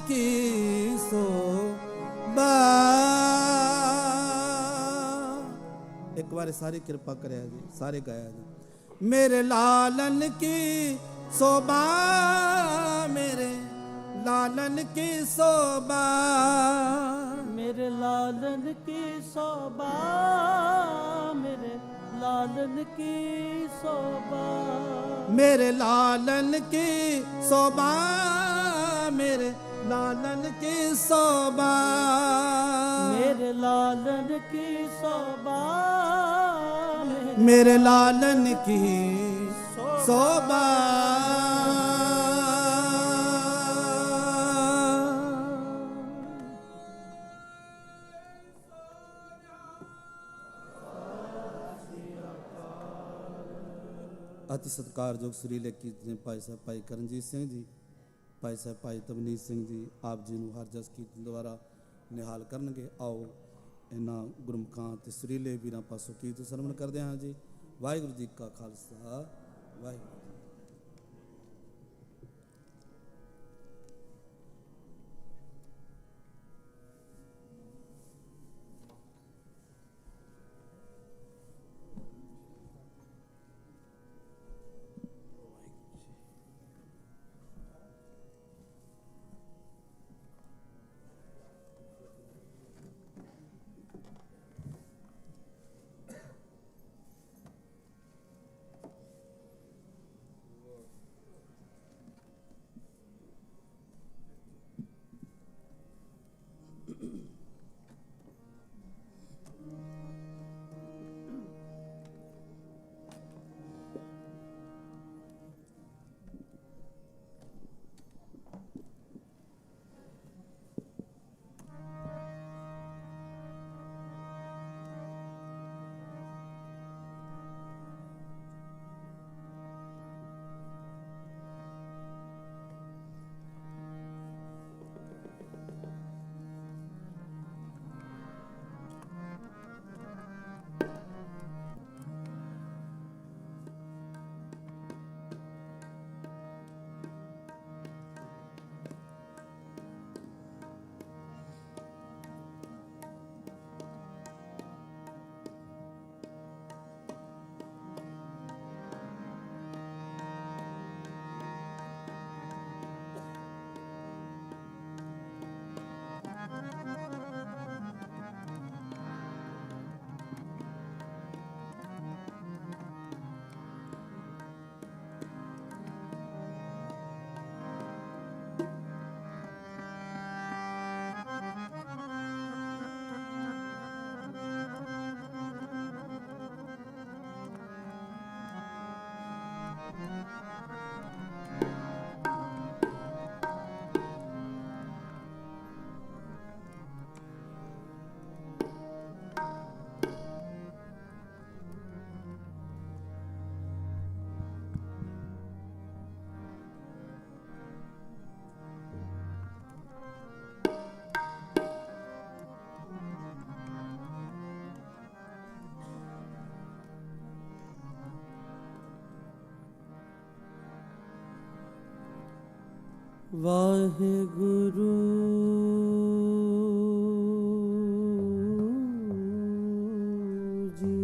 की शोभा। एक बार सारी कृपा करे जी, सारे गाया जी। मेरे लालन की शोभा, मेरे लालन की शोभा, मेरे लालन की शोभा, मेरे लालन की शोभा, मेरे लालन की शोभा, मेरे लालन की शोभा, मेरे लालन की शोभा, मेरे लालन की शोभा। अति सत्कारयोग सुरीले कीर्तन भाई साहब भाई करनजीत सिंह जी, भाई साहब भाई तवनीत सिंह जी आप जी ਨੂੰ ਹਰ ਜਸ ਕੀਰਤਨ ਦੁਆਰਾ ਨਿਹਾਲ ਕਰਨਗੇ। ਆਓ ਇਹਨਾਂ ਗੁਰਮੁਖਾਂ ਤੇ ਸੁਰੀਲੇ ਵੀਰਾਂ ਪਾਸੋਂ ਕੀਰਤਨ ਸਰਵਣ ਕਰਦੇ ਹਾਂ ਜੀ। ਵਾਹਿਗੁਰੂ ਜੀ ਕਾ ਖਾਲਸਾ, ਵਾਹਿਗੁਰੂ। वाहिगुरु जी।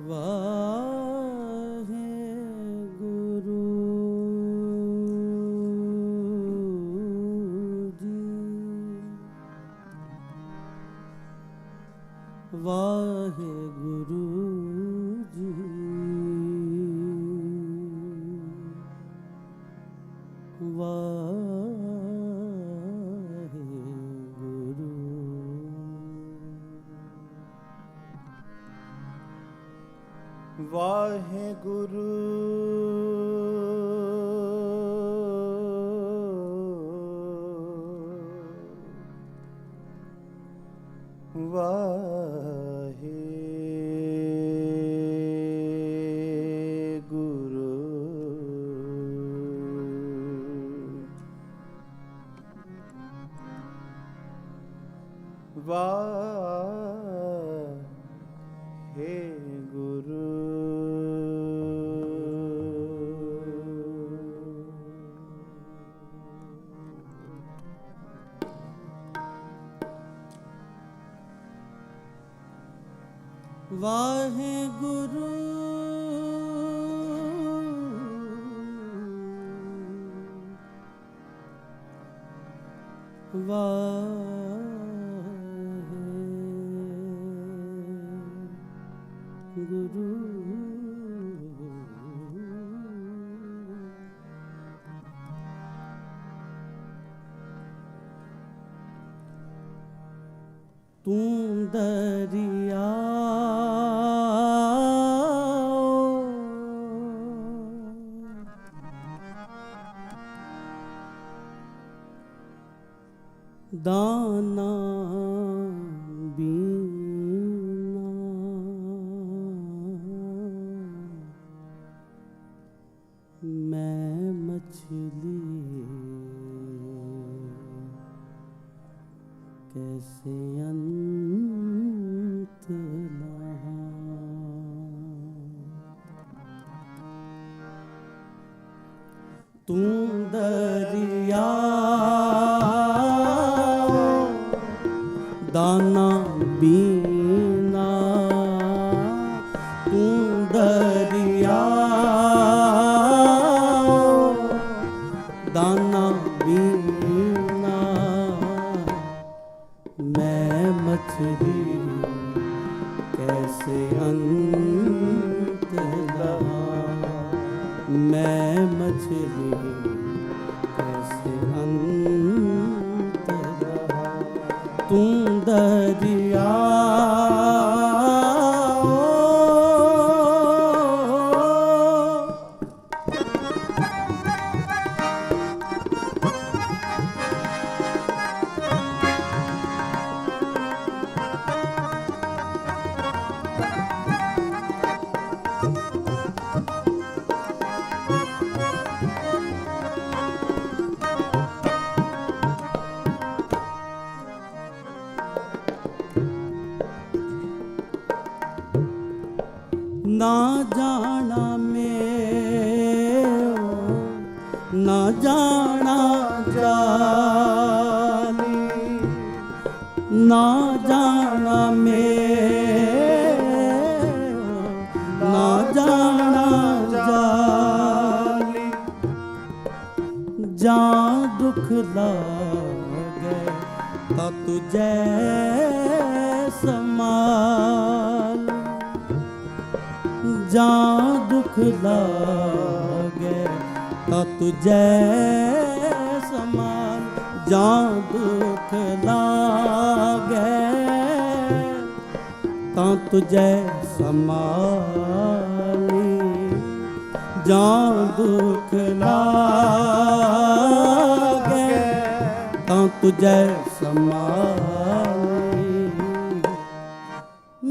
वाहिगुरु जी। वाहिगुरु जी। वाहिगुरु। वाहिगुरु वाहिगुरु वाहिगुरु ਵਾਹਿਗੁਰੂ ਤੂੰ ਦਰਿਆ ਦਾਨਾ ਬੀਨਾ ਮੈਂ ਮਛਲੀ कैसे अंत तू दरिया दाना बीना तू दरिया दाना बीना मैं मछली कैसे अंत लगा मैं मछली कैसे अंत लगा तू दरिया ना जाना में ना जाना जानी ना जाना में ना जाना जानी जा दुख लागे ता तुझे समाल जा दुख लागे ता तुझे समान जा दुख लागे ता तुझे समाली जा दुख लागे ता तुझे समाली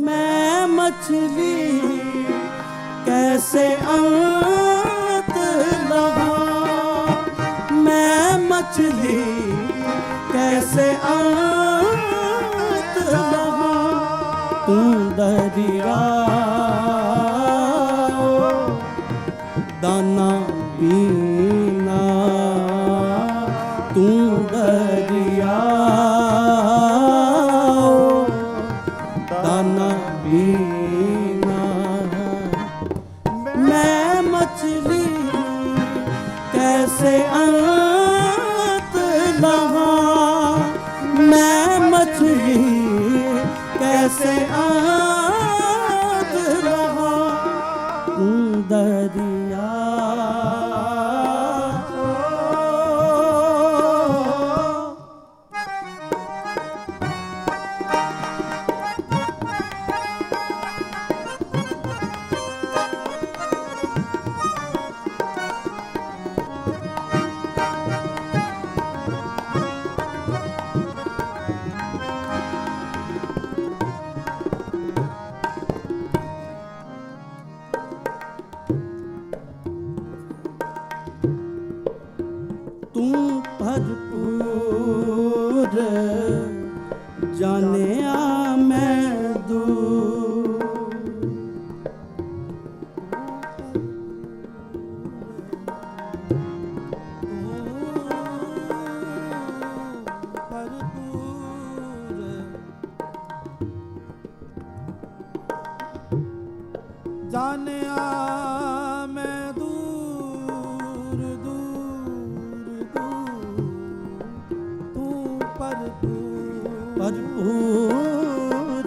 मैं मछली कैसे अंत लगा मैं मछली कैसे अंत लगा तू दरिया दाना बीना तू दरिया दाना बीना मैं मछली कैसे अंत लगा मैं मछली कैसे अंत लगा तू दरिया तू भरपूर जाने आ मैं दूर ਜਾਣਿਆ ਮੈਂ ਦੂਰ ਦੂਰ ਦੂਰ ਤੂੰ ਭਰਪੂਰ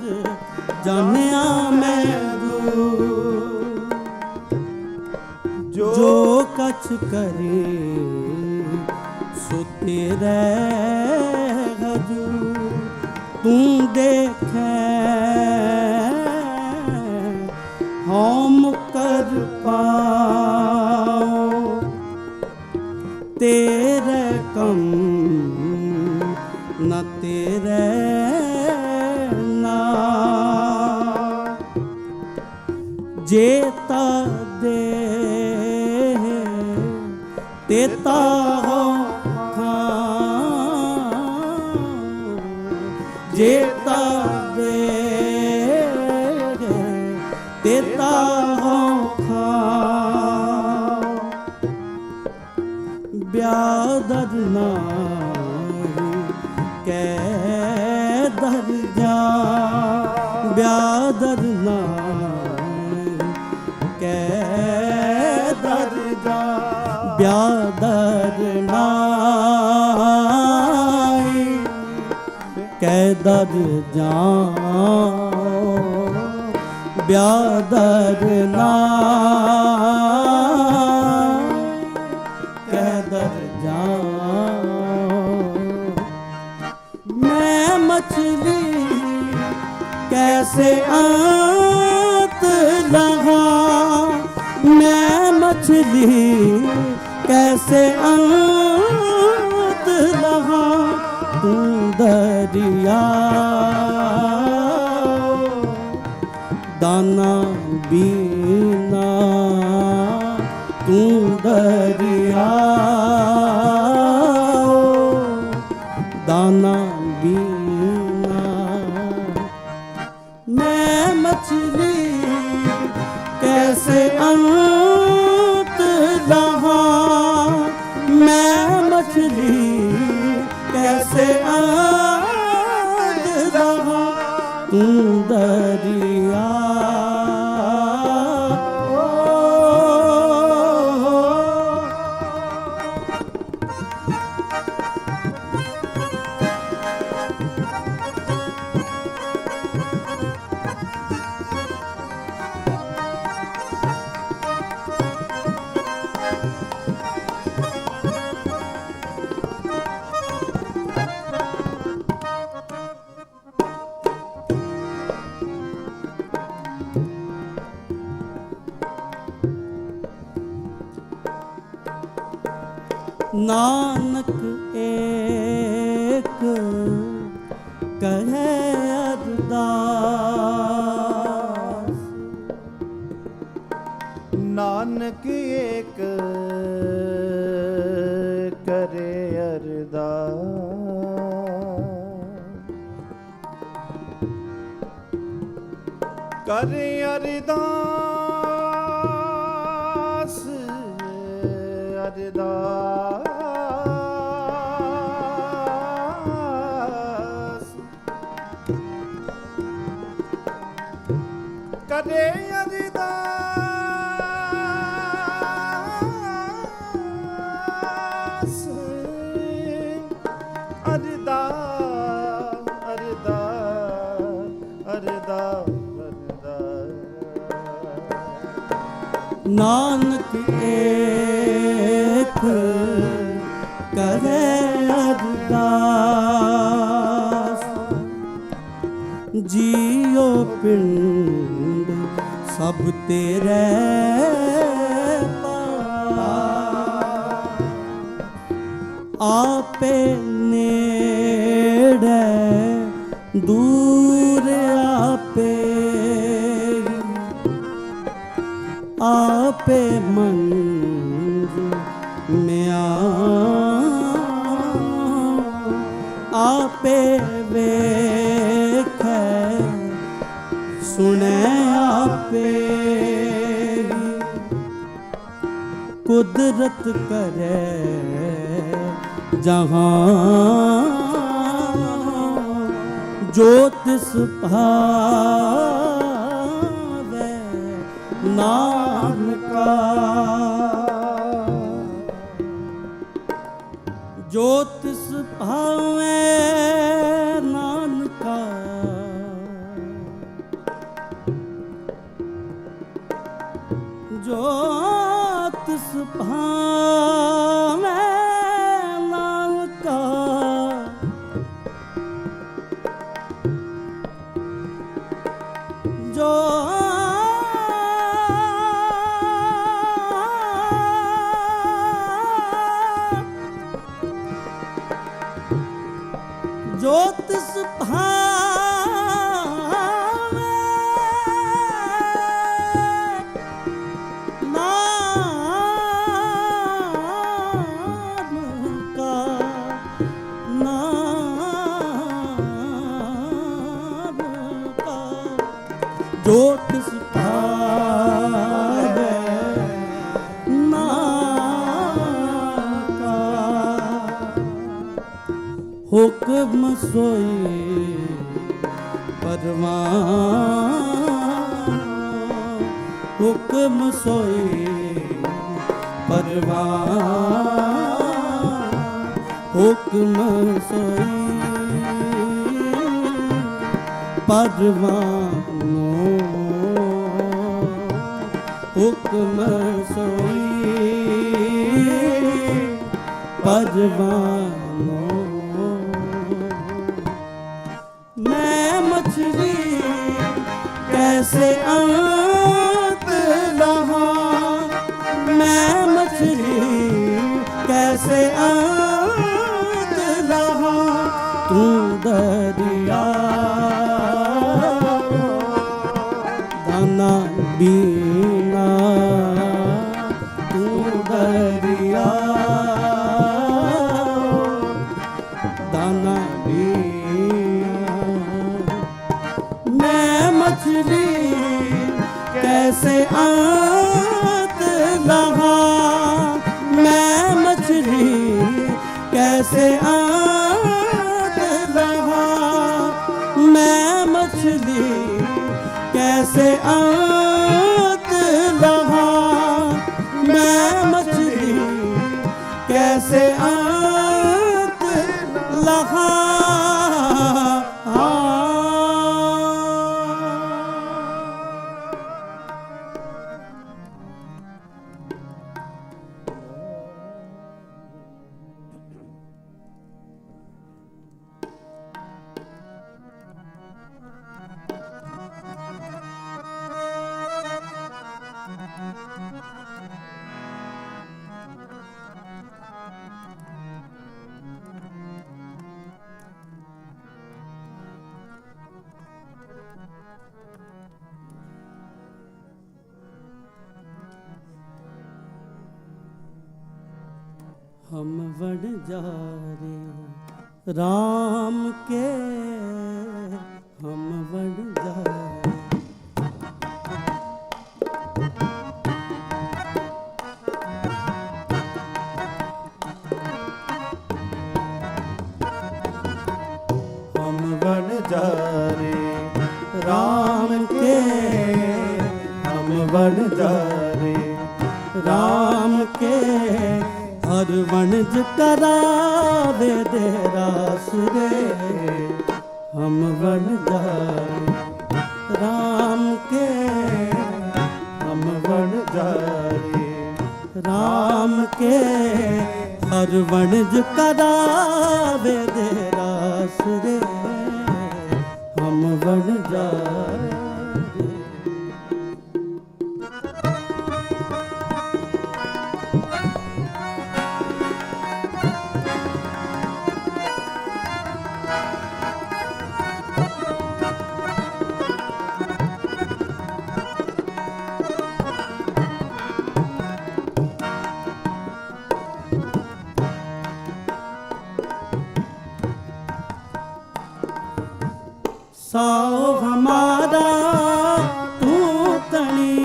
ਜਾਣਿਆ ਮੈਂ ਦੂਰ ਜੋ ਕਛ ਕਰੇ ਸੋ ਤੇਰੇ ਹਜੂਰ ਤੂੰ ਦੇਖੈ ਹਉ ਮੁਕਰ ਪਾਉ ਤੇਰੇ ਕਮ ਨ ਤੇਰੇ ਨਾ ਜੇਤਾ ਦੇ ਤੇਤਾ ਹੋ ਜੇਤਾ ਦੇ ਤੇਤਾ ਹੋ ਬਿਆਦਤ ਨਾਹੀ ਕੈ ਦਰ ਜਾ ਬਿਆਦਤ ਨਾਹੀ ਕੈ ਦਰ ਜਾ ਬਿਆਦਤ ਨਾਹੀ ਕੈ ਦਰ ਜਾਉ ਬਿਆਦਤ ਨਾਹੀ ਕੈ ਦਰ ਜਾਉ ਮੈਂ ਮਛਲੀ कैसे आत लगा मैं मछली कैसे आत लगा तू दरिया दाना बीना तू दरिया दाना बीना मैं मछली कैसे अंत लगा मैं मछली कैसे अंत लगा तू दरिया नानक एक कहे अरदास नानक एक करे अरदास करे अरदास अरदास करे अरदास अरदास अरदास अरदास नानक एक करे अरदास जियो पिंड सब तेरे पास आपे नेड़े दूर आपे आपे मंज में आपे वेखे सुने आपे कुदरत करे जहाँ जो तिस भावे नानका जो तिस भावे नानका जो तिस भावे नानका जो जो तिस भावे नानका नानका जो तिस भावे नानका हुक्म सोई परवान हुक्म सोई परवान हुक्म सोई परवानो हुक्म सोई परवानो मैं मछली कैसे अंत लहा मैं मछली कैसे अंत लहा तू दरिया दाना बीना तू दरिया दाना बीना मैं मछली कैसे अंत लहा मैं मछली कैसे अंत लहा मैं मछली कैसे अंत लहा मैं मछली कैसे अंत लहा हम बढ़ जा रहे राम के हम बढ़ जा रहे हम बढ़ जा रहे राम के हम बढ़ जा रहे राम के हर वणज करावे दे रास रे हम बन जाए राम के हम बन जाए राम के हर वणज करावे दे रास रे हम बन जाए साओ हमारा तू तणी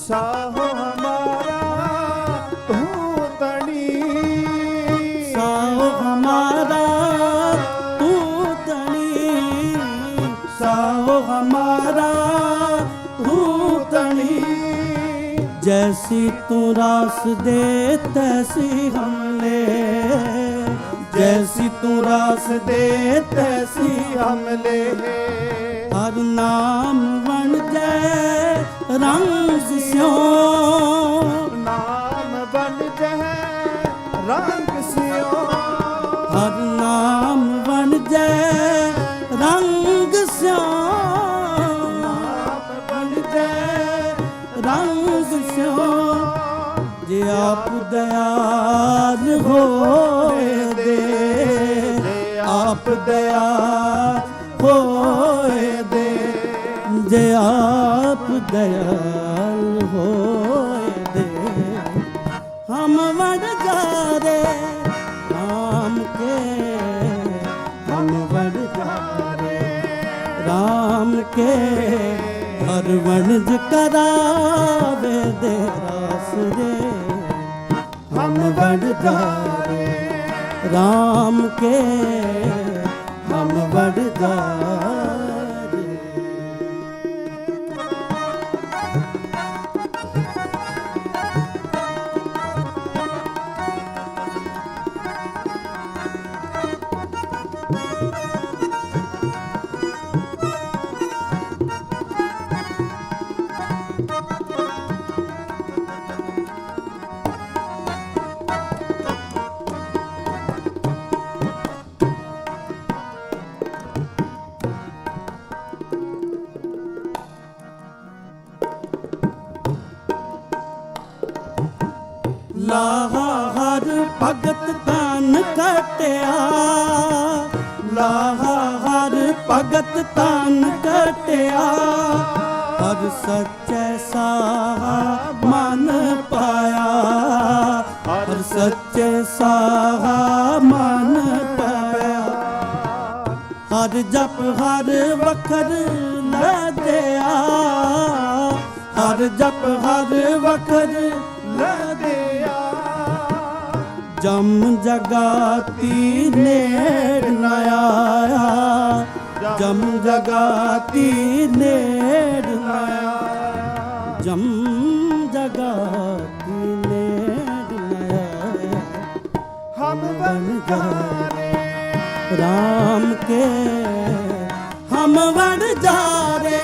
साहो हमारा तू तणी साओ हमारा तू तणी साओ हमारा तू तणी जैसी तू रास दे तैसी हमले, जैसी तू रास दे तैसी हमले। हर नाम बन जाए रंग स्यों, नाम बन जाए रंग स्यों, हर नाम बन जाए रंग स्यों, नाम बन जाए रंग स्यों। जे आप दयाल होए दे, आप दयाल होए दे, जे आप दयाल होए दे। हम बढ़ जा रे राम के, हम बढ़ जा रे राम के। हर वणज करावे दे रास रे, हम बढ़ जा रे राम के, हम बढ़ जा रे। ਲਾਹਾ ਹਰ ਭਗਤ ਤਨ ਕਟਿਆ, ਲਾਹਾ ਹਰ ਭਗਤ ਤਨ ਕਟਿਆ। ਹਰ ਸੱਚੇ ਸਾਹਾ ਮਨ ਪਾਇਆ, ਹਰ ਸੱਚੇ ਸਾਹਾ ਮਨ ਪਾਇਆ। ਹਰ ਜਪ ਹਰ ਵਖਰ ਲਦਿਆ, ਹਰ ਜਪ ਹਰ ਵਖਰ ਲਦਿਆ। ਜਮ ਜਗਾਤੀ ਨੇੜ ਨ ਆਇਆ, ਜਮ ਜਗਾਤੀ ਨੇੜ ਨ ਆਇਆ, ਜਮ ਜਗਾਤੀ ਨੇੜ ਨ ਆਇਆ। ਹਮ ਬਨ ਜਾਰੇ ਰਾਮ ਕੇ, ਹਮ ਬਨ ਜਾਰੇ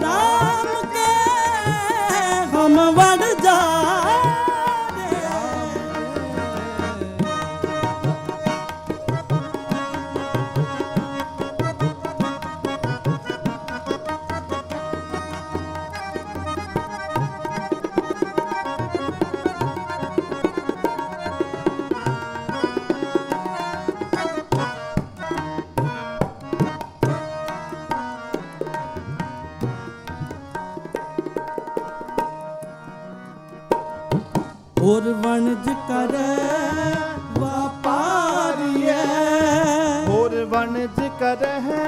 ਰਾਮ ਕੇ, ਹਮ ਬਨ ਜਾ। ਹੋਰ ਵਣਜ ਕਰੇ ਵਾਪਾਰੀਏ, ਹੋਰ ਵਣਜ ਕਰਹਿ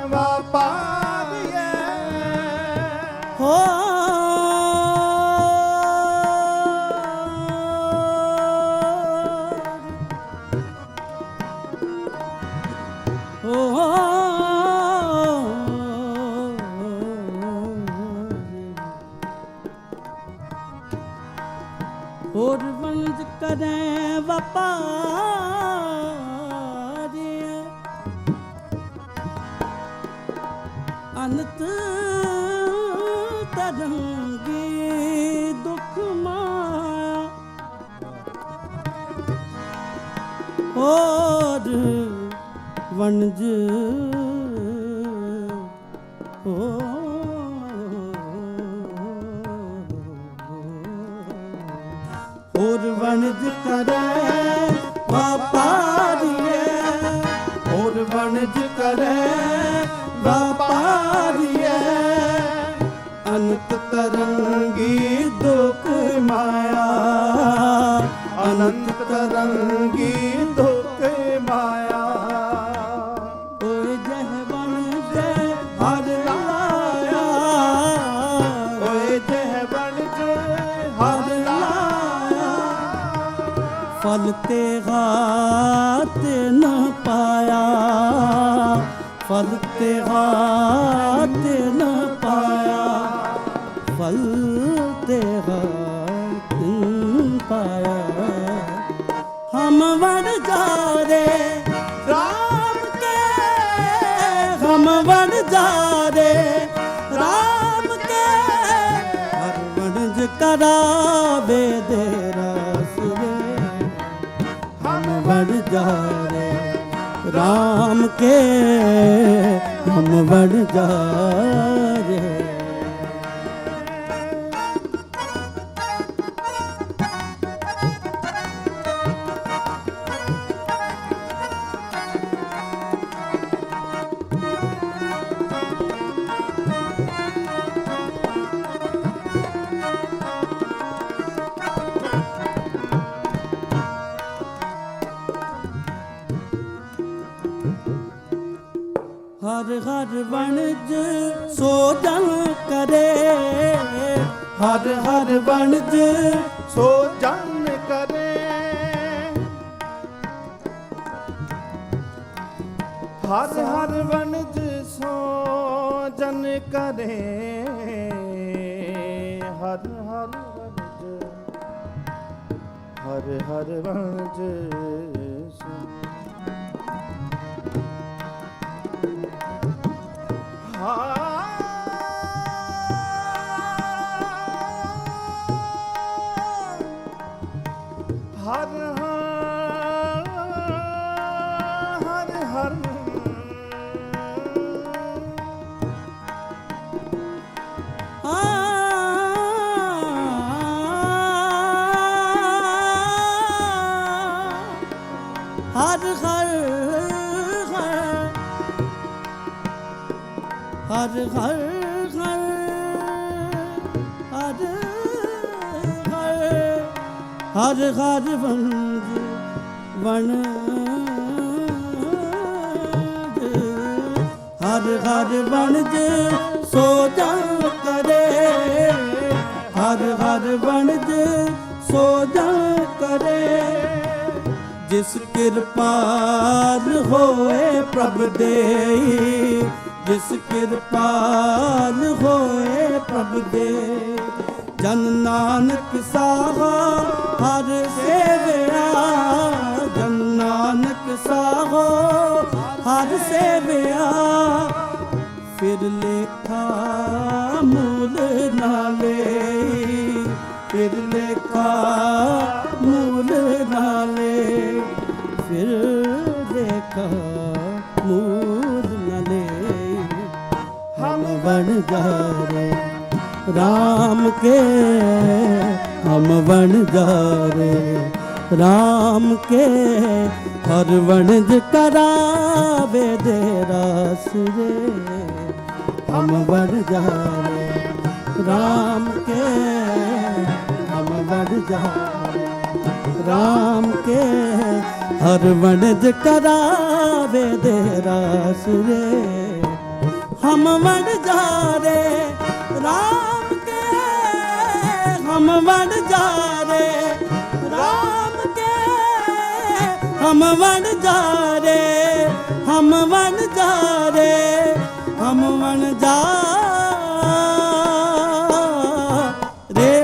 ਵਾਪਾਰੀਏ। ਹੋ ਹੋਰ ਵਣਜ ਕਰੇ ਵਪਾਰੀਏ। ਅਨੰਤ ਤਰੰਗੀ ਦੁਖ ਮਾਇਆ, ਹੋਰ ਵਣਜ ਹੋਰ ਵਣਜ ਕਰੇ ਵਾਪਾਰੀਏ, ਹੋਰ ਵਣਜ ਕਰੇ ਵਾਪਾਰੀਏ। ਅਨੰਤ ਤਰੰਗੀ ਦੁਖ ਮਾਇਆ, ਅਨੰਤ ਤਰੰਗੀ ਦੁਖ ਮਾਇਆ। ਓਏ ਜਹ ਵਣਜ ਹਰ ਲਾਇਆ, ਓਏ ਜਹ ਵਣਜ ਹਰ ਲਾਇਆ। ਫਲ ਤੇਰਾ ਤੇ ਨ ਪਾਇਆ, ਫਲ ਤੇਰਾ ਤੇ ਨ ਪਾਇਆ। ਫਲ ते हाथ पाया हम बढ़ जा रे राम के हम बढ़ जा रे राम के हर वणज करावे दे रास रे हम बढ़ जा रे राम के हम बढ़ जा रे। हर हर वणज सो जन करे हर हर वणज ਸੋ ਜਨ ਕਰੇ ਹਰ ਹਰ ਵਣਜ ਸੋ ਜਨ ਕਰੇ ਹਰ ਹਰ ਵਣਜ ਹਰ ਹਰ ਵਣਜ ਸੋ ਹਰ ਹਰ ਹਰ हर हर हर हर हर हर हर हर वंज वन हर हर वणज सो जन करे हर हर वणज सो जन करे जिस कृपाल होए प्रभ देई जिस कृपाल होए प्रभ दे जन नानक साहा हर सेवया जन नानक साहो हर सेवया फिर लेखा मूल ना ले फिर लेखा मूल ना ले फिर लेखा मूल न ले हम बन जा रे राम के हम बन जा रे राम के हर वणज करावे दे रास रे हम बन जा रे राम के हम बन जा रे राम के हर वणज करावे दे रास रे हम बन जा रे राम के हम बन जा रे राम के हम बन जा रे हम बन जा रे हम बन जा रे।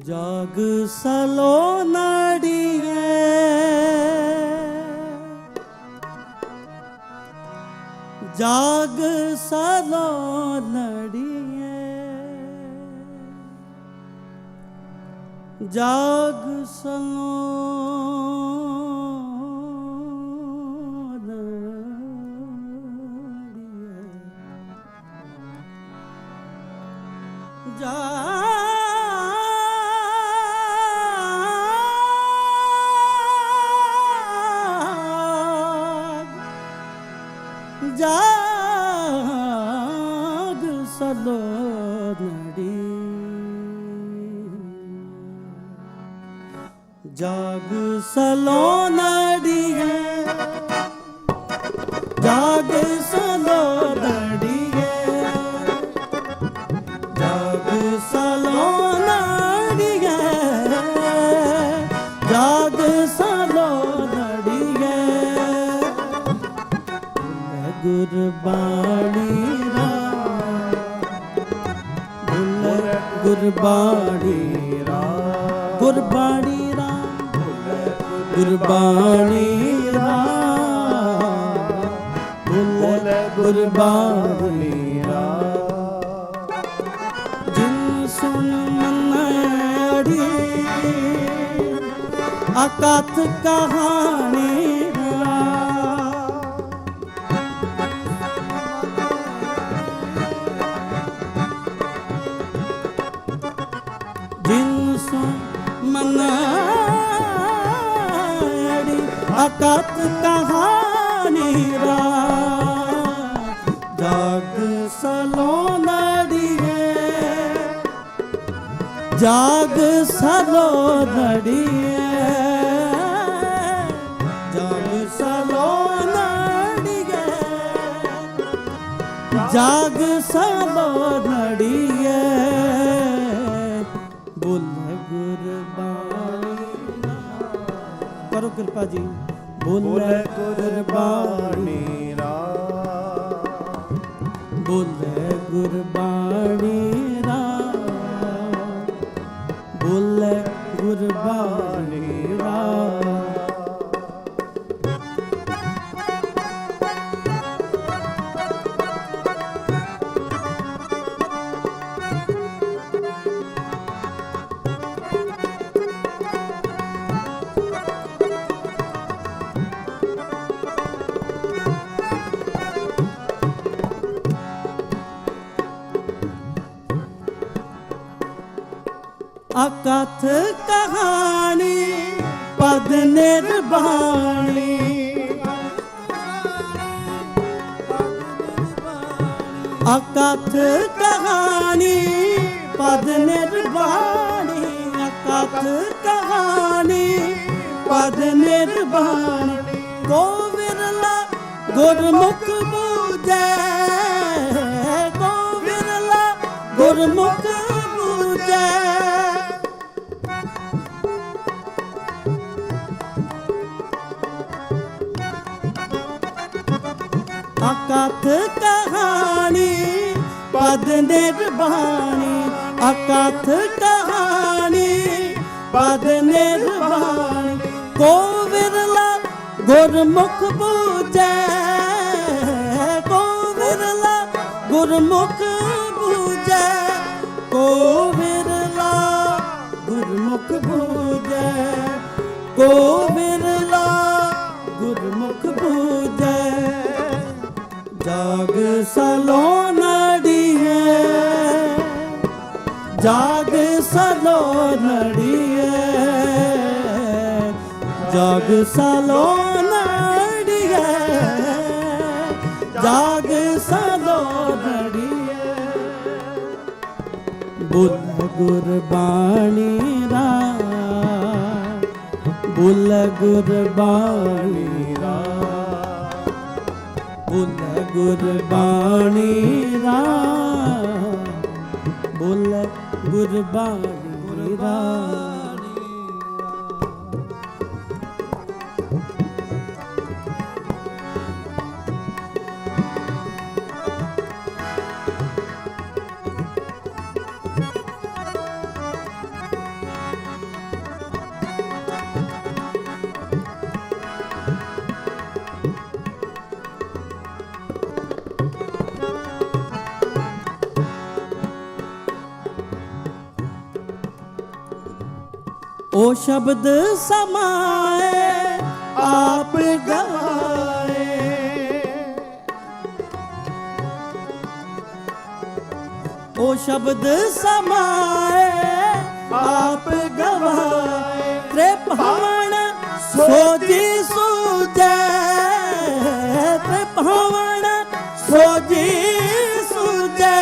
जाग सलो नाड़िए जाग सलो नड़िए ਜਾਗ ਸਲੋਨ ਜਾਗ ਸਲੋਨੜੀ ਜਾਗ ਸਲੋਨੜੀ ਜਾਗ ਸਲੋਨੜੀ ਜਾਗ ਸਲੋਨੜੀ ਜਾਗ ਸਲੋਨੜੀ ਗੁਰਬਾਣੀ ਗੁਰਬਾਣੀ ਰਾਮ ਗੁਰਬਾਣੀ ਰਾਮ ਗੁਰਬਾਣੀ ਰਾਮ ਬੋਲ ਗੁਰਬਾਣੀ ਰਾਮ ਜਿਨ ਸੁਨ ਮਨੜੀ ਅਕਥ ਕਹਾਣੀ ਮਨਾੜੀ ਅਕਥ ਕਹਾਣੀ ਰਾ ਜਾਗ ਸਲੋਨੜੀ ਜਾਗ ਸਲੋਨੜੀ ਜਾਗ ਸਲੋਨੜੀ ਜਾਗ ਸਲੋਨੜੀ ਬੋਲ ਗੁਰਬਾਣੀ ਕਰੋ ਕਿਰਪਾ ਜੀ ਬੋਲ ਗੁਰਬਾਣੀ ਰਾਮ ਬੋਲ ਗੁਰਬਾਣੀ ਰਾਮ ਬੋਲ ਗੁਰਬਾਣੀ ਰਾਮ ਅਕਥ ਕਹਾਣੀ ਪਦ ਨਿਰਬਾਣੀ ਅਕਥ ਕਹਾਣੀ ਪਦ ਨਿਰਬਾਣੀ ਅਕਥ ਕਹਾਣੀ ਪਦ ਨਿਰਬਾਣੀ ਕੋ ਵਿਰਲਾ ਗੁਰਮੁਖ ਬੂਝੈ ਕੋ ਵਿਰਲਾ ਗੁਰਮੁਖ ਬੂਝੈ ਅਕਥ ਕਹਾਣੀ ਪਦ ਨਿਰਬਾਣੀ ਅਕਥ ਕਹਾਣੀ ਪਦ ਨਿਰਬਾਣੀ ਕੋ ਵਿਰਲਾ ਗੁਰਮੁਖ ਬੂਝੈ ਕੋ ਵਿਰਲਾ ਗੁਰਮੁਖ ਬੂਝੈ ਕੋ ਵਿਰਲਾ ਗੁਰਮੁਖ ਬੂਝੈ ਕੋ ਵਿਰਲਾ ਗੁਰਮੁਖ ਬੂਝੈ ਜਾਗ ਸਲੋਨੜੀ ਜਾਗ ਸਲੋਨੜੀ ਜਾਗ ਸਲੋਨੜੀ ਜਾਗ ਸਲੋਨੜੀ ਬੋਲ ਗੁਰਬਾਣੀ ਰਾਮ ਬੋਲ ਗੁਰਬਾਣੀ ਰਾਮ ਬੋਲ ਗੁਰਬਾਣੀ ਰਾਮ ਬੋਲ ਗੁਰਬਾਣੀ ਰਾਮ ओ शब्द समाए आप गवाए, ओ शब्द समाए आप गवाए, त्रिभुवन सोजी सूझे, त्रिभुवन सोजी सूझे,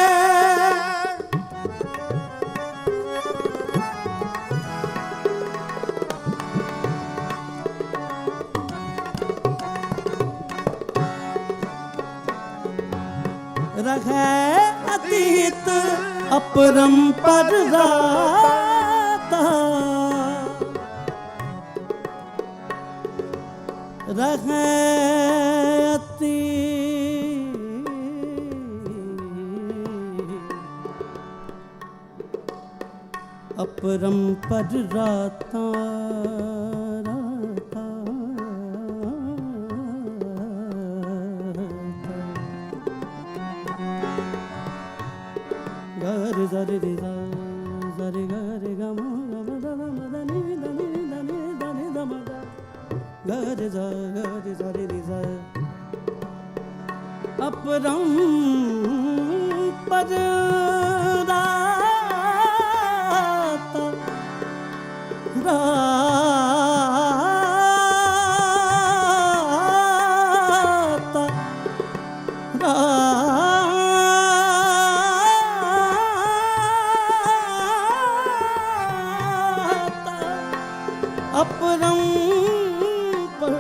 रहे अतीत अपरंपर राता, रहे अतीत अपरंपर राता, राता गरे जरे रे जरे गरे गम దని దని దని దని దమ गरे जरे रे ज अपरंपर राता, राता राता अपरंपर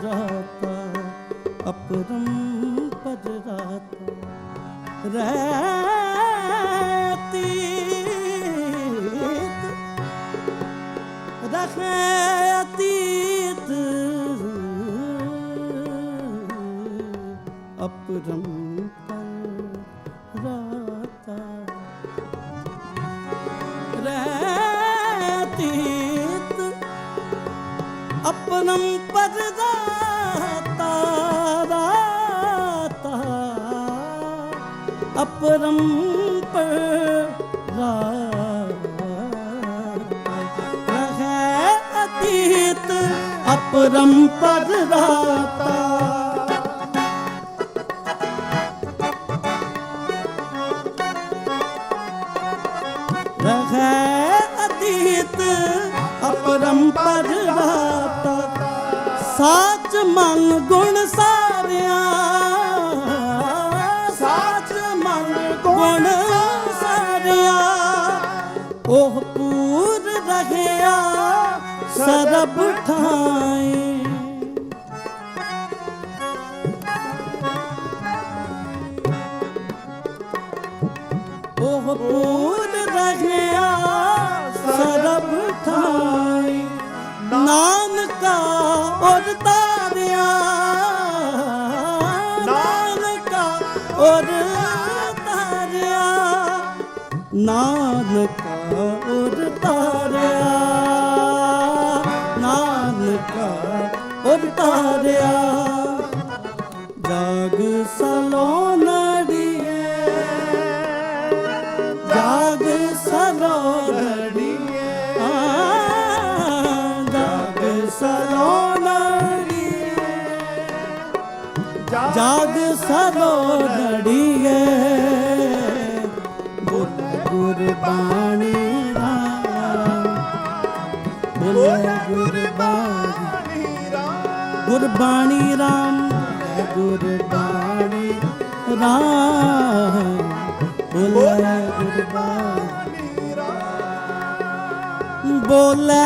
राता, अपरंपर राता, रहती रखे अतीत अपरंपर राता, रहती अपरंपर राता, राता अपरंपर राता, रहे अतीत अपरंपर राता, रहे अतीत अपरंपर राता, साच मन गुण सारिया, साच मन गुण सारिया, ओह पूर रहया सरब ठाई, ओह पूर रहया सरब ठाई, नानका और तारिया, नानका और तारिया, नानका और तारिया, नानका और तारिया, जाग सलोनड़िए, जाग सलोनड़िए, जाग सलोनड़िए, जाग सलोनड़िए, बोले गुरबाणी राम, बोले गुरबाणी राम, गुरबाणी राम, गुरबाणी राम, बोले गुरबाणी राम, बोले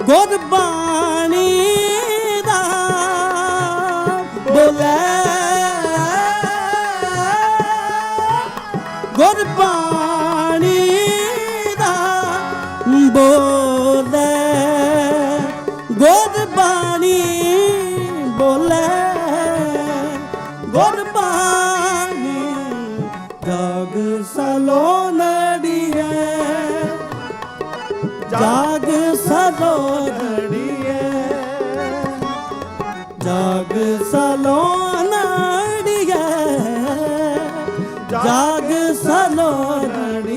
गुरबाणी राम, बोले गुरबाणी राम, बोले गुरबाणी, बोले गुरबाणी, जाग सलोनड़िए, जाग सलोनड़िए, जाग सलोनड़िए, जाग सलोनड़िए,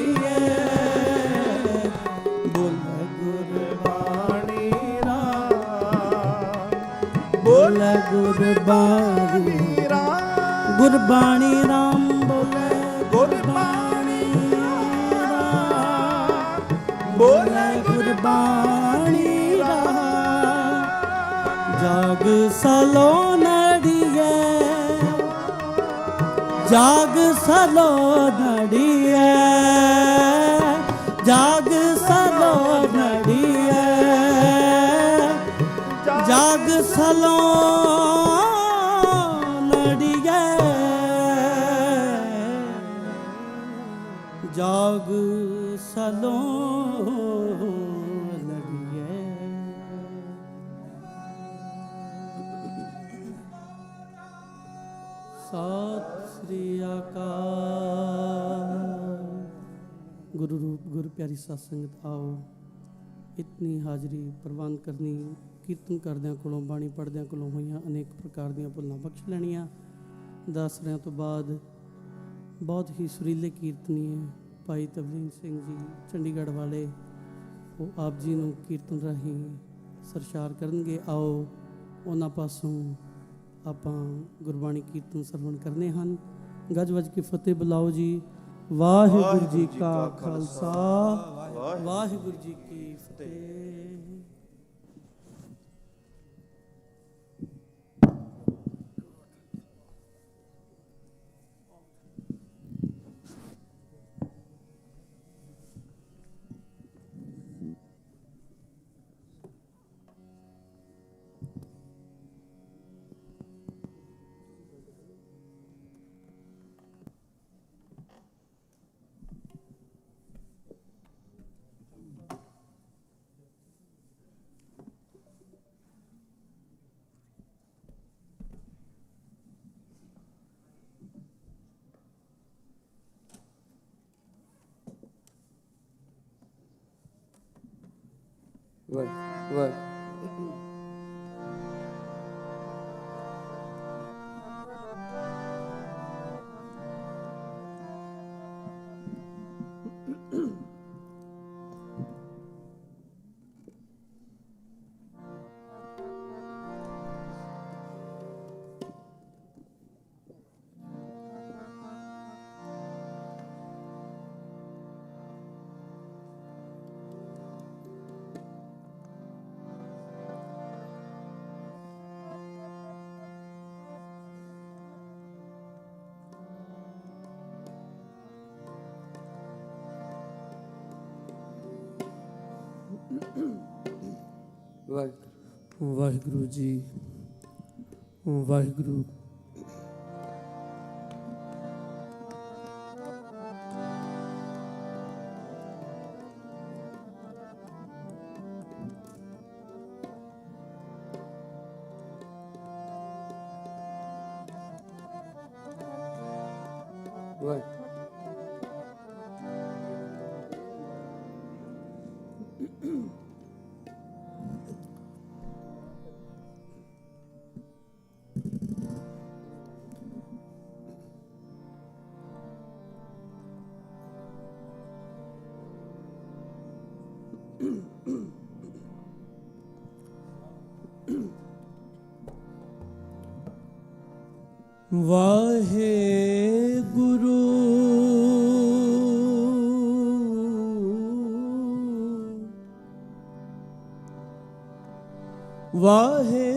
ਗੁਰਬਾਣੀ ਗੁਰਬਾਣੀ ਰਾਮ ਬੋਲੇ ਗੁਰਬਾਣੀ ਰਾਮ ਬੋਲੇ ਗੁਰਬਾਣੀ ਰਾਮ ਜਾਗ ਸਲੋ ਨੜੀਏ ਜਾਗ ਸਲੋ ਨੜੀਏ ਜਾਗ ਸਲੋ ਨੜੀਏ ਜਾਗ ਸਲੋ ਨੜੀਏ ਜਾਗ ਸਲੋ ਨੜੀਏ। ਸਤਿ ਸ੍ਰੀ ਅਕਾਲ। गुरु रूप गुरु प्यारी सत्संगत आओ इतनी हाजरी प्रवान करनी कीर्तन करदियां कोलों बाणी पढ़दियां कोलों होईयां अनेक प्रकार दीयां भुल्लां बख्श लैणियां। दसरियां तो बाद बहुत ही सुरीले कीर्तनीय भाई तवलीन सिंह जी चंडीगढ़ वाले वो आप जी नूं कीर्तन राहीं सरशार करनगे। आओ उन्हां पासों आपां गुरबाणी कीर्तन सरवण करने हैं। गज वज की फतेह बुलाओ जी। वाहिगुरु जी का खालसा वाहिगुरु जी की वाहिगुरु जी वाहिगुरु। वाहे गुरु वाहे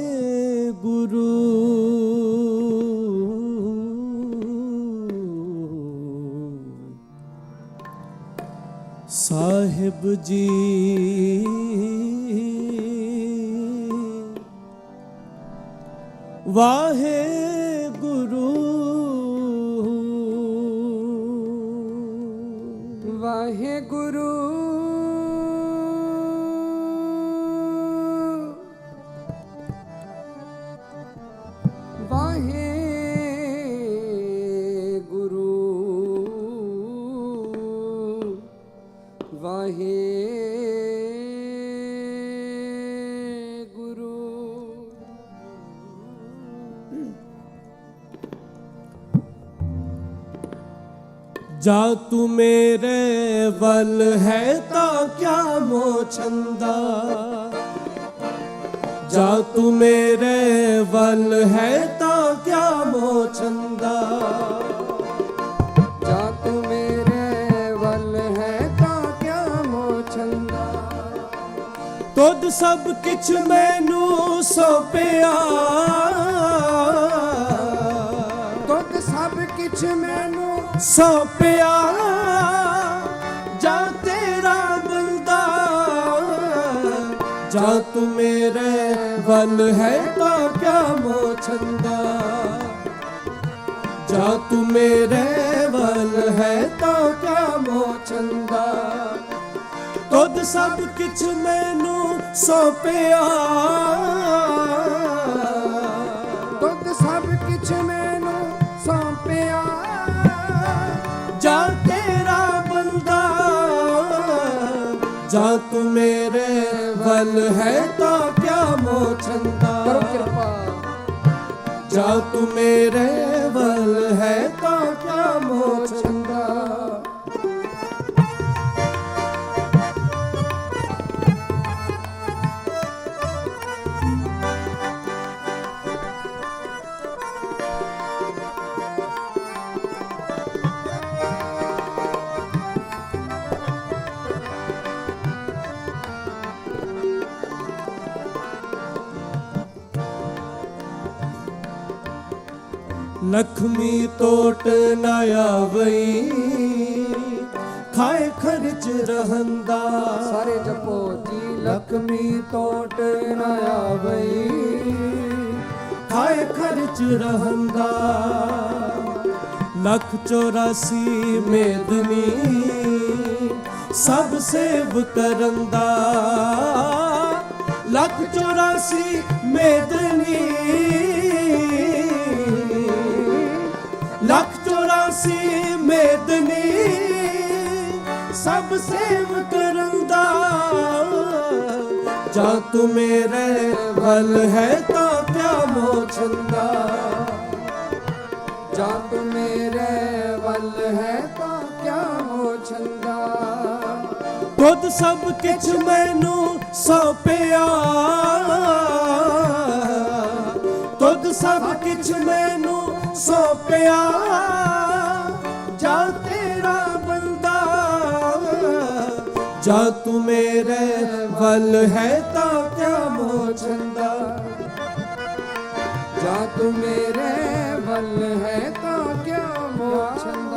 गुरु साहिब जी वाहे गुरु वाहे गुरु वाहे गुरु वाहे गुरु। जा तू मेरे वल है ता क्या मोह छंदा, ਜਾ ਤੂੰ ਮੇਰੇ ਵੱਲ ਹੈ ਤਾਂ ਕਿਆ ਮੋਹ ਛੰਦਾ ਜਾ ਤੂੰ ਮੇਰੇ ਵੱਲ ਹੈ ਤਾਂ ਕਿਆ ਮੋਹ ਛੰਦਾ ਤੁਧ ਸਭ ਕਿਛ ਮੈਨੂੰ ਸੌਂਪਿਆ ਤੁਧ ਸਭ ਕਿਛ ਮੈਨੂੰ ਸੌਂਪਿਆ ਜਾ ਤੇਰਾ ਬੰਦਾ ਜਾ ਤੂੰ ਮੇਰੇ ਵੱਲ ਹੈ ਤਾਂ ਕਿਆ ਮੋਹ ਛੰਦਾ ਜਾ ਤੂੰ ਮੇਰੇ ਵੱਲ ਹੈ ਤਾਂ ਕਿਆ ਮੋਹ ਛੰਦਾ ਤੁਧ ਸਭ ਕਿਛ ਮੈਨੂੰ ਸੌਂਪਿਆ ਤੁਧ ਸਭ ਕਿਛ ਮੈਨੂੰ ਸੌਂਪਿਆ ਜਾ ਤੇਰਾ ਬੰਦਾ ਜਾ ਤੂੰ ਮੇਰੇ ਵੱਲ ਹੈ ਤਾਂ ਕਿਆ ਮੋਹ ਛੰਦਾ ਕਰੋ ਕਿਰਪਾ ਜਾ ਤੂੰ ਮੇਰੇ ਵੱਲ ਹੈ ਤਾਂ ਕਿਆ ਮੋਹ ਛੰਦਾ ਲਖਮੀ ਟੋਟ ਨਾ ਆਵਈ ਖਾਏ ਖਰਚ ਰਹੰਦਾ ਸਾਰੇ ਜਪੋ ਜੀ ਲਖਮੀ ਟੋਟ ਨਾ ਆਵਈ ਖਾਏ ਖਰਚ ਰਹੰਦਾ ਲੱਖ 84 ਮੇਦਨੀ ਸਭ ਸੇਵ ਕਰੰਦਾ ਲੱਖ 84 ਮੇਦਨੀ ਲੱਖ 84 ਮੇਦਨੀ ਸਭ ਸੇਵ ਕਰੰਦਾ ਜਾ ਤੂੰ ਮੇਰੇ ਵੱਲ ਹੈ ਤਾਂ ਕਿਆ ਮੋਹ ਛੰਦਾ ਜਾ ਤੂੰ ਮੇਰੇ ਵੱਲ ਹੈ ਤਾਂ ਕਿਆ ਮੋਹ ਛੰਦਾ ਤੁਧ ਸਭ ਕਿਛ ਮੈਨੂੰ ਸੌਂਪਿਆ ਤੁਧ ਸਭ ਕਿਛ ਮੈਨੂੰ ਸੌਂਪਿਆ ਜਾ ਤੇਰਾ ਬੰਦਾ ਜਾ ਤੂੰ ਮੇਰੇ ਵੱਲ ਹੈ ਤਾਂ ਕਿਆ ਮੋਹ ਛੰਦਾ ਜਾ ਤੂੰ ਮੇਰੇ ਵੱਲ ਹੈ ਤਾਂ ਕਿਆ ਮੋਹ ਛੰਦਾ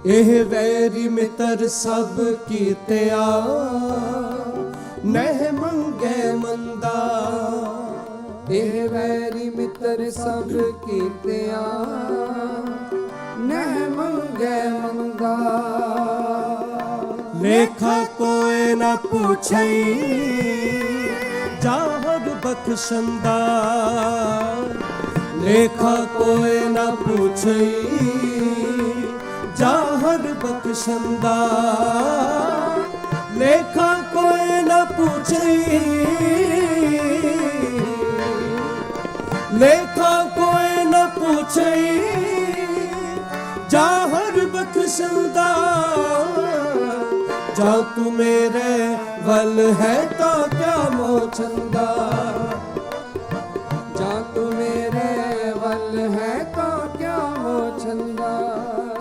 ਇਹ ਵੈਰੀ ਮਿੱਤਰ ਸਭ ਕੀਤਿਆ ਨਹਿ ਮੰਗੇ ਮੰਦਾ ਇਹ ਵੈਰੀ ਮਿੱਤਰ ਸਭ ਕੀਤਿਆ ਨਹਿ ਮੰਗੇ ਮੰਦਾ ਲੇਖਾ ਕੋਏ ਨਾ ਪੁੱਛਈ ਜਾਹਰ ਬਖਸ਼ੰਦਾ ਲੇਖਾ ਕੋਏ ਨਾ ਪੁੱਛਈ ਜਾਹਰ ਬਖਸ਼ੰਦਾ ਲੇਖਾ ਕੋਈ ਨਾ ਪੁੱਛਈ ਲੇਖਾ ਕੋਈ ਨਾ ਪੁੱਛਈ ਜਾਹਰ ਬਖਸ਼ੰਦਾ ਜਾ ਤੂੰ ਮੇਰੇ ਵੱਲ ਹੈ ਤਾਂ ਕਿਆ ਮੋਹ ਛੰਦਾ ਜਾ ਤੂੰ ਮੇਰੇ ਵੱਲ ਹੈ ਤਾਂ ਕਿਆ ਮੋਹ ਛੰਦਾ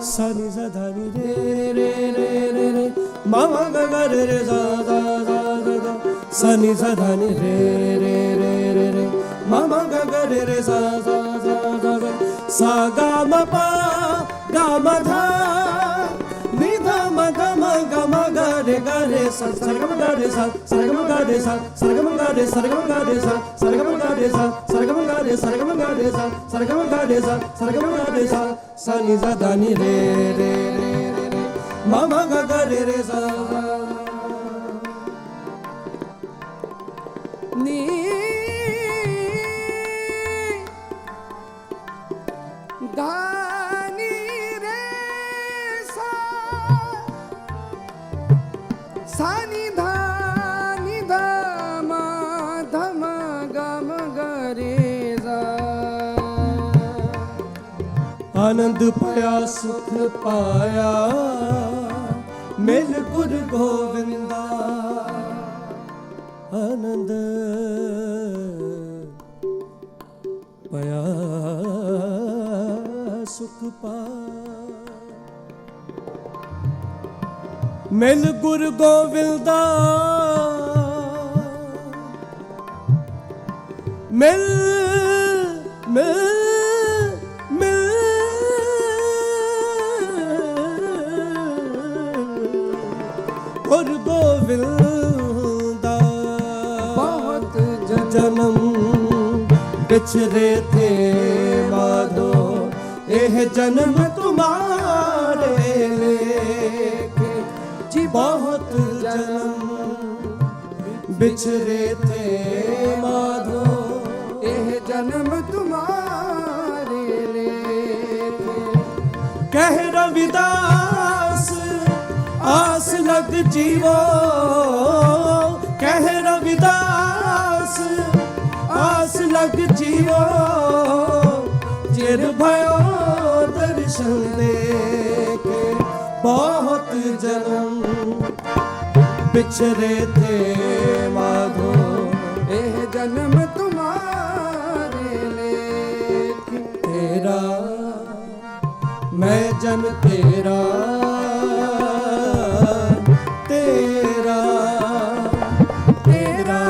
ਸਾਨੀ ਜ਼ਦਾ ਨੀ ਰੇ ਰੇ ਰੇ ਰੇ ਰੇ ਮਾਮਾ ਗਾ ਰੇ ਰੇ ਜ਼ਾ ਜ਼ਾ ਜ਼ਾ ਜ਼ਾ ਸਾਨੀ ਜ਼ਦਾ ਨੀ ਰੇ ਰੇ ਰੇ ਰੇ ਰੇ ਮਾਮਾ ਗਾ ਰੇ ਰੇ ਜ਼ਾ ਜ਼ਾ ਜ਼ਾ ਜ਼ਾ ਸਾ ਗਾ ਮ ਪਾ ਗਾ ਮ ਧਾ ਨੀ ਧਾ ਮ ਗਾ ਮ ਗਾ ਮ ਗਾ ਰੇ ਸਾ ਸਰਗਮ ਗਾ ਰੇ ਸਾ ਸਰਗਮ ਗਾ ਰੇ ਸਾ ਸਰਗਮ ਗਾ ਰੇ ਸਰਗਮ ਗਾ ਰੇ ਸਾ ਸਰਗਮ ਗਾ ਰੇ ਸਾ ਸਰਗਮ ਗਾ ਰੇ ਸਰਗਮ ਗਾ ਰੇ ਸਾ ਸਰਗਮ ਗਾ ਰੇ ਸਾ ਸਰਗਮ ਗਾ ਰੇ ਸਾ सा नि सा धा नि रे रे रे रे रे मा मा गा गा रे रे सा नी गा सानी धा नि धा मा ध म ग म ग रे सा। आनंद पाया सुख पाया मिल गुरु गोविंदा। आनंद पाया सुख पाया मिल गुरु गोविंदा। मिल मिल मिल गुरु गोविंदा। बहुत जन्म बिछरे थे माधो एह जन्म तुम्हारे लेके। जी बहुत जन्म बिछरे थे माधो एह जन्म तुम्हारे लेके। कह रविदास आस लग जीवो। कह रविदास आस लग जीवो। चिर भयो दर्शन देके बहुत जन्म बिछरे थे माधो एह जन्म तुम्हारे लेके। तेरा मैं जन तेरा तेरा तेरा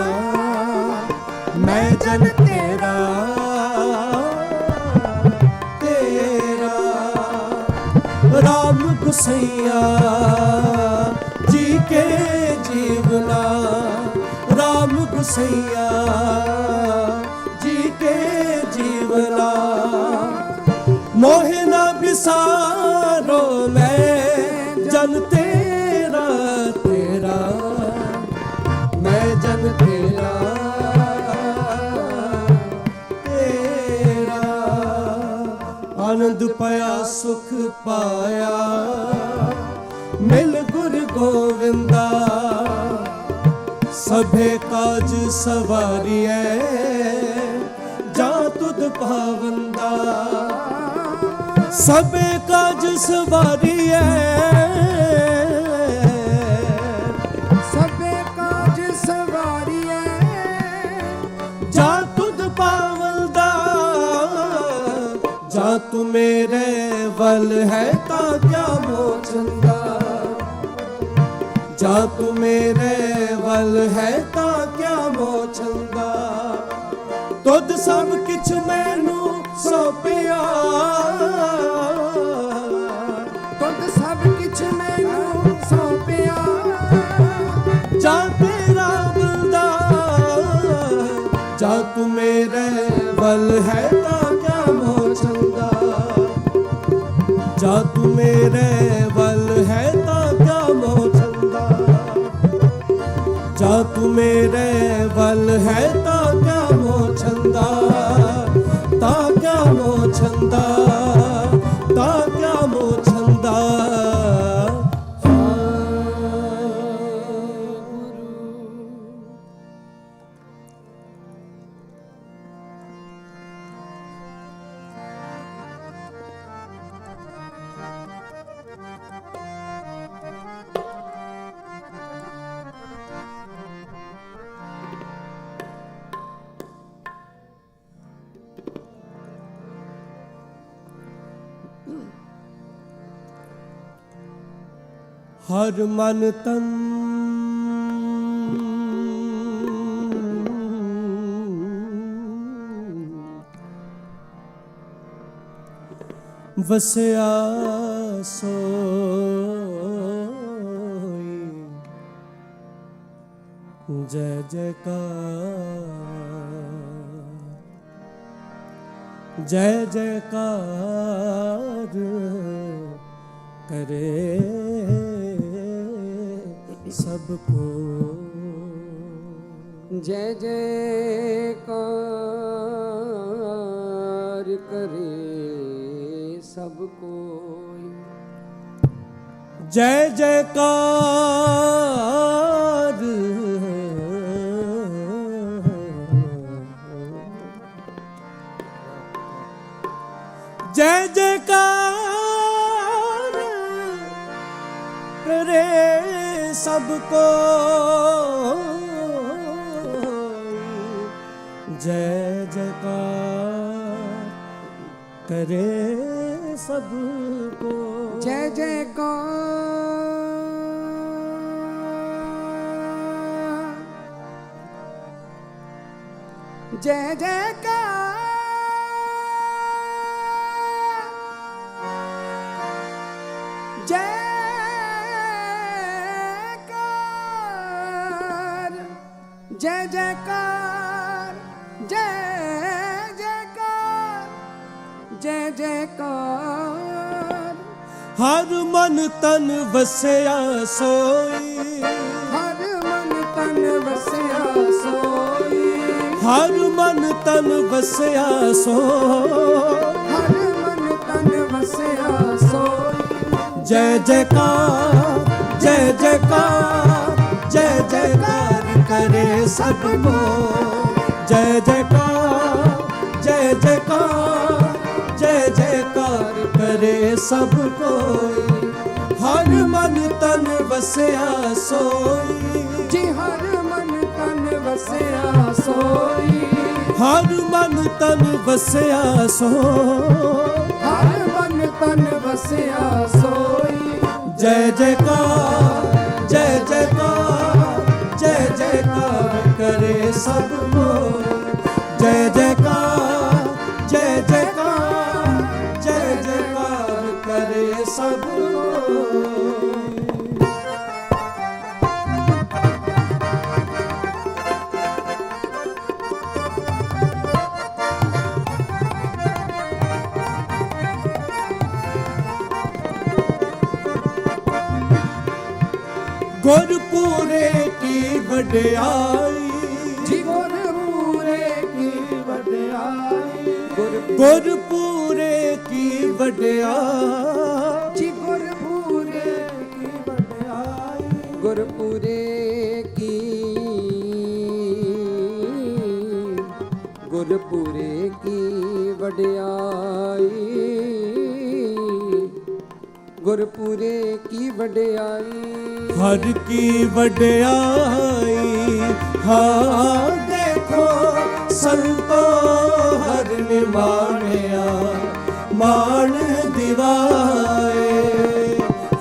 मैं जन तेरा तेरा। राम गुसैया जी के जीवना। राम गुसैया जी के जीवना। मोहे ना बिसारो मैं जन तेरा तेरा। मैं जन तेरा तेरा। आनंद पाया सुख पाया मिल गुरु गोविंदा। सभे काज सवारिए जा तुद पावंदा। सबे काज सवारिए सबे काज सवारिए जा तुद पावंदा। जा तू मेरे वल है ता क्या मोचंदा। जा तू मेरे वल है ता क्या मोचंदा। तुद सब किछ मैनू सौंपिया। तुद सब किछ मैनू सौंपिया। जा तेरा बंदा। जा तू मेरे वल है ता क्या मोचंदा। जा तू मेरे वल है ता क्या मोचंदा। जा तू मेरे वल है ता क्या मोचंदा। ता क्या मोचंदा ता क्या मोचंदा। हर मन तन वसया सोई। जय जयकार जय जयकार करे सबको। जय जयकार करे सब कोई। जय जयकार सबको जय जयकार करे सबको जय जयकार जय जयकार जय जयकार जय जयकार जय जयकार हर मन तन वसया सोई हर मन तन वसया सोई हर मन तन वसया सोई हर मन तन वसया सोई जय जयकार जय जयकार जय जयकार करे सबको जय जयकार जय जयकार जय जयकार करे सबको हर मन तन वसया सोई जी हर मन तन वसया सोई हर मन तन वसया सोई हर मन तन वसया सोई जय जयकार जय जयकार जय जयकार करे सबको जय जयकार जय जयकार जय जयकार करे सबको गुरपुरे की वड्याई जी गुरपुरे की वड्याई गुरपुरे की वड्याई जी गुरपुरे की वड्याई गुरपुरे की गुरपुरे की वड्याई गुरपुरे की वड्याई हर की वड्याई हाँ देखो संतो हर निमाणिया मान दिवाए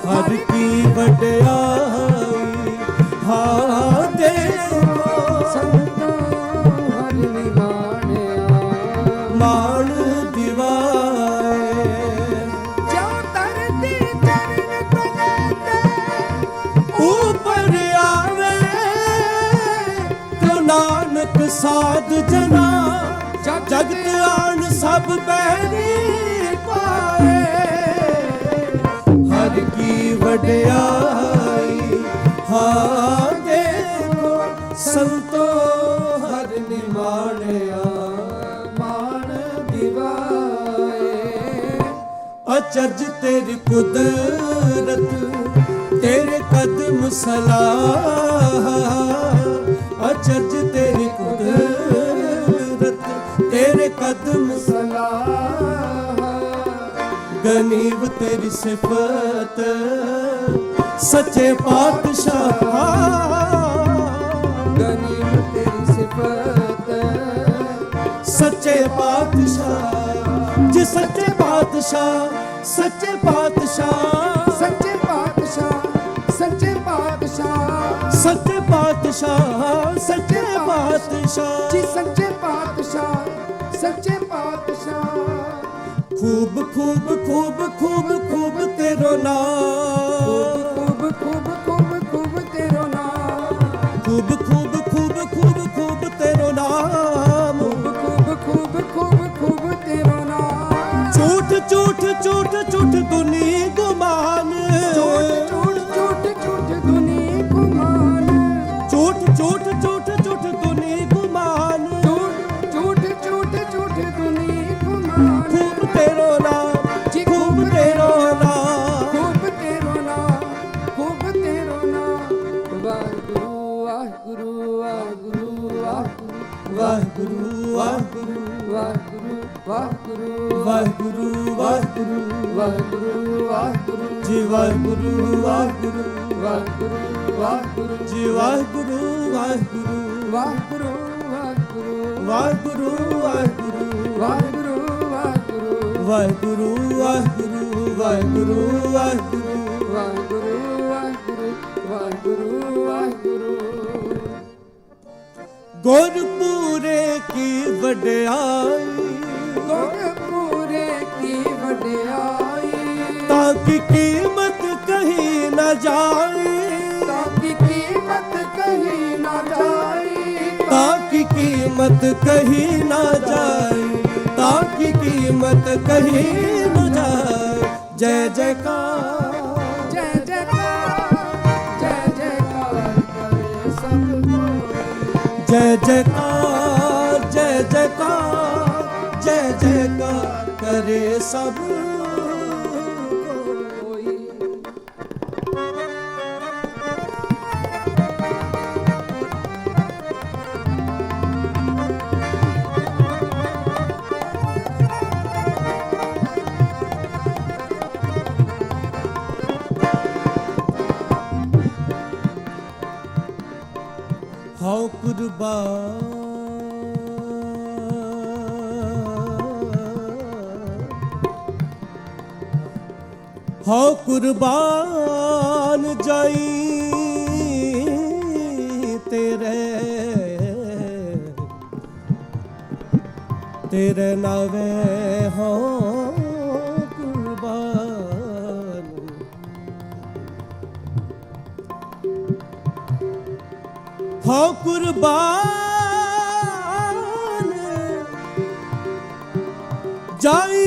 हर की वड्याई हाँ देखो संतो हर निमाणिया मान दिवाए जो तरती चरण तले ऊपर आवे तो नानक साध जना जगत आन सब बैरी पाए हर की वड्याई हाँ देखो संतो हर निमाणिया मान दिवाए अचरज तेरी कुदरत तेरे कदम सलाह अचरज तेरी कुदरत तेरे कदम सलाह गनीब तेरी सिफत सच्चे पातशाह गनीम तेरी सिफत सच्चे पातशाह जी सच्चे पातशाह सच्चे पातशाह सच्चे पातशाह सच्चे पातशाह सच्चे पातशाह सच्चे पातशाह जी सच्चे पातशाह सच्चे पातशाह खूब खूब खूब खूब खूब तेरो नाम खूब खूब खूब खूब तेरो नाम खूब खूब खूब खूब खूब तेरो नाम खूब खूब खूब खूब तेरो नाम झूठ झूठ झूठ झूठ दुनी गुमान झूठ झूठ झूठ झूठ दुनी गुमान झूठ झूठ झूठ झूठ दुनी गुमान झूठ झूठ झूठ झूठ दुनी गुमान खूब तेरो नाम जी खूब तेरो नाम खूब तेरो नाम खूब तेरो नाम वाहिगुरु वाहिगुरु वाहिगुरु वाहिगुरु वाहिगुरु वाहिगुरु वाहिगुरु वाहिगुरु वाहिगुरु वाहिगुरु वाहिगुरु वाहिगुरु जी वाहिगुरु वाहिगुरु वाहिगुरु ਵਾਹਿਗੁਰੂ ਜੀ ਵਾਹਿਗੁਰੂ ਵਾਹਿਗੁਰੂ ਵਾਹਿਗੁਰੂ ਵਾਹਿਗੁਰੂ ਵਾਹਿਗੁਰੂ ਵਾਹਿਗੁਰੂ ਵਾਹਿਗੁਰੂ ਵਾਹਿਗੁਰੂ ਵਾਹਿਗੁਰੂ ਵਾਹਿਗੁਰੂ ਵਾਹਿਗੁਰੂ ਵਾਹਿਗੁਰੂ ਵਾਹਿਗੁਰੂ ਵਾਹਿਗੁਰੂ ਵਾਹਿਗੁਰੂ ਗੁਰਪੂਰੇ ਕੀ ਵਡਿਆਈ ਗੁਰਪੂਰੇ ਕੀ ਵਡਿਆਈ ਤਾਂ ਕੀ ਕੀਮਤ ਕਹੀ ਨਾ ਜਾਏ ਤਾਂ ਕੀ ਕੀਮਤ ਕਹੀ ਨਾ ਜਾਏ ਤਾਂ ਕੀ ਕੀਮਤ ਕਹੀ ਨਾ ਜਾਏ ਤਾਂ ਕੀ ਕੀਮਤ ਕਹੀ ਨਾ ਜਾਏ ਜੈ ਜੈਕਾਰ ਜੈ ਜੈਕਾਰ ਕਰੇ ਸਭ ਕੋਈ ਜੈ ਜੈਕਾਰ ਜੈ ਜੈਕਾਰ ਜੈ ਜੈਕਾਰ ਕਰੇ ਸਭ ਕੋਈ ਹਉ ਕੁਰਬਾਨ ਹਉ ਕੁਰਬਾਨ ਜਾਈ ਤੇਰੇ ਨਾਵੇ ਹਉ ਕੁਰਬਾਨ ਹਉ ਕੁਰਬਾਨ ਜਾਈ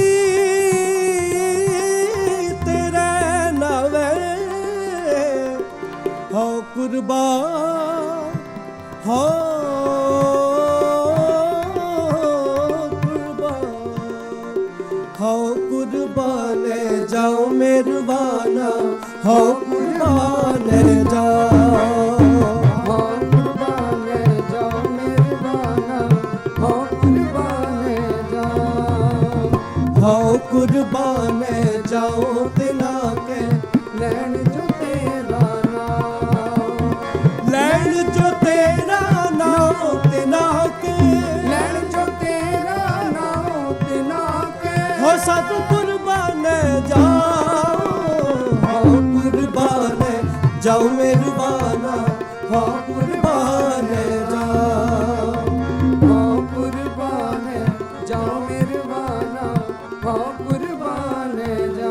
ਤੇਰੇ ਨਾਵੇ ਹਉ ਕੁਰਬਾਨ ਹਉ ਕੁਰਬਾਨ ਜਾਓ ਮਿਹਰਬਾਨਾ ਹਉ ਕੁਰਬਾਨ ਜਾਓ ਹਉ ਕੁਰਬਾਨ ਜਾਓ ਤਿਨਾ ਕੇ ਲੈਣ ਜੋ ਤੇਰਾ ਨਾਮ ਲੈਣ ਜੋ ਤੇਰਾ ਨਾਮ ਤਿਨਾ ਕੇ ਲੈਣ ਜੋ ਤੇਰਾ ਨਾਮ ਤਿਨਾ ਕੇ ਹੋ ਸਤ ਕੁਰਬਾਨ ਜਾਓ ਹਉ ਕੁਰਬਾਨ ਜਾਓ ਮਿਹਰਬਾਨਾ ਹਉ ਕੁਰਬਾਨ ਜਾਓ ਹਉ ਕੁਰਬਾਨ ਜਾਓ ਮਿਹਰਬਾਨਾ ਹਉ ਕੁਰਬਾਨ ਜਾ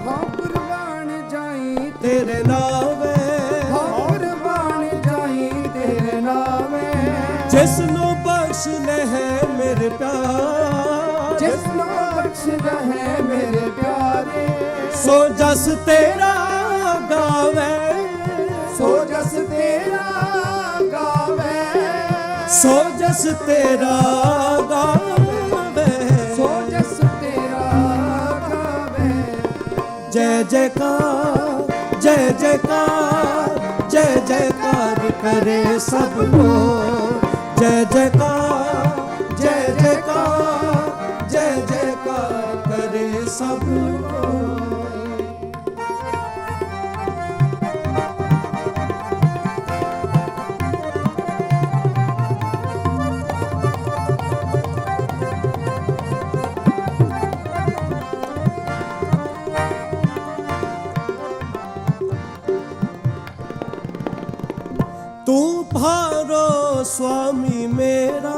ਹਉ ਕੁਰਬਾਨ ਜਾਈ ਤੇਰੇ ਨਾਵੇ ਹਉ ਕੁਰਬਾਨ ਜਾਈ ਤੇਰੇ ਨਾਮੇ ਜਿਸ ਨੂੰ ਬਖਸ਼ ਲੈ ਹੈ ਮੇਰੇ ਪਿਆਰ ਜਿਸ ਨੂੰ ਬਖਸ਼ਦਾ ਹੈ ਮੇਰੇ ਪਿਆਰੇ ਸੋ ਜਸ ਤੇਰਾ ਗਾਵੇ ਸੋ ਜਸ ਤੇਰਾ ਗਾਵੇ ਸੋ ਜਸ ਤੇਰਾ ਗਾਵੇ ਸੋ ਜਸ ਤੇਰਾ ਗਾਵੇ ਜੈ ਜੈਕਾਰ ਜੈ ਜੈਕਾਰ ਜੈ ਜੈਕਾਰ ਕਰੇ ਸਭ ਕੋ ਜੈ ਜੈਕਾਰ ਜੈ ਜੈਕਾਰ ਜੈ ਜੈਕਾਰ ਕਰੇ ਸਭ ਕੋ ਤੂੰ ਭਾਰੋ स्वामी मेरा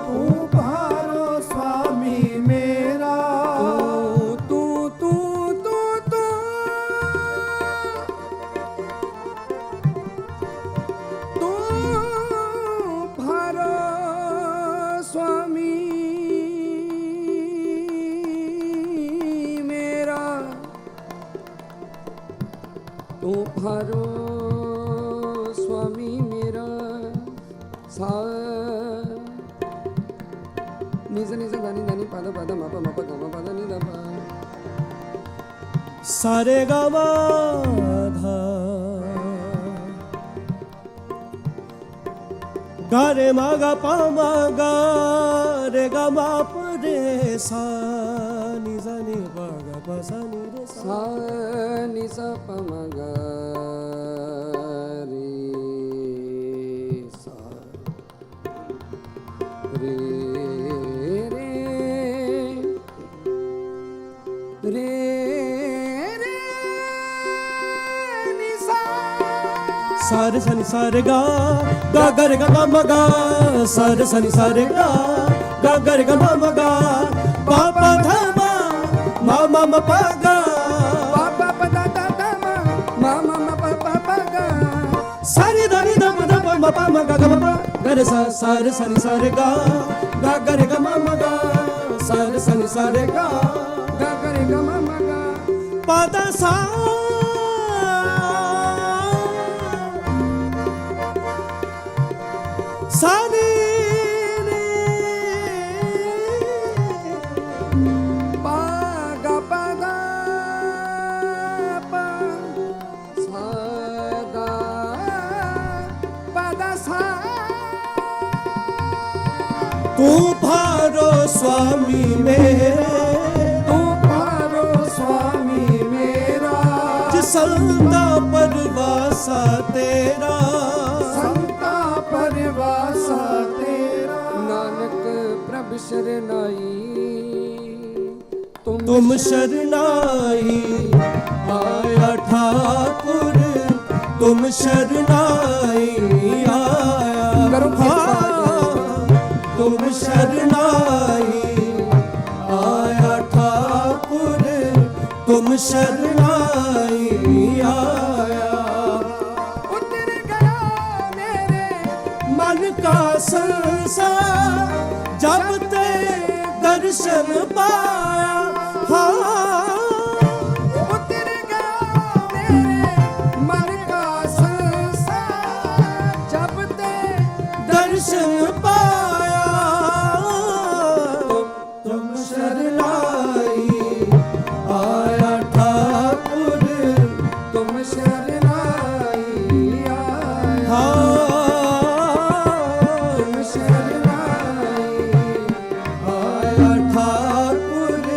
तू भारो स्वामी मेरा तू तू तू तू तू भारो स्वामी मेरा तू भारो स्वामी मेरा सा निजा निजा दानी दानी पादा पादा मापा मापा गामा पादा नि दा पा सारे गामा धा गा रे मा गा पा मा गा रे गा मा प रे सा नि सा नि पा गा पा सा नि रे सा सा नि सा पा मा गा सा रे रे रे रे नि सा सारे सनि सारे गा गा गा रे गा मा मा गा सारे सनि सारे गा गा गा रे गा मा मा गा पा पा धा मा मा मा पा गा पा पा पा दा दा दा मा मा मा पा पा पा गा सारे दा नि दा मा पा मा गा गा मा पा गा रे सा सारे सनि सारे गा गा गा रे गा मा मा गा सारे सनि सारे गा गा गा रे गा मा मा गा पा दा सा सारे पा गा पा गा पा सा गा पा दा सा तू भारो स्वामी मेरे तू पारो स्वामी मेरा जिसंता परवासा तेरा संता परवासा तेरा नानक प्रभ शरनाई तुम शरनाई आया ठाकुर तुम शरनाई आया करो तुम शरनाई आया ठाकुर तुम शरनाई आया उतर गया मेरे मन का संसार जब ते दर्शन पाया उतर गया मेरे मन का संसार जब ते दर्शन पाया तुम शरनाई आया ठाकुर तुम शरनाई आया तुम शरनाई आया ठाकुर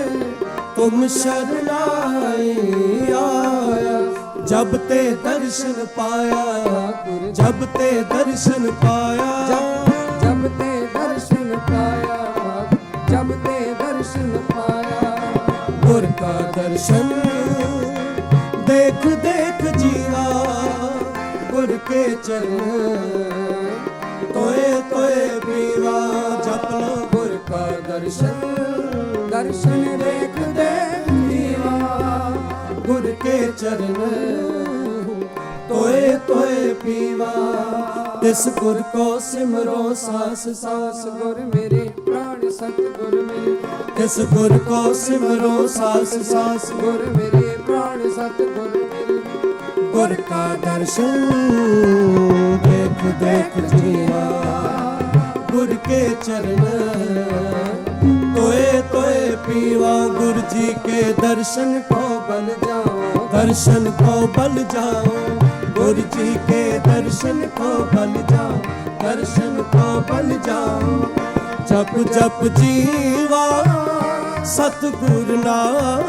तुम शरनाई आया जब ते दर्शन पाया जब ते दर्शन पाया जब ते दर्शन पाया जब ते दर्शन पाया गुर का दर्शन देख देख जीवा गुर के चरण तोए तोए पीवा जप लो गुर का दर्शन दर्शन देख देख जीवा गुर के चरण तोए तोए पीवा तिस गुर को सिमरो सास सास गुर मेरे प्राण सतगुर मेरे तिस गुर को सिमरो सास सास गुर मेरे प्राण सतगुर मेरे गुर का दर्शन देख देख जीवा गुर के चरण तोए तोए पीवा गुरु जी के दर्शन को बल जाओ दर्शन को बल जाओ गुरु जी के दर्शन को बल जाओ दर्शन को बल जाओ जप जप जीवा सतगुर नाम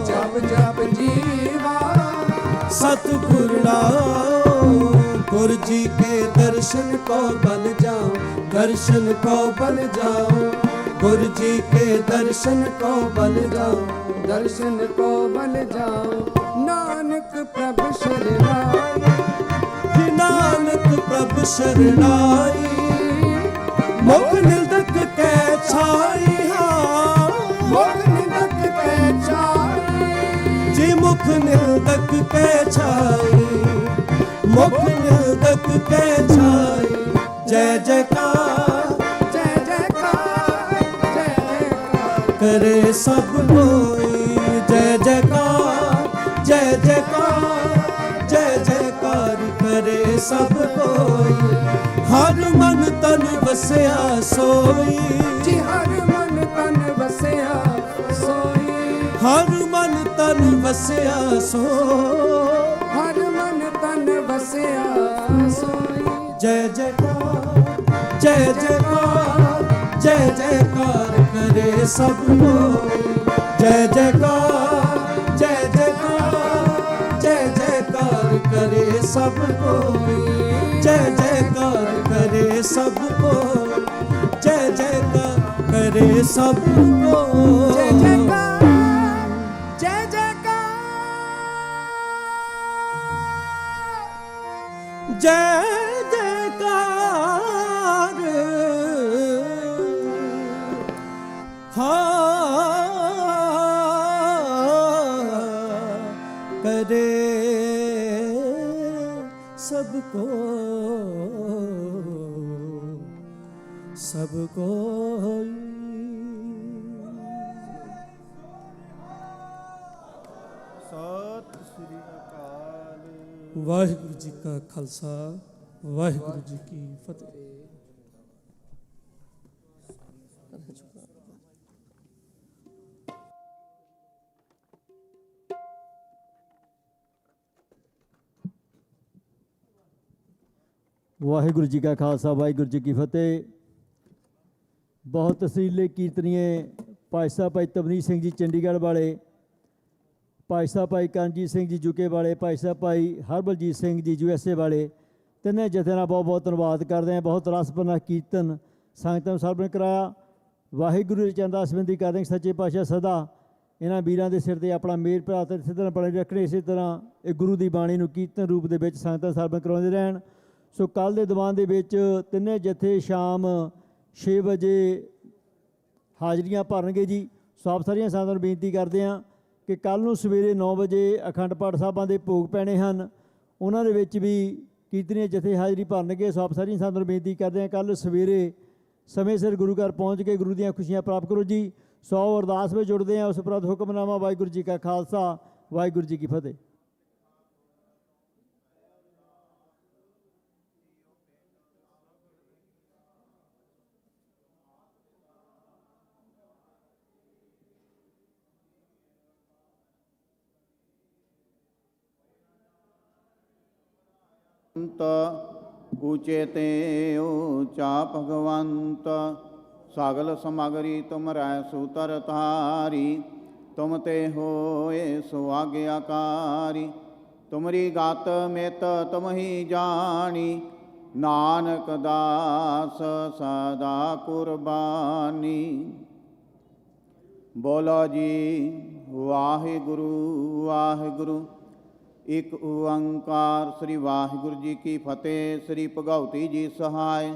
जप जप जीवा सतगुर नाम गुरु जी के दर्शन को बल जाओ दर्शन को बल जाओ गुरु जी के दर्शन को बल जाओ दर्शन को बल जाओ नानक प्रभु शरणाई नानक प्रभु शरणाई मुख निंदक के छाई मुख निंदक के छाई जी मुख निंदक के छाई मुख निंदक के छाई जय जयकार जय जयकार जय जयकार करे सब कोई जय जयकार जय जयकार जय जयकार करे सब कोई हर मन तन बसया सोई जी हर मन तन बसया सोई हर मन तन बसया सो हर मन तन बसया सोई जय जयकार जय जयकार जय जयकार करे सब कोई जय जयकार जय जयकार जय जयकार करे सब कोई जय जयकार करे सबको, जय जयकार करे सबको, जय जयकार, जय जयकार, जय जयकार। करे सबको, सबको। ਸਤਿ ਸ੍ਰੀ ਅਕਾਲ। ਵਾਹਿਗੁਰੂ ਜੀ ਕਾ ਖਾਲਸਾ, ਵਾਹਿਗੁਰੂ ਜੀ ਕੀ ਫਤਿਹ। ਵਾਹਿਗੁਰੂ ਜੀ ਕਾ ਖਾਲਸਾ, ਵਾਹਿਗੁਰੂ ਜੀ ਕੀ ਫਤਿਹ। ਬਹੁਤ ਤਸੀਲੇ ਕੀਰਤਨੀਏ ਭਾਈ ਸਾਹਿਬ ਭਾਈ ਤਵਨੀਤ ਸਿੰਘ ਜੀ ਚੰਡੀਗੜ੍ਹ ਵਾਲੇ, ਭਾਈ ਸਾਹਿਬ ਭਾਈ ਕਰਨਜੀਤ ਸਿੰਘ ਜੀ ਯੂਕੇ ਵਾਲੇ, ਭਾਈ ਸਾਹਿਬ ਭਾਈ ਹਰਬਲਜੀਤ ਸਿੰਘ ਜੀ USA ਵਾਲੇ, ਤਿੰਨੇ ਜਥਿਆਂ ਦਾ ਬਹੁਤ ਬਹੁਤ ਧੰਨਵਾਦ ਕਰਦੇ ਹਾਂ। ਬਹੁਤ ਰਸਪਨਾ ਕੀਰਤਨ ਸੰਗਤਾਂ ਨੂੰ ਸਰਵਣ ਕਰਾਇਆ। ਵਾਹਿਗੁਰੂ ਦੇ ਚੰਦਾ ਸੰਬੰਧੀ ਕਰਦੇ ਹਾਂ ਸੱਚੇ ਪਾਤਸ਼ਾਹ ਸਦਾ ਇਹਨਾਂ ਵੀਰਾਂ ਦੇ ਸਿਰ ਤੇ ਆਪਣਾ ਮੇਰ ਭਰਾ ਤੇ ਇਸੇ ਤਰ੍ਹਾਂ ਬਣੇ ਰੱਖਣੇ। ਇਸੇ ਤਰ੍ਹਾਂ ਇਹ ਗੁਰੂ ਦੀ ਬਾਣੀ ਨੂੰ ਕੀਰਤਨ ਰੂਪ ਦੇ ਵਿੱਚ ਸੰਗਤਾਂ ਸਰਵਣ ਕਰਾਉਂਦੇ ਰਹਿਣ। ਸੋ ਕੱਲ੍ਹ ਦੇ ਦੀਵਾਨ ਦੇ ਵਿੱਚ ਤਿੰਨੇ ਜਥੇ ਸ਼ਾਮ 6 ਵਜੇ ਹਾਜ਼ਰੀਆਂ ਭਰਨਗੇ ਜੀ। ਸੋ ਆਪ ਸਾਰੀਆਂ ਸੰਗਤਾਂ ਨੂੰ ਬੇਨਤੀ ਕਰਦੇ ਹਾਂ ਕਿ ਕੱਲ੍ਹ ਨੂੰ ਸਵੇਰੇ 9 ਵਜੇ ਅਖੰਡ ਪਾਠ ਸਾਹਿਬਾਂ ਦੇ ਭੋਗ ਪੈਣੇ ਹਨ, ਉਹਨਾਂ ਦੇ ਵਿੱਚ ਵੀ ਕੀਰਤਨੀਏ ਜਥੇ ਹਾਜ਼ਰੀ ਭਰਨਗੇ। ਸੋ ਆਪ ਸਾਰੀਆਂ ਸੰਗਤਾਂ ਨੂੰ ਬੇਨਤੀ ਕਰਦੇ ਹਾਂ ਕੱਲ੍ਹ ਸਵੇਰੇ ਸਮੇਂ ਸਿਰ ਗੁਰੂ ਘਰ ਪਹੁੰਚ ਕੇ ਗੁਰੂ ਦੀਆਂ ਖੁਸ਼ੀਆਂ ਪ੍ਰਾਪਤ ਕਰੋ ਜੀ। ਸੋ ਅਰਦਾਸ ਵਿੱਚ ਜੁੜਦੇ ਹਾਂ। ਉਸ ਉਪਰੰਤ ਹੁਕਮਨਾਮਾ। ਵਾਹਿਗੁਰੂ ਜੀ ਕਾ ਖਾਲਸਾ, ਵਾਹਿਗੁਰੂ ਜੀ ਕੀ ਫਤਿਹ। ऊचे ते ऊचा भगवंत, सगल समगरी तुमरै सूतर धारी। तुम ते होए सो आज्ञाकारी, तुमरी गत मित तुम ही जानी। नानक दास सदा कुर्बानी। बोलो जी वाहिगुरु वाहिगुरु। एक ओंकार। श्री वाहिगुरु जी की फतेह। श्री भगवती जी सहाय।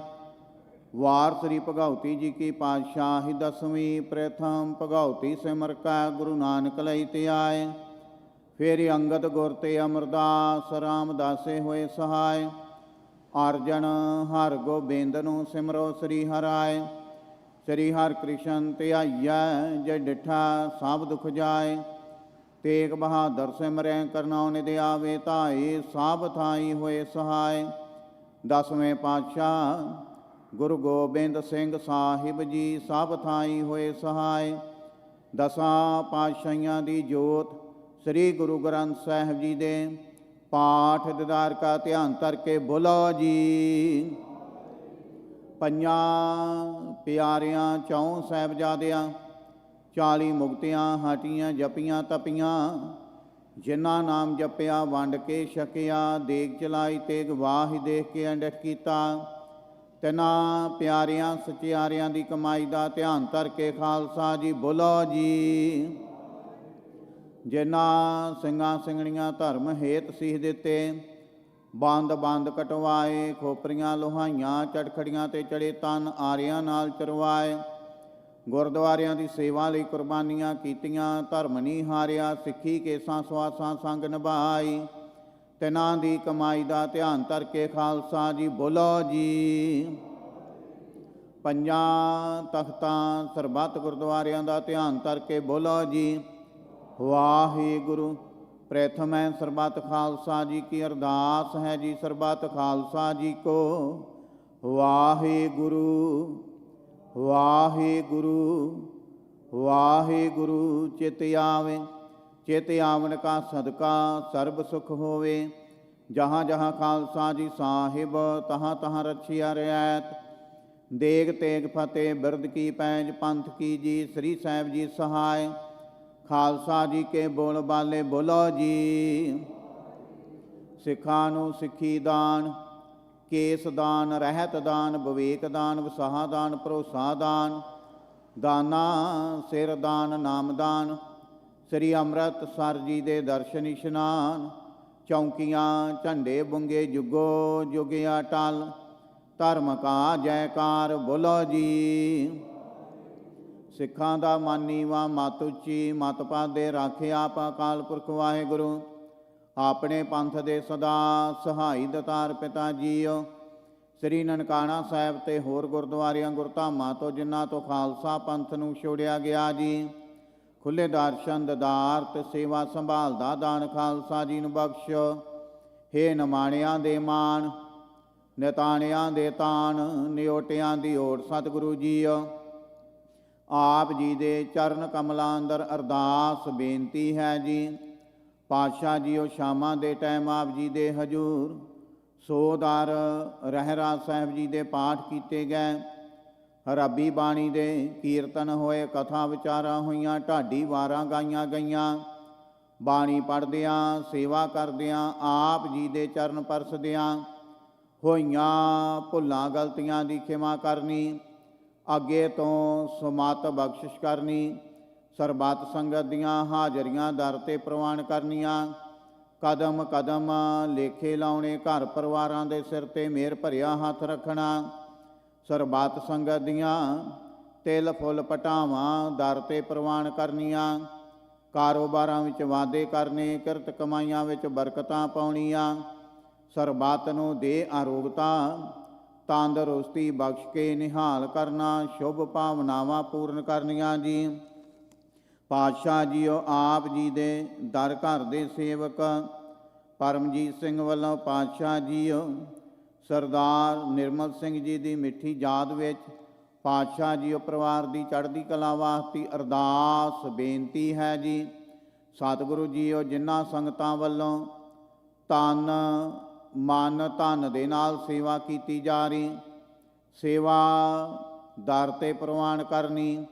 वार श्री भगवती जी की पातशाही दसवीं। प्रथम भगवती सिमर कै गुरु नानक लई ते आए। फिर अंगद गुर ते अमरदास रामदासे होए सहाय। अर्जन हर गोबिंद नूं सिमरो श्री हराय। श्री हर कृष्ण ते आइया, जे डिठा सब दुख जाए। तेग बहादुर सिमरै करनौ निधि आवे धाए। सब थाई होए सहाय। दसवें पातशाह गुरु गोबिंद सिंह साहिब जी सब थाई होए सहाय। दसां पातशाहियां दी जोत श्री गुरु ग्रंथ साहिब जी दे पाठ दीदार का ध्यान करके बोलो जी। पंजां प्यारियां चौं साहिबजादियां 40 मुक्तियां हटियां जपियां तपियां। जिन्ना नाम जपिया वंड के छकिया। देग चलाई तेग वाही देख के अंडट कीता। तिना प्यारियां सचियारियां दी कमाई दा ध्यान करके खालसा जी बोलो जी। जिन्ना ਸਿੰਘਾਂ ਸਿੰਘਣੀਆਂ ਧਰਮ ਹੇਤ ਸੀਸ ਦਿੱਤੇ। ਬੰਦ ਬੰਦ ਕਟਵਾਏ। ਖੋਪਰੀਆਂ ਲੋਹਾਈਆਂ ਚੜਖੜੀਆਂ ਤੇ ਚੜੇ ਤਨ ਆਰਿਆਂ ਨਾਲ ਚਰਵਾਏ। ਗੁਰਦੁਆਰਿਆਂ ਦੀ ਸੇਵਾ ਲਈ ਕੁਰਬਾਨੀਆਂ ਕੀਤੀਆਂ। ਧਰਮ ਨਹੀਂ ਹਾਰਿਆ। ਸਿੱਖੀ ਕੇਸਾਂ ਸਵਾਸਾਂ ਸੰਗ ਨਿਭਾਈ। ਤਿਨਾਂ ਦੀ ਕਮਾਈ ਦਾ ਧਿਆਨ ਕਰਕੇ ਖਾਲਸਾ ਜੀ ਬੋਲੋ ਜੀ। ਪੰਜਾਂ ਤਖਤਾਂ ਸਰਬੱਤ ਗੁਰਦੁਆਰਿਆਂ ਦਾ ਧਿਆਨ ਕਰਕੇ ਬੋਲੋ ਜੀ ਵਾਹਿਗੁਰੂ। प्रथम है सरबत खालसा जी की अरदास है जी। सरबत खालसा जी को वाहिगुरु वाहिगुरु वाहिगुरु। चित आवे चित आवन का सदका सर्ब सुख होवे। जहाँ जहाँ खालसा जी साहिब तहाँ तहाँ रछिया रियायत। देग तेग फतेह बिरद की पैंज पंथ की जी। श्री साहिब जी सहाय। खालसा जी के बोल बाले बोलो जी। सिखा नूं सिखी दान ਕੇਸ ਦਾਨ, ਰਹਿਤ ਦਾਨ, ਵਿਵੇਕ ਦਾਨ, ਵਸਾਹ ਦਾਨ, ਭਰੋਸਾ ਦਾਨ, ਦਾਨਾ ਸਿਰ ਦਾਨ, ਨਾਮ ਦਾਨ, ਸ੍ਰੀ ਅੰਮ੍ਰਿਤਸਰ ਜੀ ਦੇ ਦਰਸ਼ਨ ਇਸ਼ਨਾਨ, ਚੌਂਕੀਆਂ ਝੰਡੇ ਬੁੰਗੇ ਜੁਗੋ ਜੁਗਿਆ ਟਲ, ਧਰਮ ਕਾ ਜੈਕਾਰ ਬੋਲੋ ਜੀ। ਸਿੱਖਾਂ ਦਾ ਮਾਨੀਵਾ ਮਤ ਉੱਚੀ, ਮਤ ਪਾਦੇ ਰਾਖੇ ਆਪ ਅਕਾਲ ਪੁਰਖ ਵਾਹਿਗੁਰੂ। ਆਪਣੇ ਪੰਥ ਦੇ ਸਦਾ ਸਹਾਈ ਦਤਾਰ ਪਿਤਾ ਜੀਓ। ਸ੍ਰੀ ਨਨਕਾਣਾ ਸਾਹਿਬ ਤੇ ਹੋਰ ਗੁਰਦੁਆਰਿਆਂ ਗੁਰਧਾਮਾਂ ਤੋਂ ਜਿਨ੍ਹਾਂ ਤੋਂ ਖਾਲਸਾ ਪੰਥ ਨੂੰ ਛੋੜਿਆ ਗਿਆ ਜੀ, ਖੁੱਲੇ ਦਰਸ਼ਨ ਦਦਾਰ ਤੇ ਸੇਵਾ ਸੰਭਾਲ ਦਾ ਦਾਨ ਖਾਲਸਾ ਜੀ ਨੂੰ ਬਖਸ਼ੋ। ਹੇ ਨਿਮਾਣਿਆਂ ਦੇ ਮਾਣ, ਨਿਤਾਣਿਆਂ ਦੇ ਤਾਣ, ਨਿਓਟਿਆਂ ਦੀ ਓਟ ਸਤਿਗੁਰੂ ਜੀਓ। ਆਪ ਜੀ ਦੇ ਚਰਨ ਕਮਲਾਂ ਅੰਦਰ ਅਰਦਾਸ ਬੇਨਤੀ ਹੈ ਜੀ। ਪਾਤਸ਼ਾਹ ਜੀਓ, ਸ਼ਾਮਾਂ ਦੇ ਟਾਈਮ ਆਪ ਜੀ ਦੇ ਹਜੂਰ ਸੋਦਰ ਰਹਿਰਾਸ ਸਾਹਿਬ ਜੀ ਦੇ ਪਾਠ ਕੀਤੇ ਗਏ, ਰੱਬੀ ਬਾਣੀ ਦੇ ਕੀਰਤਨ ਹੋਏ, ਕਥਾ ਵਿਚਾਰਾਂ ਹੋਈਆਂ, ਢਾਡੀ ਵਾਰਾਂ ਗਾਈਆਂ ਗਈਆਂ। ਬਾਣੀ ਪੜ੍ਹਦਿਆਂ, ਸੇਵਾ ਕਰਦਿਆਂ, ਆਪ ਜੀ ਦੇ ਚਰਨ ਪਰਸਦਿਆਂ ਹੋਈਆਂ ਭੁੱਲਾਂ ਗਲਤੀਆਂ ਦੀ ਖਿਮਾ ਕਰਨੀ, ਅੱਗੇ ਤੋਂ ਸੁਮਤ ਬਖਸ਼ਿਸ਼ ਕਰਨੀ। ਸਰਬੱਤ ਸੰਗਤ ਦੀਆਂ ਹਾਜ਼ਰੀਆਂ ਦਰ ਤੇ ਪ੍ਰਵਾਨ ਕਰਨੀਆਂ। ਕਦਮ ਕਦਮ ਲੇਖੇ ਲਾਉਣੇ, ਘਰ ਪਰਿਵਾਰਾਂ ਦੇ ਸਿਰ ਤੇ ਮਿਹਰ ਭਰਿਆ ਹੱਥ ਰੱਖਣਾ। ਸਰਬੱਤ ਸੰਗਤ ਦੀਆਂ ਤਿਲ ਫੁੱਲ ਪਟਾਵਾਂ ਦਰ ਤੇ ਪ੍ਰਵਾਨ ਕਰਨੀਆਂ। ਕਾਰੋਬਾਰਾਂ ਵਿੱਚ ਵਾਧੇ ਕਰਨੇ, ਕਿਰਤ ਕਮਾਈਆਂ ਵਿੱਚ ਬਰਕਤਾਂ ਪਾਉਣੀਆਂ। ਸਰਬੱਤ ਨੂੰ ਦੇ ਅਰੋਗਤਾ ਤੰਦਰੁਸਤੀ ਬਖਸ਼ ਕੇ ਨਿਹਾਲ ਕਰਨਾ, ਸ਼ੁਭ ਭਾਵਨਾਵਾਂ ਪੂਰਨ ਕਰਨੀਆਂ ਜੀ। ਪਾਤਸ਼ਾਹ ਜੀਓ, ਆਪ ਜੀ ਦੇ ਦਰ ਘਰ ਦੇ ਸੇਵਕ ਪਰਮਜੀਤ ਸਿੰਘ ਵੱਲੋਂ ਪਾਤਸ਼ਾਹ ਜੀਓ ਸਰਦਾਰ ਨਿਰਮਲ ਸਿੰਘ ਜੀ ਦੀ ਮਿੱਠੀ ਯਾਦ ਵਿੱਚ ਪਾਤਸ਼ਾਹ ਜੀਓ ਪਰਿਵਾਰ ਦੀ ਚੜ੍ਹਦੀ ਕਲਾ ਵਾਸਤੇ ਅਰਦਾਸ ਬੇਨਤੀ ਹੈ ਜੀ। ਸਤਿਗੁਰੂ ਜੀਓ, ਜਿਨ੍ਹਾਂ ਸੰਗਤਾਂ ਵੱਲੋਂ ਤਨ ਮਨ ਧਨ ਦੇ ਨਾਲ ਸੇਵਾ ਕੀਤੀ ਜਾ ਰਹੀ, ਸੇਵਾ ਦਰ ਤੇ ਪ੍ਰਵਾਨ ਕਰਨੀ,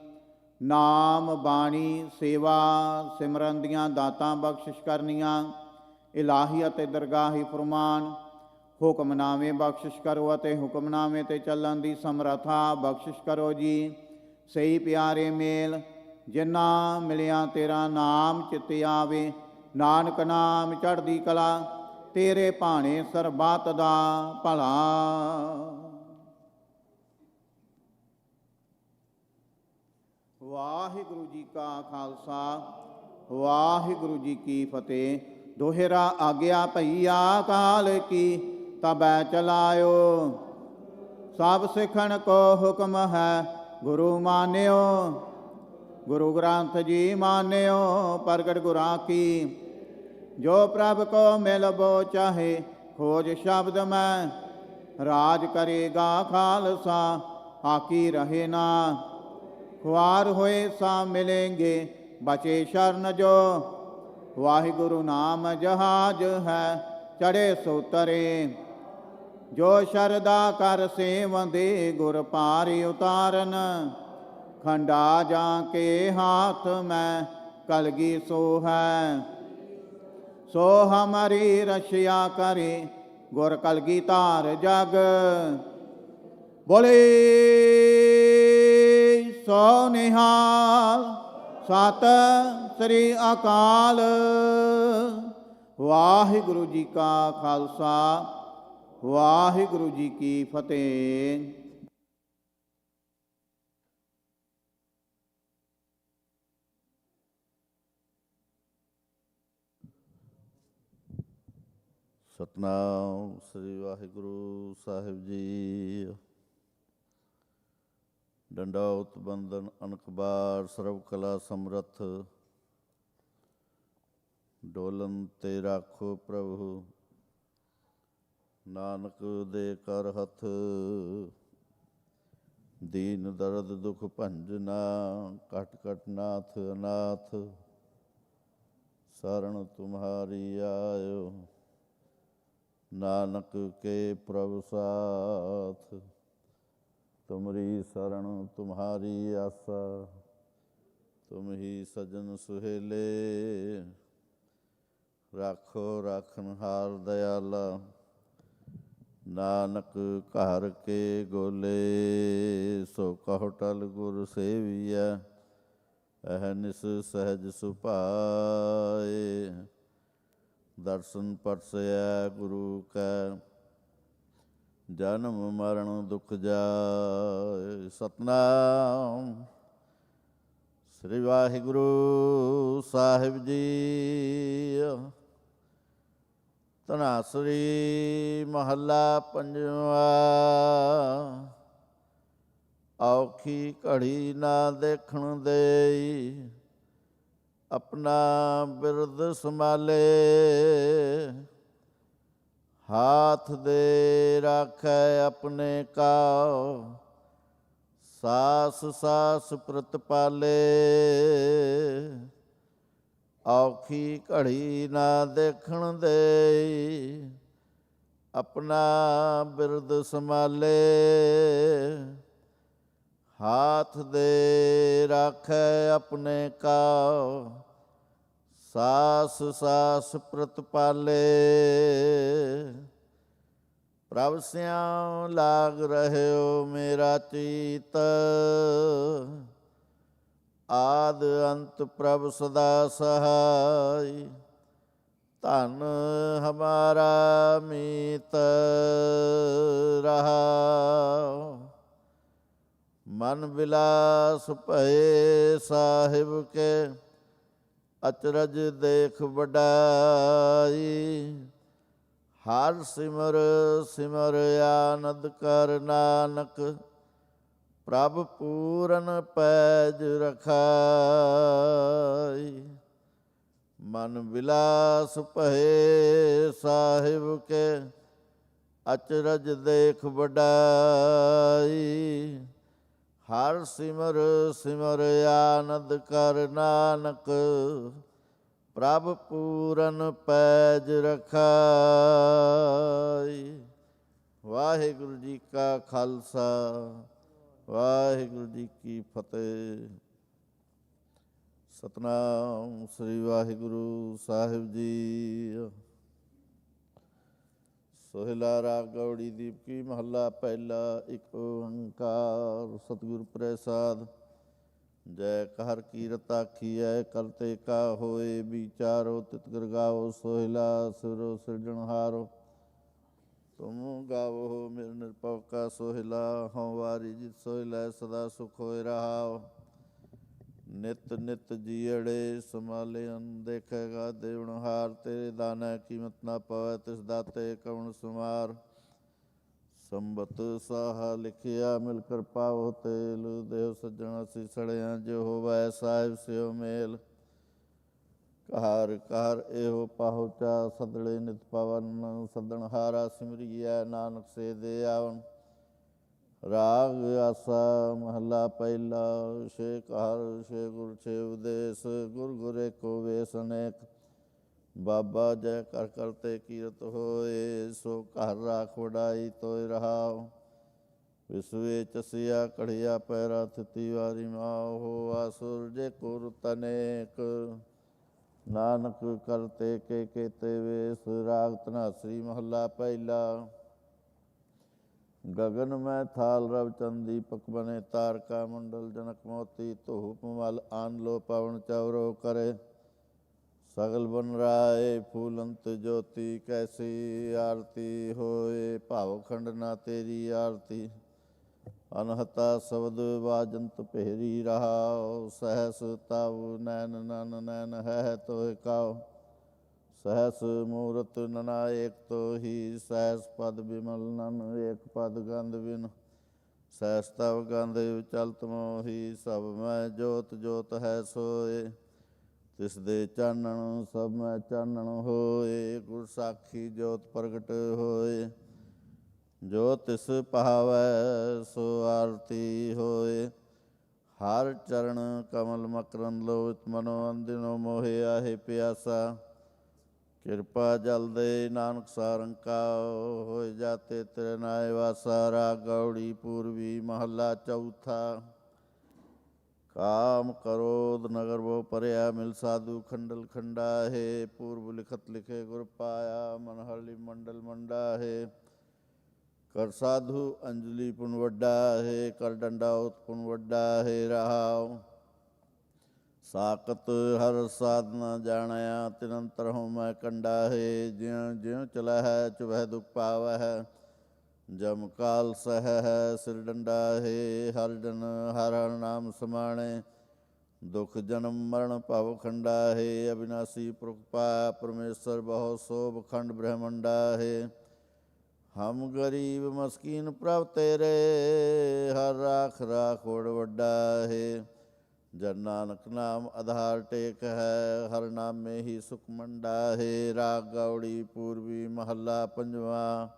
ਨਾਮ ਬਾਣੀ ਸੇਵਾ ਸਿਮਰਨ ਦੀਆਂ ਦਾਤਾਂ ਬਖਸ਼ਿਸ਼ ਕਰਨੀਆਂ। ਇਲਾਹੀ ਅਤੇ ਦਰਗਾਹੀ ਫਰਮਾਨ ਹੁਕਮਨਾਮੇ ਬਖਸ਼ਿਸ਼ ਕਰੋ ਅਤੇ ਹੁਕਮਨਾਮੇ ਤੇ ਚੱਲਣ ਦੀ ਸਮਰੱਥਾ ਬਖਸ਼ਿਸ਼ ਕਰੋ ਜੀ। ਸਹੀ ਪਿਆਰੇ ਮੇਲ ਜਿਨ੍ਹਾਂ ਮਿਲਿਆ ਤੇਰਾ ਨਾਮ ਚਿੱਤੇ ਆਵੇ, ਨਾਨਕ ਨਾਮ ਚੜ੍ਹਦੀ ਕਲਾ, ਤੇਰੇ ਭਾਣੇ ਸਰਬੱਤ ਦਾ ਭਲਾ। ਵਾਹਿਗੁਰੂ ਜੀ ਕਾ ਖਾਲਸਾ, ਵਾਹਿਗੁਰੂ ਜੀ ਕੀ ਫਤਿਹ। ਦੋਹਰਾ ਆਗਿਆ ਭਈਆ ਕਾਲ ਕੀ, ਤਬੈ ਚਲਾਇਓ। ਸਭ ਸਿੱਖਣ ਕੋ ਹੁਕਮ ਹੈ, ਗੁਰੂ ਮਾਨਿਓ। ਗੁਰੂ ਗ੍ਰੰਥ ਜੀ ਮਾਨਿਓ, ਪ੍ਰਗਟ ਗੁਰਾਂ ਕੀ। ਜੋ ਪ੍ਰਭ ਕੋ ਮਿਲਬੋ ਚਾਹੇ, ਖੋਜ ਸ਼ਬਦ ਮੈਂ। ਰਾਜ ਕਰੇਗਾ ਖਾਲਸਾ, ਆਕੀ ਰਹੇ ਨਾ। ਖੁਆਰ ਹੋਏ ਸਾ ਮਿਲेंगे, ਬਚੇ ਸ਼ਰਨ ਜੋ। ਵਾਹਿਗੁਰੂ ਨਾਮ ਜਹਾਜ ਹੈ, ਚੜੇ ਸੋ ਤਰੇ। ਜੋ ਸ਼ਰਦਾ ਕਰ ਸੇਵੰਦੇ, ਗੁਰ ਪਾਰ ਉਤਾਰਨ। ਖੰਡਾ ਜਾਂ ਕੇ ਹਾਥ ਮੈਂ, ਕਲਗੀ ਸੋ ਹੈ। ਸੋ ਹਮਾਰੀ ਰਸ਼ਿਆ ਕਰੇ, ਗੁਰ ਕਲਗੀ ਧਾਰ ਜਗ। ਬੋਲੇ ਸੋ ਨਿਹਾਲ, ਸਤਿ ਸ੍ਰੀ ਅਕਾਲ। ਵਾਹਿਗੁਰੂ ਜੀ ਕਾ ਖਾਲਸਾ, ਵਾਹਿਗੁਰੂ ਜੀ ਕੀ ਫਤਿਹ। ਸਤਨਾਮ ਸ੍ਰੀ ਵਾਹਿਗੁਰੂ ਸਾਹਿਬ ਜੀ। ਡੰਡਾਉਤ ਬੰਦਨ ਅਨਕਬਾਰ, ਸਰਬ ਕਲਾ ਸਮਰੱਥ। ਡੋਲਨ ਤੇ ਰਾਖੋ ਪ੍ਰਭੂ, ਨਾਨਕ ਦੇ ਕਰ ਹੱਥ। ਦੀਨ ਦਰਦ ਦੁਖ ਭੰਜਨਾ, ਕਟ ਕਟ ਨਾਥ ਅਨਾਥ। शरण तुम्हारी आयो, नानक के प्रभु साथ। तुमरी शरण तुम्हारी आशा, तुम ही सजन सुहेले। राखो राखनहार दयाला, ਨਾਨਕ ਘਰ ਕੇ ਗੋਲੇ, ਸੋ ਕਹੁ ਟਲ ਗੁਰ ਸੇਵੀਐ, ਅਹਨਿਸ ਸਹਿਜ ਸੁਭਾਏ। ਦਰਸ਼ਨ ਪਰਸੈ ਗੁਰੂ ਕੈ, ਜਨਮ ਮਰਨ ਦੁਖ ਜਾਏ। ਸਤਨਾਮ ਸ੍ਰੀ ਵਾਹਿਗੁਰੂ ਸਾਹਿਬ ਜੀ। ਧਨਾਸਰੀ ਮਹੱਲਾ ਪੰਜਵਾ। ਔਖੀ ਘੜੀ ਨਾ ਦੇਖਣ ਦੇਈ, ਆਪਣਾ ਬਿਰਦ ਸੰਭਾਲੇ। ਹਾਥ ਦੇ ਰਾਖੈ ਆਪਣੇ ਕਾਉ, ਸਾਸ ਸਾਸ ਪ੍ਰਤਪਾਲੇ। ਔਖੀ ਘੜੀ ਨਾ ਦੇਖਣ ਦੇਈ, ਆਪਣਾ ਬਿਰਦ ਸੰਭਾਲੇ। ਹਾਥ ਦੇ ਰਾਖੈ ਆਪਣੇ ਕਾਉ, ਸਾਸ ਸਾਸ ਪ੍ਰਤਪਾਲੇ। ਪ੍ਰਭ ਸਿਉ ਲਾਗ ਰਹਿਓ ਮੇਰਾ ਚੀਤ, ਆਦ ਅੰਤ ਪ੍ਰਭ ਸਦਾ ਸਹਾਈ। ਧਨ ਹਮਾਰਾ ਮੀਤ ਰਹਾਉ, ਮਨ ਬਿਲਾਸ ਭਏ ਸਾਹਿਬ ਕੇ। ਅਚਰਜ ਦੇਖ ਵਡਾਈ, ਹਰ ਸਿਮਰ ਸਿਮਰ ਆਨੰਦ ਕਰ ਨਾਨਕ। ਪ੍ਰਭ ਪੂਰਨ ਪੈਜ ਰਖਾਈ, ਮਨ ਬਿਲਾਸ ਭਏ ਸਾਹਿਬ ਕੇ। ਅਚਰਜ ਦੇਖ ਵਡਾਈ, ਹਰ ਸਿਮਰ ਸਿਮਰ ਆਨੰਦ ਕਰ ਨਾਨਕ। ਪ੍ਰਭ ਪੂਰਨ ਪੈਜ ਰਖਾਈ। ਵਾਹਿਗੁਰੂ ਜੀ ਕਾ ਖਾਲਸਾ, ਵਾਹਿਗੁਰੂ ਜੀ ਕੀ ਫਤਿਹ। ਸਤਨਾਮ ਸ੍ਰੀ ਵਾਹਿਗੁਰੂ ਸਾਹਿਬ ਜੀ। ਸੋਹਿਲਾ ਰਾਗ ਗੌੜੀ ਦੀਪਕੀ ਮਹੱਲਾ ਪਹਿਲਾ। ਇੱਕ ਓੰਕਾਰ ਸਤਿਗੁਰ ਪ੍ਰਸਾਦ। ਜੈ ਹਰ ਕੀਰਤ ਆਖੀਐ, ਕਰਤੇ ਕਾ ਹੋਏ ਵਿਚਾਰੋ। ਤਿਤ ਕਰ ਗਾਵੋ ਸੋਹਿਲਾ, ਸਿਰੋ ਸਿਰਜਣਹਾਰੋ। ਤੁਮ ਗਾਵੋ ਮੇਰੇ ਨਿਰਭਉ ਕਾ ਸੋਹਿਲਾ। ਹਉ ਵਾਰੀ ਜਿਤ ਸੋਹਿਲਾ, ਸਦਾ ਸੁਖ ਹੋਏ ਰਹਾਉ। ਨਿਤ ਨਿਤ ਜੀਅੜੇ ਸੰਭਾਲਿਅਨ, ਦੇਖੇਗਾ ਦੇਵਨਹਾਰ। ਤੇਰੇ ਦਾਨੈ ਕੀਮਤ ਨਾ ਪਵੈ, ਤਿਸ ਦਾਤੇ ਕਵਣ ਸੁਮਾਰ। ਸੰਬਤ ਸਾਹਾ ਲਿਖਿਆ, ਮਿਲ ਕਰ ਪਾਵੋ ਤੇਲ। ਦੇਵ ਸੱਜਣ ਅਸੀਂ ਸੜਿਆ, ਜੋ ਹੋਵੈ ਸਾਹਿਬ ਸਿਓ ਮੇਲ। ਘਰ ਘਰ ਇਹੋ ਪਾਹੁਚਾ, ਸਦੜੇ ਨਿਤ ਪਵਨ। ਸੱਦਣਹਾਰਾ ਸਿਮਰੀਐ, ਨਾਨਕ ਸੇ ਦੇ ਆਵਨ। ਰਾਗ ਆਸਾ ਮਹੱਲਾ ਪਹਿਲਾ। ਛੇ ਘਰ ਛੇ ਗੁਰ ਛੇ ਉਦੇਸ, ਗੁਰ ਗੁਰ ਏਕੋ ਵੇਸ ਅਨੇਕ। ਬਾਬਾ ਜੈ ਕਰ ਕਰਤੇ ਕੀਰਤ ਹੋਏ, ਸੋ ਘਰ ਰਾਖ ਵਡਾਈ ਤੋਇ ਰਹਾਉ। ਵਿਸਵੇ ਚਸਿਆ ਕੜਿਆ ਪੈਰਾ, ਥਿਤੀ ਵਾਰੀ ਮਾਉ। ਹੋਆ ਸੂਰਜ ਕੋ ਰੁਤ ਅਨੇਕ, ਨਾਨਕ ਕਰਤੇ ਕੇ ਕੇਤੇ ਵੇਸ। ਰਾਗ ਧਨਾਸਰੀ ਮਹੱਲਾ ਪਹਿਲਾ। ਗਗਨ ਮੈਂ ਥਾਲ ਰਵ ਚੰਦ ਦੀਪਕ ਬਨੇ। ਤਾਰਕਾ ਮੰਡਲ ਜਨਕ ਮੋਤੀ, ਧੂਪ ਮਲ ਆਨ ਲੋ ਪਵਨ ਚਵਰੋ ਕਰੇ। ਸਗਲ ਬਨ ਰਾਏ ਫੂਲੰਤ ਜੋਤੀ, ਕੈਸੀ ਆਰਤੀ ਹੋਏ। ਭਾਵ ਖੰਡ ਨਾ ਤੇਰੀ ਆਰਤੀ, ਅਨਹਤਾ ਸ਼ਬਦ ਵਾਜੰਤ ਭੇਰੀ ਰਹਾਉ। ਸਹਸ ਤਵ ਨੈਨ ਨਨ ਨੈਨ ਹੈ ਤੋਹਿ ਕਾਉ। ਸਹਸ ਮੂਰਤ ਨਨਾ ਏਕ ਤੋਹੀ, ਸਹਸ ਪਦ ਬਿਮਲ ਨਨ ਏਕ ਪਦ ਗੰਧ ਬਿਨ। ਸਹਸ ਤਵ ਗੰਧ ਚਲਤ ਮੋਹੀ, ਸਭ ਮੈਂ ਜੋਤ ਜੋਤ ਹੈ ਸੋਏ। ਤਿਸ ਦੇ ਚਾਨਣ ਸਭ ਮੈਂ ਚਾਨਣ ਹੋਏ। ਗੁਰ ਸਾਖੀ ਜੋਤ ਪ੍ਰਗਟ ਹੋਏ, ਜੋ ਤਿਸ ਪਾਵੈ ਸੋ ਆਰਤੀ ਹੋਏ। ਹਰ ਚਰਨ ਕਮਲ ਮਕਰਨ ਲੋਚ, ਮਨੋ ਅੰਦਿਨੋ ਮੋਹਿ ਆਹੇ ਪਿਆਸਾ। ਕਿਰਪਾ ਜਲ ਦੇ ਨਾਨਕ ਸਾਰੰਕਾ, ਹੋਏ ਜਾਤੇ ਤੇਰੇ ਨਾਏ ਵਾਸਾ। ਰਾਗ ਗੌੜੀ ਪੂਰਵੀ ਮਹੱਲਾ ਚੌਥਾ। ਕਾਮ ਕਰੋਧ ਨਗਰ ਬੋ ਪਰਿਆ, ਮਿਲ ਸਾਧੂ ਖੰਡਲ ਖੰਡਾ ਹੈ। ਪੂਰਬ ਲਿਖਤ ਲਿਖੇ ਗੁਰ ਪਾਇਆ, ਮਨ ਹਰਲਿ ਮੰਡਲ ਮੰਡਾ ਹੈ। ਕਰ ਸਾਧੂ ਅੰਜਲੀ ਪੁਨ ਵੱਡਾ ਹੈ, ਕਰ ਡੰਡਾ ਉਤ ਪੁਨ ਵੱਡਾ ਹੈ। ਰਹਾਉ ਸਾਕਤ ਹਰ ਸਾਧਨਾ ਜਾਣਿਆ, ਤਿਨੰਤਰ ਹਉ ਮੈਂ ਕੰਡਾ ਹੈ। ਜਿਉ ਜਿਉ ਚਲਾ ਹੈ ਚੁਭੈ ਦੁਖ ਪਾਵੈ ਹੈ, ਜਮ ਕਾਲ ਸਹਿ ਹੈ ਸਿਰ ਡੰਡਾ ਹੈ। ਹਰ ਜਨ ਹਰ ਹਰ ਨਾਮ ਸਮਾਣੇ, ਦੁਖ ਜਨਮ ਮਰਨ ਭਵ ਖੰਡਾ ਹੈ। ਅਬਿਨਾਸੀ ਪੁਰਖ ਪਾਇਆ ਪਰਮੇਸ਼ਰ, ਬਹੁ ਸੋਭ ਖੰਡ ਬ੍ਰਹਮੰਡਾ ਹੈ। ਹਮ ਗਰੀਬ ਮਸਕੀਨ ਪ੍ਰਭ ਤੇਰੇ, ਹਰ ਰਾਖ ਰਾਖੋੜ ਵੱਡਾ ਹੈ। ਜਨ ਨਾਨਕ ਨਾਮ ਆਧਾਰ ਟੇਕ ਹੈ, ਹਰ ਨਾਮੇ ਹੀ ਸੁਖ ਮੰਡਾ ਹੈ। ਰਾਗ ਗੌੜੀ ਪੂਰਬੀ ਮਹੱਲਾ ਪੰਜਵਾ।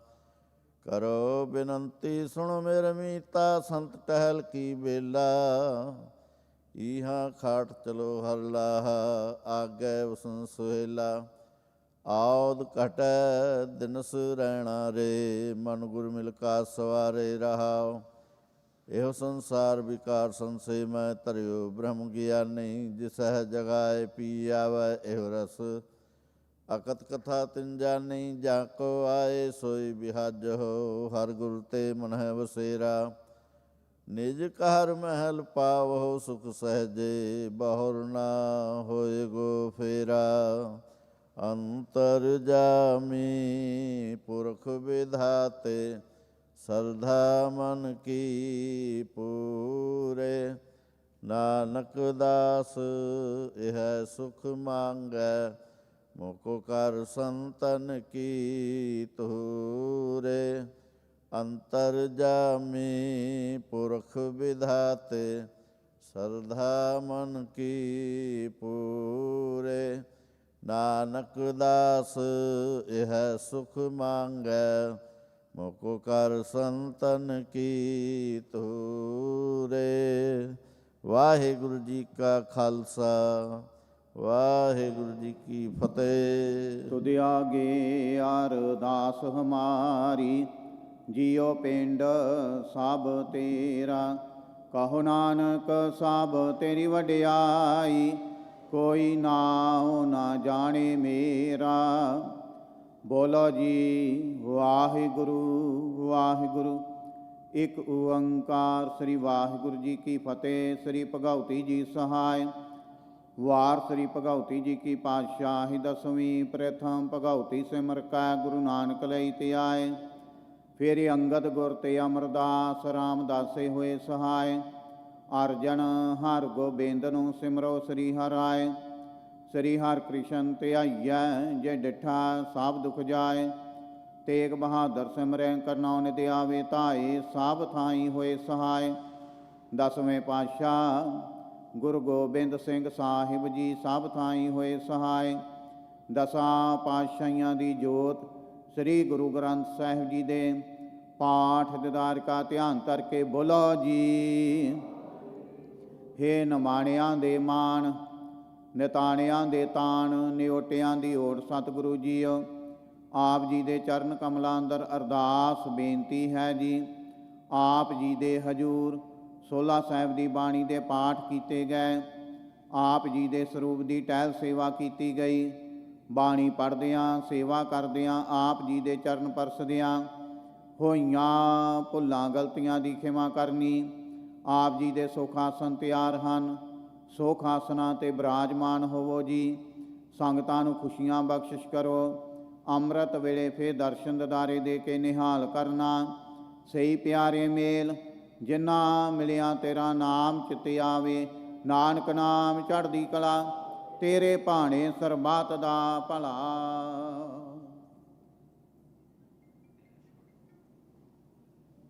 ਕਰੋ ਬੇਨੰਤੀ ਸੁਣੋ ਮੇਰੇ ਮੀਤਾ, ਸੰਤ ਟਹਿਲ ਕੀ ਬੇਲਾ। ਇਹਾਂ ਖਾਟ ਚਲੋ ਹਰ ਲਾਹਾ, ਆਗੇ ਵਸਨ ਸੁਹੇਲਾ। ਆਉਦ ਘਟੈ ਦਿਨਸ ਰਹਿਣਾ ਰੇ, ਮਨ ਗੁਰ ਮਿਲ ਕਾ ਸਵਾਰੇ। ਰਹਾਉ ਇਹੋ ਸੰਸਾਰ ਵਿਕਾਰ ਸੰਸੇ ਮੈਂ ਧਰਿਓ, ਬ੍ਰਹਮ ਗਿਆਨੀ ਜਿਸਹਿ ਜਗਾਏ ਪੀ ਆਵੈ ਇਹੋ ਰਸ। ਅਕਤ ਕਥਾ ਤਿਨ ਜਾਨੀ, ਜਾ ਕੋ ਆਏ ਸੋਈ ਬਿਹਾਜਹੁ। ਹਰ ਗੁਰ ਤੇ ਮਨਹਿ ਵਸੇਰਾ, ਨਿਜ ਘਰ ਮਹਿਲ ਪਾਵਹੁ ਸੁਖ ਸਹਿਜੇ। ਬਹੁਰ ਨਾ ਹੋਏ ਗੋ ਫੇਰਾ, ਅੰਤਰ ਜਾਮੀ ਪੁਰਖ ਵਿਧਾਤੇ। ਸਰਧਾ ਮਨ ਕੀ ਪੂਰੇ, ਨਾਨਕ ਦਾਸ ਇਹ ਸੁਖ ਮੰਗੈ। ਮੋਕੋ ਕਰ ਸੰਤਨ ਕੀ ਤੂਰੇ, ਅੰਤਰ ਜਾਮੀ ਪੁਰਖ ਵਿਧਾਤੇ। ਸਰਧਾ ਮਨ ਕੀ ਪੂਰੇ, ਨਾਨਕ ਦਾਸ ਇਹ ਸੁਖ ਮੰਗੈ। ਮੋਕੋ ਕਰ ਸੰਤਨ ਕੀ ਤੂਰੇ। ਵਾਹਿਗੁਰੂ ਜੀ ਕਾ ਖਾਲਸਾ, ਵਾਹਿਗੁਰੂ ਜੀ ਕੀ ਫਤਿਹ। ਤੁਧ ਆਗੇ ਅਰਦਾਸ ਹਮਾਰੀ, ਜਿਉ ਪਿੰਡ ਸਭ ਤੇਰਾ। ਕਹੋ ਨਾਨਕ ਸਭ ਤੇਰੀ ਵਡਿਆਈ, ਕੋਈ ਨਾਉ ਨਾ ਜਾਣੇ ਮੇਰਾ। ਬੋਲੋ ਜੀ ਵਾਹਿਗੁਰੂ ਵਾਹਿਗੁਰੂ। ਇੱਕ ਓੰਕਾਰ ਸ੍ਰੀ ਵਾਹਿਗੁਰੂ ਜੀ ਕੀ ਫਤਿਹ। ਸ੍ਰੀ ਭਗਉਤੀ ਜੀ ਸਹਾਇ। ਵਾਰ ਸ੍ਰੀ ਭਗਉਤੀ ਜੀ ਕੀ ਪਾਤਸ਼ਾਹੀ ਦਸਵੀਂ। ਪ੍ਰਥਮ ਭਗਉਤੀ ਸਿਮਰ ਕੈ ਗੁਰੂ ਨਾਨਕ ਲਈ ਤੇ ਆਏ। ਫਿਰ ਅੰਗਦ ਗੁਰ ਤੇ ਅਮਰਦਾਸ ਰਾਮਦਾਸੇ ਹੋਏ ਸਹਾਇ। ਅਰਜਨ ਹਰ ਗੋਬਿੰਦ ਨੂੰ ਸਿਮਰੋ ਸ੍ਰੀ ਹਰਿ। ਸ੍ਰੀ ਹਰਿ ਕ੍ਰਿਸ਼ਨ ਧਿਆਈਐ, ਜੇ ਡਿਠਾ ਸਭ ਦੁਖ ਜਾਏ। ਤੇਗ ਬਹਾਦਰ ਸਿਮਰੈ ਕਰਨਉ ਨਿਤ ਆਵੇ ਧਾਏ। ਸਭ ਥਾਈ ਹੋਏ ਸਹਾਇ। ਦਸਵੇਂ ਪਾਤਸ਼ਾਹ ਗੁਰੂ ਗੋਬਿੰਦ ਸਿੰਘ ਸਾਹਿਬ ਜੀ ਸਭ ਥਾਈ ਹੋਏ ਸਹਾਇ। ਦਸਾਂ ਪਾਤਸ਼ਾਹੀਆਂ ਦੀ ਜੋਤ ਸ੍ਰੀ ਗੁਰੂ ਗ੍ਰੰਥ ਸਾਹਿਬ ਜੀ ਦੇ ਪਾਠ ਦਿਦਾਰ ਕਾ ਧਿਆਨ ਧਰ ਕੇ ਬੋਲੋ ਜੀ। ਹੇ ਨਿਮਾਣਿਆਂ ਦੇ ਮਾਣ, ਨਿਤਾਣਿਆਂ ਦੇ ਤਾਣ, ਨਿਓਟਿਆਂ ਦੀ ਓਟ ਸਤਿਗੁਰੂ ਜੀਓ। ਆਪ ਜੀ ਦੇ ਚਰਨ ਕਮਲਾਂ ਅੰਦਰ ਅਰਦਾਸ ਬੇਨਤੀ ਹੈ ਜੀ। ਆਪ ਜੀ ਦੇ ਹਜੂਰ ਸੋਲਾ ਸਾਹਿਬ ਦੀ ਬਾਣੀ ਦੇ ਪਾਠ ਕੀਤੇ ਗਏ। ਆਪ ਜੀ ਦੇ ਸਰੂਪ ਦੀ ਟਹਿਲ ਸੇਵਾ ਕੀਤੀ ਗਈ। ਬਾਣੀ ਪੜ੍ਹਦਿਆਂ ਸੇਵਾ ਕਰਦਿਆਂ ਆਪ ਜੀ ਦੇ ਚਰਨ ਪਰਸਦਿਆਂ ਹੋਈਆਂ ਭੁੱਲਾਂ ਗਲਤੀਆਂ ਦੀ ਖਿਮਾ ਕਰਨੀ। ਆਪ ਜੀ ਦੇ ਸੁਖ ਆਸਣ ਤਿਆਰ ਹਨ। ਸੁਖ ਆਸਨਾਂ 'ਤੇ ਬਿਰਾਜਮਾਨ ਹੋਵੋ ਜੀ। ਸੰਗਤਾਂ ਨੂੰ ਖੁਸ਼ੀਆਂ ਬਖਸ਼ਿਸ਼ ਕਰੋ। ਅੰਮ੍ਰਿਤ ਵੇਲੇ ਫੇਰ ਦਰਸ਼ਨ ਦਿਦਾਰੇ ਦੇ ਕੇ ਨਿਹਾਲ ਕਰਨਾ। ਸਹੀ ਪਿਆਰੇ ਮੇਲ ਜਿਨ੍ਹਾਂ ਮਿਲਿਆ ਤੇਰਾ ਨਾਮ ਚਿੱਤੇ ਆਵੇ। ਨਾਨਕ ਨਾਮ ਚੜ੍ਹਦੀ ਕਲਾ, ਤੇਰੇ ਭਾਣੇ ਸਰਬੱਤ ਦਾ ਭਲਾ।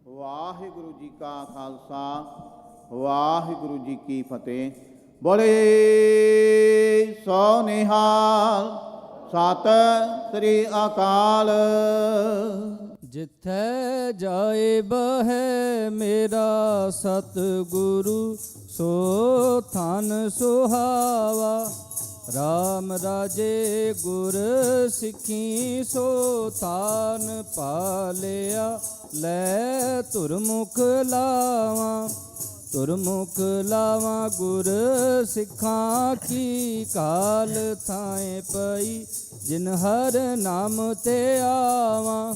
ਵਾਹਿਗੁਰੂ ਜੀ ਕਾ ਖਾਲਸਾ, ਵਾਹਿਗੁਰੂ ਜੀ ਕੀ ਫਤਿਹ। ਬੋਲੇ ਸੋ ਨਿਹਾਲ, ਸਤਿ ਸ੍ਰੀ ਅਕਾਲ। ਜਿੱਥੈ ਜਾਏ ਬਹੈ ਮੇਰਾ ਸਤਿਗੁਰੂ, ਸੋ ਥਨ ਸੁਹਾਵਾ। ਰਾਮ ਰਾਜੇ ਗੁਰ ਸਿੱਖੀ, ਸੋ ਥਾਨ ਪਾਲਿਆ। ਲੈ ਧੁਰਮੁਖ ਲਾਵਾਂ, ਧੁਰਮੁਖ ਲਾਵਾਂ ਗੁਰ ਸਿੱਖਾਂ ਕੀ। ਕਾਲ ਥਾਏ ਪਈ ਜਿਨ ਹਰ ਨਾਮ ਤੇ ਆਵਾਂ।